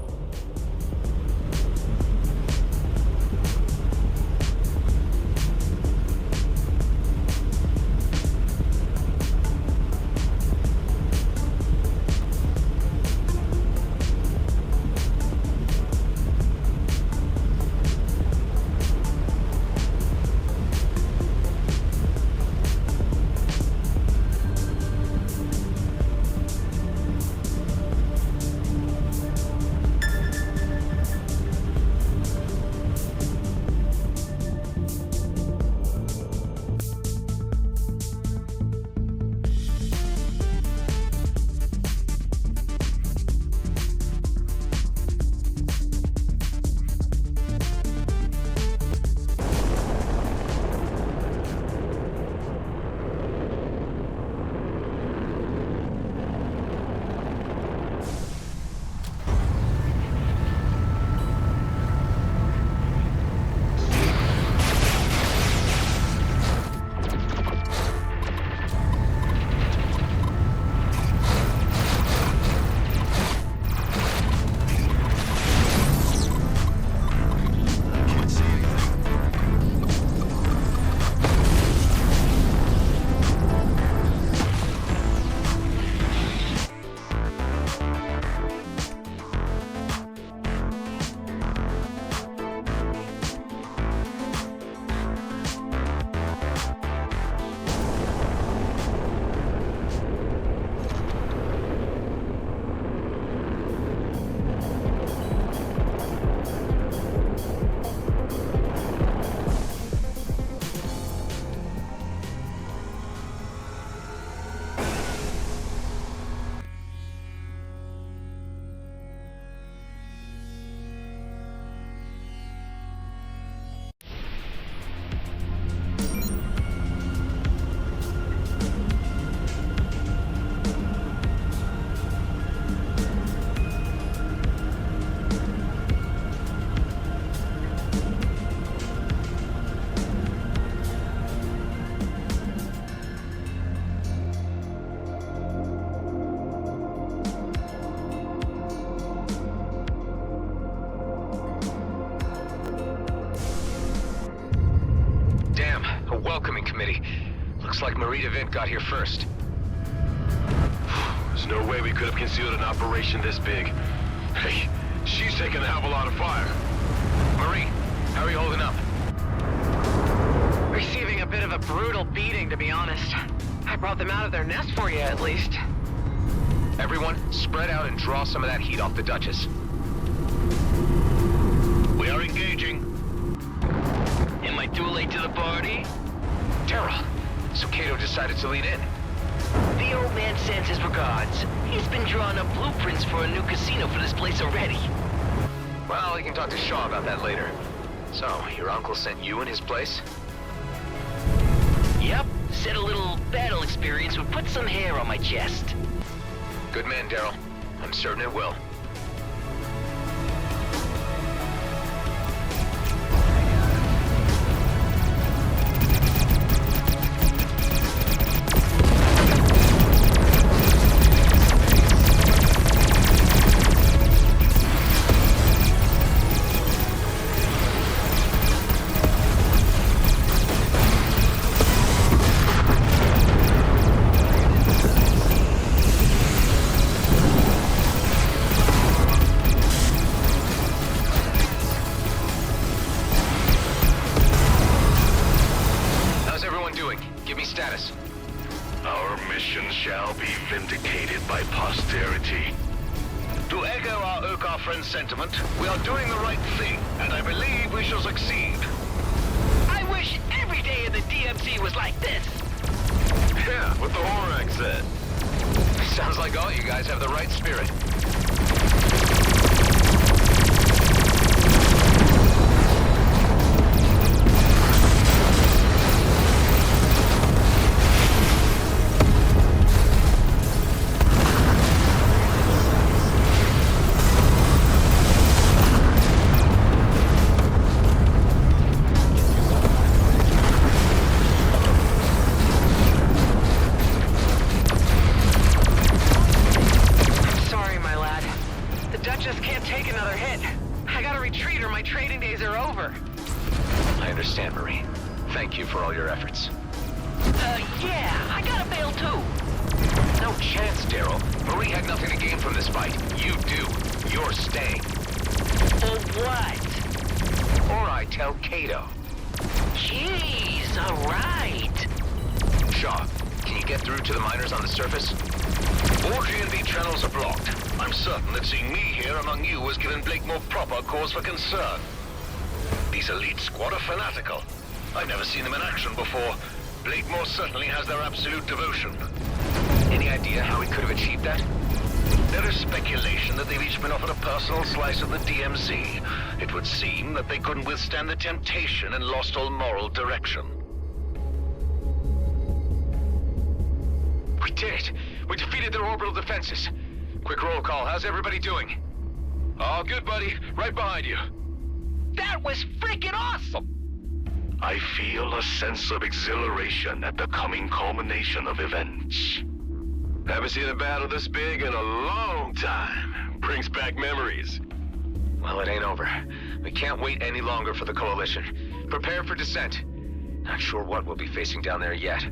Welcoming committee. Looks like Marita Vint got here first. There's no way we could have concealed an operation this big. Hey, she's taking a hell of a lot of fire. Marie, how are you holding up? Receiving a bit of a brutal beating, to be honest. I brought them out of their nest for you, at least. Everyone, spread out and draw some of that heat off the Duchess. We are engaging. Am I too late to the party? Terra, so Cato decided to lead in. The old man sends his regards. He's been drawing up blueprints for a new casino for this place already. Well, you can talk to Shaw about that later. So, your uncle sent you in his place? Yep, said a little battle experience would put some hair on my chest. Good man, Daryl. I'm certain it will. Sentiment, we are doing the right thing, and I believe we shall succeed. I wish every day in the DMZ was like this. Yeah, what the Horax said. Sounds like all you guys have the right spirit. retreat or my trading days are over. I understand, Marie. Thank you for all your efforts. Yeah, I gotta bail too. No chance, Daryl. Marie had nothing to gain from this fight. You do. You're staying. For what? Or I tell Kato. Jeez, alright. Shaw, can you get through to the miners on the surface? All G&B channels are blocked. I'm certain that seeing me here among you has given Blakemore proper cause for concern. These elite squad are fanatical. I've never seen them in action before. Blakemore certainly has their absolute devotion. Any idea how he could have achieved that? There is speculation that they've each been offered a personal slice of the DMZ. It would seem that they couldn't withstand the temptation and lost all moral direction. We did it! We defeated their orbital defenses. Quick roll call. How's everybody doing? All good, buddy. Right behind you. That was freaking awesome! I feel a sense of exhilaration at the coming culmination of events. Haven't seen a battle this big in a long time. Brings back memories. Well, it ain't over. We can't wait any longer for the Coalition. Prepare for descent. Not sure what we'll be facing down there yet.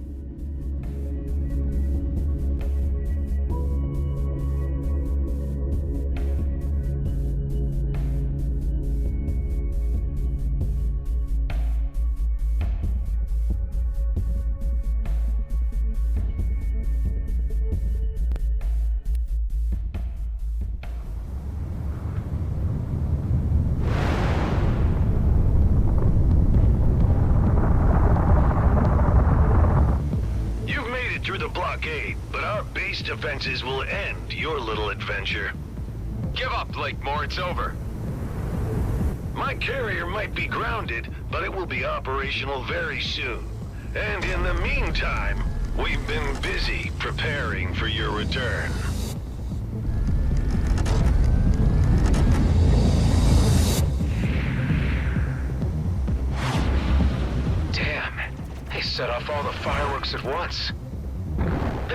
Defenses will end your little adventure. Give up, Blakemore. It's over. My carrier might be grounded, but it will be operational very soon. And in the meantime, we've been busy preparing for your return. Damn. They set off all the fireworks at once.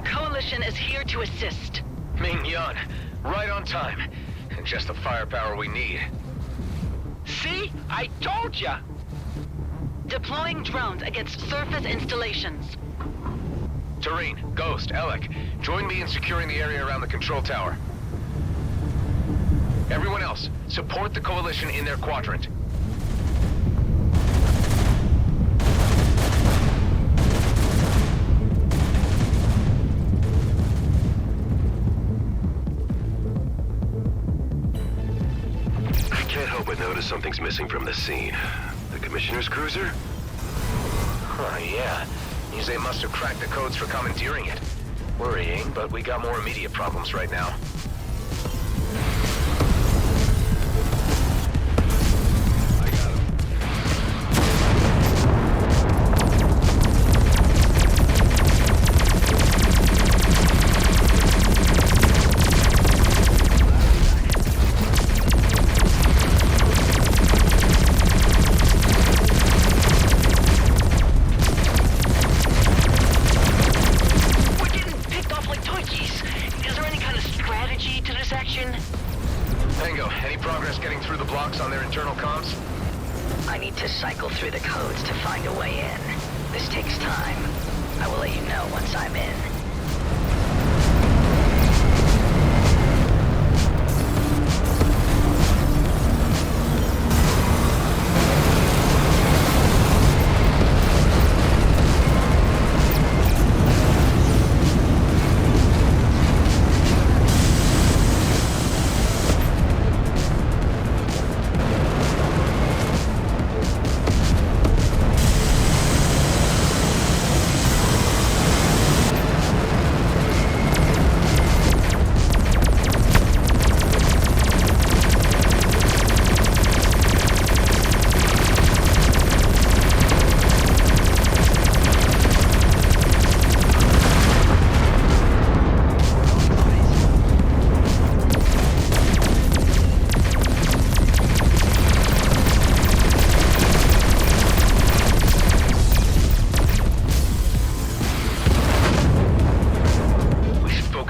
The Coalition is here to assist. Ming-Yun, right on time. And just the firepower we need. See? I told ya! Deploying drones against surface installations. Tareen, Ghost, Alec, join me in securing the area around the control tower. Everyone else, support the Coalition in their quadrant. I noticed something's missing from the scene. The Commissioner's cruiser? Huh, yeah. Means they must have cracked the codes for commandeering it. Worrying, but we got more immediate problems right now.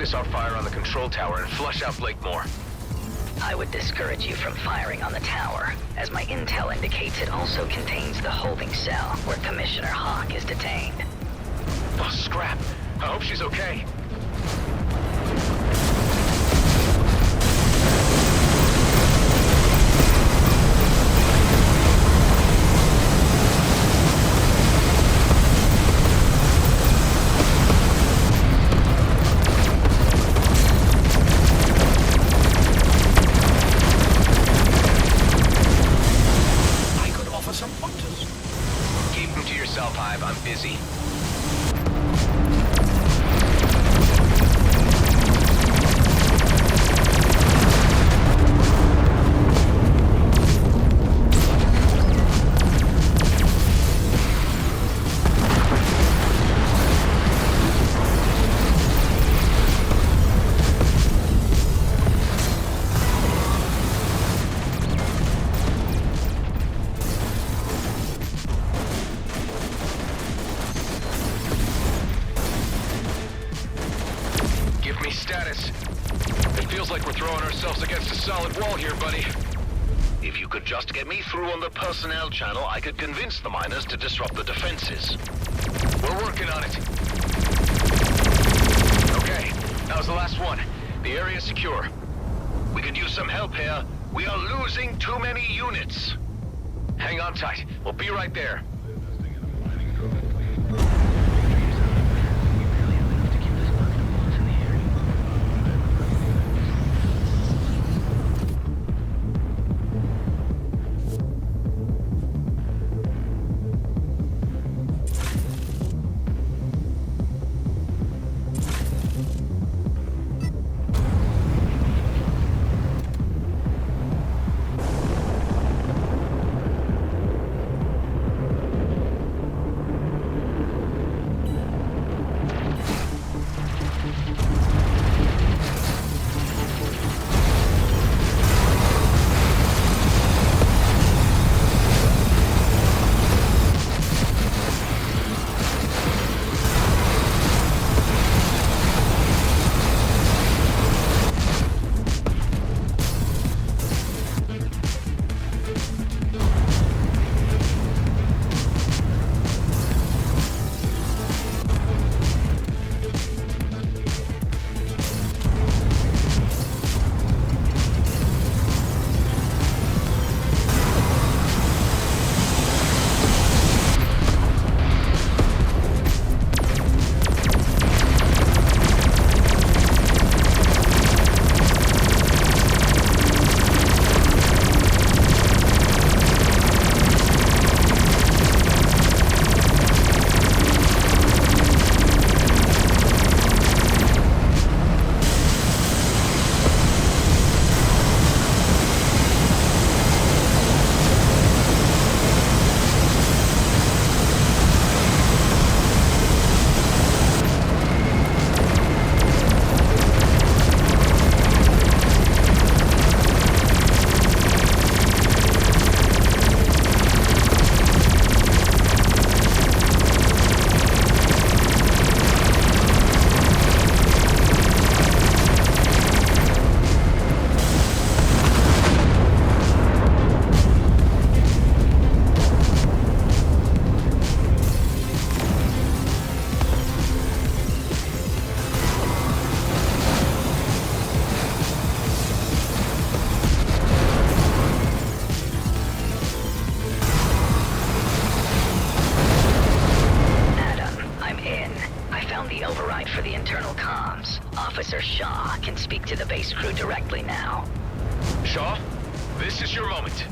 Focus our fire on the control tower and flush out Blakemore. I would discourage you from firing on the tower, as my intel indicates it also contains the holding cell where Commissioner Hawk is detained. Oh, scrap. I hope she's okay. I'm busy. If you could just get me through on the personnel channel, I could convince the miners to disrupt the defenses. We're working on it. Okay, that was the last one. The area's secure. We could use some help here. We are losing too many units. Hang on tight. We'll be right there. Shaw, this is your moment.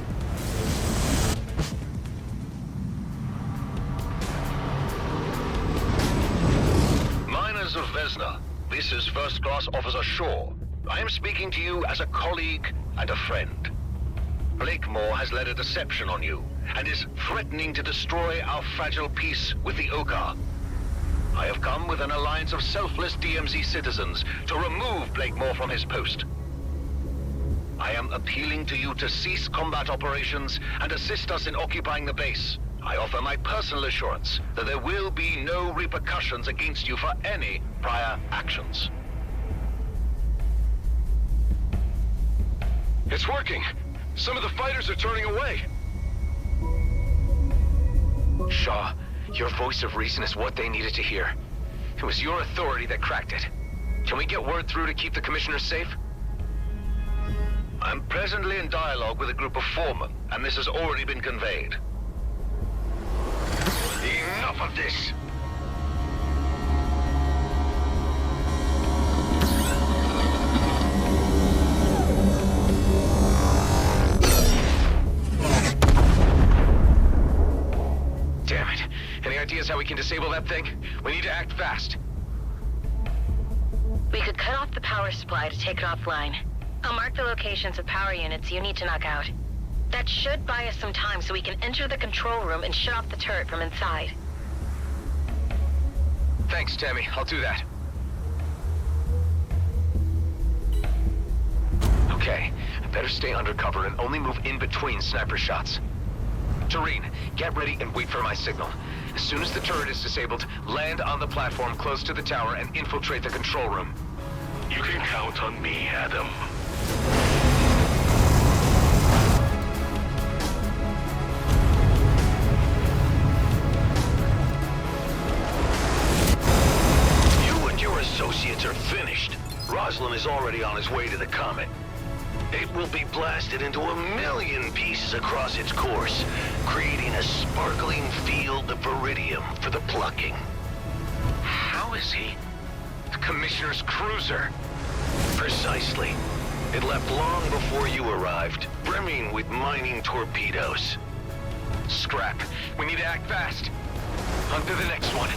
Miners of Vesna, this is First Class Officer Shaw. I am speaking to you as a colleague and a friend. Blakemore has led a deception on you, and is threatening to destroy our fragile peace with the Okar. I have come with an alliance of selfless DMZ citizens to remove Blakemore from his post. I am appealing to you to cease combat operations and assist us in occupying the base. I offer my personal assurance that there will be no repercussions against you for any prior actions. It's working. Some of the fighters are turning away. Shaw, your voice of reason is what they needed to hear. It was your authority that cracked it. Can we get word through to keep the commissioner safe? I'm presently in dialogue with a group of foremen, and this has already been conveyed. Enough of this! Damn it. Any ideas how we can disable that thing? We need to act fast. We could cut off the power supply to take it offline. I'll mark the locations of power units you need to knock out. That should buy us some time so we can enter the control room and shut off the turret from inside. Thanks, Tammy. I'll do that. Okay, I better stay undercover and only move in between sniper shots. Tareen, get ready and wait for my signal. As soon as the turret is disabled, land on the platform close to the tower and infiltrate the control room. You can count on me, Adam. You and your associates are finished. Roslin is already on his way to the comet. It will be blasted into 1,000,000 pieces across its course, creating a sparkling field of iridium for the plucking. How is he? The Commissioner's cruiser. Precisely. It left long before you arrived, brimming with mining torpedoes. Scrap. We need to act fast. On to the next one.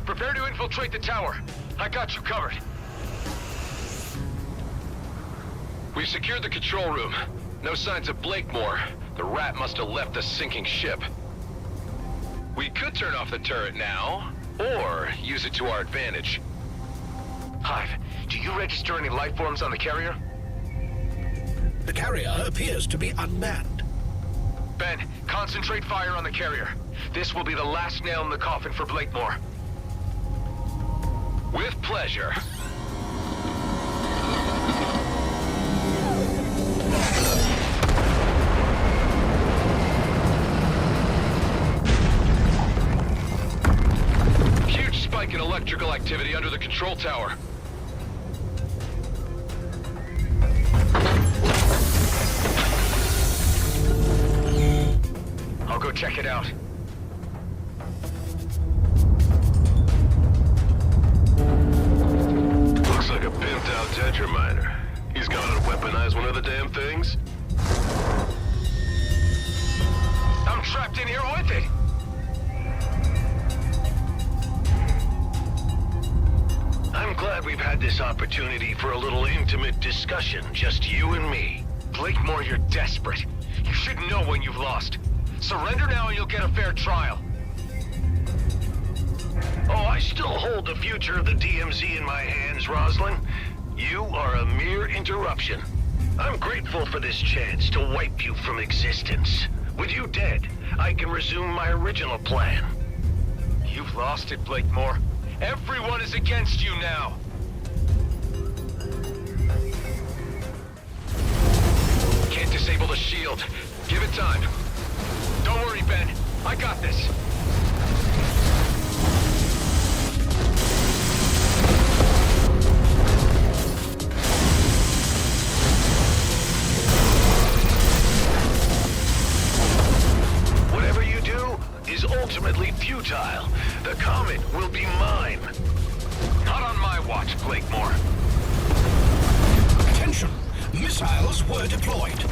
Prepare to infiltrate the tower. I got you covered. We've secured the control room. No signs of Blakemore. The rat must have left the sinking ship. We could turn off the turret now, or use it to our advantage. Hive, do you register any life forms on the carrier? The carrier appears to be unmanned. Ben, concentrate fire on the carrier. This will be the last nail in the coffin for Blakemore. With pleasure. Huge spike in electrical activity under the control tower. I'll go check it out. Looks like a pimped-out tetra He's gone and weaponized one of the damn things. I'm trapped in here with it! I'm glad we've had this opportunity for a little intimate discussion, just you and me. Blakemore, you're desperate. You should know when you've lost. Surrender now and you'll get a fair trial. Oh, I still hold the future of the DMZ in my hands, Roslin. You are a mere interruption. I'm grateful for this chance to wipe you from existence. With you dead, I can resume my original plan. You've lost it, Blakemore. Everyone is against you now. Can't disable the shield. Give it time. Don't worry, Ben. I got this. ultimately futile. The comet will be mine. Not on my watch, Blakemore. Attention! Missiles were deployed.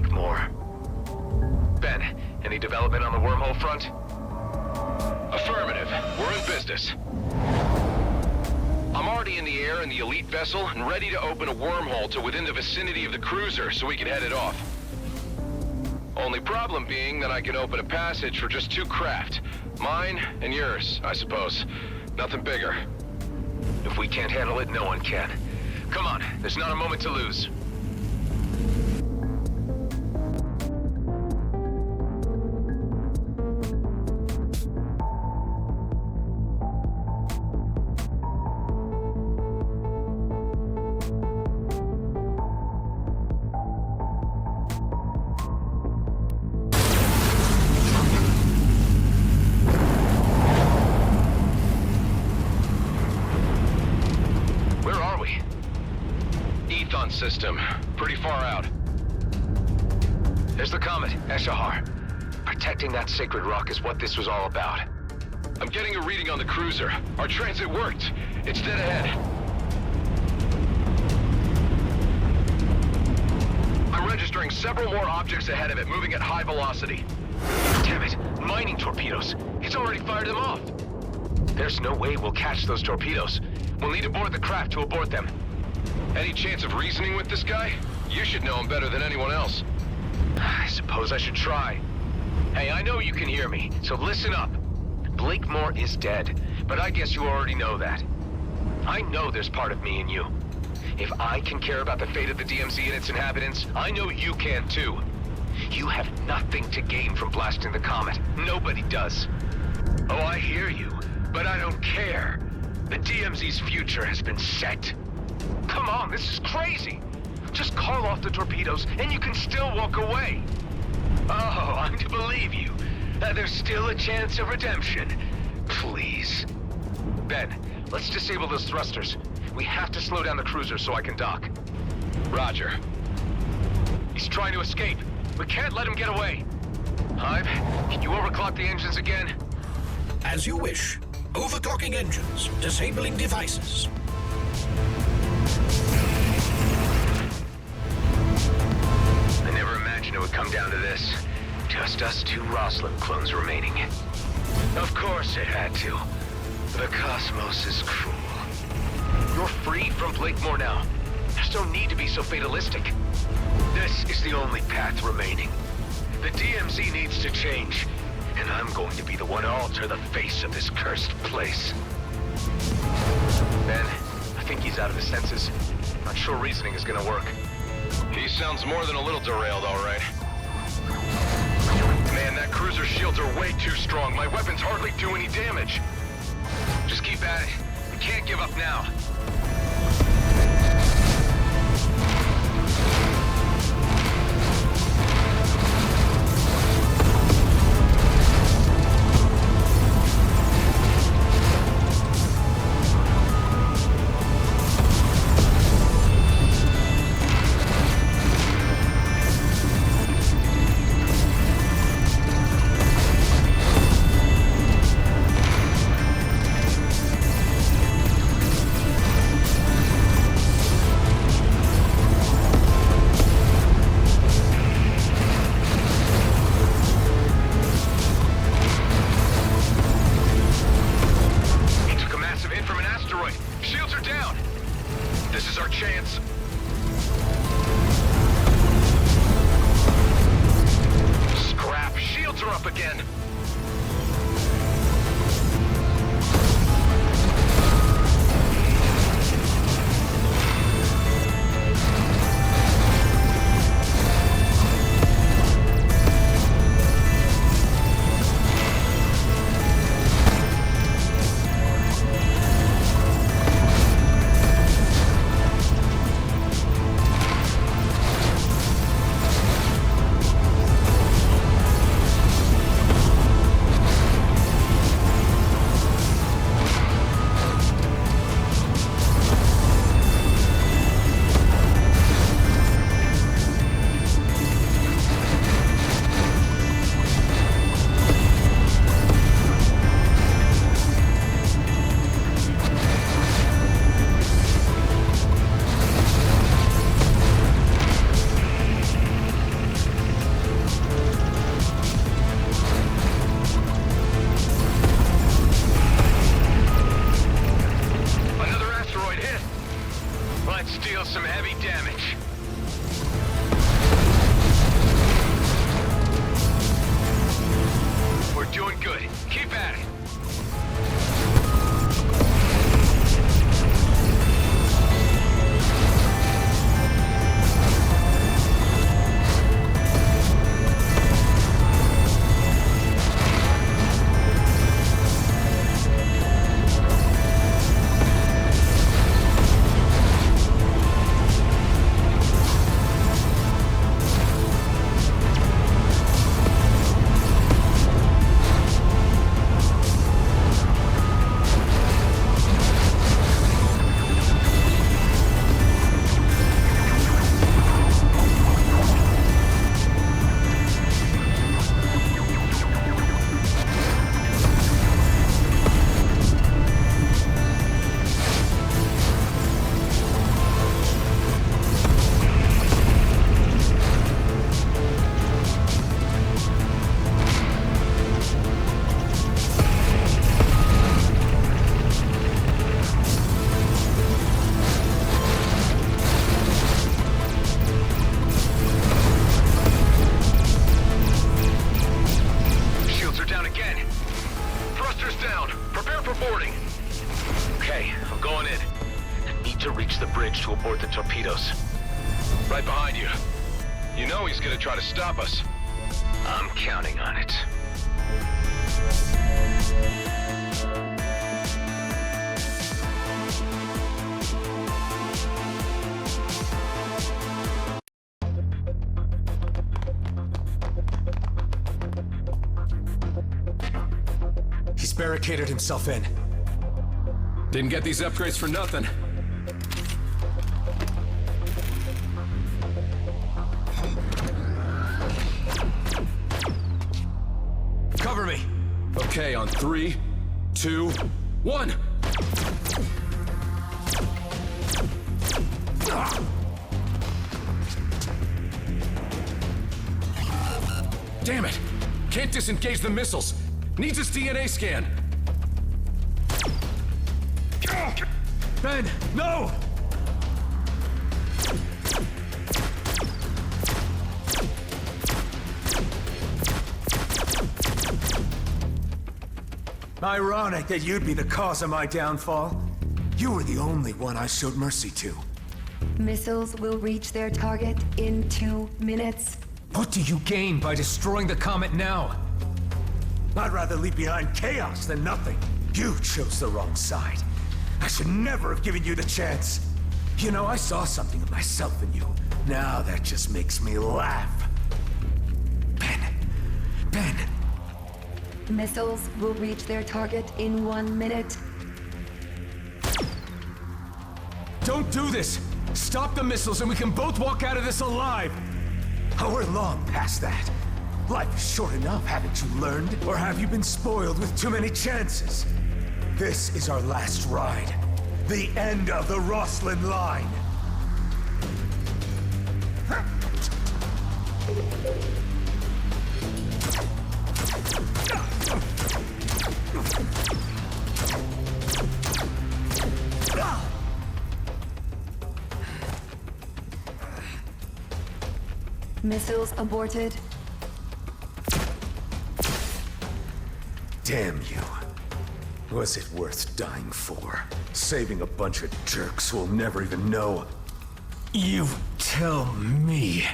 Blakemore. Ben, any development on the wormhole front? Affirmative. We're in business. I'm already in the air in the elite vessel and ready to open a wormhole to within the vicinity of the cruiser so we can head it off. Only problem being that I can open a passage for just 2 craft. Mine and yours, I suppose. Nothing bigger. If we can't handle it, no one can. Come on, there's not a moment to lose. System. Pretty far out. There's the comet, Eshahar. Protecting that sacred rock is what this was all about. I'm getting a reading on the cruiser. Our transit worked. It's dead ahead. I'm registering several more objects ahead of it, moving at high velocity. Damn it! Mining torpedoes! It's already fired them off! There's no way we'll catch those torpedoes. We'll need to board the craft to abort them. Any chance of reasoning with this guy? You should know him better than anyone else. I suppose I should try. Hey, I know you can hear me, so listen up. Blakemore is dead, but I guess you already know that. I know there's part of me in you. If I can care about the fate of the DMZ and its inhabitants, I know you can too. You have nothing to gain from blasting the comet. Nobody does. Oh, I hear you, but I don't care. The DMZ's future has been set. Come on, this is crazy! Just call off the torpedoes, and you can still walk away. Oh, I'm to believe you. There's still a chance of redemption. Please. Ben, let's disable those thrusters. We have to slow down the cruiser so I can dock. Roger. He's trying to escape. We can't let him get away. Hive, can you overclock the engines again? As you wish. Overclocking engines. Disabling devices. I never imagined it would come down to this. Just us 2 Roslin clones remaining. Of course it had to. The cosmos is cruel. You're freed from Blakemore now. There's no need to be so fatalistic. This is the only path remaining. The DMZ needs to change, and I'm going to be the one to alter the face of this cursed place. Ben, I think he's out of his senses. Not sure reasoning is gonna work. He sounds more than a little derailed, all right. Man, that cruiser's shields are way too strong. My weapons hardly do any damage. Just keep at it. We can't give up now. Let's deal some heavy damage. We're doing good. Keep at it. Stop us. I'm counting on it. He's barricaded himself in. Didn't get these upgrades for nothing. Cover me! Okay, on 3, 2, 1! Damn it! Can't disengage the missiles! Needs his DNA scan! Ben, no! Ironic that you'd be the cause of my downfall. You were the only one I showed mercy to. Missiles will reach their target in 2 minutes. What do you gain by destroying the comet now? I'd rather leave behind chaos than nothing. You chose the wrong side. I should never have given you the chance. You know, I saw something of myself in you. Now that just makes me laugh. Ben. Missiles will reach their target in 1 minute. Don't do this! Stop the missiles and we can both walk out of this alive! Oh, we're long past that. Life is short enough, haven't you learned? Or have you been spoiled with too many chances? This is our last ride. The end of the Rosslyn line. Missiles aborted. Damn you. Was it worth dying for? Saving a bunch of jerks who'll never even know. You tell me.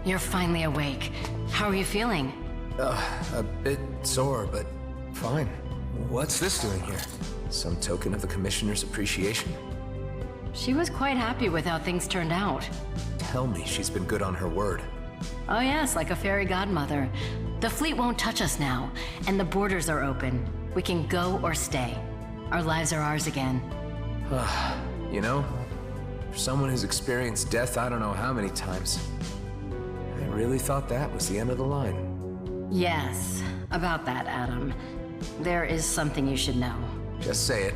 You're finally awake. How are you feeling? A bit sore, but fine. What's this doing here? Some token of the Commissioner's appreciation? She was quite happy with how things turned out. Tell me she's been good on her word. Oh yes, like a fairy godmother. The fleet won't touch us now, and the borders are open. We can go or stay. Our lives are ours again. You know, for someone who's experienced death I don't know how many times, I really thought that was the end of the line. Yes, about that, Adam. There is something you should know. Just say it.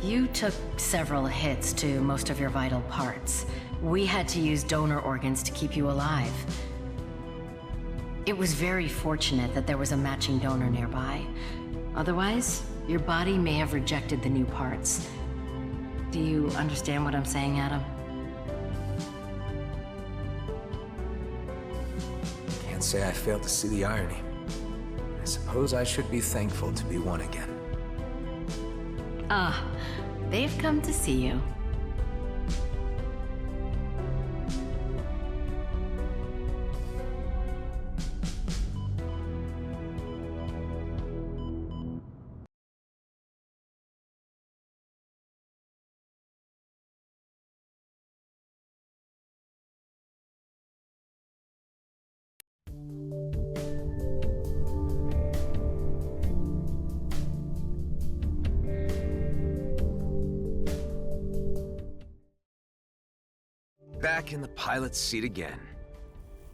You took several hits to most of your vital parts. We had to use donor organs to keep you alive. It was very fortunate that there was a matching donor nearby. Otherwise, your body may have rejected the new parts. Do you understand what I'm saying, Adam? Can't say I failed to see the irony. I suppose I should be thankful to be one again. Ah, they've come to see you. Back in the pilot's seat again.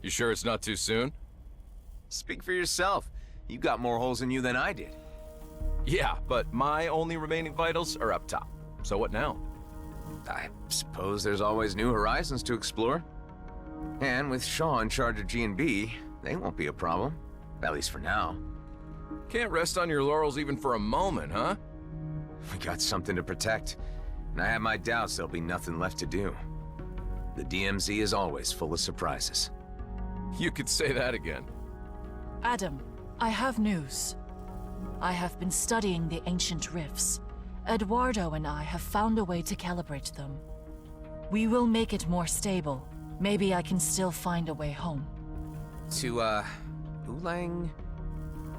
You sure it's not too soon? Speak for yourself. You got more holes in you than I did. Yeah, but my only remaining vitals are up top. So what now? I suppose there's always new horizons to explore. And with Shaw in charge of G&B, they won't be a problem. At least for now. Can't rest on your laurels even for a moment, huh? We got something to protect. And I have my doubts there'll be nothing left to do. The DMZ is always full of surprises. You could say that again. Adam, I have news. I have been studying the ancient rifts. Eduardo and I have found a way to calibrate them. We will make it more stable. Maybe I can still find a way home. To, Ulang?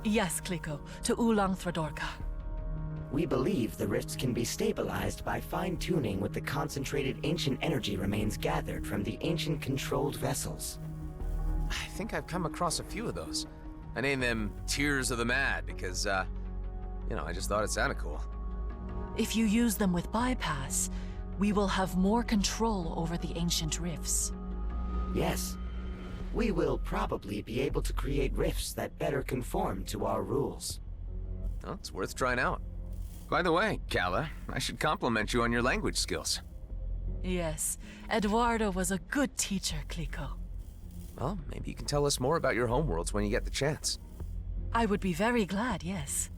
Yes, Kliko, to Ulang Thradorka. We believe the rifts can be stabilized by fine-tuning with the concentrated ancient energy remains gathered from the ancient controlled vessels. I think I've come across a few of those. I named them Tears of the Mad because, you know, I just thought it sounded cool. If you use them with bypass, we will have more control over the ancient rifts. Yes. We will probably be able to create rifts that better conform to our rules. Well, it's worth trying out. By the way, Kala, I should compliment you on your language skills. Yes, Eduardo was a good teacher, Kliko. Well, maybe you can tell us more about your homeworlds when you get the chance. I would be very glad, yes.